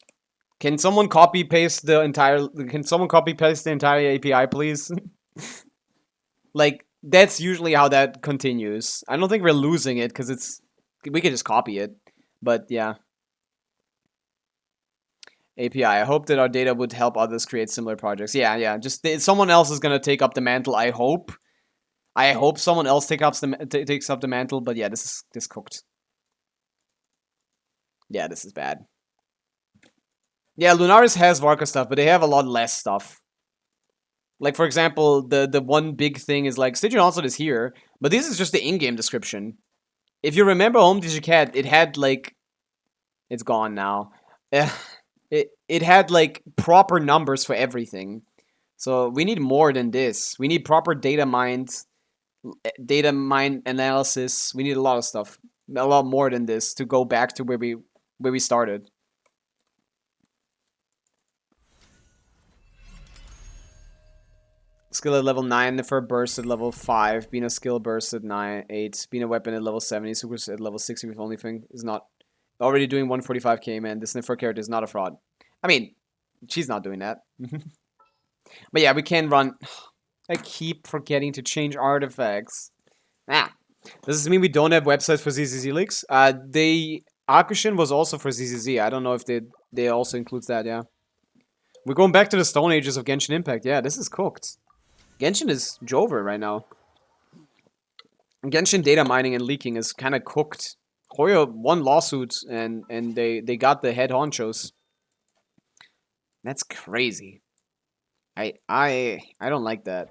Can someone copy paste the entire API, please? Like, that's usually how that continues. I don't think we're losing it because we can just copy it. But yeah. API. I hope that our data would help others create similar projects. Yeah. Just someone else is gonna take up the mantle. I hope. I hope someone else takes up the mantle. But yeah, this cooked. Yeah, this is bad. Yeah, Lunaris has Varka stuff, but they have a lot less stuff. Like, for example, the one big thing is like Stygian also is here, but this is just the in-game description. If you remember Home Digicat, it had like, it's gone now. It had like proper numbers for everything. So we need more than this. We need proper data mine analysis. We need a lot of stuff, a lot more than this to go back to where we started. Skill at level 9, Nefer burst at level 5, Bina skill burst at 8, Bina weapon at level 70, Super at level 60 with only thing is not already doing 145k, man. This Nefer character is not a fraud. I mean, she's not doing that. But yeah, we can run. I keep forgetting to change artifacts. Does this mean we don't have websites for ZZZ leaks? Akushin was also for ZZZ. I don't know if they also includes that, yeah. We're going back to the Stone Ages of Genshin Impact. Yeah, this is cooked. Genshin is Jover right now. Genshin data mining and leaking is kind of cooked. Hoyo won lawsuits and they got the head honchos. That's crazy. I don't like that.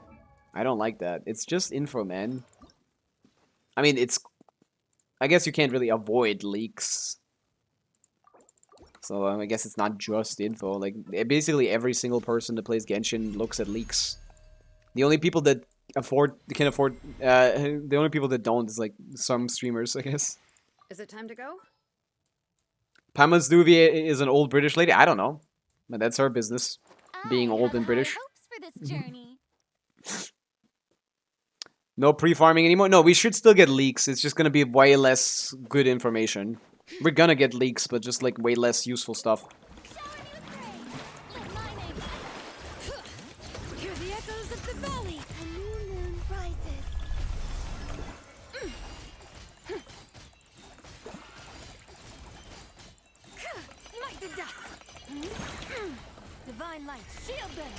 I don't like that. It's just info, man. I mean, I guess you can't really avoid leaks. So I guess it's not just info. Like basically every single person that plays Genshin looks at leaks. The only people that can afford the only people that don't is like some streamers, I guess. Is it time to go? Pamela's Duvie is an old British lady. I don't know, but that's her business, being old and British. Hopes for this journey. No pre-farming anymore. No, we should still get leaks. It's just gonna be way less good information. We're gonna get leaks, but just like way less useful stuff. Hear the echoes of the valley. A new moon rises. Smite the dust. Divine light, shield them.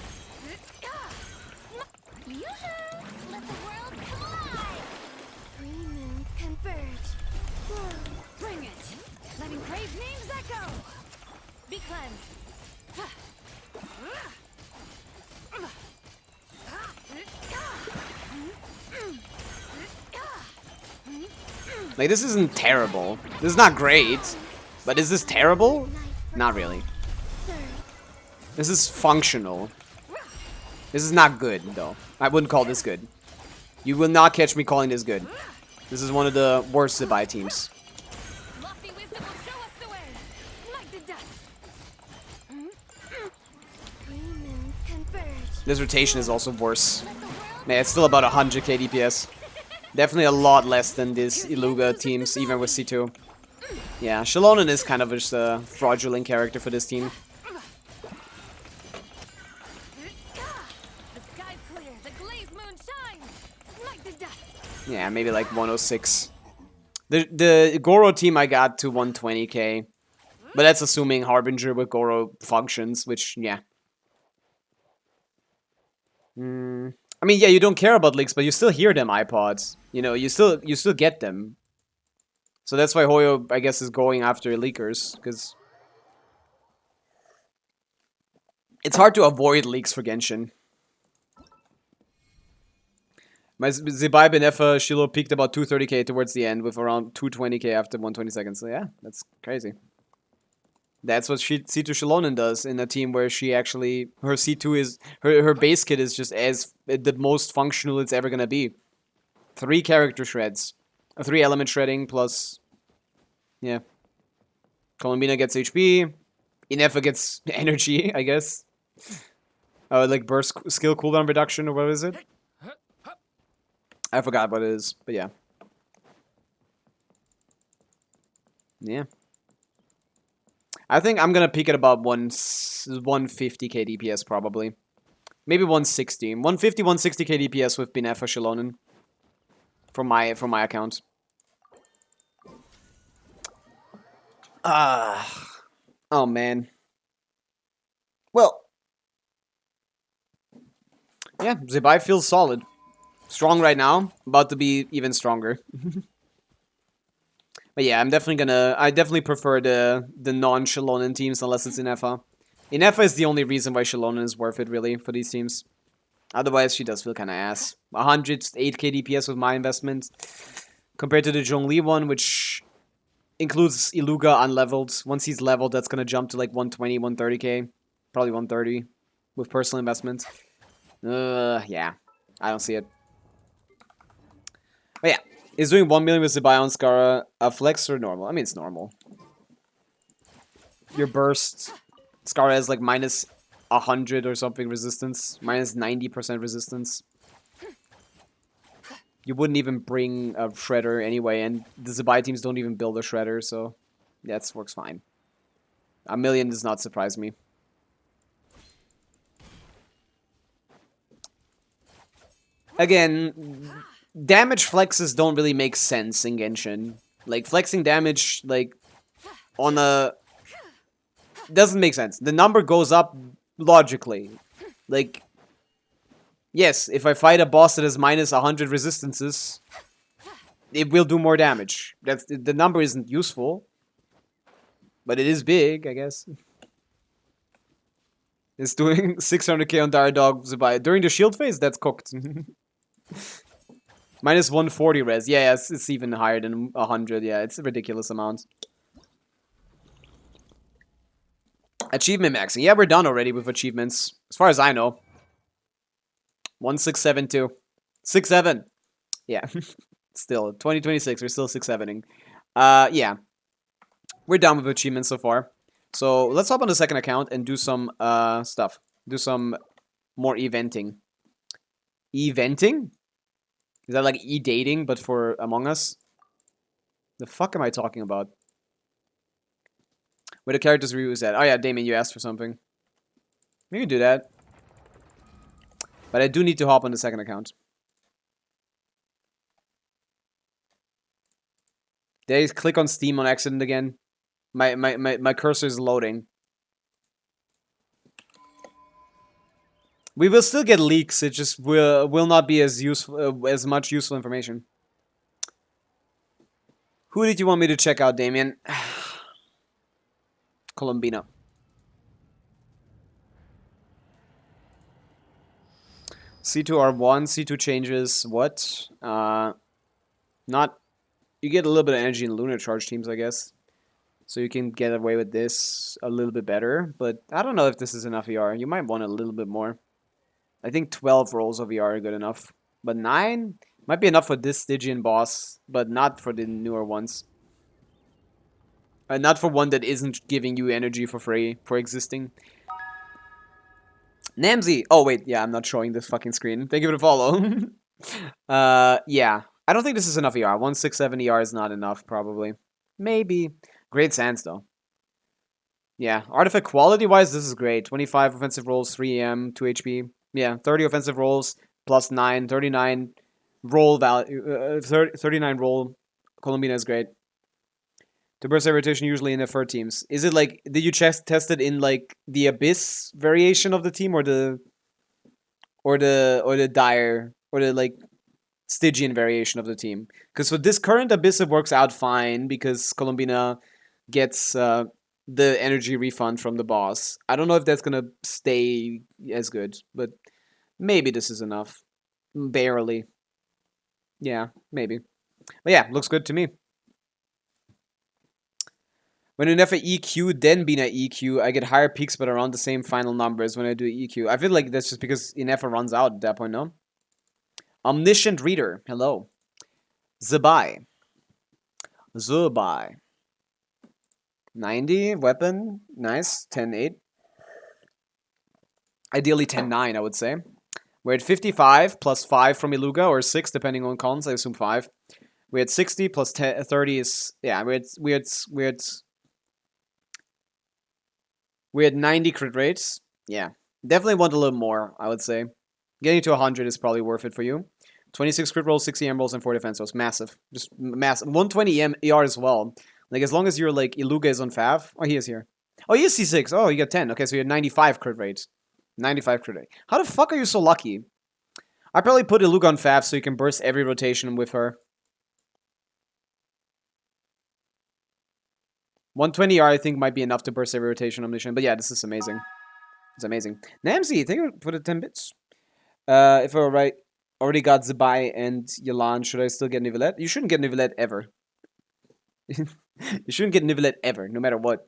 Yoo-hoo! Let the world collide. Three moons converge. Bring it. Letting brave names echo. Be cleansed. Like, this isn't terrible. This is not great. But is this terrible? Not really. This is functional. This is not good, though. I wouldn't call this good. You will not catch me calling this good. This is one of the worst Zybau teams. Lofty wisdom will show us the way. Smite the dust. Three moons converge. This rotation is also worse. Man, it's still about 100k DPS. Definitely a lot less than these Iluga teams, even with C2. Yeah, Shalonen is kind of just a fraudulent character for this team. glaze moon shines! Smite the dust! Yeah, maybe like 106. The Goro team I got to 120k. But that's assuming Harbinger with Goro functions, which, yeah. I mean, yeah, you don't care about leaks, but you still hear them, iPods. You know, you still get them. So that's why Hoyo, I guess, is going after leakers, because it's hard to avoid leaks for Genshin. My Zybau Benefa Shiloh peaked about 230k towards the end, with around 220k after 120 seconds. So yeah, that's crazy. That's what C2 Shilonen does in a team where she actually, her C2 is, her base kit is just as the most functional it's ever gonna be. 3 character shreds. 3 element shredding plus, yeah. Columbina gets HP. Inefa gets energy, I guess. Like burst skill cooldown reduction, or what is it? I forgot what it is, but yeah. Yeah. I think I'm gonna peak at about 150k DPS probably. Maybe 160. 150, 160k DPS with Binefa Shilonen. From my account. Oh man. Well. Yeah, Zybau feels solid. Strong right now. About to be even stronger. But yeah, I definitely prefer the non-Shilonen teams unless it's Inefa. Inefa is the only reason why Shilonen is worth it, really, for these teams. Otherwise, she does feel kind of ass. 108k DPS with my investment. Compared to the Zhongli one, which includes Iluga unleveled. Once he's leveled, that's going to jump to like 120, 130k. Probably 130 with personal investment. Yeah. I don't see it. But yeah. Is doing 1 million with Zybau and Scara a flex or normal? I mean, it's normal. Your burst. Scara has like minus 100 or something resistance. Minus 90% resistance. You wouldn't even bring a Shredder anyway, and the Zybau teams don't even build a Shredder, so that works fine. 1 million does not surprise me. Again, damage flexes don't really make sense in Genshin. Like, flexing damage, like, on a... doesn't make sense. The number goes up logically. Like, yes, if I fight a boss that has minus 100 resistances, it will do more damage. The number isn't useful. But it is big, I guess. It's doing 600k on Dire Dog Zybau. During the shield phase, that's cooked. Minus 140 res. Yeah, it's even higher than 100. Yeah, it's a ridiculous amount. Achievement maxing. Yeah, we're done already with achievements. As far as I know. 1672. 67. Yeah. Still, 2026, we're still 6-7ing. Yeah. We're done with achievements so far. So, let's hop on the second account and do some, stuff. Do some more eventing. Eventing? Is that like e-dating, but for Among Us? The fuck am I talking about? Where the characters review is at. Oh yeah, Damien, you asked for something. We can do that. But I do need to hop on the second account. Did I click on Steam on accident again? My cursor is loading. We will still get leaks. It just will not be as useful, as much useful information. Who did you want me to check out, Damien? Columbina. C2R1, C2 changes what? Not... You get a little bit of energy in Lunar Charge teams, I guess. So you can get away with this a little bit better. But I don't know if this is enough ER. You might want a little bit more. I think 12 rolls of ER are good enough. But 9 might be enough for this Stygian boss. But not for the newer ones. Not for one that isn't giving you energy for free for existing. Namzi! Oh wait, yeah, I'm not showing this fucking screen. Thank you for the follow. Yeah. I don't think this is enough ER. 167 ER is not enough, probably. Maybe. Great Sands, though. Yeah. Artifact quality-wise, this is great. 25 offensive rolls, 3 EM, 2 HP. Yeah, 30 offensive rolls, plus 9, 39 roll value, 39 roll. Colombina is great. To burst every rotation usually in FR teams. Is it like, did you test it in like the Abyss variation of the team or the Dire or the like Stygian variation of the team? Because for this current Abyss it works out fine because Colombina gets the energy refund from the boss. I don't know if that's gonna stay as good, but maybe this is enough. Barely. Yeah, maybe. But yeah, looks good to me. When I never EQ, then Bina EQ, I get higher peaks but around the same final numbers when I do EQ. I feel like that's just because Inefa runs out at that point, no? Omniscient Reader, hello. Zybau. 90, weapon, nice, 10-8. Ideally 10-9, I would say. We're at 55 plus 5 from Iluga, or 6 depending on cons, I assume 5. We're at 60 plus 30 is, yeah, we're at 90 crit rates. Yeah. Definitely want a little more, I would say. Getting to 100 is probably worth it for you. 26 crit rolls, 60 EM rolls, and 4 defense. So it's massive. Just massive. 120 ER as well. Like, as long as you're, like, Iluga is on Fav. Oh, he is here. Oh, he is C6. Oh, you got 10. Okay, so you had 95 crit rates. 95 crit rate. How the fuck are you so lucky? I probably put Iluga on Fav so you can burst every rotation with her. 120 R, I think, might be enough to burst every rotation omniscient. But yeah, this is amazing. It's amazing. Namzi, thank you for the 10 bits. If I already got Zybau and Yalan, should I still get Nivelette? You shouldn't get Nivelette ever. You shouldn't get Nivelette ever, no matter what.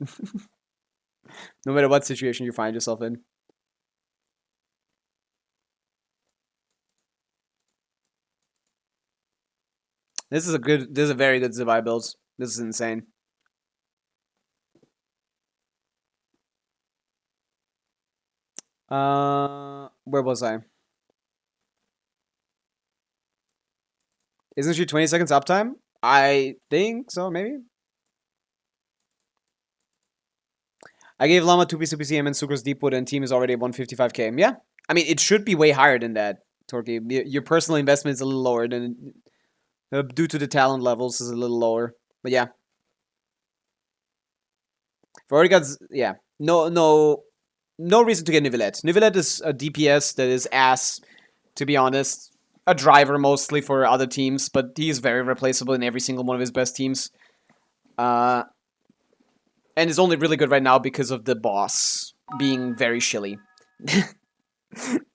No matter what situation you find yourself in. This is a very good Zybau build. This is insane. Where was I? Isn't she 20 seconds uptime? I think so, maybe. I gave Llama 2PC, PCM, and Sucrose Deepwood, and team is already at 155k. Yeah, I mean, it should be way higher than that, Torky. Your personal investment is a little lower than... due to the talent levels is a little lower. But yeah. I've already got... Yeah. No reason to get Nivelette. Nivelette is a DPS that is ass, to be honest. A driver mostly for other teams, but he is very replaceable in every single one of his best teams. And is only really good right now because of the boss being very shilly.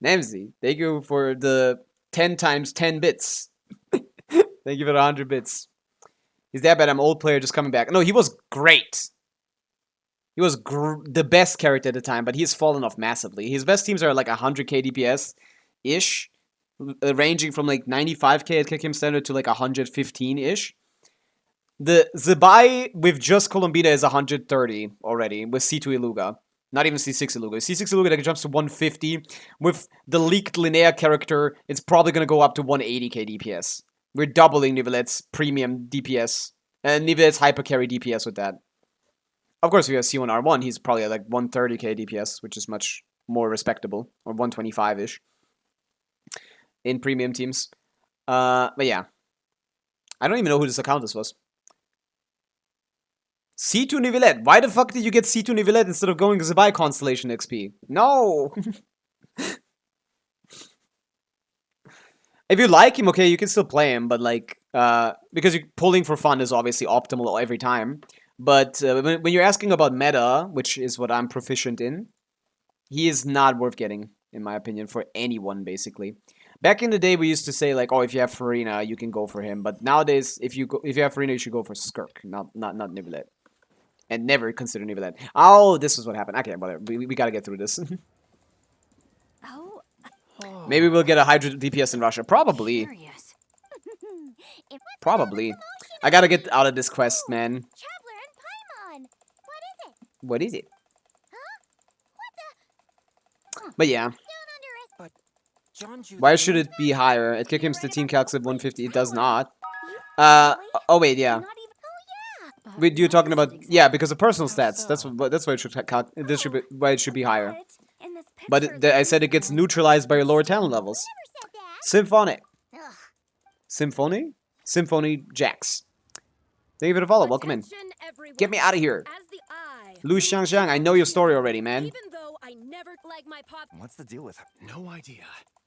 Namzi, thank you for the 10 times 10 bits. Thank you for the 100 bits. He's that bad, I'm an old player just coming back. No, he was great. He was the best character at the time, but he's fallen off massively. His best teams are like 100k DPS-ish, ranging from like 95k at Kick Him Standard to like 115-ish. The Zybau with just Colombina is 130 already, with C2 Iluga. Not even C6 Iluga. C6 Iluga that jumps to 150. With the leaked Linnea character, it's probably going to go up to 180k DPS. We're doubling Nivelette's premium DPS. And Nivelette's hyper carry DPS with that. Of course, if you have C1R1, he's probably at like 130k DPS, which is much more respectable. Or 125-ish. In premium teams. But yeah. I don't even know who this account was. C2 Nivelette. Why the fuck did you get C2 Nivelette instead of going Zybau Constellation XP? No! If you like him, okay, you can still play him, but like, because you're pulling for fun is obviously optimal every time. But when you're asking about meta, which is what I'm proficient in, he is not worth getting, in my opinion, for anyone, basically. Back in the day, we used to say, like, oh, if you have Farina, you can go for him. But nowadays, if you have Farina, you should go for Skirk, not Nivelette. And never consider Nivelette. Oh, this is what happened. Okay, whatever. We gotta get through this. Oh. Maybe we'll get a Hydra DPS in Russia. Probably. Curious. Probably. I gotta get out of this quest, man. Traveler and Paimon. What is it? What is it? Huh? What the? But yeah. Why should it be higher? It kicks the team calcs at 150. It does not. Oh wait, yeah. Wait, you're talking about because of personal stats. That's why it should why it should be higher. But I said it gets neutralized by your lower talent levels. Symphonic. Symphony Jax. Thank you for the follow. Welcome in. Attention, everyone. Get me out of here. As the eye, Lu Xiangxiang, I know your story already, man. Even though I never like my pop. What's the deal with her? No idea.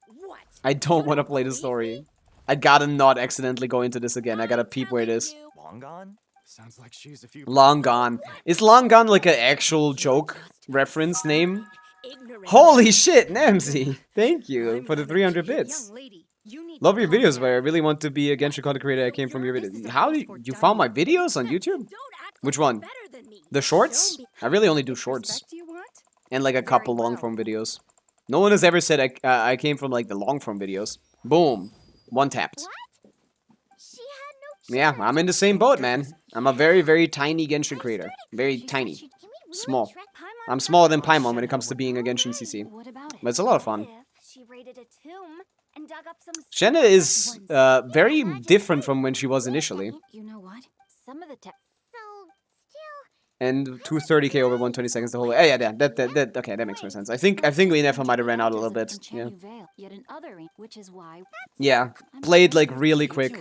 What? I don't want to play the believe story. me? I gotta not accidentally go into this again. I gotta I'm peep where it telling is. you. Long gone? Sounds like she's a few. Long Gone. Is Long Gone like an actual joke reference name? Ignorant. Holy shit, Namsy! Thank you I'm for the gonna 300 teach you, bits. young lady. You need Love to your calm videos, but I down. really want to be a Genshin content creator. I came from your This is videos. a How place do for you found my dummies. videos on YouTube? Don't act Which like one? you're better than me. The shorts? Don't be- I really only do What shorts. respect do you want? And like a Very couple long well. form videos. No one has ever said I came from like the long form videos. Boom. One tapped. She had no Yeah, I'm in the same boat, man. I'm a very, very tiny Genshin creator. Very She said tiny. she'd give me really Small. Shrek Paimon I'm stuff. smaller than Paimon when it comes to being a Genshin CC. What about it? But it's a lot of fun. What if she raided a tomb and dug up some Shenna secret is ones? very Yeah, imagine different that. from when she was Wait a initially. second. You know what? Some of the tech. So still. And 230k over 120 seconds the whole way. Oh, yeah, that okay, that makes more sense. I think Inefa might have ran out a little bit. Yeah. Yet in other, which is why. Yeah. Played like really quick.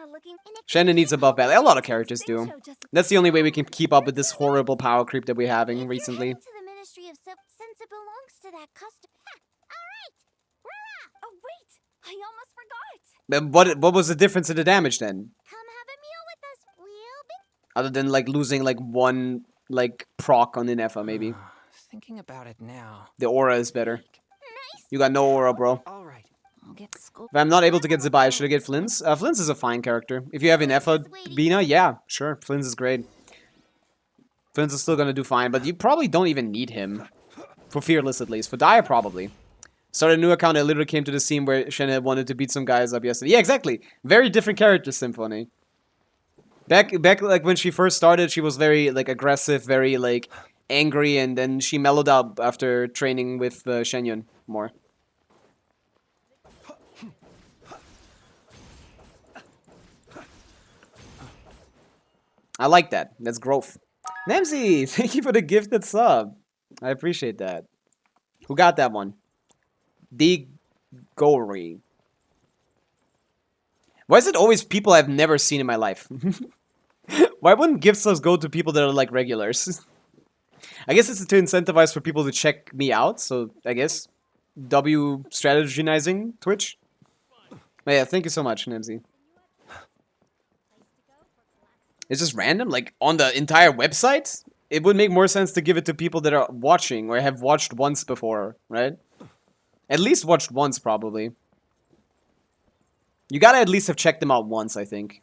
Looking. Shenna needs a buff battle. A lot of characters do. That's the only way we can keep up with this horrible power creep that we're having recently. To the Ministry of since it belongs to that custom. All right. Oh wait, I almost forgot. Then what was the difference in the damage then? Come have a meal with us. We'll be. Other than like losing like one like proc on Inefa maybe. Thinking about it now. The aura is better. You got no aura, bro. All right. I'll get school. If I'm not able to get Zybau, should I get Flins? Flins is a fine character. If you have Inefa, Bina, yeah, sure. Flins is great. Flins is still gonna do fine, but you probably don't even need him. For Fearless, at least. For Dire, probably. Started a new account, I literally came to the scene where Shenna wanted to beat some guys up yesterday. Yeah, exactly. Very different character, Symphony. Back like when she first started, she was very like aggressive, very like angry, and then she mellowed out after training with Shenyun more. I like that. That's growth. Nemzi, thank you for the gifted sub. I appreciate that. Who got that one? The Gory. Why is it always people I've never seen in my life? Why wouldn't gift subs go to people that are like regulars? I guess it's to incentivize for people to check me out, so I guess W strategizing Twitch. But yeah, thank you so much, Nemzi. It's just random, like on the entire website? It would make more sense to give it to people that are watching or have watched once before, right? At least watched once, probably. You gotta at least have checked them out once, I think.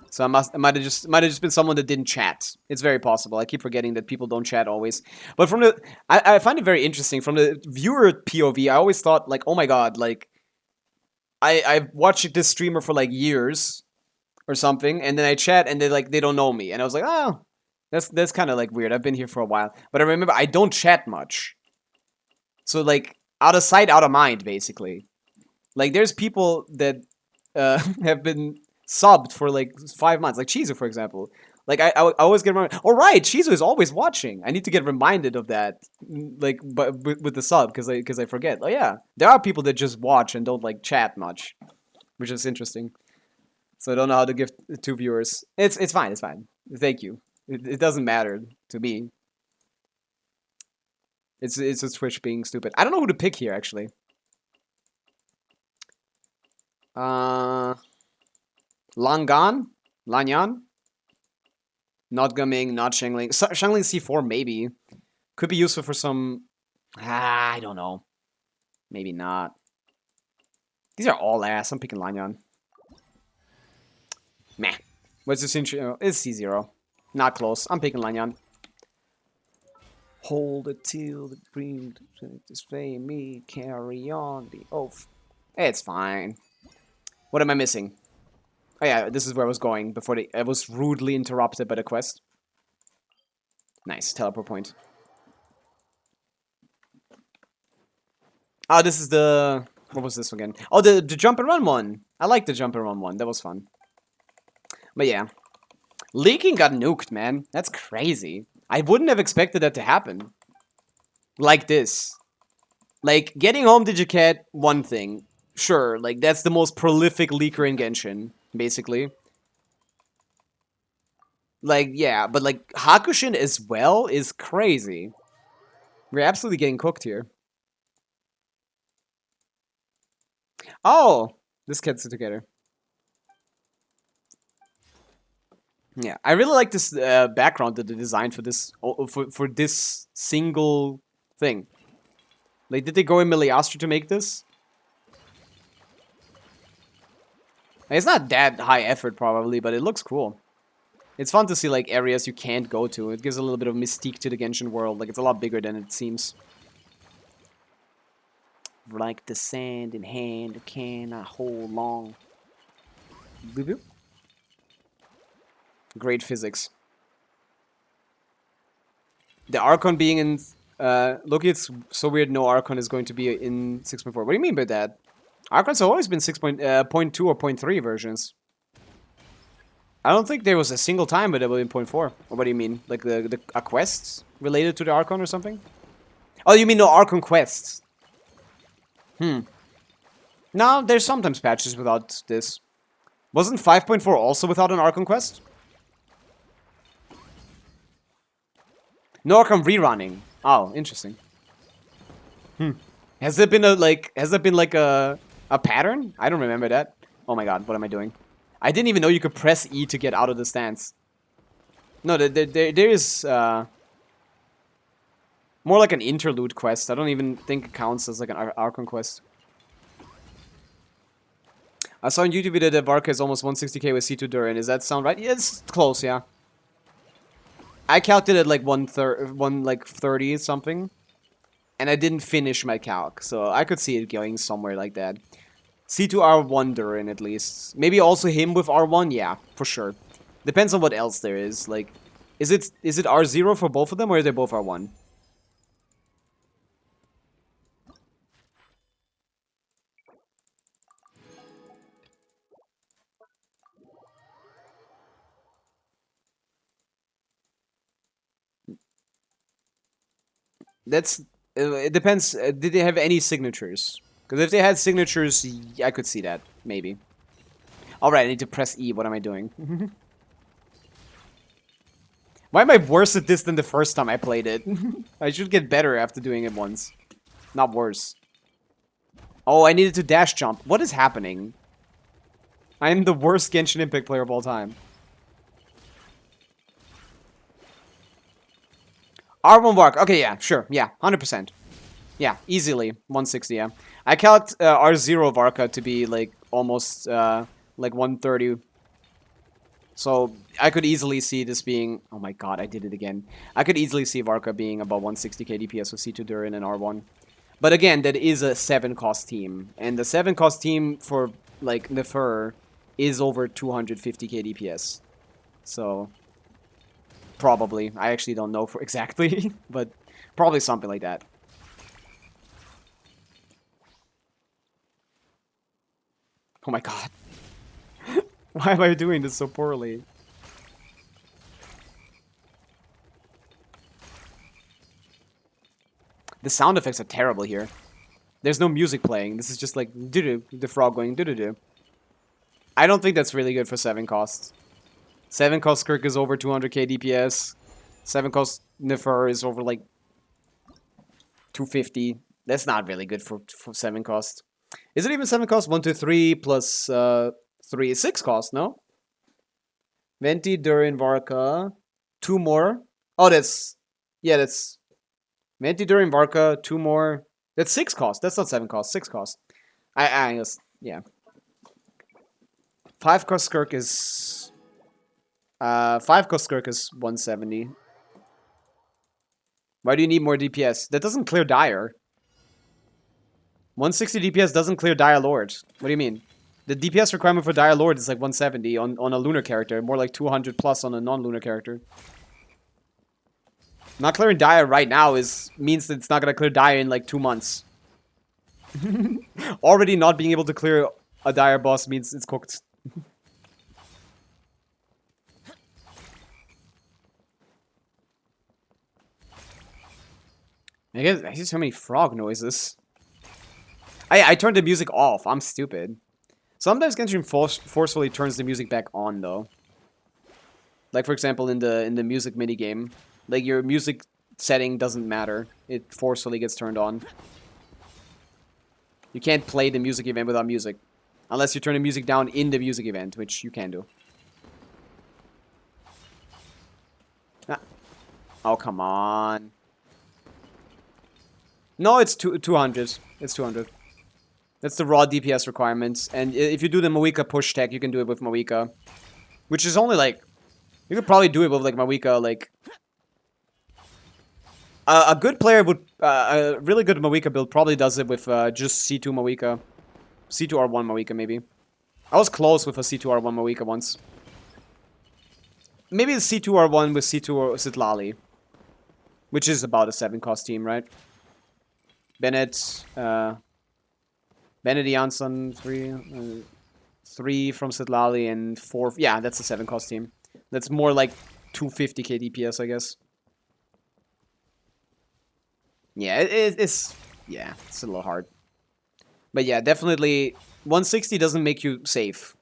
So it might have just been someone that didn't chat. It's very possible. I keep forgetting that people don't chat always. But from the, I find it very interesting from the viewer POV. I always thought like, oh my god, like, I've watched this streamer for like years or something, and then I chat and they don't know me, and I was like, oh, that's kind of like weird. I've been here for a while, but I remember I don't chat much. So like out of sight, out of mind, basically. Like there's people that have been subbed for like 5 months, like Chizu, for example. Like I always get reminded. Oh right, Chizu is always watching. I need to get reminded of that, like, but with the sub, because I forget. Oh yeah, there are people that just watch and don't like chat much, which is interesting. So I don't know how to give two viewers. It's fine. It's fine. Thank you. It doesn't matter to me. It's a Twitch being stupid. I don't know who to pick here actually. Langan? Lanyan? Not Gaming, not Shangling. Shangling C4 maybe. Could be useful for some... I don't know. Maybe not. These are all ass. I'm picking Lanyan. Meh. What's this intro? It's C0. Not close. I'm picking Lanyan. Hold it till the green display me. Carry on the oath. It's fine. What am I missing? Oh yeah, this is where I was going before I was rudely interrupted by the quest. Nice, teleport point. Oh, this is the... What was this again? Oh, the jump and run one. I like the jump and run one. That was fun. But yeah. Leaking got nuked, man. That's crazy. I wouldn't have expected that to happen. Like this. Like, getting home Digicat, one thing. Sure, like, that's the most prolific leaker in Genshin, basically. Like, yeah, but, like, Hakushin as well is crazy. We're absolutely getting cooked here. Oh! This gets it together. Yeah, I really like this background that they designed for this for this single thing. Like, did they go in Miliastra to make this? It's not that high effort, probably, but it looks cool. It's fun to see, like, areas you can't go to. It gives a little bit of mystique to the Genshin world. Like, it's a lot bigger than it seems. Like the sand in hand cannot hold long. Boop boop. Great physics. The Archon being in... Loki, it's so weird no Archon is going to be in 6.4. What do you mean by that? Archons have always been 6.2 or 0.3 versions. I don't think there was a single time where they were in 0.4. Or what do you mean? Like a quest related to the Archon or something? Oh, you mean no Archon quests? No, there's sometimes patches without this. Wasn't 5.4 also without an Archon quest? No Archon rerunning. Oh, interesting. Has there been a pattern? I don't remember that. Oh my god, what am I doing? I didn't even know you could press E to get out of the stance. No, there is more like an interlude quest. I don't even think it counts as like an Archon quest. I saw on YouTube video that Varka is almost 160k with C2 Durin. Does that sound right? Yeah, it's close, yeah. I calculated like 130 something. And I didn't finish my calc, so I could see it going somewhere like that. C2 R1 Durin at least. Maybe also him with R1, yeah, for sure. Depends on what else there is. Like, is it R0 for both of them, or are they both R1? That's... it depends. Did they have any signatures? Because if they had signatures, I could see that. Maybe. Alright, I need to press E. What am I doing? Why am I worse at this than the first time I played it? I should get better after doing it once. Not worse. Oh, I needed to dash jump. What is happening? I am the worst Genshin Impact player of all time. R1 Vark. Okay, yeah, sure. Yeah, 100%. Yeah, easily. 160, yeah. I calc R0 Varka to be, like, almost, like, 130. So, I could easily see this being... Oh my god, I did it again. I could easily see Varka being about 160k DPS with C2 Durin and R1. But again, that is a 7-cost team. And the 7-cost team for, like, Nefer is over 250k DPS. So... Probably. I actually don't know for exactly, but probably something like that. Oh my god. Why am I doing this so poorly? The sound effects are terrible here. There's no music playing. This is just like doo-doo, the frog going doo-doo-doo. I don't think that's really good for 7 costs. 7 cost Kirk is over 200k DPS. 7 cost Nefer is over like 250. That's not really good for 7 cost. Is it even 7 cost? 1, 2, 3 plus 3 is 6 cost, no? Venti, Durin, Varka. 2 more. Oh, that's... Yeah, that's... Venti, Durin, Varka. 2 more. That's 6 cost. That's not 7 cost. 6 cost. I guess... Yeah. 5 cost Kirk is... 5 cost Kirk is 170. Why do you need more DPS? That doesn't clear Dire. 160 DPS doesn't clear Dire Lord. What do you mean? The DPS requirement for Dire Lord is like 170 on a lunar character. More like 200 plus on a non-lunar character. Not clearing Dire right now means that it's not going to clear Dire in like 2 months. Already not being able to clear a Dire boss means it's cooked. I hear so many frog noises. I turned the music off. I'm stupid. Sometimes Genshin forcefully turns the music back on, though. Like, for example, in the music minigame. Like, your music setting doesn't matter. It forcefully gets turned on. You can't play the music event without music. Unless you turn the music down in the music event, which you can do. Ah. Oh, come on. No, it's 200. It's 200. That's the raw DPS requirements. And if you do the Mawika push tech, you can do it with Mawika. Which is only like... You could probably do it with like Mawika, like... a good player would... a really good Mawika build probably does it with just C2 Mawika. C2R1 Mawika, maybe. I was close with a C2R1 Mawika once. Maybe the C2R1 with C2 or Sitlali. Which is about a 7-cost team, right? Bennett, Bennett Jansson, 3 from Sitlali, and 4... Yeah, that's a 7-cost team. That's more like 250k DPS, I guess. Yeah, it's... Yeah, it's a little hard. But yeah, definitely... 160 doesn't make you safe.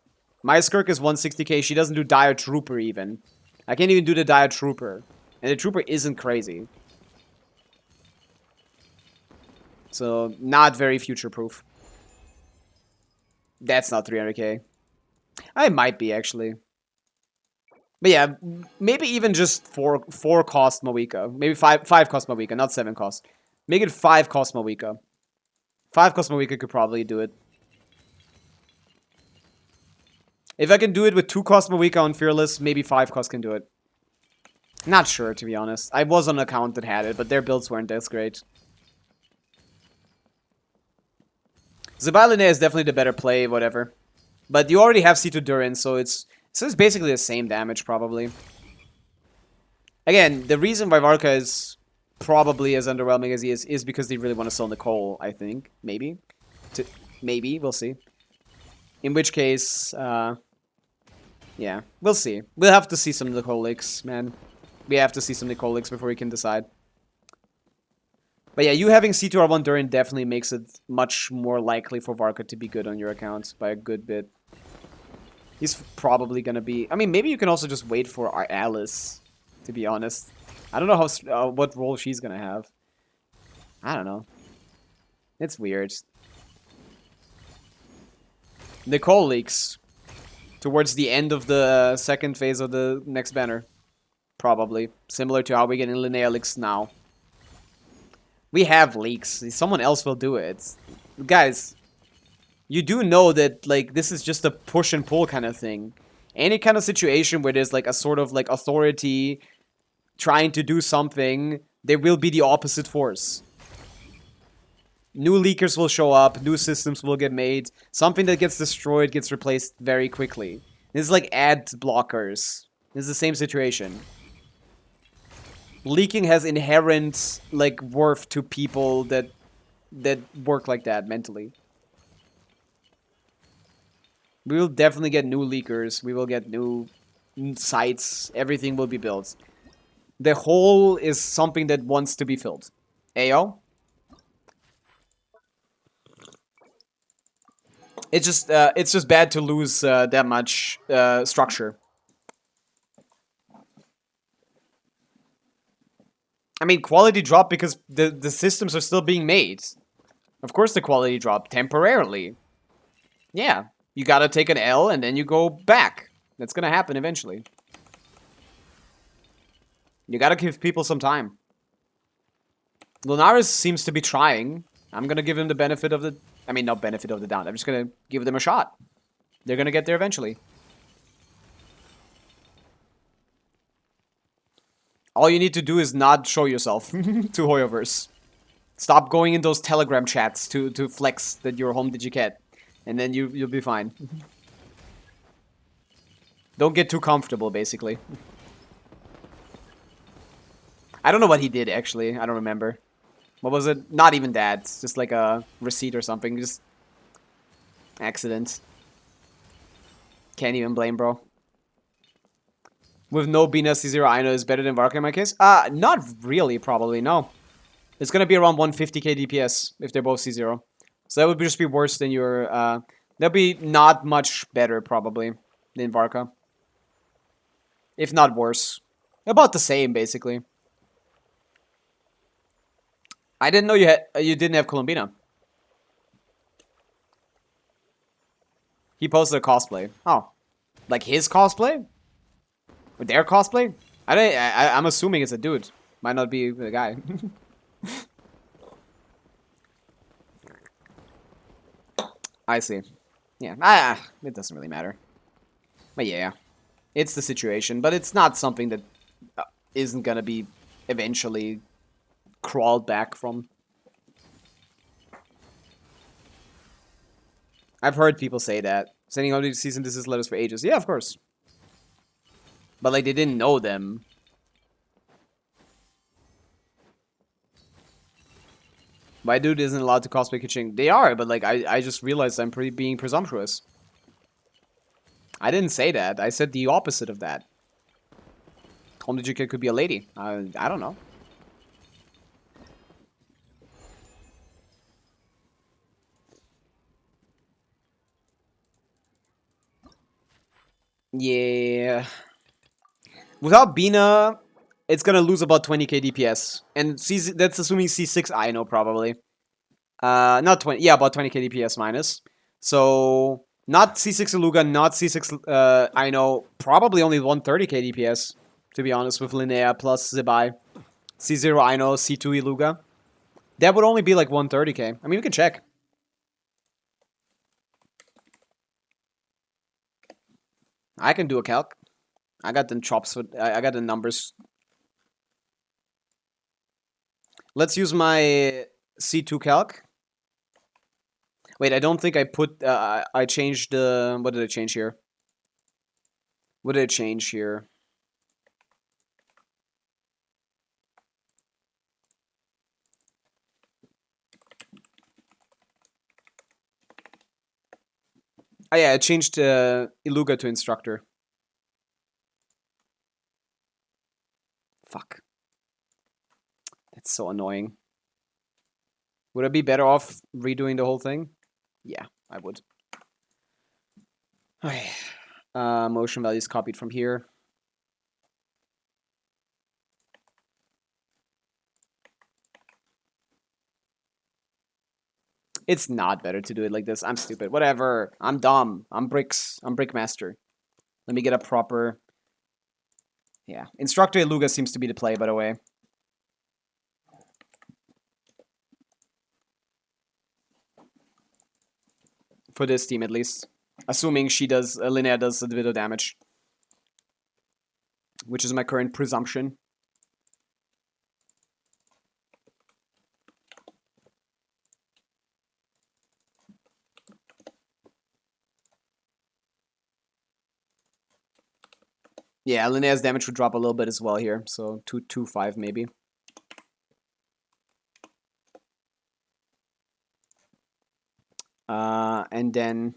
My Skirk is 160k, she doesn't do Dire Trooper even. I can't even do the Dire Trooper. And the Trooper isn't crazy. So, not very future-proof. That's not 300k. I might be, actually. But yeah, maybe even just 4 cost Mawika. Maybe 5 cost Mawika, not 7 cost. Make it 5 cost Mawika. 5 cost Mawika could probably do it. If I can do it with 2 cost Mawika on Fearless, maybe 5 cost can do it. Not sure, to be honest. I was on an account that had it, but their builds weren't that great. Zybau is definitely the better play, whatever. But you already have C2 Durin, so it's basically the same damage, probably. Again, the reason why Varka is probably as underwhelming as he is because they really want to sell Nicole, I think. Maybe. Maybe, we'll see. In which case, yeah, we'll see. We'll have to see some Nicole licks, man. We have to see some Nicole licks before we can decide. But yeah, you having C2R1 Durin definitely makes it much more likely for Varka to be good on your account by a good bit. He's probably gonna be... I mean, maybe you can also just wait for our Alice, to be honest. I don't know how what role she's gonna have. I don't know. It's weird. Nicole leaks towards the end of the second phase of the next banner. Probably. Similar to how we get in Linnea leaks now. We have leaks. Someone else will do it. Guys, you do know that, like, this is just a push and pull kind of thing. Any kind of situation where there's, like, a sort of, like, authority trying to do something, there will be the opposite force. New leakers will show up, new systems will get made. Something that gets destroyed gets replaced very quickly. This is like ad blockers. This is the same situation. Leaking has inherent, like, worth to people that work like that mentally. We will definitely get new leakers. We will get new sites. Everything will be built. The hole is something that wants to be filled. Ayo? It's just bad to lose that much structure. I mean, quality drop because the systems are still being made. Of course the quality drop temporarily. Yeah, you gotta take an L and then you go back. That's gonna happen eventually. You gotta give people some time. Lunaris seems to be trying. I'm gonna give him the benefit of the... I mean, not benefit of the doubt. I'm just gonna give them a shot. They're gonna get there eventually. All you need to do is not show yourself to Hoyoverse. Stop going in those Telegram chats to flex that you're home Digicat. And then you'll be fine. Don't get too comfortable, basically. I don't know what he did, actually. I don't remember. What was it? Not even that. It's just like a receipt or something. Just... accident. Can't even blame, bro. With no Bina C0, I know is better than Varka in my case. Not really, probably, no. It's gonna be around 150k DPS if they're both C0. So that would just be worse than your, that'd be not much better, probably, than Varka. If not worse. About the same, basically. I didn't know you didn't have Colombina. He posted a cosplay. Oh. Like his cosplay? Or their cosplay? I'm assuming it's a dude. Might not be a guy. I see. Yeah, it doesn't really matter. But yeah, it's the situation. But it's not something that isn't gonna be eventually crawled back from. I've heard people say that. Sending out these cease and desist letters for ages. Yeah, of course. But like, they didn't know them. My dude isn't allowed to cosplay Kiching. They are, but like, I just realized I'm being presumptuous. I didn't say that. I said the opposite of that. Home Digikid could be a lady. I don't know. Yeah. Without Bina, it's gonna lose about 20k DPS. And that's assuming C6 I know probably. Not 20, yeah, about 20k DPS minus. So, not C6 Iluga, not C6 I know, probably only 130k DPS, to be honest, with Linnea plus Zybau. C0 I know, C2 Iluga. That would only be like 130k. I mean, we can check. I can do a calc. I got the chops for, I got the numbers. Let's use my C2 calc. Wait, I don't think I put, I changed the, what did I change here? What did I change here? Oh yeah, I changed Iluga to instructor. Fuck. That's so annoying. Would I be better off redoing the whole thing? Yeah, I would. Okay. Motion values copied from here. It's not better to do it like this. I'm stupid. Whatever. I'm dumb. I'm bricks. I'm brickmaster. Let me get a proper... Yeah. Instructor Iluga seems to be the play, by the way. For this team, at least. Assuming she does... Linnea does a bit of damage. Which is my current presumption. Yeah, Linnea's damage would drop a little bit as well here, so 225 maybe. And then...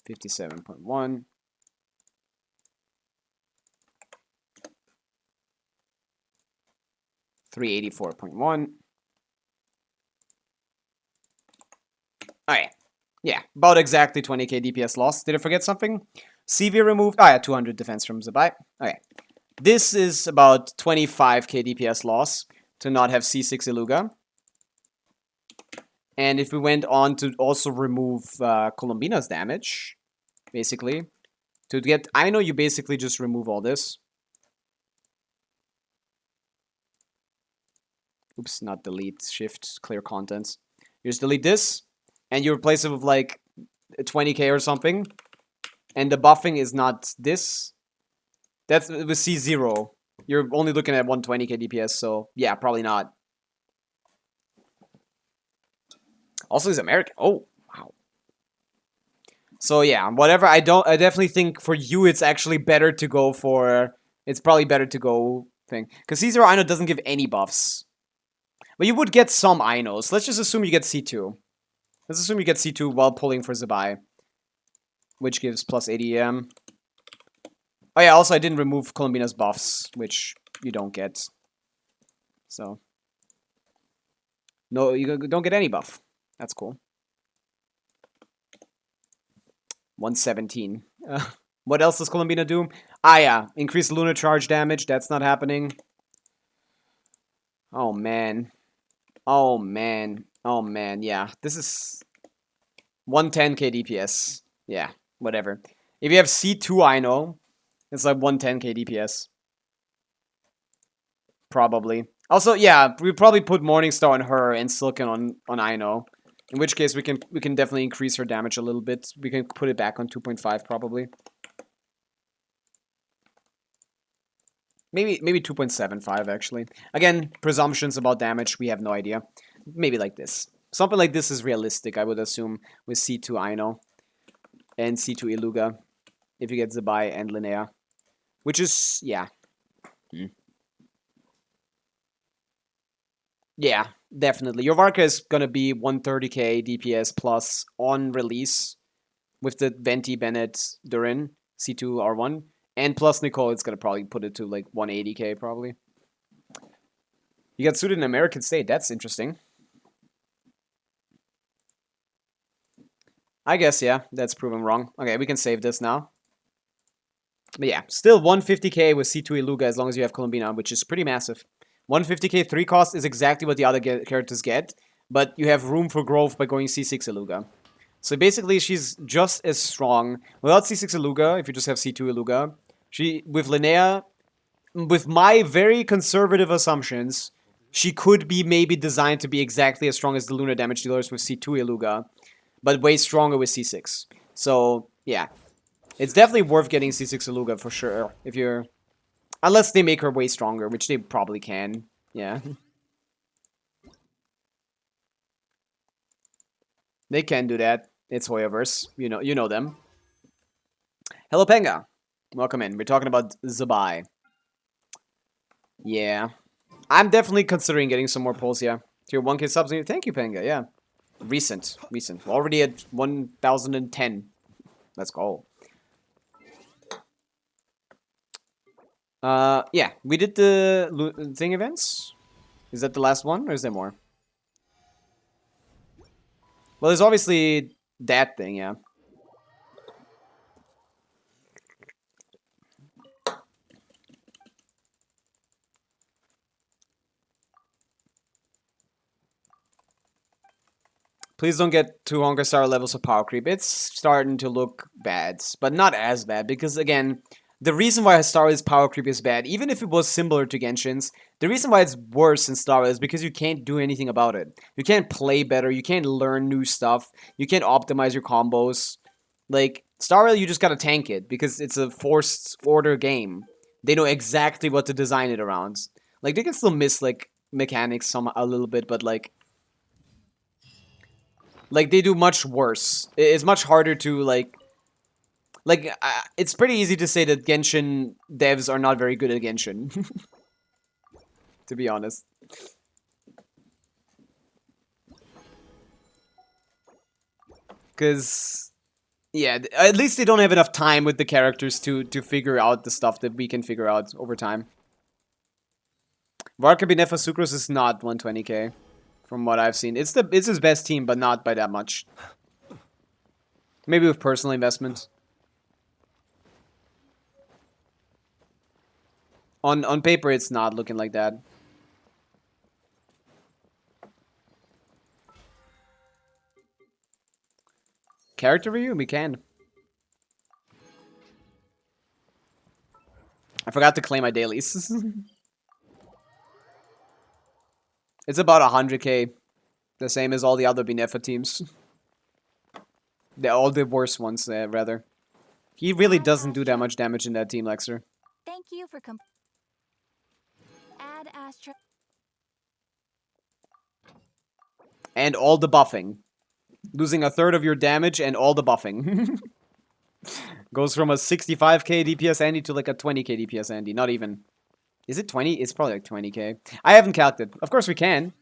$57.1. $384.1. Alright. Yeah, about exactly 20k DPS loss. Did I forget something? CV removed. Oh yeah, 200 defense from Zybau. Okay. This is about 25k DPS loss to not have C6 Iluga. And if we went on to also remove Colombina's damage, basically, to get... I know you basically just remove all this. Oops, not delete, shift, clear contents. You just delete this. And you replace it with like 20k or something. And the buffing is not this. That's with C0. You're only looking at 120k DPS, so yeah, probably not. Also, he's American. Oh, wow. So yeah, whatever. I definitely think for you, it's actually better to go for... It's probably better to go thing. Because C0 Ino doesn't give any buffs. But you would get some Inos. Let's just assume you get C2. Let's assume you get C2 while pulling for Zybau, which gives plus 80 EM. Oh yeah, also I didn't remove Colombina's buffs, which you don't get. So no, you don't get any buff. That's cool. 117. What else does Columbina do? Ah, yeah. Increase lunar charge damage. That's not happening. Oh, man. Oh, man. Oh, man. Yeah. This is 110k DPS. Yeah. Whatever. If you have C2 Ino, it's like 110k DPS. Probably. Also, yeah, we probably put Morningstar on her and Silken on Ino. In which case, we can definitely increase her damage a little bit. We can put it back on 2.5 probably. Maybe 2.75 actually. Again, presumptions about damage, we have no idea. Maybe like this. Something like this is realistic, I would assume, with C2 Aino and C2 Iluga. If you get Zybau and Linnea. Which is, yeah. Yeah, definitely. Your Varka is gonna be 130k DPS plus on release with the Venti, Bennett, Durin, C2 R1. And plus Nicole, it's gonna probably put it to like 180k probably. You got suited in American State. That's interesting. I guess, yeah, that's proven wrong. Okay, we can save this now. But yeah, still 150k with C2 Iluga as long as you have Columbina, which is pretty massive. 150k 3 cost is exactly what the other characters get, but you have room for growth by going C6 Iluga. So basically, she's just as strong. Without C6 Iluga, if you just have C2 Iluga, she, with Linnea, with my very conservative assumptions, she could be maybe designed to be exactly as strong as the lunar damage dealers with C2 Iluga, but way stronger with C6. So, yeah. It's definitely worth getting C6 Iluga for sure, if you're... Unless they make her way stronger, which they probably can. Yeah. They can do that. It's Hoyoverse. You know them. Hello, Penga. Welcome in. We're talking about Zybau. Yeah. I'm definitely considering getting some more pulls, yeah. Tier 1k subs. Thank you, Penga, yeah. Recent. Already at 1010. Let's go. Yeah. We did the thing events. Is that the last one, or is there more? Well, there's obviously that thing, yeah. Please don't get 2 Hunger Star levels of power creep. It's starting to look bad, but not as bad, because again, the reason why Star's power creep is bad, even if it was similar to Genshin's, the reason why it's worse in Star is because you can't do anything about it. You can't play better, you can't learn new stuff, you can't optimize your combos. Like, Star Rail, you just gotta tank it, because it's a forced order game. They know exactly what to design it around. Like, they can still miss, like, mechanics a little bit, but, like, they do much worse. It's much harder to, it's pretty easy to say that Genshin devs are not very good at Genshin. To be honest. Because, yeah, at least they don't have enough time with the characters to figure out the stuff that we can figure out over time. Varka Binefa Sucrose is not 120k. From what I've seen. It's his best team, but not by that much. Maybe with personal investment. On paper, it's not looking like that. Character review? We can. I forgot to claim my dailies. It's about 100k. The same as all the other Binefa teams. All the worst ones, rather. He really doesn't do that much damage in that team, Lexer. Thank you for add Astra. And all the buffing. Losing a third of your damage and all the buffing. Goes from a 65k DPS Andy to like a 20k DPS Andy. Not even. Is it 20? It's probably like 20k. I haven't calculated. Of course we can.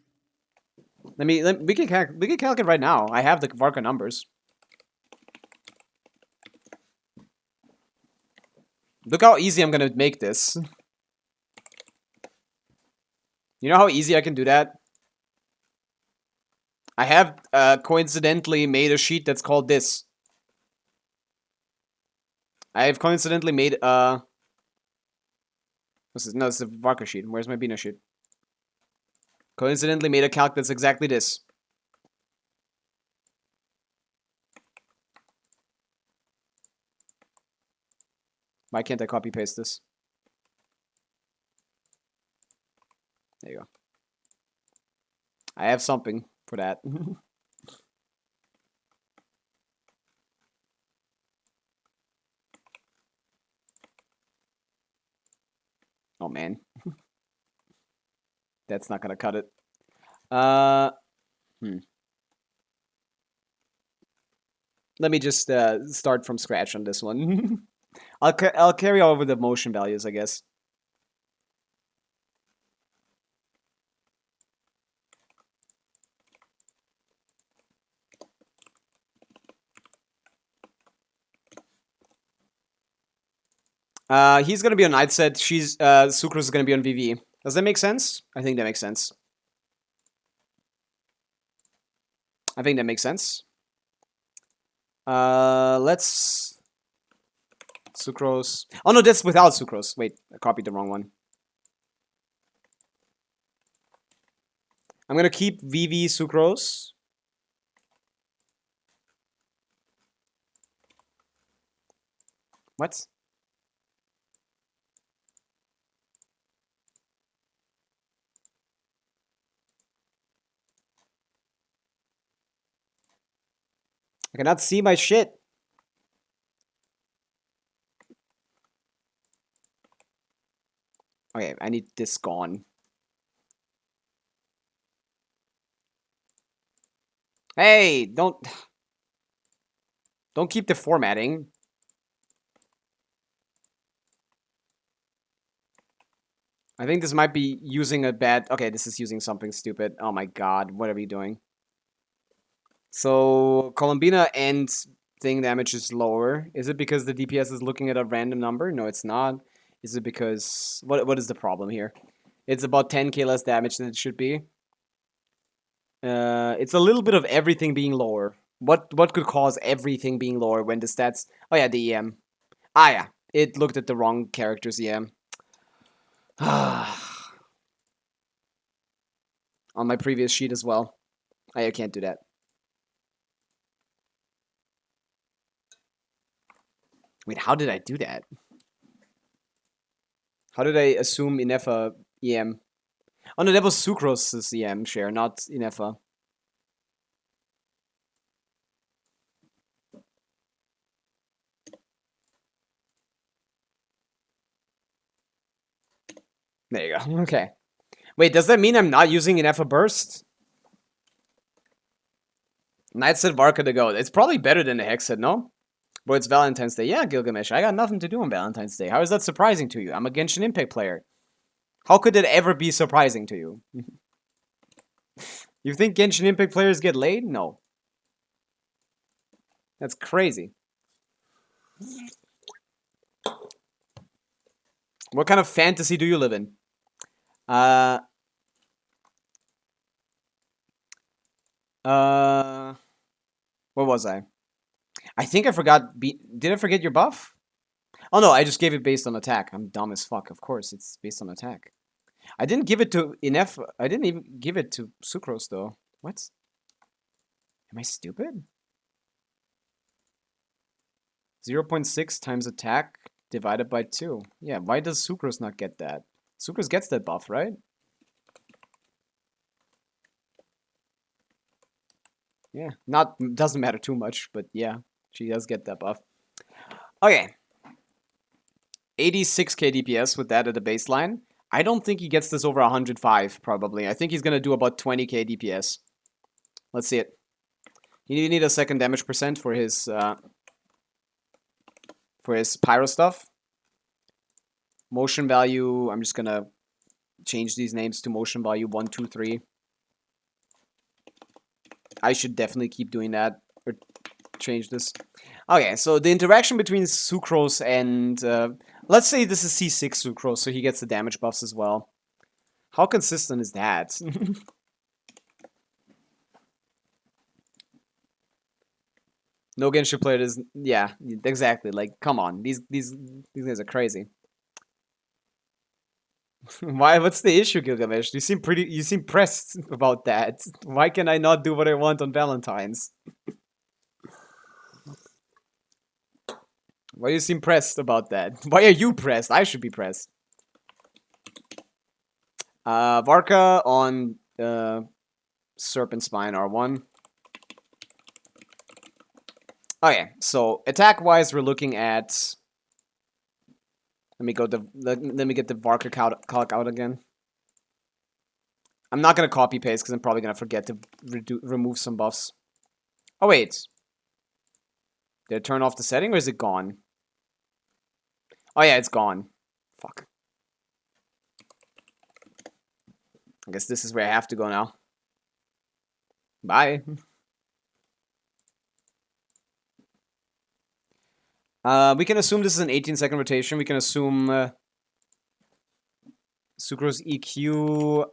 We can calculate right now. I have the Varka numbers. Look how easy I'm gonna make this. You know how easy I can do that? I have coincidentally made a sheet that's called this. I have coincidentally made this is no, it's a Varka sheet. Where's my Bina sheet? Coincidentally made a calc that's exactly this. Why can't I copy paste this? There you go. I have something for that. Oh man. That's not gonna cut it. Let me just start from scratch on this one. I'll carry over the motion values, I guess. He's gonna be on night set. She's Sucrose is gonna be on VV. Does that make sense? I think that makes sense. I think that makes sense. Let's Sucrose. Oh no, that's without Sucrose. Wait, I copied the wrong one. I'm gonna keep VV Sucrose. What? I cannot see my shit. Okay, I need this gone. Hey, don't keep the formatting. I think this might be using a bad... Okay, this is using something stupid. Oh my god, what are you doing? So, Columbina and thing damage is lower. Is it because the DPS is looking at a random number? No, it's not. Is it because... What is the problem here? It's about 10k less damage than it should be. It's a little bit of everything being lower. What could cause everything being lower when the stats... Oh yeah, the EM. Ah yeah, it looked at the wrong character's EM. On my previous sheet as well. I can't do that. Wait, how did I do that? How did I assume Inefa EM? Oh no, that was Sucrose's EM share, not Inefa. There you go. Okay. Wait, does that mean I'm not using Inefa Burst? Knight said Varka to go. It's probably better than the Hex said, no? But it's Valentine's Day. Yeah, Gilgamesh, I got nothing to do on Valentine's Day. How is that surprising to you? I'm a Genshin Impact player. How could it ever be surprising to you? You think Genshin Impact players get laid? No. That's crazy. What kind of fantasy do you live in? Where was I? I think I forgot. Did I forget your buff? Oh no, I just gave it based on attack. I'm dumb as fuck. Of course, it's based on attack. I didn't give it to Inef. I didn't even give it to Sucrose though. What? Am I stupid? 0.6 times attack divided by 2. Yeah, why does Sucrose not get that? Sucrose gets that buff, right? Yeah, doesn't matter too much, but yeah, she does get that buff. Okay. 86k DPS with that at the baseline. I don't think he gets this over 105, probably. I think he's gonna do about 20k DPS. Let's see it. You need a second damage percent for his pyro stuff. Motion value, I'm just gonna change these names to motion value 1, 2, 3. I should definitely keep doing that, or change this. Okay, so the interaction between Sucrose and, let's say this is C6 Sucrose, so he gets the damage buffs as well. How consistent is that? No Genshin player is, yeah, exactly. Like, come on, these guys are crazy. Why? What's the issue, Gilgamesh? You seem pressed about that. Why can I not do what I want on Valentine's? Why do you seem pressed about that? Why are you pressed? I should be pressed. Varka on Serpent Spine R1. Okay, so attack-wise, we're looking at. Let me go let me get the Varka calc out again. I'm not gonna copy paste because I'm probably gonna forget to remove some buffs. Oh wait, did I turn off the setting or is it gone? Oh yeah, it's gone. Fuck. I guess this is where I have to go now. Bye. We can assume this is an 18-second rotation. We can assume Sucrose EQ,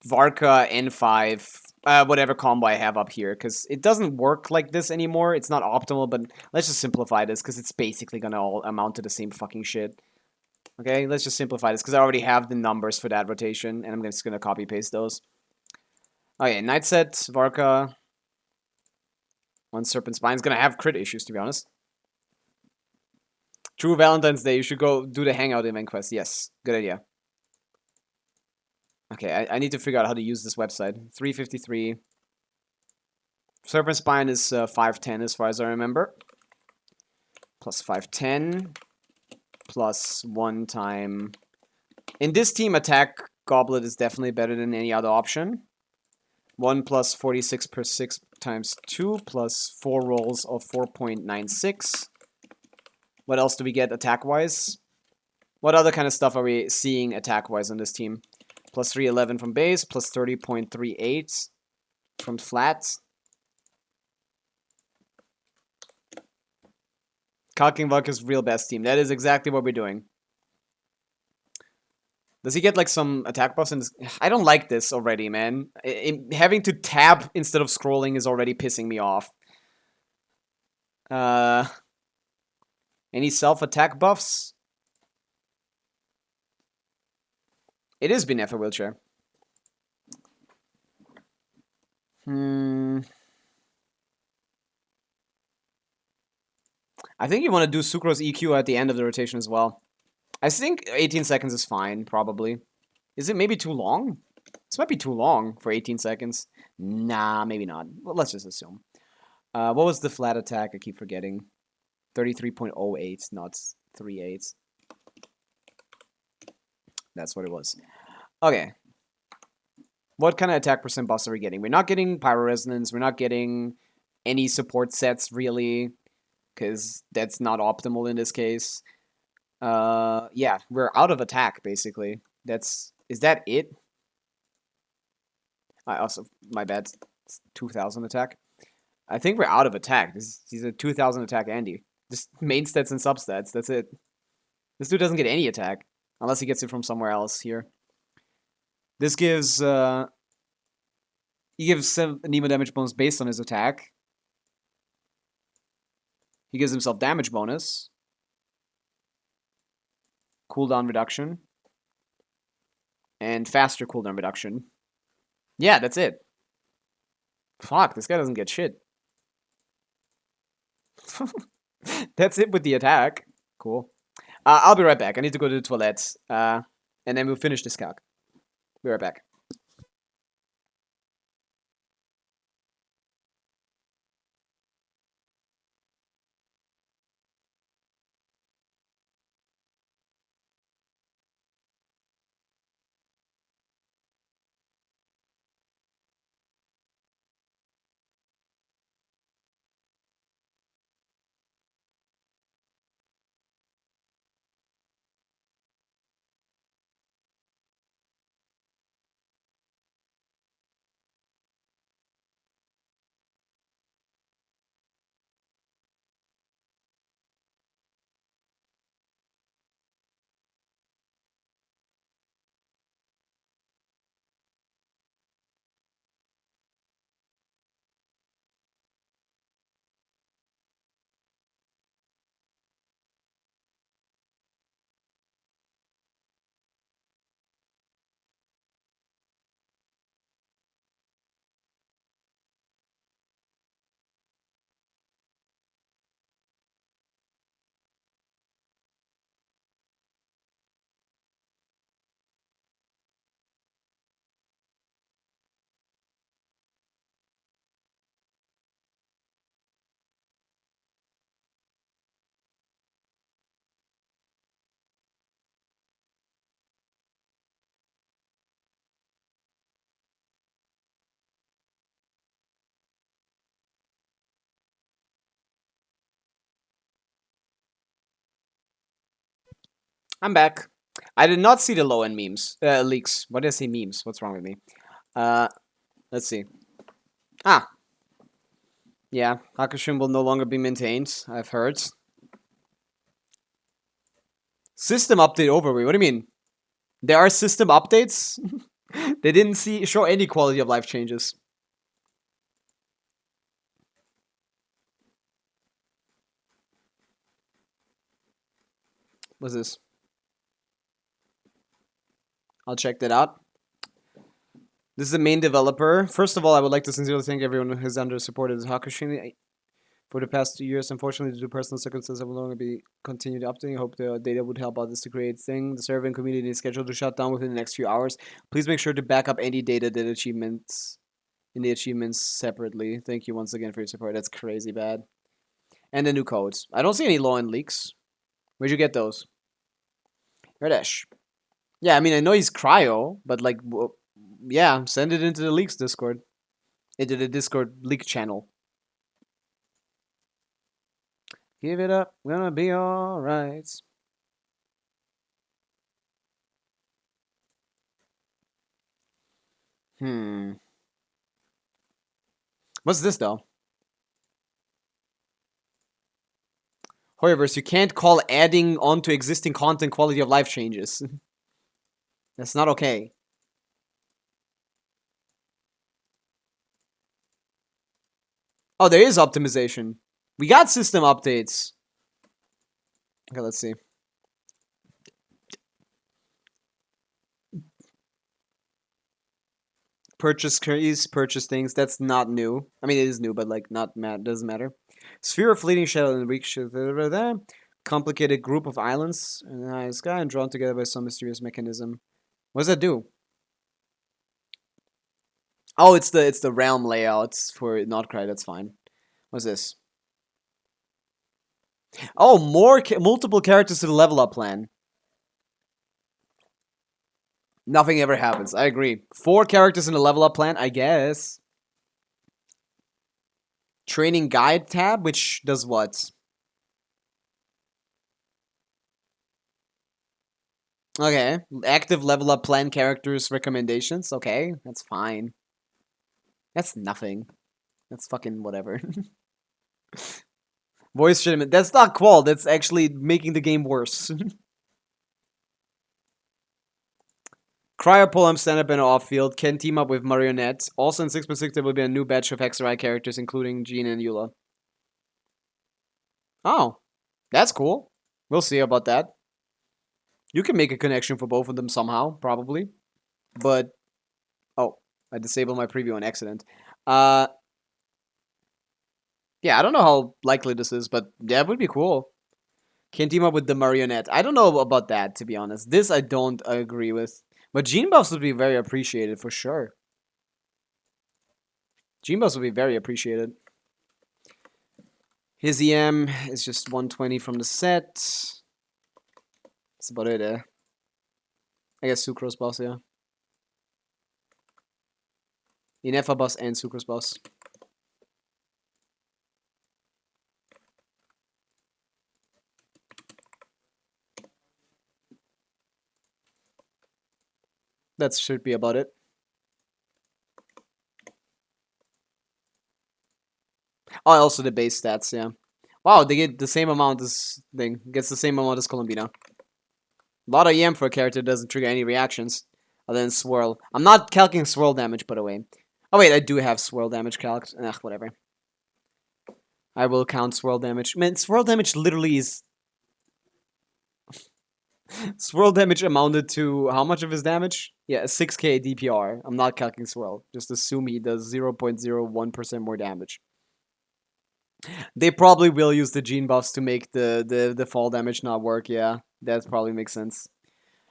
Varka N5, whatever combo I have up here, because it doesn't work like this anymore. It's not optimal, but let's just simplify this, because it's basically gonna all amount to the same fucking shit. Okay, let's just simplify this, because I already have the numbers for that rotation, and I'm just gonna copy-paste those. Okay, Night Set, Varka on Serpent Spine's gonna have crit issues, to be honest. True Valentine's Day, you should go do the hangout event quest. Yes, good idea. Okay, I need to figure out how to use this website. 353. Serpent Spine is 510 as far as I remember. Plus 510. Plus 1 time. In this team, attack Goblet is definitely better than any other option. 1 plus 46 per 6 times 2 plus 4 rolls of 4.96. What else do we get attack-wise? What other kind of stuff are we seeing attack-wise on this team? Plus 311 from base, plus 30.38 from flat. Calking Varka's real best team. That is exactly what we're doing. Does he get like some attack buffs? I don't like this already, man. Having to tab instead of scrolling is already pissing me off. Any self-attack buffs? It is Benefa Wheelchair. I think you want to do Sucrose EQ at the end of the rotation as well. I think 18 seconds is fine, probably. Is it maybe too long? This might be too long for 18 seconds. Nah, maybe not. Well, let's just assume. What was the flat attack? I keep forgetting. 33.08, not 38. That's what it was. Okay. What kind of attack percent buffs are we getting? We're not getting Pyro Resonance. We're not getting any support sets, really. Because that's not optimal in this case. Yeah, we're out of attack, basically. Is that it? I also, my bad, it's 2000 attack. I think we're out of attack. He's a 2000 attack Andy. Just main stats and substats, that's it. This dude doesn't get any attack. Unless he gets it from somewhere else here. This gives, he gives 7 Nemo damage bonus based on his attack. He gives himself damage bonus. Cooldown reduction. And faster cooldown reduction. Yeah, that's it. Fuck, this guy doesn't get shit. That's it with the attack. Cool. I'll be right back. I need to go to the toilet. And then we'll finish this calc. Be right back. I'm back. I did not see the low end memes. Leaks. What did I say memes? What's wrong with me? Let's see. Ah. Yeah, Hakushun will no longer be maintained, I've heard. System update overview. What do you mean? There are system updates? They didn't show any quality of life changes. What's this? I'll check that out. This is the main developer. First of all, I would like to sincerely thank everyone who has supported Hakushun for the past 2 years. Unfortunately, due to personal circumstances, I will no longer be continued updating. I hope the data would help out this to create thing. The server and community is scheduled to shut down within the next few hours. Please make sure to back up any data that achievements in the achievements separately. Thank you once again for your support. That's crazy bad. And the new codes. I don't see any low-end leaks. Where'd you get those? Radesh. Yeah, I mean, I know he's cryo, but like, yeah, send it into the leaks Discord. Into the Discord leak channel. Give it up, gonna be alright. What's this though? However, you can't call adding on to existing content quality of life changes. That's not okay. Oh, there is optimization. We got system updates. Okay, let's see. Purchase curries, purchase things. That's not new. I mean, it is new, but like not doesn't matter. Sphere of fleeting shadow and weak complicated group of islands in the high sky and drawn together by some mysterious mechanism. What does that do? Oh, it's the realm layouts for Notcry. That's fine. What's this? Oh, multiple characters to the level up plan. Nothing ever happens. I agree. 4 characters in the level up plan, I guess. Training guide tab, which does what? Okay. Active level up plan characters recommendations. Okay, that's fine. That's nothing. That's fucking whatever. Voice shipment. That's not qual. That's actually making the game worse. Cryopoem stand up in off field can team up with Marionette. Also in 6.6 there will be a new batch of Hexarai characters including Jean and Eula. Oh, that's cool. We'll see about that. You can make a connection for both of them somehow, probably. But oh, I disabled my preview on accident. Yeah, I don't know how likely this is, but yeah, it would be cool. Can team up with the Marionette. I don't know about that, to be honest. This I don't agree with. But gene buffs would be very appreciated for sure. Gene buffs would be very appreciated. His EM is just 120 from the set. That's about it, eh? I guess Sucrose boss, yeah. Inefa boss and Sucrose boss. That should be about it. Oh, also the base stats, yeah. Wow, they get the same amount as thing. Gets the same amount as Colombina. A lot of EM for a character doesn't trigger any reactions other than swirl. I'm not calculating swirl damage, by the way. Oh wait, I do have swirl damage calc. Whatever. I will count swirl damage. Man, swirl damage literally is... Swirl damage amounted to how much of his damage? Yeah, 6k DPR. I'm not calculating swirl. Just assume he does 0.01% more damage. They probably will use the gene buffs to make the fall damage not work, yeah. That probably makes sense.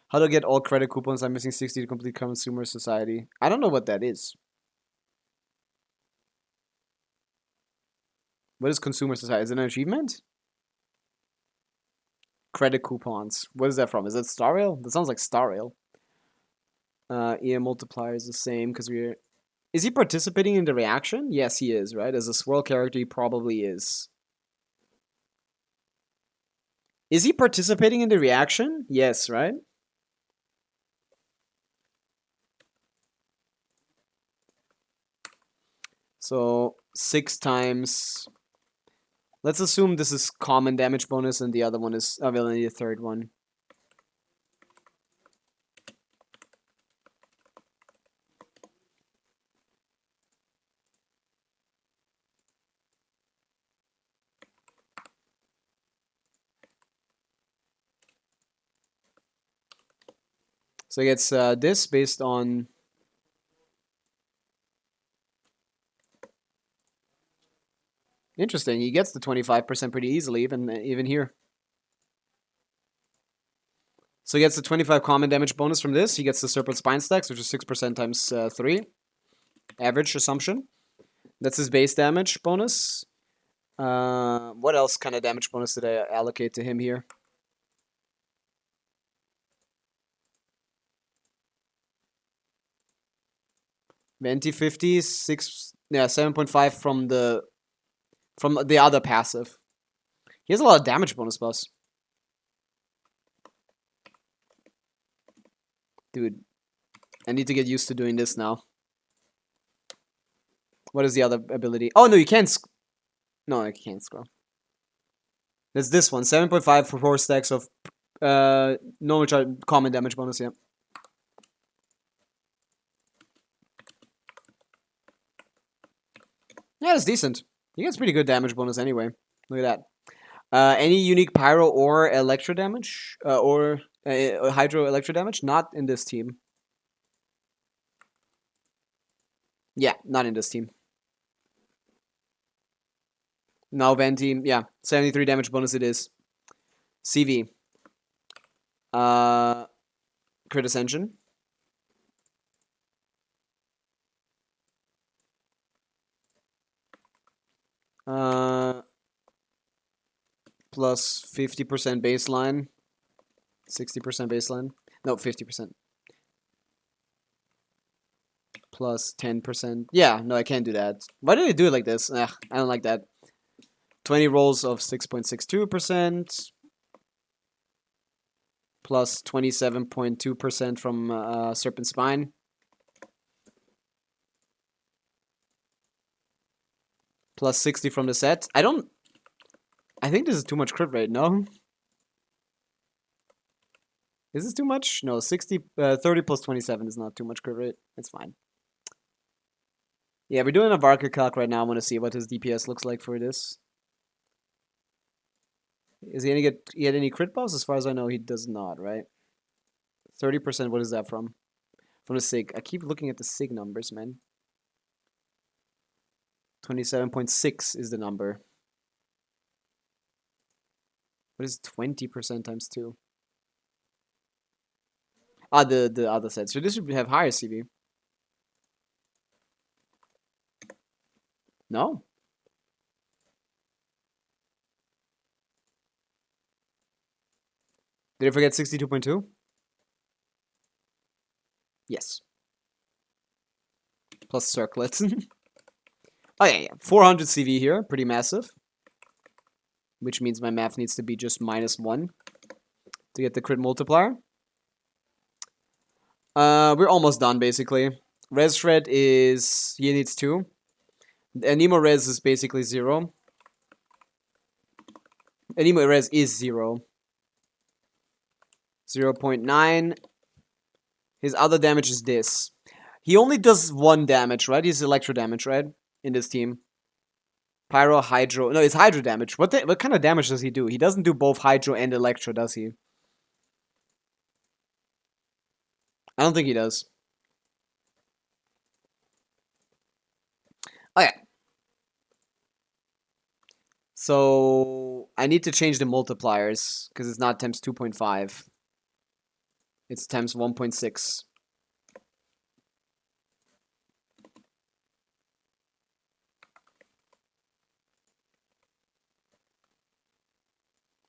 How to get all credit coupons? I'm missing 60 to complete Consumer Society. I don't know what that is. What is Consumer Society? Is it an achievement? Credit coupons. What is that from? Is that Star Rail? That sounds like Star Rail. EM multiplier is the same because we're... Is he participating in the reaction? Yes, he is, right? As a swirl character, he probably is. Is he participating in the reaction? Yes, right? So 6 times. Let's assume this is common damage bonus and the other one is availability, the third one. So he gets this based on. Interesting. He gets the 25% pretty easily, even here. So he gets the 25 common damage bonus from this. He gets the Serpent Spine stacks, which is 6% times 3. Average assumption. That's his base damage bonus. What else kind of damage bonus did I allocate to him here? Venti 50, 7.5 from the other passive. He has a lot of damage bonus buffs. Dude, I need to get used to doing this now. What is the other ability? Oh, no, you can't. No, I can't scroll. There's this one. 7.5 for 4 stacks of normal charge, common damage bonus, yeah. Yeah, it's decent. He gets pretty good damage bonus anyway. Look at that. Any unique pyro or electro damage? Or hydro electro damage? Not in this team. Yeah, not in this team. Now Venti, yeah, 73 damage bonus it is. CV. Crit Ascension. Plus 50% baseline. 60% baseline. No, 50%. Plus 10%. Yeah, no, I can't do that. Why did I do it like this? Ugh, I don't like that. 20 rolls of 6.62%. Plus 27.2% from Serpent Spine. Plus 60 from the set. I think this is too much crit rate, no? Is this too much? No, 30 plus 27 is not too much crit rate. It's fine. Yeah, we're doing a Varka calc right now. I want to see what his DPS looks like for this. Is he gonna get any crit buffs? As far as I know, he does not, right? 30%, what is that from? From the SIG. I keep looking at the SIG numbers, man. 27.6 is the number. What is 20% times 2? Ah, the other set. So this should have higher CV. No? Did I forget 62.2? Yes. Plus circlets. Oh yeah. 400 CV here. Pretty massive. Which means my math needs to be just -1 to get the crit multiplier. We're almost done, basically. Res Shred is... he needs 2. Anemo Res is basically 0. Anemo Res is 0. 0.9. His other damage is this. He only does 1 damage, right? He's electro damage, right? In this team. Pyro, Hydro. No, it's Hydro damage. What kind of damage does he do? He doesn't do both Hydro and Electro, does he? I don't think he does. Oh, yeah. So, I need to change the multipliers, because it's not times 2.5. It's times 1.6.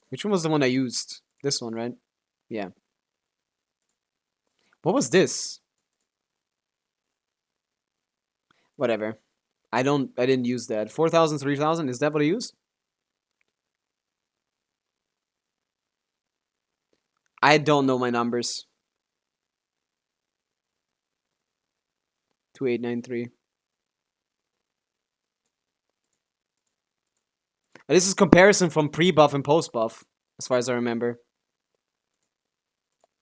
Which one was the one I used? This one, right? Yeah. What was this? Whatever. I didn't use that. 4,000, 3,000, is that what I used? I don't know my numbers. 2893. And this is comparison from pre-buff and post-buff, as far as I remember.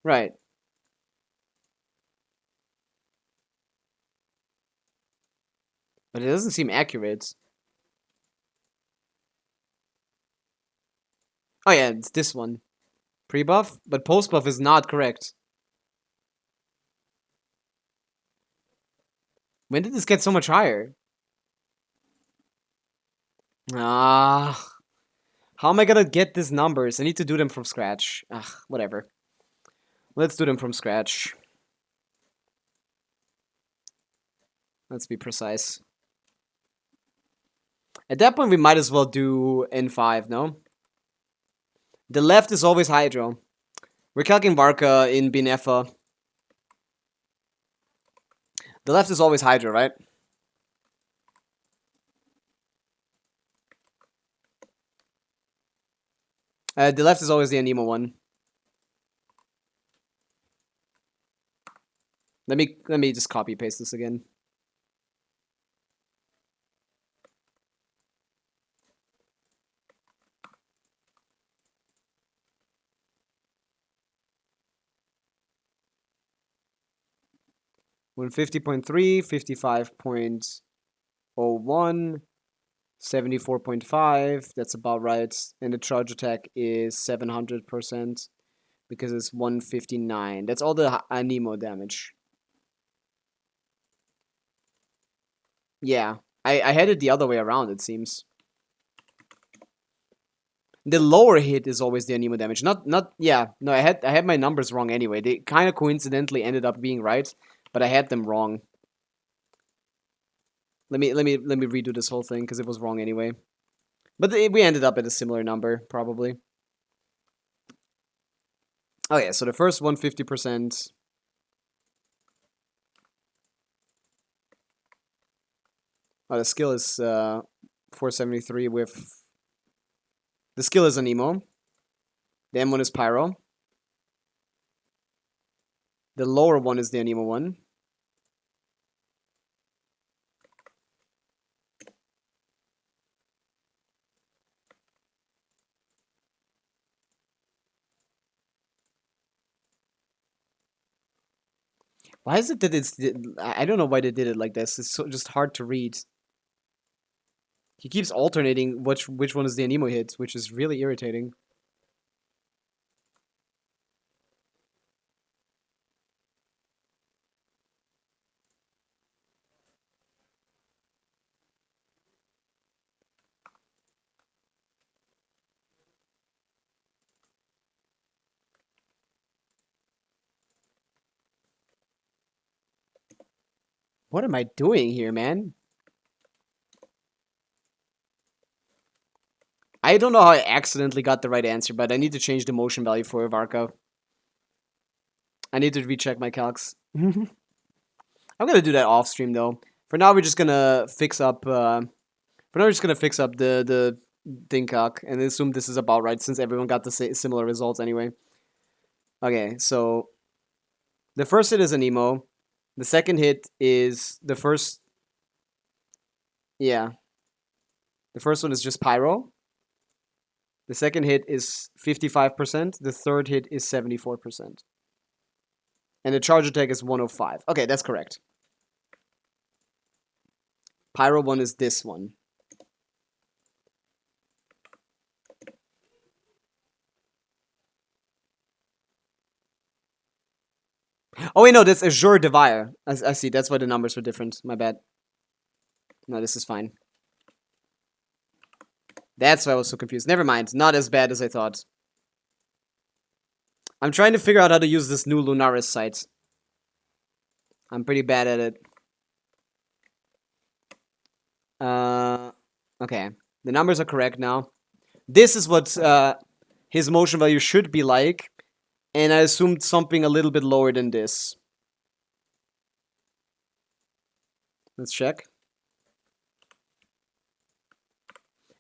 Right. But it doesn't seem accurate. Oh yeah, it's this one. Pre-buff, but post-buff is not correct. When did this get so much higher? Ah, how am I gonna get these numbers? I need to do them from scratch. Ah, whatever. Let's do them from scratch. Let's be precise. At that point, we might as well do N5, no? The left is always Hydro. We're calculating Varka in Binefa. The left is always Hydro, right? The left is always the Anemo one. Let me just copy paste this again. One 50.3, 55.01, 74.5. That's about right. And the charge attack is 700% because it's 159. That's all the Anemo damage. Yeah, I had it the other way around, it seems. The lower hit is always the Anemo damage. Yeah, no, I had my numbers wrong anyway. They kind of coincidentally ended up being right, but I had them wrong. Let me redo this whole thing because it was wrong anyway. But we ended up at a similar number, probably. Oh yeah, so the first 150%. Oh, the skill is 473 with... The skill is Anemo. The M1 is Pyro. The lower one is the Anemo one. Why is it that it's... I don't know why they did it like this. It's so just hard to read. He keeps alternating which one is the Anemo hit, which is really irritating. What am I doing here, man? I don't know how I accidentally got the right answer, but I need to change the motion value for Varka. I need to recheck my calcs. I'm gonna do that off stream though. For now, we're just gonna fix up. The thing calc and assume this is about right since everyone got the similar results anyway. Okay, so the first hit is Anemo. The second hit is the first. Yeah. The first one is just Pyro. The second hit is 55%. The third hit is 74%. And the charge attack is 105. Okay, that's correct. Pyro one is this one. Oh wait, no, that's Azure Divire. I see, that's why the numbers were different. My bad. No, this is fine. That's why I was so confused. Never mind, not as bad as I thought. I'm trying to figure out how to use this new Lunaris site. I'm pretty bad at it. Okay. The numbers are correct now. This is what his motion value should be like. And I assumed something a little bit lower than this. Let's check.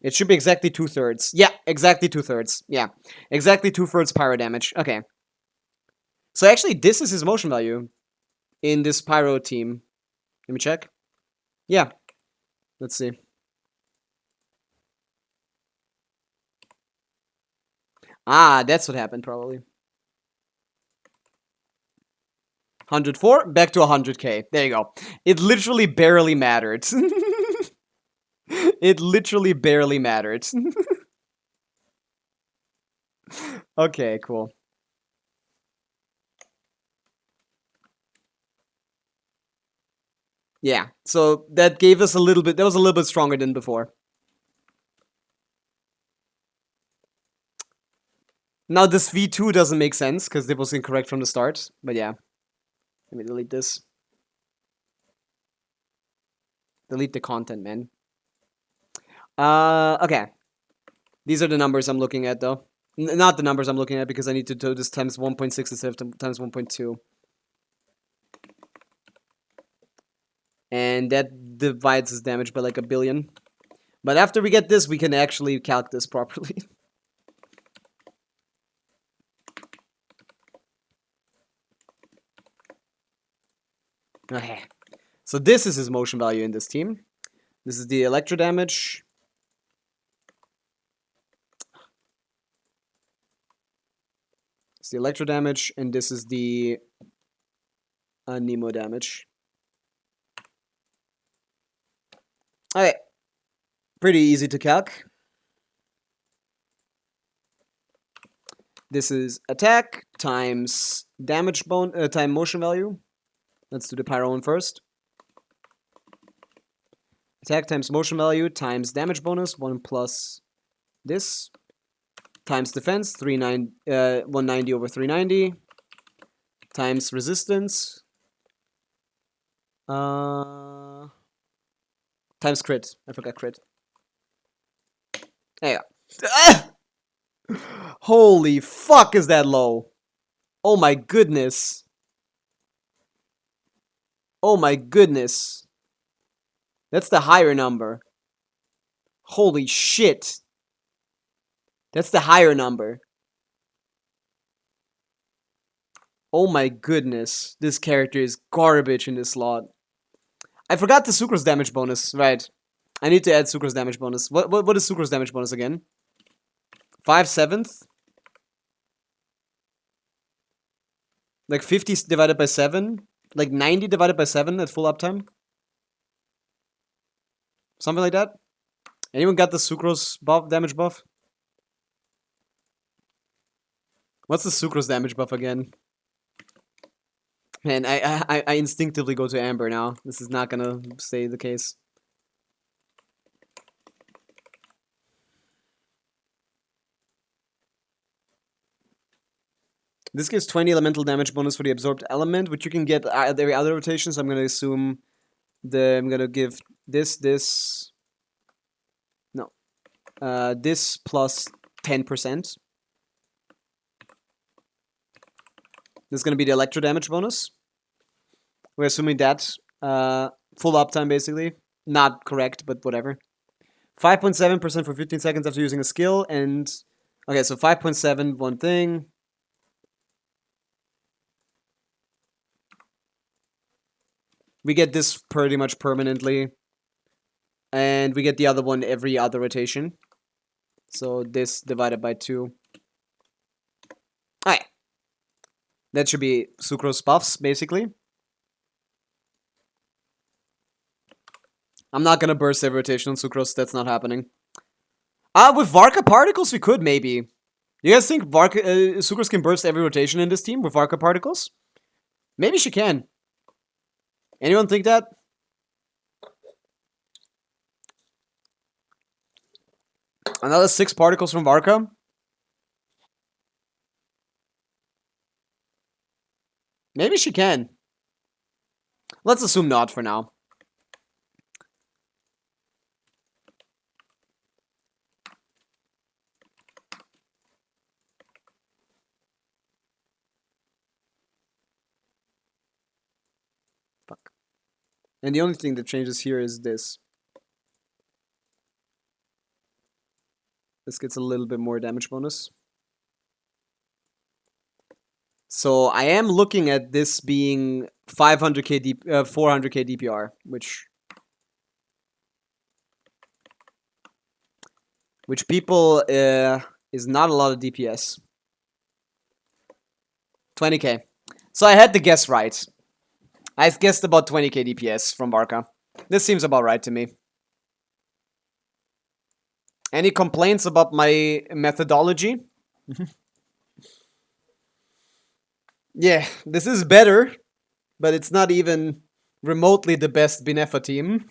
It should be exactly 2/3. Yeah, exactly 2/3. Yeah, exactly 2/3 pyro damage. Okay. So actually, this is his motion value in this Pyro team. Let me check. Yeah. Let's see. Ah, that's what happened probably. 104, back to 100k. There you go. It literally barely mattered. It literally barely mattered. Okay, cool. Yeah, so that gave us a little bit, that was a little bit stronger than before. Now this V2 doesn't make sense, because it was incorrect from the start, but yeah. Let me delete this. Delete the content, man. Okay. These are the numbers I'm looking at, though. Not the numbers I'm looking at, because I need to do this times 1.6 instead of times 1.2. And that divides his damage by like 1 billion. But after we get this, we can actually calc this properly. Okay. So this is his motion value in this team. This is the electro damage. It's the electro damage, and this is the Nemo damage. Alright. Pretty easy to calc. This is attack times damage time motion value. Let's do the Pyro one first. Attack times motion value times damage bonus, 1 plus this, times defense, 190 over 390, times resistance, times crit. I forgot crit. There you go. Ah! Holy fuck, is that low? Oh my goodness. Oh my goodness. That's the higher number. Holy shit. That's the higher number. Oh my goodness. This character is garbage in this slot. I forgot the Sucrose damage bonus. Right. I need to add Sucrose damage bonus. What is Sucrose damage bonus again? 5/7? Like 50 divided by 7? Like 90 divided by 7 at full uptime? Something like that? Anyone got the Sucrose buff, damage buff? What's the Sucrose damage buff again? Man, I instinctively go to Amber now. This is not gonna stay the case. This gives 20 elemental damage bonus for the absorbed element, which you can get at every other rotation, so I'm gonna assume I'm gonna give this plus 10%. This is going to be the electro damage bonus. We're assuming that. Full uptime, basically. Not correct, but whatever. 5.7% for 15 seconds after using a skill, and... Okay, so 5.7, one thing. We get this pretty much permanently. And we get the other one every other rotation. So this divided by 2. Alright. That should be Sucrose buffs, basically. I'm not gonna burst every rotation on Sucrose, that's not happening. With Varka Particles, we could, maybe. You guys think Sucrose can burst every rotation in this team with Varka Particles? Maybe she can. Anyone think that? Another 6 particles from Varka? Maybe she can. Let's assume not for now. Fuck. And the only thing that changes here is this. This gets a little bit more damage bonus. So I am looking at this being 500k 400k DPR, which people is not a lot of DPS. 20k. So I had the guess right. I guessed about 20k DPS from Barca. This seems about right to me. Any complaints about my methodology? Yeah, this is better, but it's not even remotely the best Binefa team.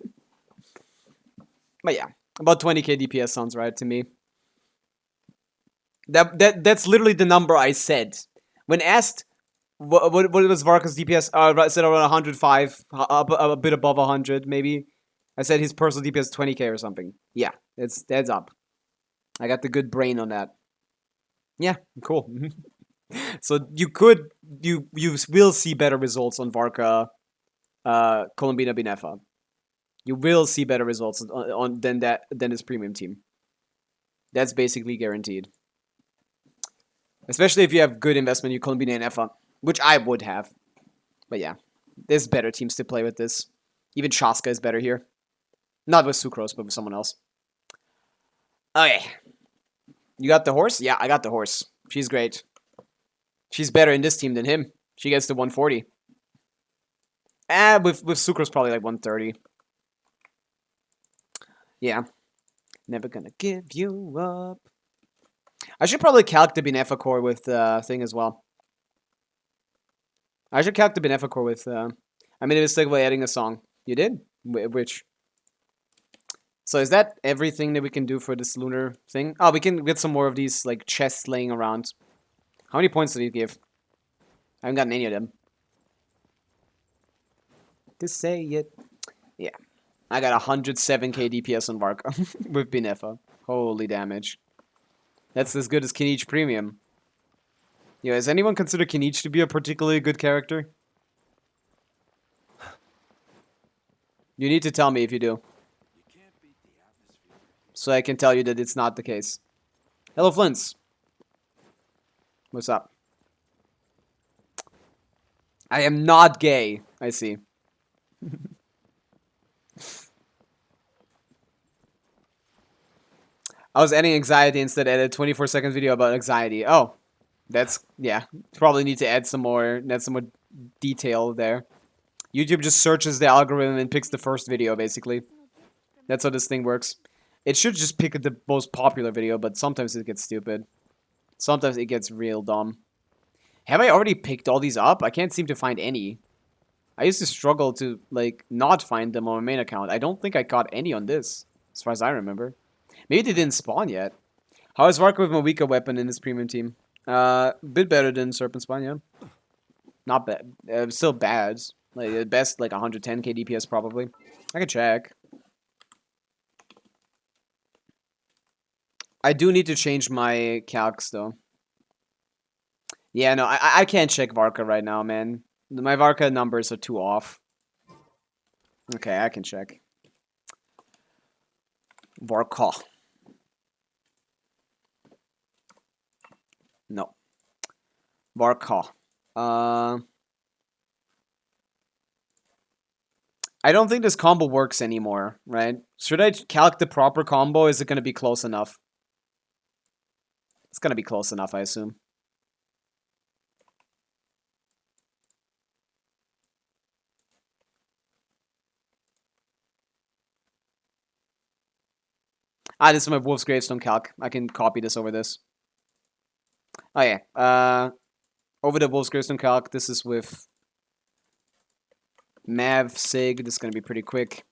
But yeah, about 20k DPS sounds right to me. That's literally the number I said. When asked what was Varka's DPS, I said around 105, a bit above 100 maybe. I said his personal DPS 20k or something. Yeah, that's up. I got the good brain on that. Yeah, cool. So you will see better results on Varka, Colombina Binefa. You will see better results than his premium team. That's basically guaranteed. Especially if you have good investment, you Colombina and Efa, which I would have. But yeah, there's better teams to play with this. Even Chaska is better here. Not with Sucrose, but with someone else. Okay. You got the horse? Yeah, I got the horse. She's great. She's better in this team than him. She gets to 140. With Sucrose probably like 130. Yeah. Never gonna give you up. I should probably calc the Binefa core with thing as well. I should calc the Binefa core with I made a mistake by adding a song. You did? Which? So is that everything that we can do for this lunar thing? Oh, we can get some more of these like chests laying around. How many points did he give? I haven't gotten any of them. To say it. Yeah. I got 107k DPS on Varka with Binefa. Holy damage. That's as good as Kinich Premium. Yeah, has anyone considered Kinich to be a particularly good character? You need to tell me if you do. So I can tell you that it's not the case. Hello, Flints. What's up? I am not gay. I see. I was adding anxiety instead. Added 24-second video about anxiety. Oh, that's yeah. Probably need to add some more detail there. YouTube just searches the algorithm and picks the first video, basically. That's how this thing works. It should just pick the most popular video, but sometimes it gets stupid. Sometimes it gets real dumb. Have I already picked all these up? I can't seem to find any. I used to struggle to, like, not find them on my main account. I don't think I caught any on this, as far as I remember. Maybe they didn't spawn yet. How is Varka with Pavica weapon in his premium team? Bit better than Serpent Spawn, yeah. Not bad. Still bad. Like, at best, like, 110k DPS, probably. I can check. I do need to change my calcs, though. Yeah, no, I can't check Varka right now, man. My Varka numbers are too off. Okay, I can check. Varka. No. Varka. I don't think this combo works anymore, right? Should I calc the proper combo? Is it going to be close enough? It's going to be close enough, I assume. Ah, this is my Wolf's Gravestone calc. I can copy this over this. Oh, yeah. Over the Wolf's Gravestone calc, this is with Mav Sig. This is going to be pretty quick.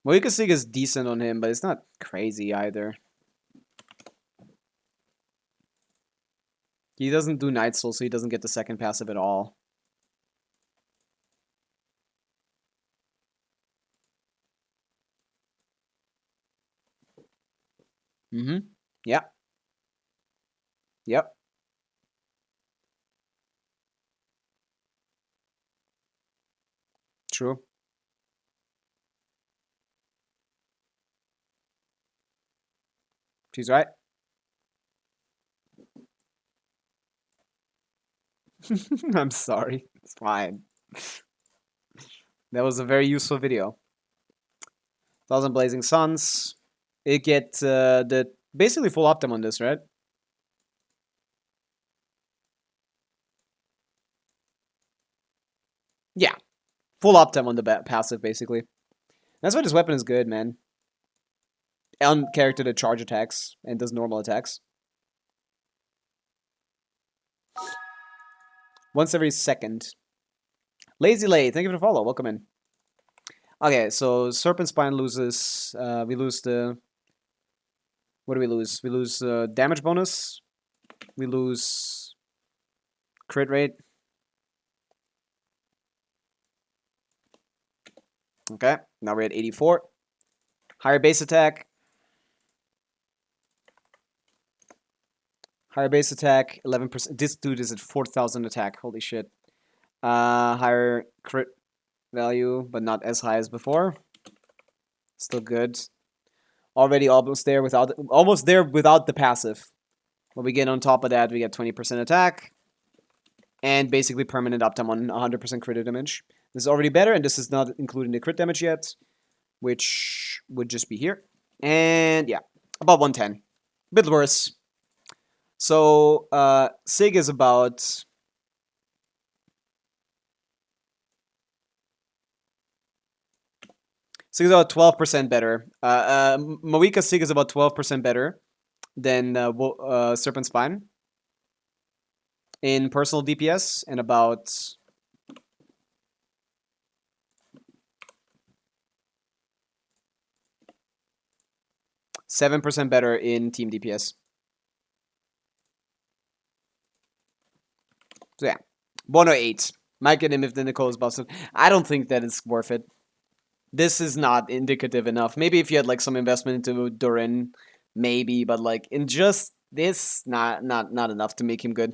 Moika Sig is decent on him, but it's not crazy either. He doesn't do Night Soul, so he doesn't get the second passive at all. Mm-hmm. Yep. Yep. True. She's right. I'm sorry. It's fine. That was a very useful video. 1,000 Blazing Suns. It get the basically full optim on this, right? Yeah. Full optim on the passive, basically. That's why this weapon is good, man. On character that charge attacks and does normal attacks. Once every second. Lazy Lay, thank you for the follow. Welcome in. Okay, so Serpent Spine loses. We lose the. What do we lose? We lose damage bonus. We lose crit rate. Okay, now we're at 84. Higher base attack. Higher base attack, 11%. This dude is at 4,000 attack. Holy shit. Higher crit value, but not as high as before. Still good. Already almost there without the passive. When we get on top of that, we get 20% attack. And basically permanent uptime on 100% crit damage. This is already better, and this is not including the crit damage yet. Which would just be here. And yeah, about 110. A bit worse. So, Sig is about... Sig is about 12% better. Moika Sig is about 12% better than Serpent Spine in personal DPS, and about 7% better in team DPS. So yeah, 108. Might get him if the Nicole is busted. I don't think that it's worth it. This is not indicative enough. Maybe if you had like some investment into Durin, maybe, but like in just this, not enough to make him good.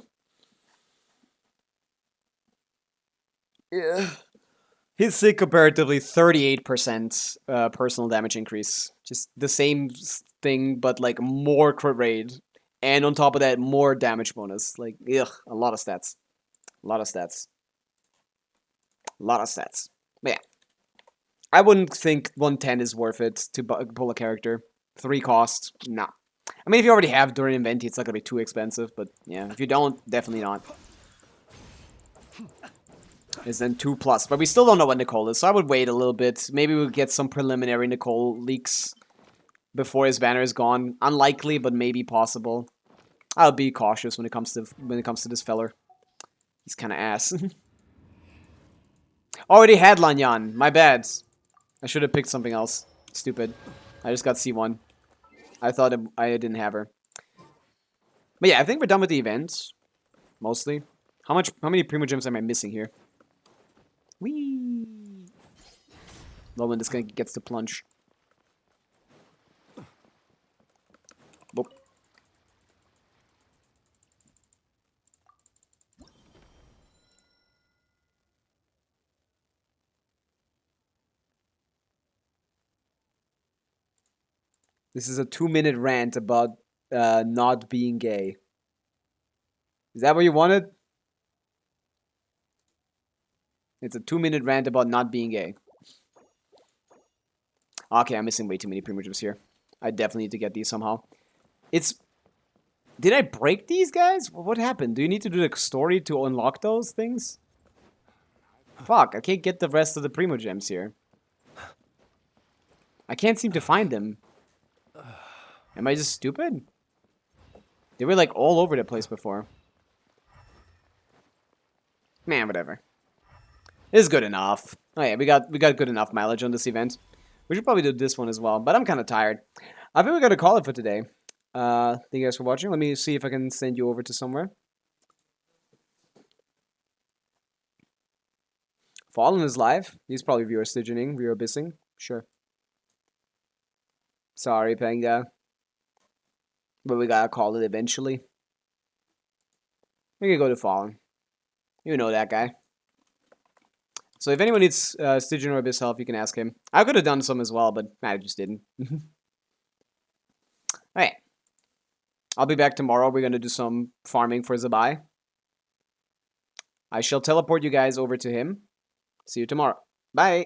Yeah. His Sig comparatively 38% personal damage increase. Just the same thing, but like more crit rate. And on top of that, more damage bonus. Like, ugh, a lot of stats. A lot of stats. A lot of stats. But yeah. I wouldn't think 110 is worth it to pull a character. 3 cost, nah. I mean, if you already have Durin and Venti, it's not gonna be too expensive, but yeah, if you don't, definitely not. It's then 2+, but we still don't know what Nicole is, so I would wait a little bit. Maybe we'll get some preliminary Nicole leaks before his banner is gone. Unlikely, but maybe possible. I'll be cautious when it comes to this feller. He's kind of ass. Already had Lanyan. My bad. I should have picked something else. Stupid. I just got C1. I thought I didn't have her. But yeah, I think we're done with the events. Mostly. How many Primo Gems am I missing here? Whee! Well, when this guy gets to plunge. Boop. This is a 2-minute rant about not being gay. Is that what you wanted? It's a 2-minute rant about not being gay. Okay, I'm missing way too many Primogems here. I definitely need to get these somehow. Did I break these guys? What happened? Do you need to do the story to unlock those things? Fuck, I can't get the rest of the Primogems here. I can't seem to find them. Am I just stupid? They were like all over the place before. Man, whatever. It's good enough. Oh yeah, we got good enough mileage on this event. We should probably do this one as well, but I'm kind of tired. I think we got to call it for today. Thank you guys for watching. Let me see if I can send you over to somewhere. Fallen is live. He's probably viewer Stygianing, viewer Bissing. Sure. Sorry, Panga. But we gotta call it eventually. We can go to Fallen. You know that guy. So if anyone needs Stygian or Abyss help, you can ask him. I could have done some as well, but I just didn't. Alright. I'll be back tomorrow. We're gonna do some farming for Zybau. I shall teleport you guys over to him. See you tomorrow. Bye.